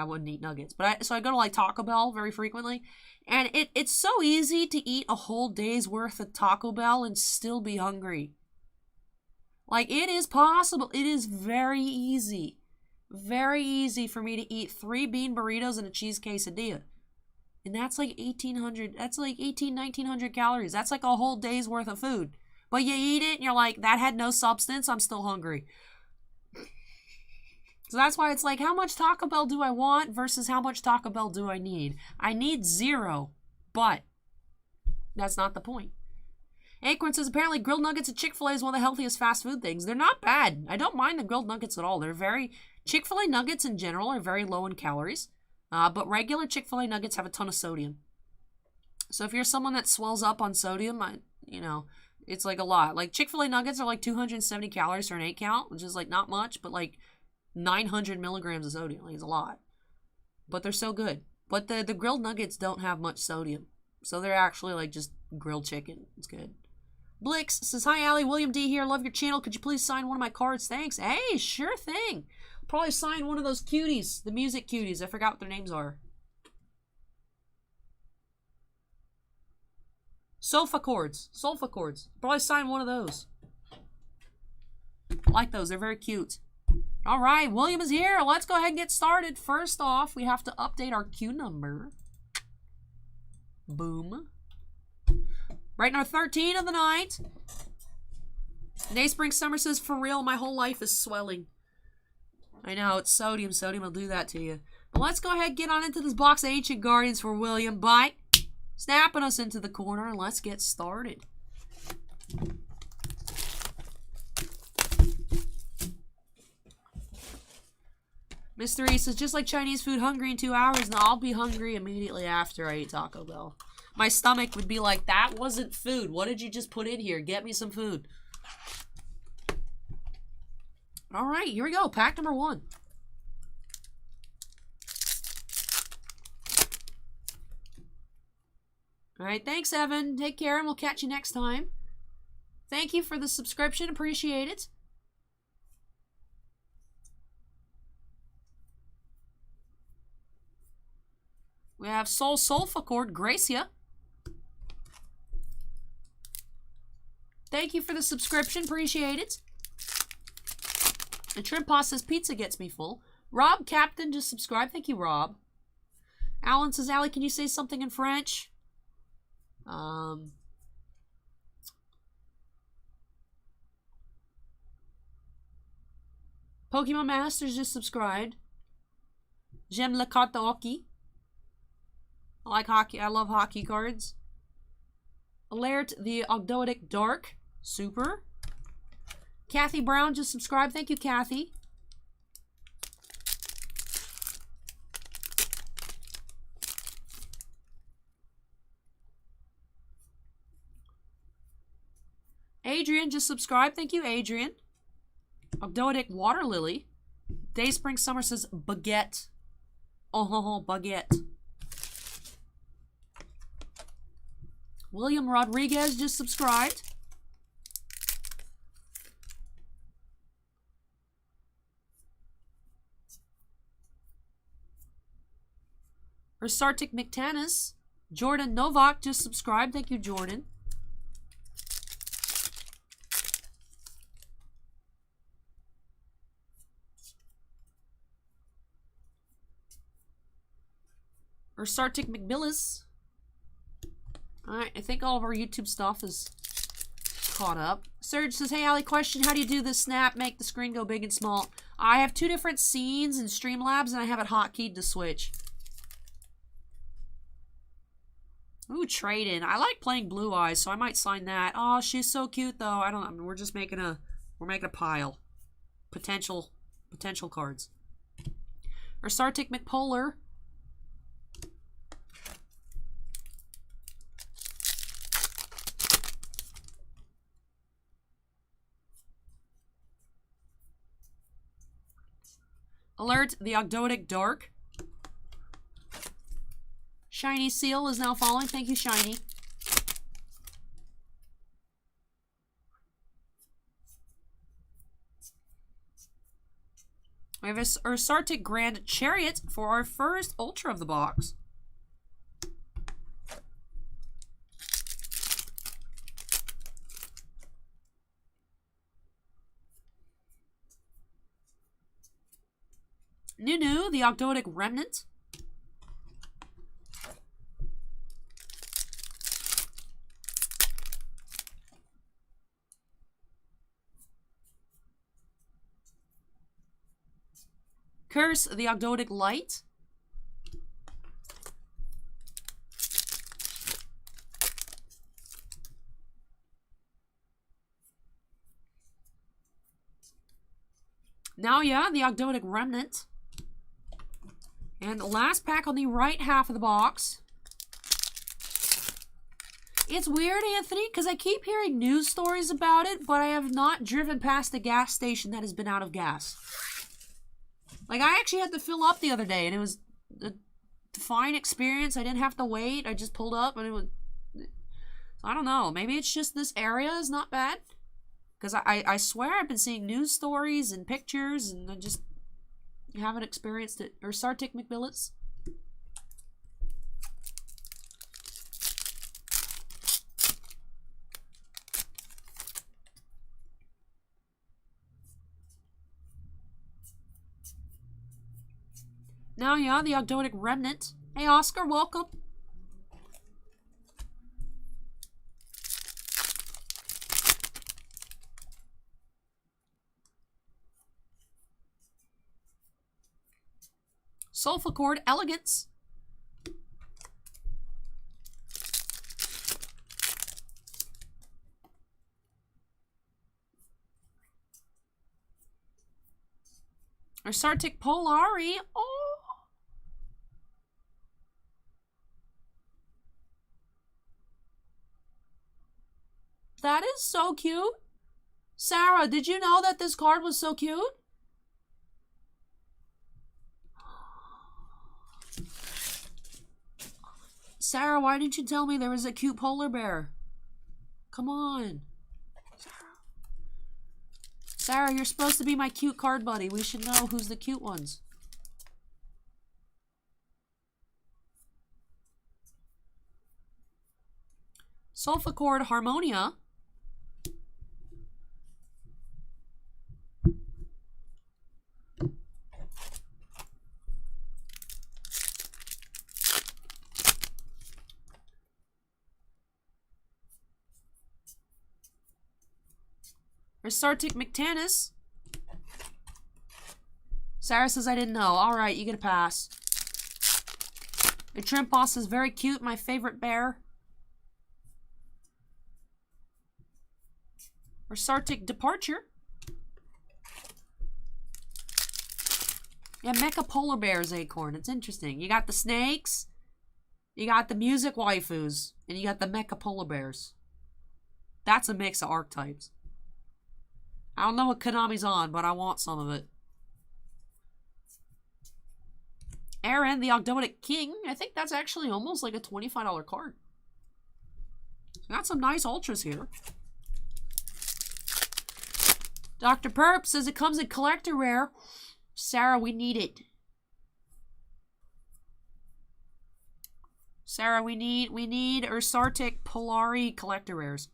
wouldn't eat nuggets. So I go to, like, Taco Bell very frequently, and it's so easy to eat a whole day's worth of Taco Bell and still be hungry. Like, it is possible. It is very easy. Very easy for me to eat 3 bean burritos and a cheese quesadilla. And that's like 1,900 calories. That's like a whole day's worth of food. But you eat it, and you're like, that had no substance, I'm still hungry. So that's why it's like, how much Taco Bell do I want versus how much Taco Bell do I need? I need 0, but that's not the point. Acorn says, apparently grilled nuggets at Chick-fil-A is one of the healthiest fast food things. They're not bad. I don't mind the grilled nuggets at all. Chick-fil-A nuggets in general are very low in calories, but regular Chick-fil-A nuggets have a ton of sodium. So if you're someone that swells up on sodium, it's like a lot. Like Chick-fil-A nuggets are like 270 calories for an 8 count, which is like not much, but like 900 milligrams of sodium. Like, it's a lot. But they're so good. But the grilled nuggets don't have much sodium. So they're actually like just grilled chicken. It's good. Blix says, hi, Allie. William D here. Love your channel. Could you please sign one of my cards? Thanks. Hey, sure thing. Probably sign one of those cuties. The music cuties. I forgot what their names are. Sofa chords. Probably sign one of those. I like those. They're very cute. All right, William is here. Let's go ahead and get started. First off, we have to update our queue number. Boom. Right now, 13 of the night. Day Spring Summer says, for real, my whole life is swelling. I know, it's sodium. Sodium will do that to you. But let's go ahead and get on into this box of Ancient Guardians for William by snapping us into the corner, and let's get started. Mr. E says, just like Chinese food, hungry in 2 hours, and I'll be hungry immediately after I eat Taco Bell. My stomach would be like, that wasn't food. What did you just put in here? Get me some food. All right, here we go. Pack number 1. All right, thanks, Evan. Take care, and we'll catch you next time. Thank you for the subscription. Appreciate it. We have Soul Sulfacord, Gracia. Thank you for the subscription. Appreciate it. And Trimpa says, pizza gets me full. Rob Captain just subscribed. Thank you, Rob. Alan says, Allie, can you say something in French? Pokemon Masters just subscribed. J'aime la carte de hockey. I like hockey. I love hockey cards. Alert the Ogdoadic Dark. Super. Kathy Brown just subscribed. Thank you, Kathy. Adrian just subscribed. Thank you, Adrian. Ogdoadic Water Lily. Day Spring Summer says baguette. Oh, baguette. William Rodriguez just subscribed. Resartic McTanis. Jordan Novak just subscribed. Thank you, Jordan. Resartic McMillis. Alright, I think all of our YouTube stuff is caught up. Serge says, hey, Allie, question. How do you do this snap? Make the screen go big and small. I have 2 different scenes in Streamlabs, and I have it hotkeyed to switch. Ooh, trade-in. I like playing Blue Eyes, so I might sign that. Oh, she's so cute, though. I mean, we're just making a pile. Potential cards. Resartic McPolar. Alert the Ogdoadic Dark. Shiny Seal is now following. Thank you, Shiny. We have a Ursartic Grand Chariot for our first Ultra of the box. Nunu, the Ogdoadic Remnant. Curse, the Ogdoadic Light. Now, yeah, the Ogdoadic Remnant. And the last pack on the right half of the box. It's weird, Anthony, because I keep hearing news stories about it, but I have not driven past a gas station that has been out of gas. Like, I actually had to fill up the other day, and it was a fine experience. I didn't have to wait. I just pulled up, and it was... I don't know. Maybe it's just this area is not bad. Because I swear I've been seeing news stories and pictures, and I just haven't experienced it. Or Sartic McMillis. Now, yeah, the Ogdoadic Remnant. Hey, Oscar, welcome. Sulfur Elegance. Sartic Polari. Oh. That is so cute. Sarah, did you know that this card was so cute? Sarah, why didn't you tell me there was a cute polar bear? Come on. Sarah, you're supposed to be my cute card buddy. We should know who's the cute ones. Sulfur Harmonia. Sartic McTanis. Sarah says I didn't know. Alright, you get a pass. The Trimp Boss is very cute. My favorite bear. Sartic Departure. Yeah, Mecha Polar Bears Acorn. It's interesting. You got the snakes. You got the music waifus. And you got the Mecha Polar Bears. That's a mix of archetypes. I don't know what Konami's on, but I want some of it. Aaron, the Ogdoadic King. I think that's actually almost like a $25 card. Got some nice ultras here. Dr. Perp says it comes in collector rare. Sarah, we need it. Sarah, we need Sartic Polari collector rares.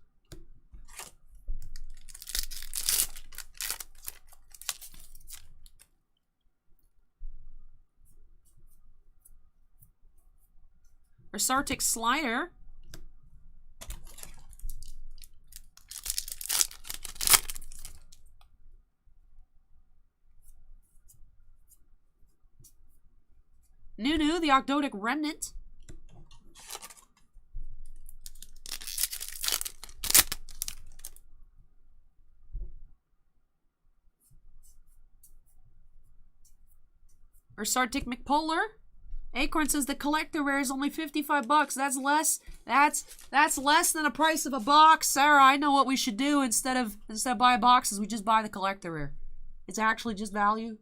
Sartic Slider. Nunu, the Ogdoadic Remnant. Sartic McPolar. Acorn says the collector rare is only $55. That's less. That's less than the price of a box. Sarah, I know what we should do instead of buy boxes. We just buy the collector rare. It's actually just value.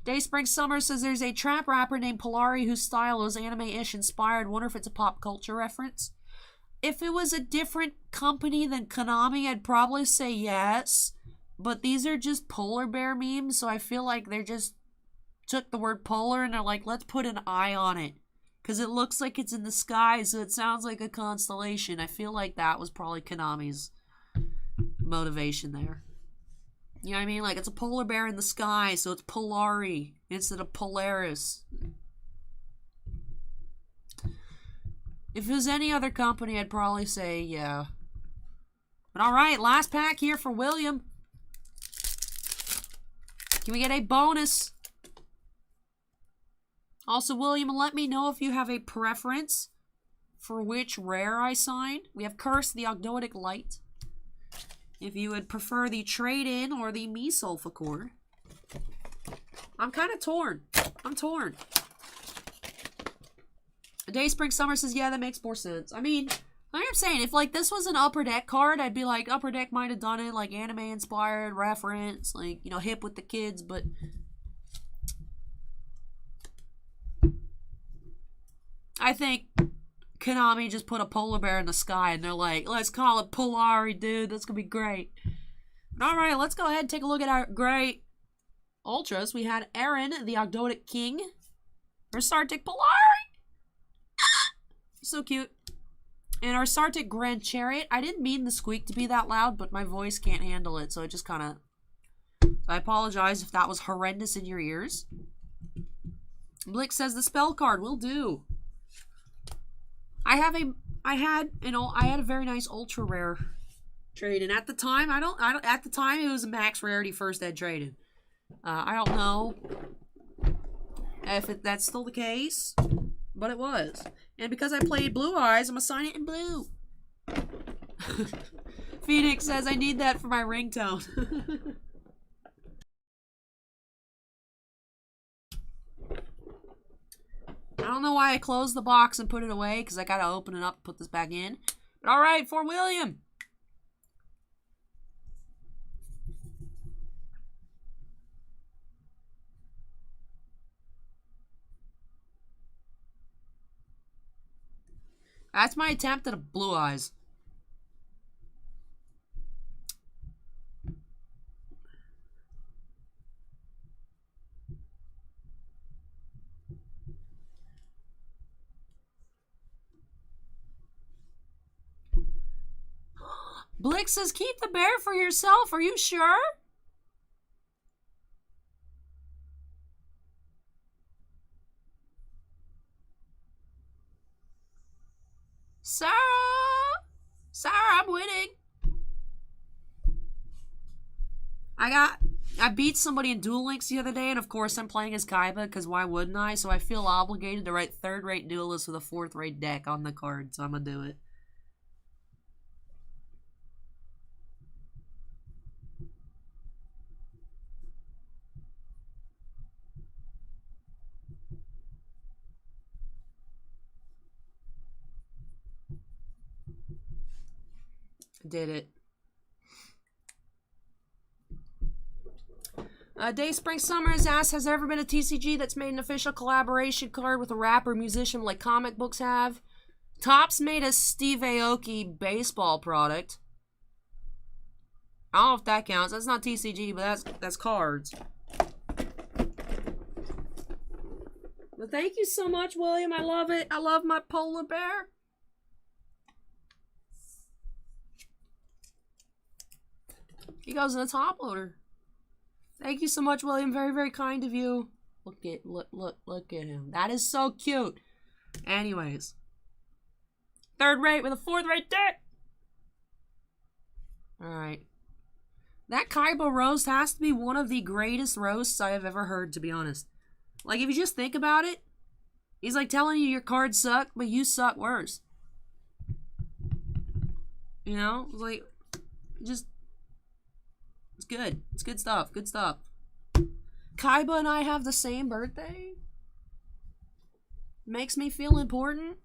Day Spring Summer says there's a trap rapper named Polari whose style is anime-ish inspired. Wonder if it's a pop culture reference. If it was a different company than Konami, I'd probably say yes. But these are just polar bear memes, so I feel like they're just took the word polar and they're like, let's put an eye on it. Because it looks like it's in the sky, so it sounds like a constellation. I feel like that was probably Konami's motivation there. You know what I mean? Like, it's a polar bear in the sky, so it's Polari instead of Polaris. If it was any other company, I'd probably say yeah. But alright, last pack here for William. Can we get a bonus? Also, William, let me know if you have a preference for which rare I sign. We have Curse, the Ogdoadic Light. If you would prefer the trade-in or the me Sulfur. I'm kind of torn. I'm torn. Day Spring Summer says, yeah, that makes more sense. I mean, like I'm saying, if like this was an Upper Deck card, I'd be like, Upper Deck might have done it, like anime-inspired reference, like, you know, hip with the kids, but I think Konami just put a polar bear in the sky and they're like, let's call it Polari, dude. That's going to be great. Alright, let's go ahead and take a look at our great ultras. We had Aaron, the Ogdoadic King. Sartic Polari. So cute. And our Sartic Grand Chariot. I didn't mean the squeak to be that loud, but my voice can't handle it, so it just kind of... I apologize if that was horrendous in your ears. Blick says the spell card will do. I had a very nice ultra rare trade, and at the time, at the time it was a max rarity first ed trade. I don't know if that's still the case. But it was. And because I played Blue Eyes, I'm gonna sign it in blue. Phoenix says I need that for my ringtone. I don't know why I closed the box and put it away, because I gotta open it up and put this back in. But alright, for William. That's my attempt at a Blue Eyes. Blick says, keep the bear for yourself. Are you sure? Sarah! Sarah, I'm winning. I beat somebody in Duel Links the other day, and of course I'm playing as Kaiba, because why wouldn't I? So I feel obligated to write third-rate Duelists with a fourth-rate deck on the card, so I'm gonna do it. Did it. Day Spring Summers asks, has there ever been a TCG that's made an official collaboration card with a rapper musician like comic books have? Topps made a Steve Aoki baseball product. I don't know if that counts. That's not TCG, but that's cards. But thank you so much, William. I love it. I love my polar bear. He goes in the top loader. Thank you so much, William. Very, very kind of you. Look at him. That is so cute. Anyways. Third rate with a fourth rate deck. Alright. That Kaiba roast has to be one of the greatest roasts I have ever heard, to be honest. Like, if you just think about it, he's like telling you your cards suck, but you suck worse. You know? Like, just... it's good. It's good stuff. Good stuff. Kaiba and I have the same birthday. Makes me feel important.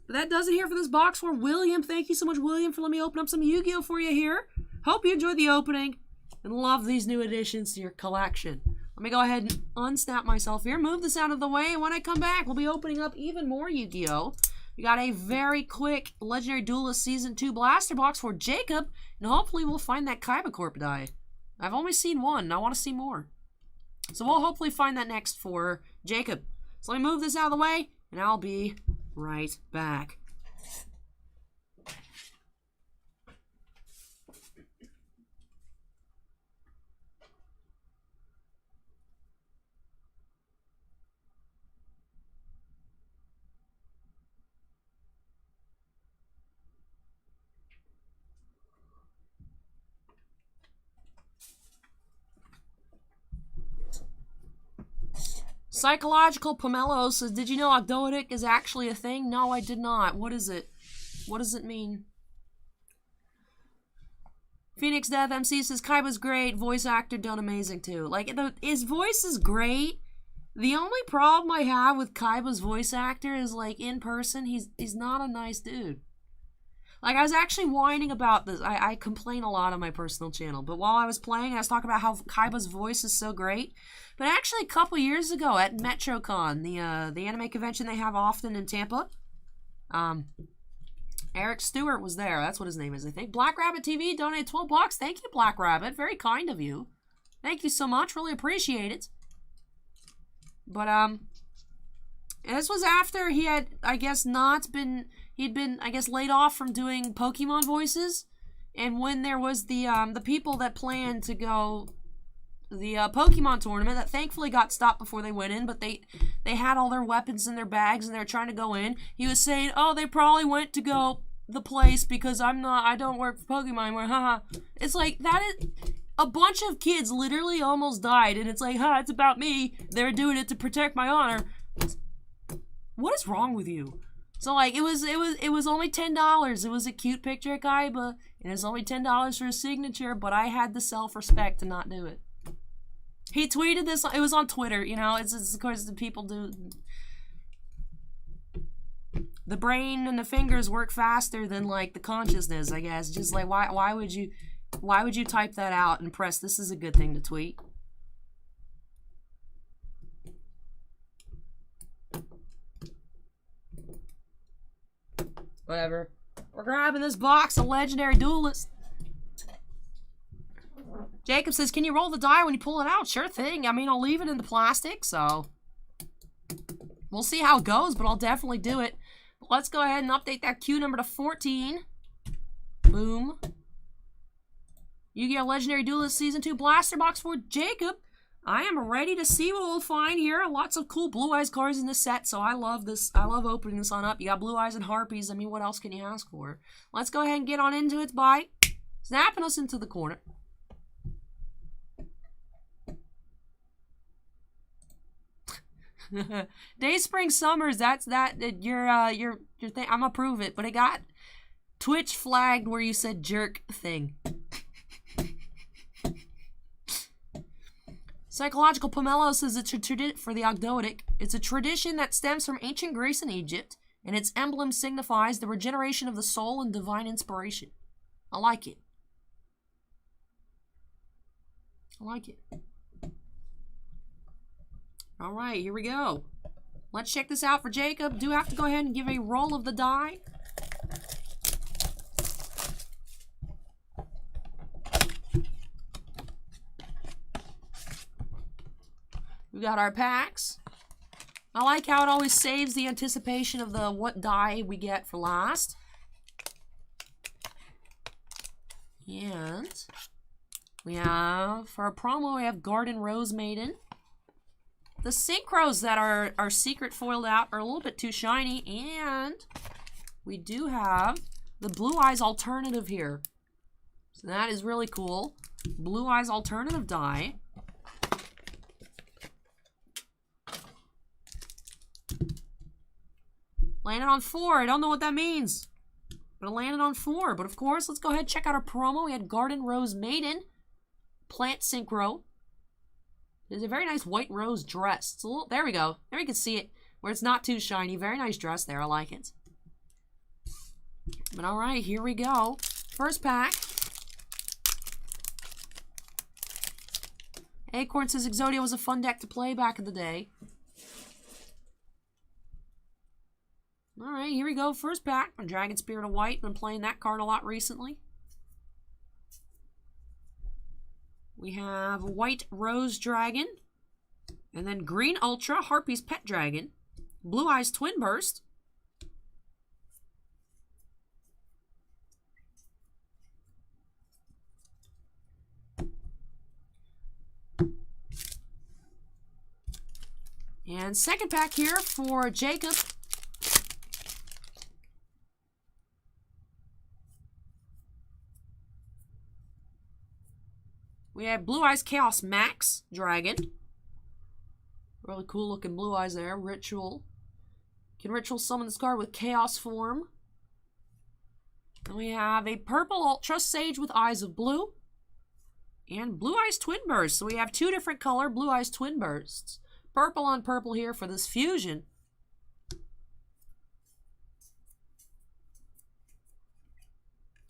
But that does it here for this box for William. Thank you so much, William, for letting me open up some Yu-Gi-Oh! For you here. Hope you enjoyed the opening and love these new additions to your collection. Let me go ahead and unsnap myself here. Move this out of the way. And when I come back, we'll be opening up even more Yu-Gi-Oh! We got a very quick Legendary Duelist Season 2 blaster box for Jacob. And hopefully we'll find that Kaiba Corp die. I've only seen one, and I want to see more. So we'll hopefully find that next for Jacob. So let me move this out of the way, and I'll be right back. Psychological Pomelo says, did you know Ogdoadic is actually a thing? No, I did not. What is it? What does it mean? Phoenix Death MC says, Kaiba's great. Voice actor done amazing too. Like, his voice is great. The only problem I have with Kaiba's voice actor is, like, in person, he's not a nice dude. Like, I was actually whining about this. I complain a lot on my personal channel. But while I was playing, I was talking about how Kaiba's voice is so great. But actually, a couple years ago at MetroCon, the anime convention they have often in Tampa, Eric Stewart was there. That's what his name is, I think. Black Rabbit TV donated 12 bucks. Thank you, Black Rabbit. Very kind of you. Thank you so much. Really appreciate it. But, and this was after he had, I guess, he'd been, I guess, laid off from doing Pokemon voices. And when there was the people that planned to go the Pokemon tournament that thankfully got stopped before they went in, but they had all their weapons in their bags and they were trying to go in. He was saying, oh, they probably went to go the place because I don't work for Pokemon anymore, haha. It's like, a bunch of kids literally almost died, and it's like, huh, it's about me. They're doing it to protect my honor. What is wrong with you? So like, it was only $10. It was a cute picture of Kaiba, and it's only $10 for a signature, but I had the self-respect to not do it. He tweeted this, it was on Twitter, you know, it's of course the people do. The brain and the fingers work faster than like the consciousness, I guess. Just like, why would you type that out and press this is a good thing to tweet? Whatever. We're grabbing this box of Legendary Duelist. Jacob says, can you roll the die when you pull it out? Sure thing. I mean, I'll leave it in the plastic, so we'll see how it goes, but I'll definitely do it. But let's go ahead and update that queue number to 14. Boom. Yu-Gi-Oh! Legendary Duelist Season 2 Blaster Box for Jacob. I am ready to see what we'll find here. Lots of cool Blue Eyes cards in this set, so I love this. I love opening this on up. You got Blue Eyes and Harpies. I mean, what else can you ask for? Let's go ahead and get on into it by snapping us into the corner. Day, spring, summers. That's your thing. I'm gonna prove it, but it got Twitch flagged where you said jerk thing. Psychological Pomelo says it's a tradition for the Ogdoadic. It's a tradition that stems from ancient Greece and Egypt, and its emblem signifies the regeneration of the soul and divine inspiration. I like it. I like it. All right, here we go. Let's check this out for Jacob. Do have to go ahead and give a roll of the die. We got our packs. I like how it always saves the anticipation of the what die we get for last. And we have, for our promo, we have Garden Rose Maiden. The synchros that are secret foiled out are a little bit too shiny, and we do have the Blue Eyes alternative here. So that is really cool. Blue Eyes alternative die. Landed on 4. I don't know what that means, but it landed on 4. But of course, let's go ahead and check out our promo. We had Garden Rose Maiden, Plant Synchro. There's a very nice white rose dress. It's a little, there we go. There you can see it where it's not too shiny. Very nice dress there. I like it. But all right, here we go. First pack. Acorn says Exodia was a fun deck to play back in the day. All right, here we go. First pack. Dragon Spirit of White. Been playing that card a lot recently. We have White Rose Dragon. And then Green Ultra, Harpy's Pet Dragon. Blue Eyes Twin Burst. And second pack here for Jacob. We have Blue Eyes Chaos Max Dragon. Really cool looking Blue Eyes there. Ritual. Can Ritual summon this card with Chaos form. And we have a Purple Ultra Sage with Eyes of Blue. And Blue Eyes Twin Burst. So we have two different color Blue Eyes Twin Bursts. Purple on purple here for this fusion.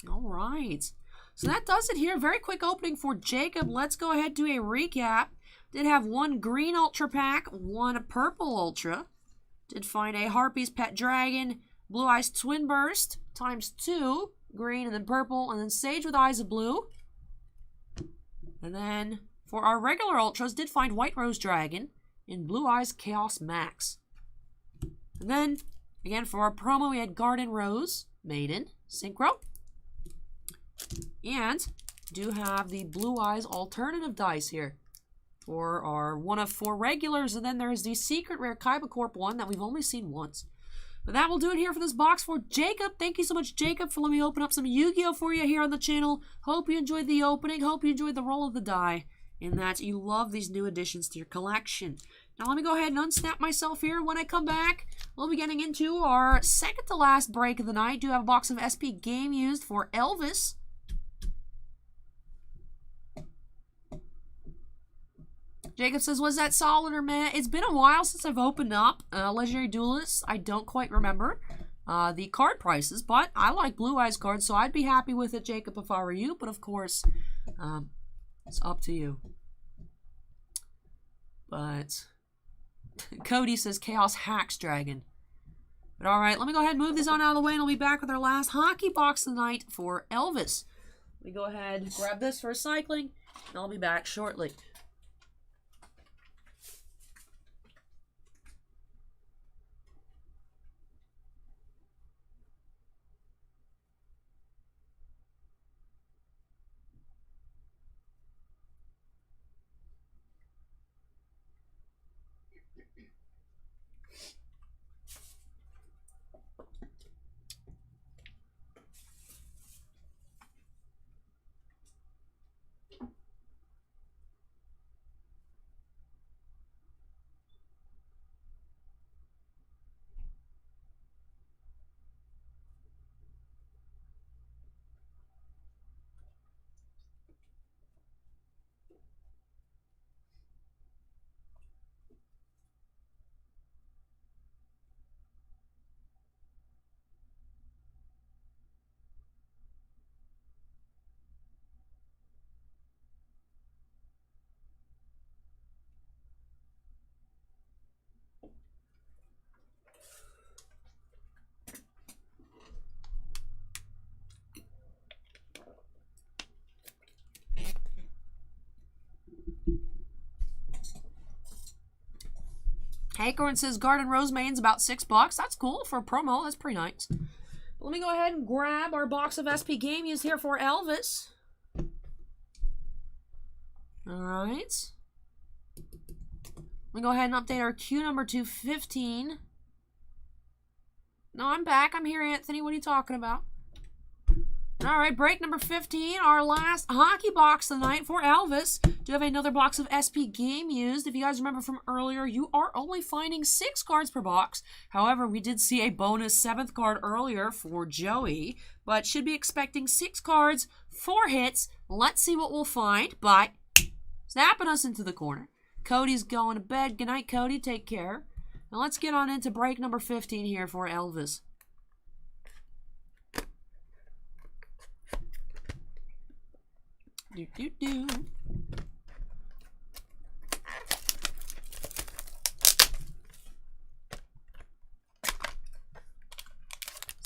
All right. So that does it here. Very quick opening for Jacob. Let's go ahead and do a recap. Did have one green ultra pack, one purple ultra. Did find a Harpy's Pet Dragon, Blue Eyes Twin Burst, ×2, green and then purple, and then Sage with Eyes of Blue. And then for our regular ultras, did find White Rose Dragon in Blue Eyes Chaos Max. And then, again, for our promo, we had Garden Rose Maiden, Synchro. And do have the Blue Eyes alternative dice here for our 1 of 4 regulars, and then there's the secret rare Kaiba Corp one that we've only seen once. But that will do it here for this box for Jacob. Thank you so much, Jacob, for letting me open up some Yu-Gi-Oh! For you here on the channel. Hope you enjoyed the opening. Hope you enjoyed the roll of the die. And that you love these new additions to your collection. Now let me go ahead and unsnap myself here. When I come back, we'll be getting into our second to last break of the night. Do have a box of SP Game Used for Elvis. Jacob says, was that solid or meh? It's been a while since I've opened up Legendary Duelists. I don't quite remember the card prices, but I like Blue Eyes cards, so I'd be happy with it, Jacob, if I were you. But of course, it's up to you. But Cody says Chaos Hacks Dragon. But alright, let me go ahead and move these on out of the way, and I'll be back with our last hockey box of the night for Elvis. Let me go ahead and grab this for recycling, and I'll be back shortly. Acorn says Garden Rosemane's about $6. That's cool for a promo. That's pretty nice. Let me go ahead and grab our box of SP Game Used here for Elvis. Alright. Let me go ahead and update our queue number to 15. No, I'm back. I'm here, Anthony. What are you talking about? Alright, break number 15, our last hockey box of the night for Elvis. Do have another box of SP Game Used. If you guys remember from earlier, you are only finding 6 cards per box. However, we did see a bonus 7th card earlier for Joey, but should be expecting 6 cards, 4 hits. Let's see what we'll find, but snapping us into the corner. Cody's going to bed. Good night, Cody. Take care. Now let's get on into break number 15 here for Elvis. Do.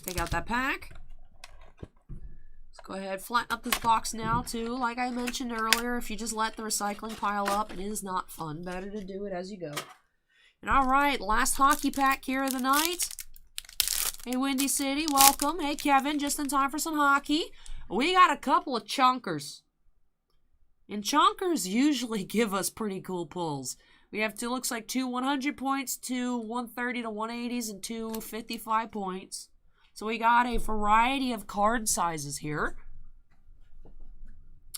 Take out that pack. Let's go ahead, flatten up this box now too. Like I mentioned earlier, if you just let the recycling pile up, it is not fun. Better to do it as you go. And alright, last hockey pack here of the night. Hey Windy City, welcome. Hey Kevin, just in time for some hockey. We got a couple of chunkers. And chunkers usually give us pretty cool pulls. We have two, looks like 2 100 points, 2 130 to 180s, and 2 55 points. So we got a variety of card sizes here.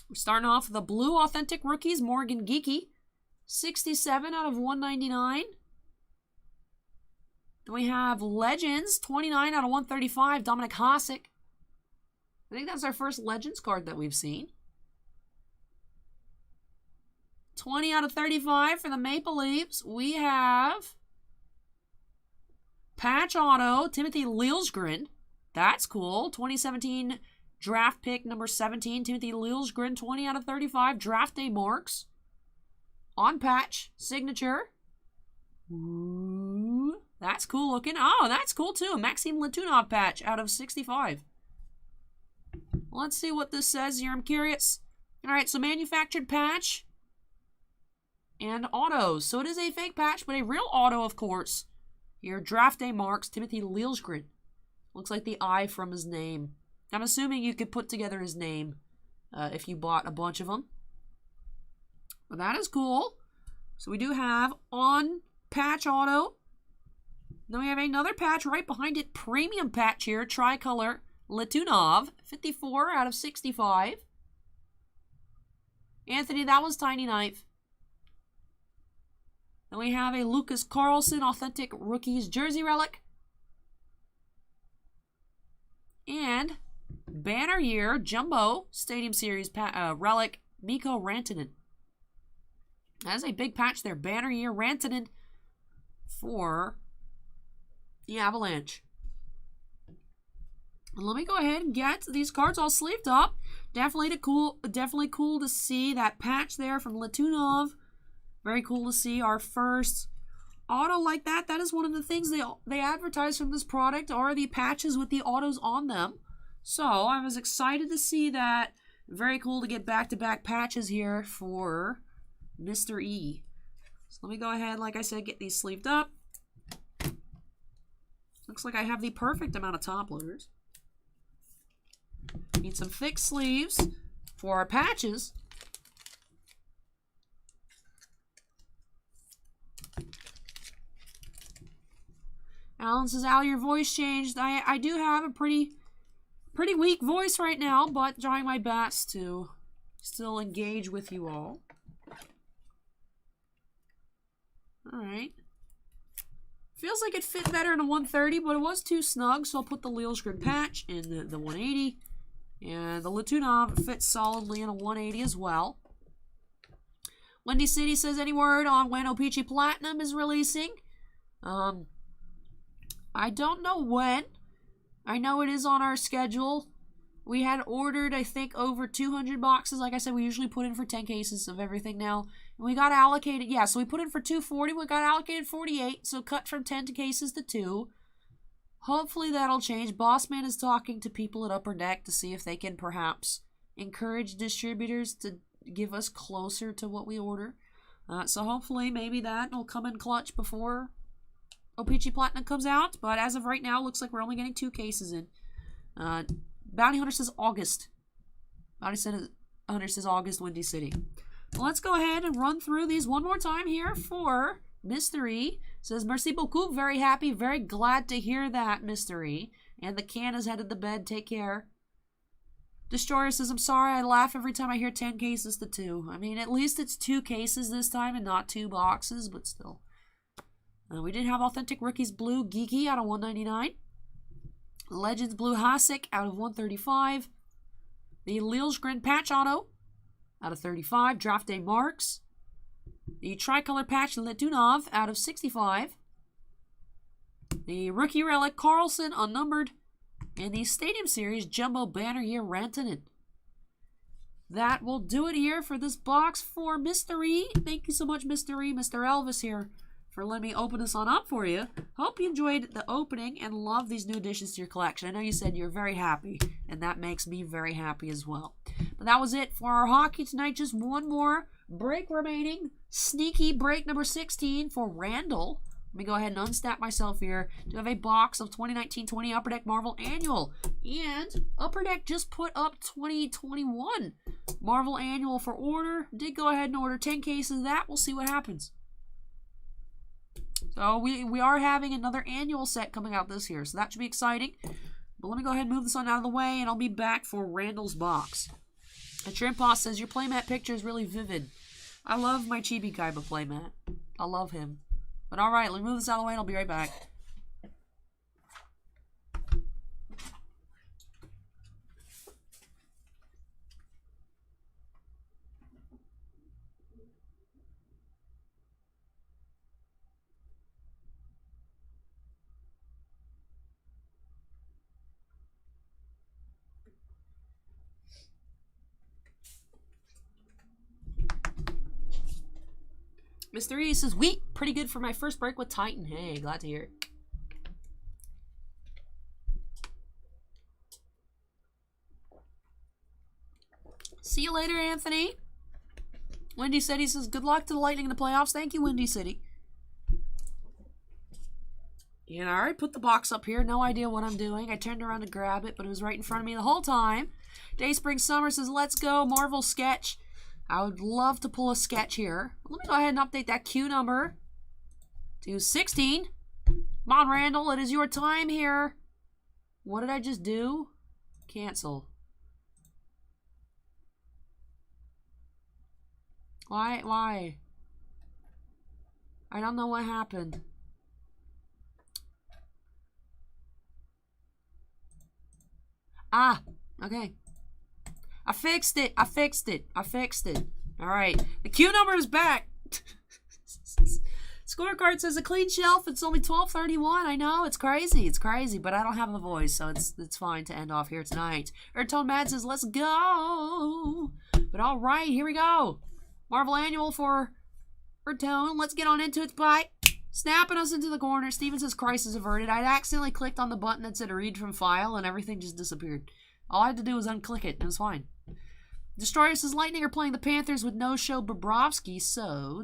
We're starting off with the blue authentic rookies, Morgan Geeky. 67 out of 199. Then we have Legends, 29 out of 135, Dominic Hasek. I think that's our first Legends card that we've seen. 20 out of 35 for the Maple Leafs. We have Patch Auto, Timothy Liljegren. That's cool. 2017 draft pick number 17, Timothy Liljegren, 20 out of 35. Draft day marks. On patch, signature. Ooh, that's cool looking. Oh, that's cool too. Maxim Latunov patch out of 65. Let's see what this says here. I'm curious. All right, so manufactured patch. And autos. So it is a fake patch, but a real auto, of course. Here, draft day marks, Timothy Liljegren. Looks like the I from his name. I'm assuming you could put together his name if you bought a bunch of them. But that is cool. So we do have on patch auto. Then we have another patch right behind it. Premium patch here. Tricolor Latunov. 54 out of 65. Anthony, that was Tiny Knife. Then we have a Lucas Carlson Authentic Rookies Jersey Relic. And Banner Year Jumbo Stadium Series Relic Mikko Rantanen. That's a big patch there. Banner Year Rantanen for the Avalanche. And let me go ahead and get these cards all sleeved up. Definitely cool to see that patch there from Latunov. Very cool to see our first auto like that. That is one of the things they advertise from this product are the patches with the autos on them. So I was excited to see that. Very cool to get back-to-back patches here for Mr. E. So let me go ahead, like I said, get these sleeved up. Looks like I have the perfect amount of top loaders. Need some thick sleeves for our patches. Alan says, Al, your voice changed. I do have a pretty weak voice right now, but trying my best to still engage with you all. Alright. Feels like it fit better in a 130, but it was too snug, so I'll put the Liljegren patch in the 180. And the Latunov fits solidly in a 180 as well. Windy City says, any word on when O-Pee-Chee Platinum is releasing? I don't know when. I know it is on our schedule. We had ordered, I think, over 200 boxes. Like I said, we usually put in for 10 cases of everything now. And we got allocated, yeah, so we put in for 240. We got allocated 48, so cut from 10 cases to 2. Hopefully that'll change. Bossman is talking to people at Upper Deck to see if they can perhaps encourage distributors to give us closer to what we order. So hopefully maybe that will come in clutch before O-Pee-Chee Platinum comes out. But as of right now, looks like we're only getting 2 cases in. Bounty Hunter says August. Bounty Hunter says August, Windy City. Well, let's go ahead and run through these one more time here for Mystery. Says, merci beaucoup. Very happy. Very glad to hear that, Mystery. And the can is headed to bed. Take care. Destroyer says, I'm sorry. I laugh every time I hear 10 cases to 2. I mean, at least it's 2 cases this time and not 2 boxes, but still. We did have Authentic Rookies Blue Geeky out of 199. Legends Blue Hasek out of 135. The Liljegren Patch Auto out of 35. Draft Day Marks. The Tricolor Patch Latunov out of 65. The Rookie Relic Carlson Unnumbered. And the Stadium Series Jumbo Banner Year Rantanen. That will do it here for this box for Mystery. Thank you so much, Mystery. Mr. Elvis here for letting me open this on up for you. Hope you enjoyed the opening and love these new additions to your collection. I know you said you're very happy, and that makes me very happy as well. But that was it for our hockey tonight. Just one more break remaining. Sneaky break number 16 for Randall. Let me go ahead and unstack myself here to have a box of 2019-20 Upper Deck Marvel Annual. And Upper Deck just put up 2021 Marvel Annual for order. Did go ahead and order 10 cases of that. We'll see what happens. So we are having another annual set coming out this year, so that should be exciting. But let me go ahead and move this on out of the way, and I'll be back for Randall's box. And Shrimp Boss says, your playmat picture is really vivid. I love my Chibi Kaiba playmat. I love him. But alright, let me move this out of the way, and I'll be right back. Mr. E says, wheat, pretty good for my first break with Titan. Hey, glad to hear it. See you later, Anthony. Windy City says, good luck to the Lightning in the playoffs. Thank you, Windy City. And I already put the box up here. No idea what I'm doing. I turned around to grab it, but it was right in front of me the whole time. Day Spring Summer says, let's go. Marvel Sketch. I would love to pull a sketch here. Let me go ahead and update that Q number to 16. Come on, Randall, it is your time here. What did I just do? Cancel. Why? I don't know what happened. Ah, okay. I fixed it. Alright. The Q number is back. Scorecard says a clean shelf. It's only 12:31. I know, it's crazy, but I don't have a voice, so it's fine to end off here tonight. Ertone Mad says, let's go. But alright, here we go. Marvel Annual for Ertone. Let's get on into it by snapping us into the corner. Steven says, crisis averted. I'd accidentally clicked on the button that said read from file, and everything just disappeared. All I had to do was unclick it, and it was fine. Destroyer says, Lightning are playing the Panthers with no-show Bobrovsky, so... ...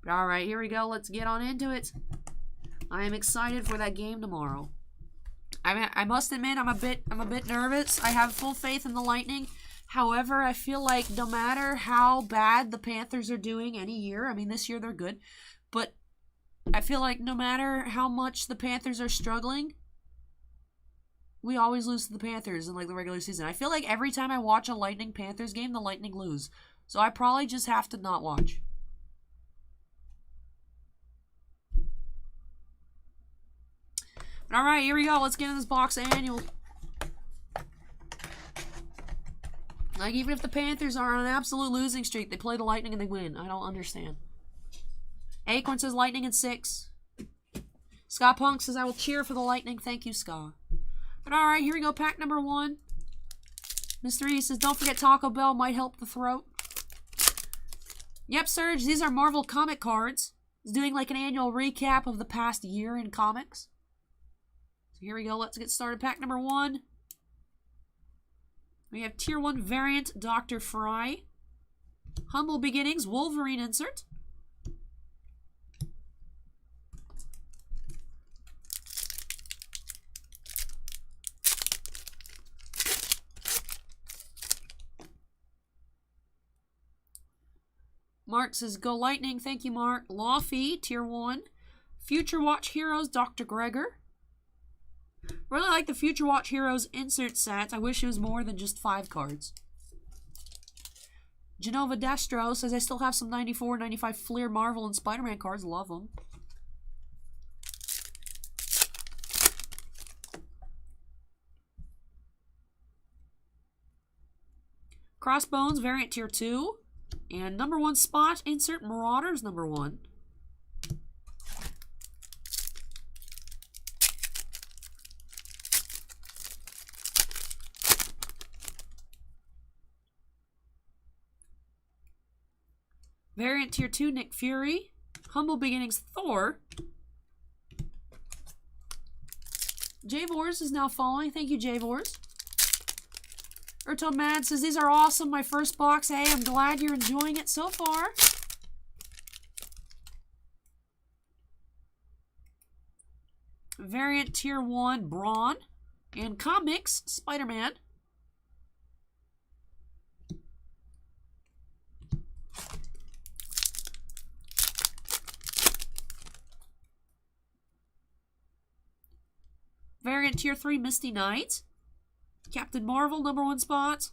But alright, here we go. Let's get on into it. I am excited for that game tomorrow. I must admit, I'm a bit nervous. I have full faith in the Lightning. However, I feel like no matter how bad the Panthers are doing any year, I mean, this year they're good, but I feel like no matter how much the Panthers are struggling, we always lose to the Panthers in like the regular season. I feel like every time I watch a Lightning Panthers game, the Lightning lose. So I probably just have to not watch. But alright, here we go. Let's get in this box annual. Like, even if the Panthers are on an absolute losing streak, they play the Lightning and they win. I don't understand. Acorn says Lightning in 6. Scott Punk says, I will cheer for the Lightning. Thank you, Scott. But alright, here we go. Pack number 1. Mr. E says, don't forget Taco Bell might help the throat. Yep, Serge, these are Marvel comic cards. It's doing like an annual recap of the past year in comics. So here we go. Let's get started. Pack number 1. We have Tier 1 variant Dr. Fry. Humble Beginnings Wolverine insert. Mark says, go Lightning. Thank you, Mark. Laufey, Tier 1. Future Watch Heroes, Dr. Gregor. Really like the Future Watch Heroes insert sets. I wish it was more than just 5 cards. Genova Destro says, I still have some 94, 95 Fleer Marvel and Spider-Man cards. Love them. Crossbones, variant Tier 2. And number 1 spot, insert Marauders number 1. Variant Tier 2, Nick Fury. Humble Beginnings, Thor. Javors is now following. Thank you, Javors. Ertone Mad says, these are awesome. My first box. Hey, I'm glad you're enjoying it so far. Variant Tier 1, Braun. And Comics, Spider-Man. Variant Tier 3, Misty Knight. Captain Marvel, number 1 spot.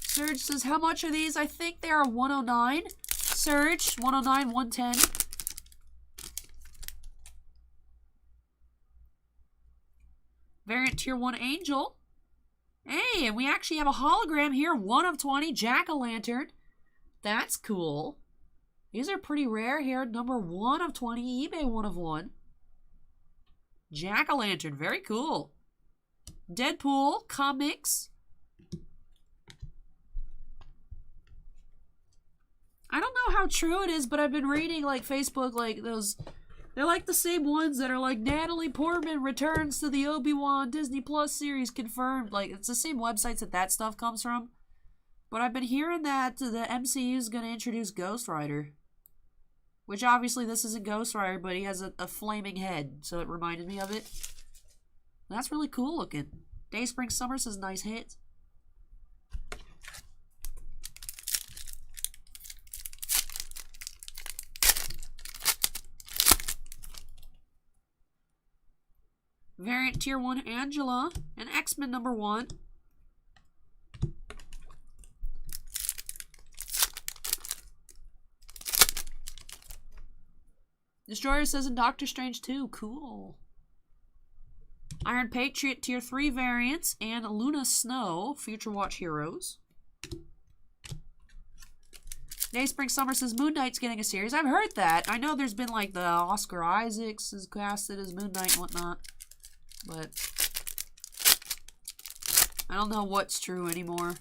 Surge says, how much are these? I think they are 109. Surge, 109, 110. Variant Tier 1 Angel. Hey, and we actually have a hologram here. 1 of 20, Jack-o'-lantern. That's cool. These are pretty rare here. Number 1 of 20, eBay 1 of 1. Jack-o'-lantern, very cool. Deadpool, Comics. I don't know how true it is, but I've been reading like Facebook, like those, they're like the same ones that are like Natalie Portman returns to the Obi-Wan Disney Plus series confirmed. Like, it's the same websites that stuff comes from. But I've been hearing that the MCU is going to introduce Ghost Rider. Which obviously this isn't Ghost Rider, but he has a flaming head, so it reminded me of it. That's really cool looking. Day Spring Summer says nice hit. Variant Tier 1 Angela. And X-Men number 1. Destroyer says in Doctor Strange 2. Cool. Iron Patriot Tier 3 variants. And Luna Snow. Future Watch Heroes. Day Spring Summer says Moon Knight's getting a series. I've heard that. I know there's been like the Oscar Isaacs is casted as Moon Knight and whatnot. But I don't know what's true anymore.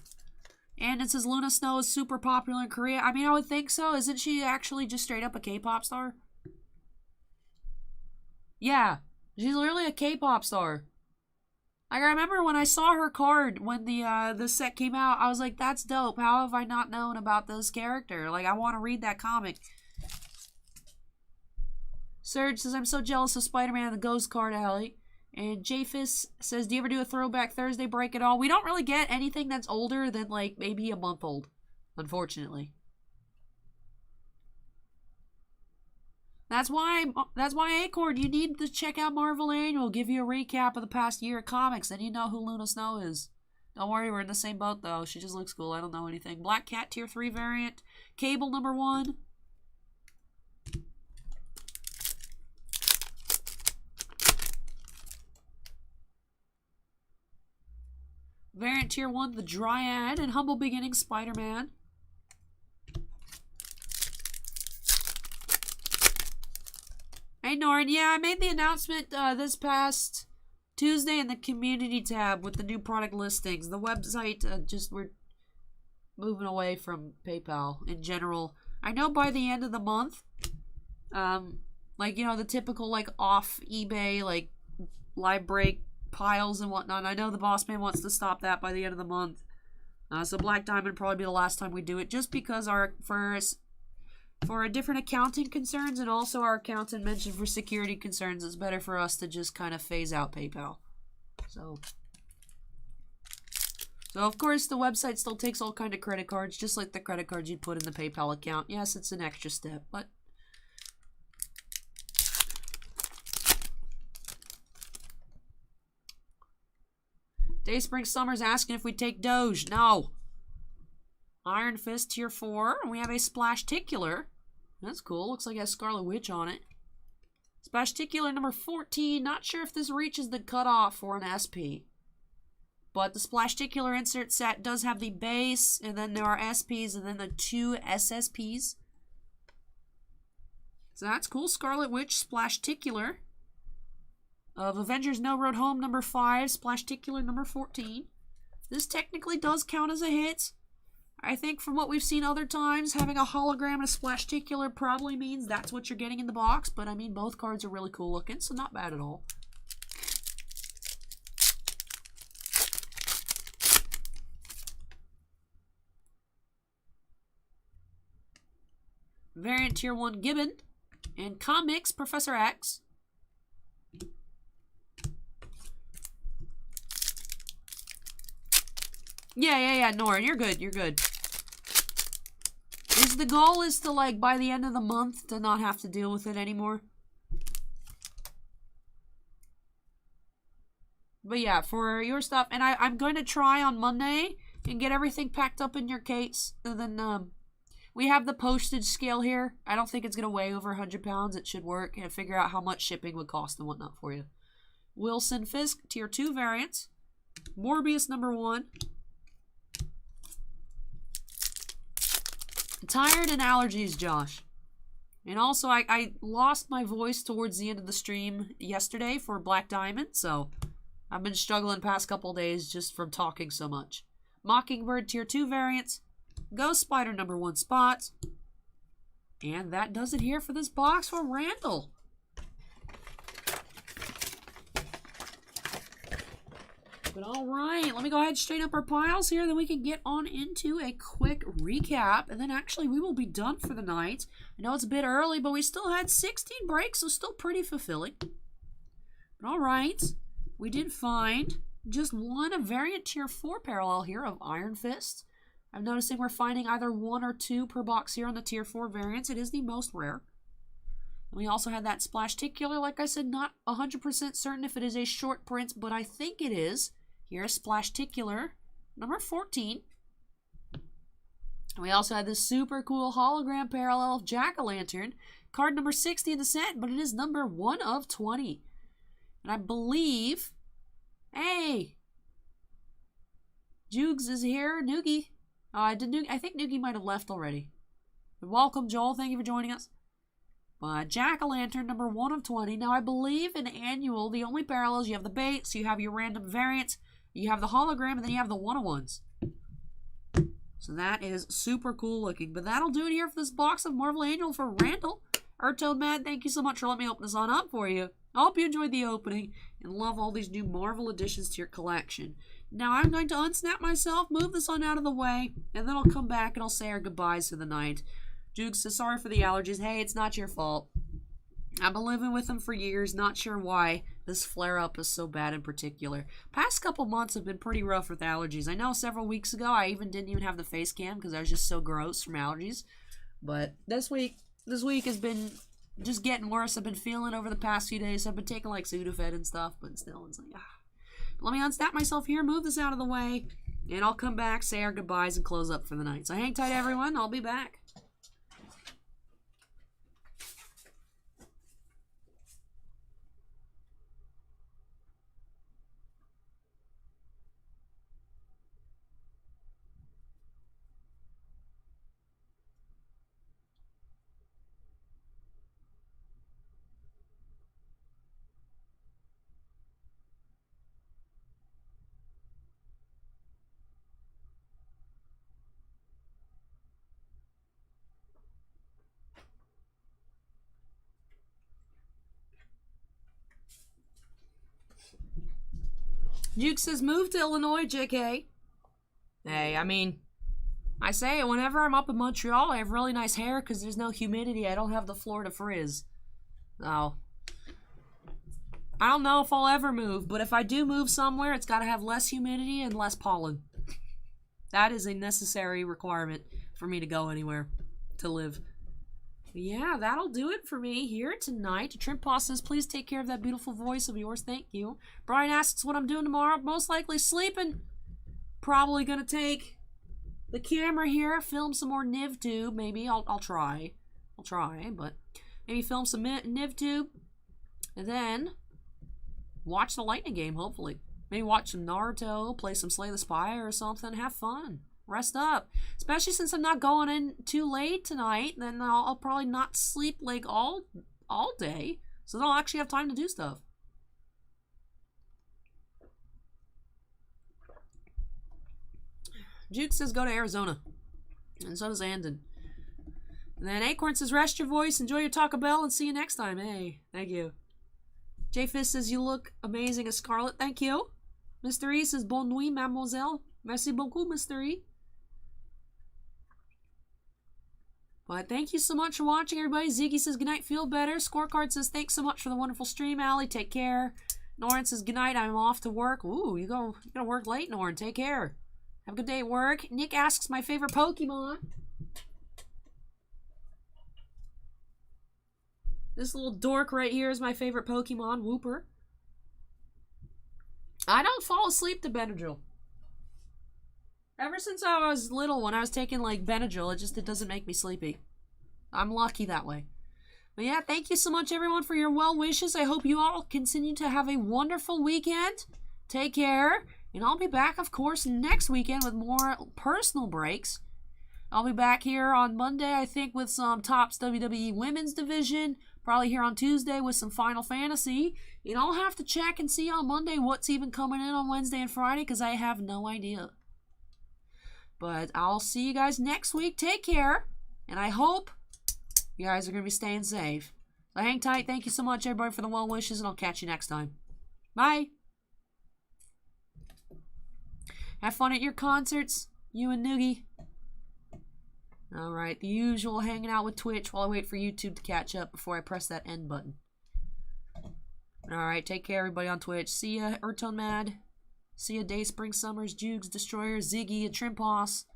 And it says Luna Snow is super popular in Korea. I mean, I would think so. Isn't she actually just straight up a K-pop star? Yeah. She's literally a K-pop star. Like, I remember when I saw her card when the set came out, I was like, that's dope. How have I not known about this character? Like, I want to read that comic. Serge says, I'm so jealous of Spider-Man and the Ghost card, Allie. And Japhis says, do you ever do a Throwback Thursday break at all? We don't really get anything that's older than, like, maybe a month old, unfortunately. That's why Acorn, you need to check out Marvel Annual, give you a recap of the past year of comics, then you know who Luna Snow is. Don't worry, we're in the same boat, though. She just looks cool. I don't know anything. Black Cat Tier 3 variant. Cable number 1. Variant Tier 1, the Dryad, and Humble Beginnings Spider-Man. Hey, Norrin, yeah, I made the announcement this past Tuesday in the community tab with the new product listings. The website, we're moving away from PayPal in general. I know by the end of the month, like, you know, the typical, like, off eBay, like, live break piles and whatnot. I know the boss man wants to stop that by the end of the month. So Black Diamond will probably be the last time we do it, just because for different accounting concerns, and also our accountant mentioned for security concerns, it's better for us to just kind of phase out PayPal. So of course, the website still takes all kind of credit cards, just like the credit cards you'd put in the PayPal account. Yes, it's an extra step, but... Day Spring Summer's asking if we take Doge. No. Iron Fist Tier 4. And we have a Splashticular. That's cool. Looks like it has Scarlet Witch on it. Splashticular number 14. Not sure if this reaches the cutoff for an SP. But the Splashticular insert set does have the base, and then there are SPs, and then the 2 SSPs. So that's cool. Scarlet Witch Splashticular. Of Avengers No Road Home number 5. Splashticular number 14. This technically does count as a hit. I think from what we've seen other times, having a hologram and a Splashticular probably means that's what you're getting in the box. But I mean, both cards are really cool looking, so not bad at all. Variant Tier 1 Gibbon. And Comics Professor X. Yeah, Nora, you're good, The goal is to, like, by the end of the month, to not have to deal with it anymore. But yeah, for your stuff, and I'm going to try on Monday and get everything packed up in your case, and then, we have the postage scale here. I don't think it's going to weigh over 100 pounds. It should work, and figure out how much shipping would cost and whatnot for you. Wilson Fisk, Tier 2 variants. Morbius number 1. Tired and allergies, Josh. And also, I lost my voice towards the end of the stream yesterday for Black Diamond, so I've been struggling past couple days just from talking so much. Mockingbird Tier 2 variants. Ghost Spider number 1 spots. And that does it here for this box for Randall. But alright, let me go ahead and straighten up our piles here, then we can get on into a quick recap, and then actually we will be done for the night. I know it's a bit early, but we still had 16 breaks, so still pretty fulfilling. But alright, we did find just one variant Tier 4 parallel here of Iron Fist. I'm noticing we're finding either 1 or 2 per box here on the Tier 4 variants. It is the most rare. We also had that Splashticular. Like I said, not 100% certain if it is a short print, but I think it is. Here's Splashticular, number 14. We also had this super cool hologram parallel of Jack-O-Lantern, card number 60 in the set, but it is number 1 of 20. And I believe, hey, Jugs is here, Noogie. I think Noogie might have left already. But welcome, Joel. Thank you for joining us. But Jack-O-Lantern, number 1 of 20. Now, I believe in annual, the only parallels, you have the bait, so you have your random variants, you have the hologram, and then you have the one-of-ones. So that is super cool looking. But that'll do it here for this box of Marvel Annual for Randall. Ertone Mad, thank you so much for letting me open this on up for you. I hope you enjoyed the opening and love all these new Marvel additions to your collection. Now I'm going to unsnap myself, move this on out of the way, and then I'll come back and I'll say our goodbyes for the night. Juke says, sorry for the allergies. Hey, it's not your fault. I've been living with them for years, not sure why this flare-up is so bad in particular. Past couple months have been pretty rough with allergies. I know several weeks ago I didn't even have the face cam because I was just so gross from allergies. But this week has been just getting worse. I've been feeling over the past few days. I've been taking like Sudafed and stuff, but still, it's like, Let me unsnap myself here, move this out of the way, and I'll come back, say our goodbyes, and close up for the night. So hang tight, everyone. I'll be back. Duke says, move to Illinois, JK. Hey, I mean, I say it whenever I'm up in Montreal, I have really nice hair because there's no humidity. I don't have the Florida frizz. So, I don't know if I'll ever move, but if I do move somewhere, it's got to have less humidity and less pollen. That is a necessary requirement for me to go anywhere to live. Yeah, that'll do it for me here tonight. Trimpa says, please take care of that beautiful voice of yours. Thank you. Brian asks what I'm doing tomorrow. Most likely sleeping. Probably going to take the camera here, film some more NivTube. Maybe I'll try. I'll try, but maybe film some NivTube. And then watch the Lightning game, hopefully. Maybe watch some Naruto, play some Slay the Spire or something. Have fun. Rest up. Especially since I'm not going in too late tonight, then I'll probably not sleep like all day. So then I'll actually have time to do stuff. Juke says go to Arizona. And so does Andon. And then Acorn says rest your voice, enjoy your Taco Bell, and see you next time. Hey, thank you. J Fist says you look amazing as Scarlet. Thank you. Mr. E says bonne nuit, mademoiselle. Merci beaucoup, Mr. E. But thank you so much for watching, everybody. Ziggy says, goodnight, feel better. Scorecard says, thanks so much for the wonderful stream, Allie. Take care. Norin says, goodnight, I'm off to work. Ooh, you gotta work late, Norin. Take care. Have a good day at work. Nick asks my favorite Pokemon. This little dork right here is my favorite Pokemon, Wooper. I don't fall asleep to Benadryl. Ever since I was little, when I was taking like Benadryl, it doesn't make me sleepy. I'm lucky that way. But yeah, thank you so much everyone for your well wishes. I hope you all continue to have a wonderful weekend. Take care. And I'll be back, of course, next weekend with more personal breaks. I'll be back here on Monday, I think, with some Topps WWE Women's Division. Probably here on Tuesday with some Final Fantasy. And I'll have to check and see on Monday what's even coming in on Wednesday and Friday because I have no idea. But I'll see you guys next week. Take care. And I hope you guys are going to be staying safe. So hang tight. Thank you so much, everybody, for the well wishes. And I'll catch you next time. Bye. Have fun at your concerts, you and Noogie. Alright, the usual hanging out with Twitch while I wait for YouTube to catch up before I press that end button. Alright, take care, everybody on Twitch. See ya, Ertone Mad. See ya, Day Spring Summers, Jugs, Destroyer, Ziggy, and Trimposs.